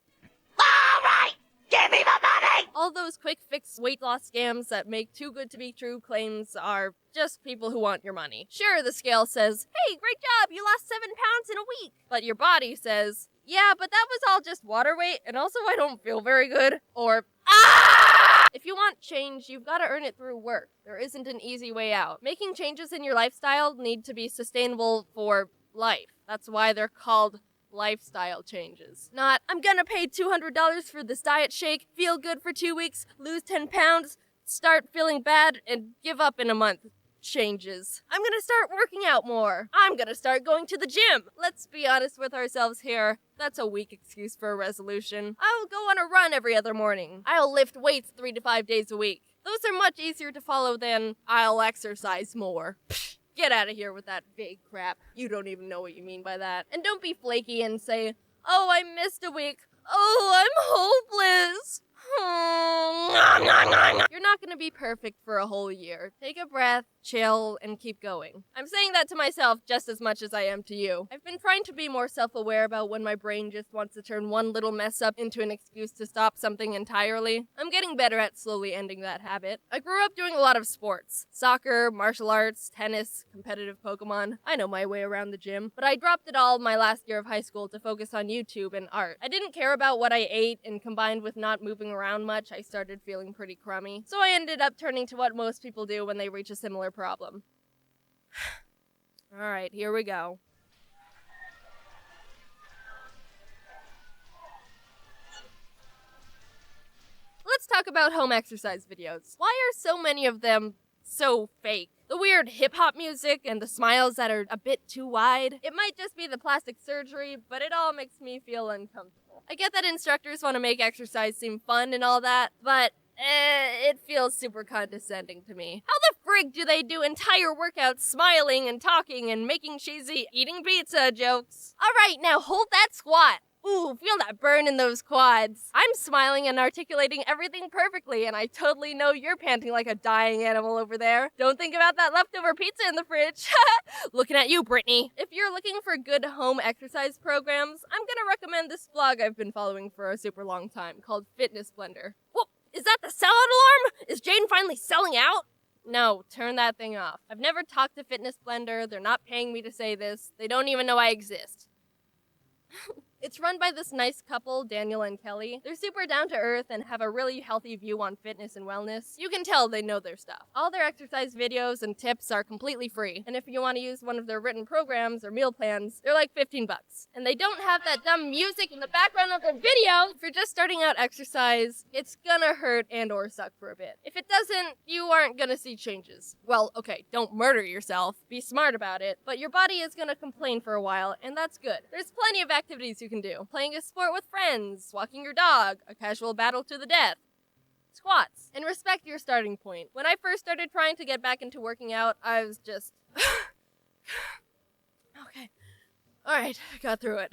alright, give me the money! All those quick fix weight loss scams that make too good to be true claims are just people who want your money. Sure, the scale says, hey, great job, you lost 7 pounds in a week. But your body says, yeah, but that was all just water weight, and also I don't feel very good. Or, ah! If you want change, you've got to earn it through work. There isn't an easy way out. Making changes in your lifestyle need to be sustainable for life. That's why they're called lifestyle changes. Not, I'm gonna pay $200 for this diet shake, feel good for 2 weeks, lose 10 pounds, start feeling bad, and give up in a month. Changes. I'm gonna start working out more. I'm gonna start going to the gym. Let's be honest with ourselves here. That's a weak excuse for a resolution. I'll go on a run every other morning. I'll lift weights 3 to 5 days a week. Those are much easier to follow than I'll exercise more. Get out of here with that vague crap. You don't even know what you mean by that. And don't be flaky and say, oh, I missed a week. Oh, I'm hopeless. You're not gonna be perfect for a whole year. Take a breath, chill, and keep going. I'm saying that to myself just as much as I am to you. I've been trying to be more self-aware about when my brain just wants to turn one little mess up into an excuse to stop something entirely. I'm getting better at slowly ending that habit. I grew up doing a lot of sports. Soccer, martial arts, tennis, competitive Pokemon. I know my way around the gym. But I dropped it all my last year of high school to focus on YouTube and art. I didn't care about what I ate, and combined with not moving around much, I started feeling pretty crummy. So I ended up turning to what most people do when they reach a similar problem. Alright, here we go. Let's talk about home exercise videos. Why are so many of them so fake? The weird hip-hop music and the smiles that are a bit too wide. It might just be the plastic surgery, but it all makes me feel uncomfortable. I get that instructors want to make exercise seem fun and all that, but it feels super condescending to me. How the frig do they do entire workouts smiling and talking and making cheesy eating pizza jokes? Alright, now hold that squat. Ooh, feel that burn in those quads. I'm smiling and articulating everything perfectly, and I totally know you're panting like a dying animal over there. Don't think about that leftover pizza in the fridge. Looking at you, Brittany. If you're looking for good home exercise programs, I'm gonna recommend this blog I've been following for a super long time called Fitness Blender. Whoa, is that the sellout alarm? Is Jaiden finally selling out? No, turn that thing off. I've never talked to Fitness Blender. They're not paying me to say this. They don't even know I exist. It's run by this nice couple, Daniel and Kelly. They're super down to earth and have a really healthy view on fitness and wellness. You can tell they know their stuff. All their exercise videos and tips are completely free, and if you want to use one of their written programs or meal plans, they're like $15. And they don't have that dumb music in the background of their video. If you're just starting out exercise, it's gonna hurt and or suck for a bit. If it doesn't, you aren't gonna see changes. Well, okay, don't murder yourself. Be smart about it, but your body is gonna complain for a while, and that's good. There's plenty of activities you can do. Playing a sport with friends, walking your dog, a casual battle to the death, squats, and respect your starting point. When I first started trying to get back into working out, I was just... Okay. Alright, I got through it.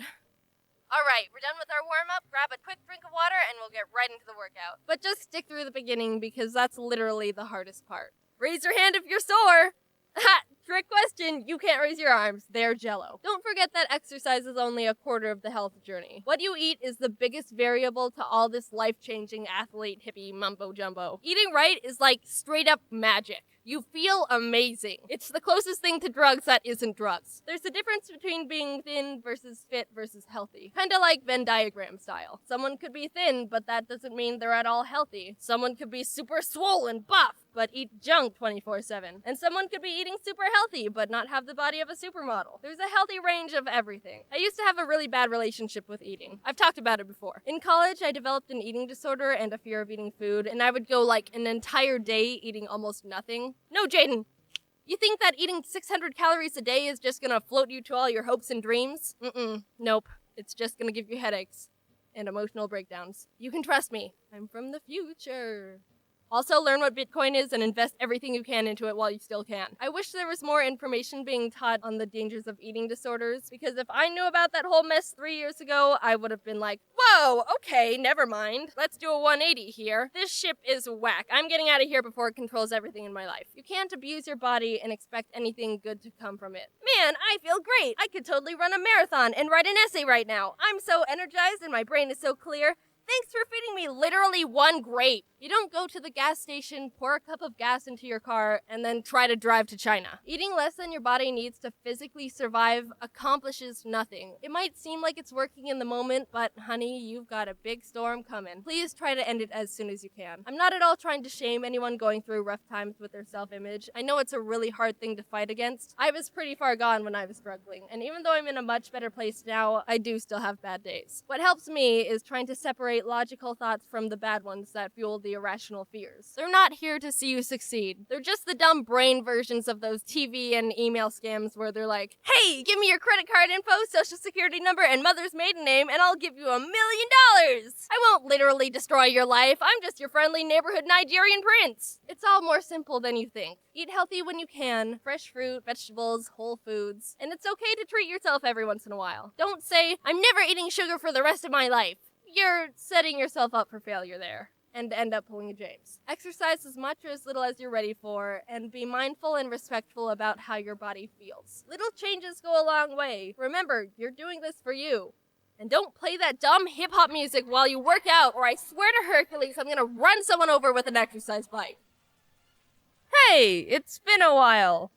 Alright, we're done with our warm-up, grab a quick drink of water, and we'll get right into the workout. But just stick through the beginning, because that's literally the hardest part. Raise your hand if you're sore! Ha! Trick question, you can't raise your arms, they're jello. Don't forget that exercise is only a quarter of the health journey. What you eat is the biggest variable to all this life-changing athlete hippie mumbo-jumbo. Eating right is like straight-up magic. You feel amazing. It's the closest thing to drugs that isn't drugs. There's a difference between being thin versus fit versus healthy. Kinda like Venn diagram style. Someone could be thin, but that doesn't mean they're at all healthy. Someone could be super swollen, buff, but eat junk 24/7. And someone could be eating super healthy, but not have the body of a supermodel. There's a healthy range of everything. I used to have a really bad relationship with eating. I've talked about it before. In college, I developed an eating disorder and a fear of eating food, and I would go like an entire day eating almost nothing. No, Jaiden. You think that eating 600 calories a day is just gonna float you to all your hopes and dreams? Nope. It's just gonna give you headaches and emotional breakdowns. You can trust me. I'm from the future. Also, learn what Bitcoin is and invest everything you can into it while you still can. I wish there was more information being taught on the dangers of eating disorders, because if I knew about that whole mess 3 years ago, I would have been like, whoa, okay, never mind. Let's do a 180 here. This ship is whack. I'm getting out of here before it controls everything in my life. You can't abuse your body and expect anything good to come from it. Man, I feel great. I could totally run a marathon and write an essay right now. I'm so energized and my brain is so clear. Thanks for feeding me literally one grape. You don't go to the gas station, pour a cup of gas into your car, and then try to drive to China. Eating less than your body needs to physically survive accomplishes nothing. It might seem like it's working in the moment, but honey, you've got a big storm coming. Please try to end it as soon as you can. I'm not at all trying to shame anyone going through rough times with their self-image. I know it's a really hard thing to fight against. I was pretty far gone when I was struggling, and even though I'm in a much better place now, I do still have bad days. What helps me is trying to separate logical thoughts from the bad ones that fuel the irrational fears. They're not here to see you succeed. They're just the dumb brain versions of those TV and email scams where they're like, hey, give me your credit card info, social security number, and mother's maiden name, and I'll give you $1 million. I won't literally destroy your life. I'm just your friendly neighborhood Nigerian prince. It's all more simple than you think. Eat healthy when you can. Fresh fruit, vegetables, whole foods. And it's okay to treat yourself every once in a while. Don't say, I'm never eating sugar for the rest of my life. You're setting yourself up for failure there, and end up pulling a James. Exercise as much or as little as you're ready for, and be mindful and respectful about how your body feels. Little changes go a long way. Remember, you're doing this for you. And don't play that dumb hip-hop music while you work out, or I swear to Hercules, I'm gonna run someone over with an exercise bike. Hey, it's been a while.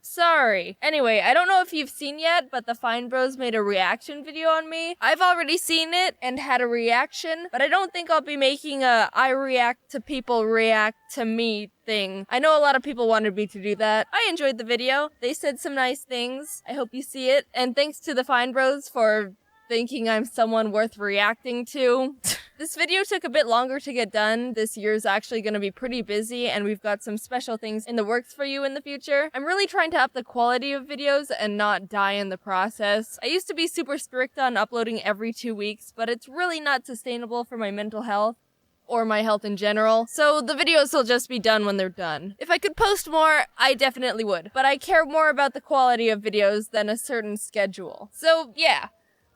Sorry. Anyway, I don't know if you've seen yet, but the Fine Bros made a reaction video on me. I've already seen it and had a reaction, but I don't think I'll be making a I react to people react to me thing. I know a lot of people wanted me to do that. I enjoyed the video. They said some nice things. I hope you see it. And thanks to the Fine Bros for thinking I'm someone worth reacting to. This video took a bit longer to get done. This year's actually going to be pretty busy, and we've got some special things in the works for you in the future. I'm really trying to up the quality of videos and not die in the process. I used to be super strict on uploading every 2 weeks, but it's really not sustainable for my mental health or my health in general, so the videos will just be done when they're done. If I could post more, I definitely would, but I care more about the quality of videos than a certain schedule. So yeah.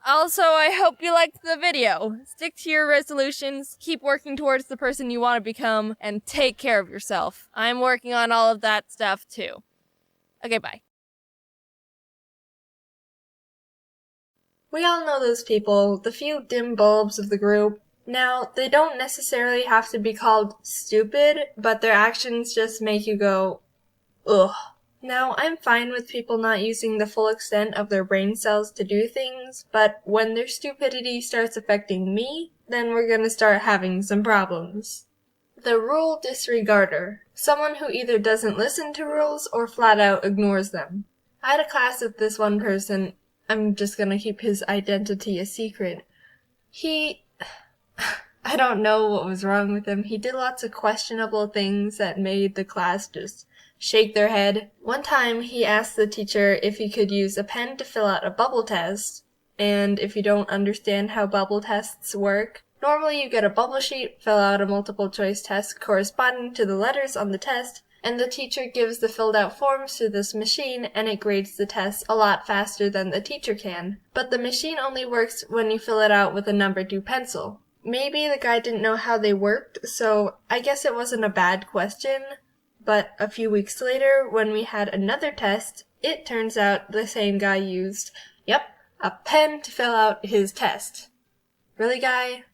Also, I hope you liked the video. Stick to your resolutions, keep working towards the person you want to become, and take care of yourself. I'm working on all of that stuff too. Okay, bye. We all know those people, the few dim bulbs of the group. Now, they don't necessarily have to be called stupid, but their actions just make you go, ugh. Now, I'm fine with people not using the full extent of their brain cells to do things, but when their stupidity starts affecting me, then we're gonna start having some problems. The rule disregarder. Someone who either doesn't listen to rules or flat out ignores them. I had a class with this one person. I'm just gonna keep his identity a secret. I don't know what was wrong with him. He did lots of questionable things that made the class just shake their head. One time he asked the teacher if he could use a pen to fill out a bubble test. And if you don't understand how bubble tests work, normally you get a bubble sheet, fill out a multiple choice test corresponding to the letters on the test, and the teacher gives the filled out forms to this machine and it grades the test a lot faster than the teacher can. But the machine only works when you fill it out with a number 2 pencil. Maybe the guy didn't know how they worked, so I guess it wasn't a bad question. But a few weeks later, when we had another test, it turns out the same guy used, a pen to fill out his test. Really, guy?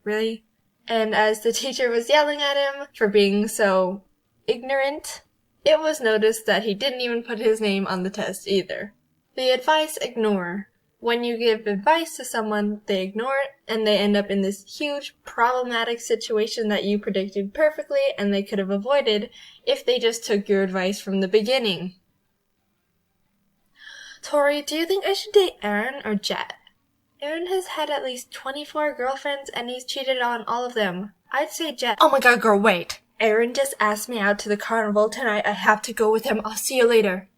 Really? And as the teacher was yelling at him for being so ignorant, it was noticed that he didn't even put his name on the test either. The advice ignore. When you give advice to someone, they ignore it, and they end up in this huge, problematic situation that you predicted perfectly and they could have avoided if they just took your advice from the beginning. Tori, do you think I should date Aaron or Jet? Aaron has had at least 24 girlfriends and he's cheated on all of them. I'd say Jet. Oh my god, girl, wait! Aaron just asked me out to the carnival tonight. I have to go with him. I'll see you later.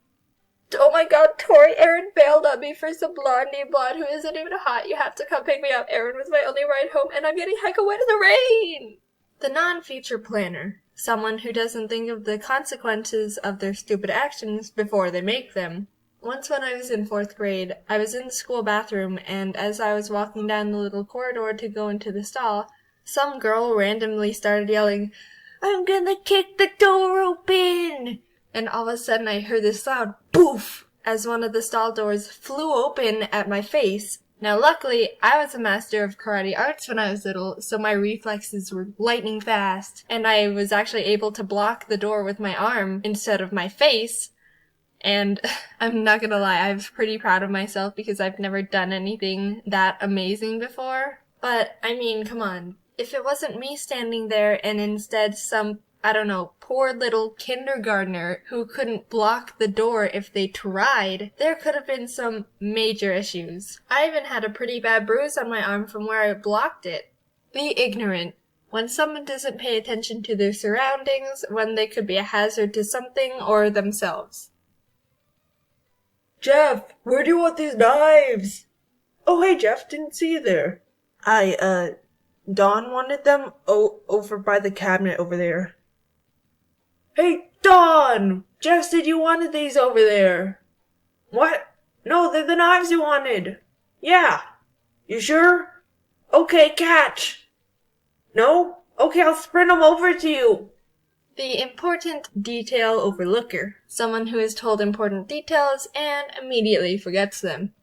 Oh my god, Tori, Aaron bailed on me for some blonde named Blonde who isn't even hot. You have to come pick me up. Aaron was my only ride home and I'm getting hecka wet in the rain! The non-future planner. Someone who doesn't think of the consequences of their stupid actions before they make them. Once when I was in 4th grade, I was in the school bathroom and as I was walking down the little corridor to go into the stall, some girl randomly started yelling, "I'm gonna kick the door open!" And all of a sudden I heard this loud poof as one of the stall doors flew open at my face. Now luckily, I was a master of karate arts when I was little, so my reflexes were lightning fast, and I was actually able to block the door with my arm instead of my face. And I'm not gonna lie, I was pretty proud of myself because I've never done anything that amazing before. But, I mean, come on. If it wasn't me standing there and instead some, I don't know, poor little kindergartner who couldn't block the door if they tried, there could have been some major issues. I even had a pretty bad bruise on my arm from where I blocked it. Be ignorant. When someone doesn't pay attention to their surroundings, when they could be a hazard to something or themselves. Jeff, where do you want these knives? Oh, hey, Jeff, didn't see you there. Dawn wanted them over by the cabinet over there. Hey, Dawn! Jeff said you wanted these over there. What? No, they're the knives you wanted. Yeah. You sure? Okay, catch. No? Okay, I'll sprint them over to you. The important detail overlooker. Someone who is told important details and immediately forgets them.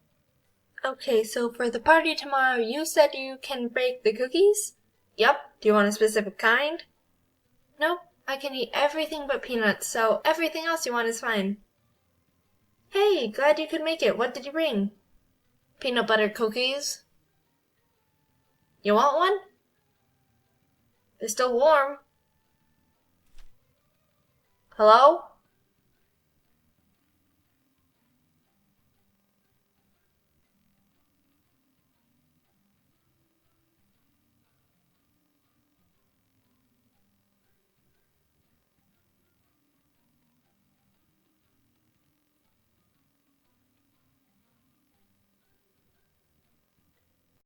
Okay, so for the party tomorrow, you said you can bake the cookies? Yep. Do you want a specific kind? Nope. I can eat everything but peanuts, so everything else you want is fine. Hey, glad you could make it. What did you bring? Peanut butter cookies. You want one? They're still warm. Hello?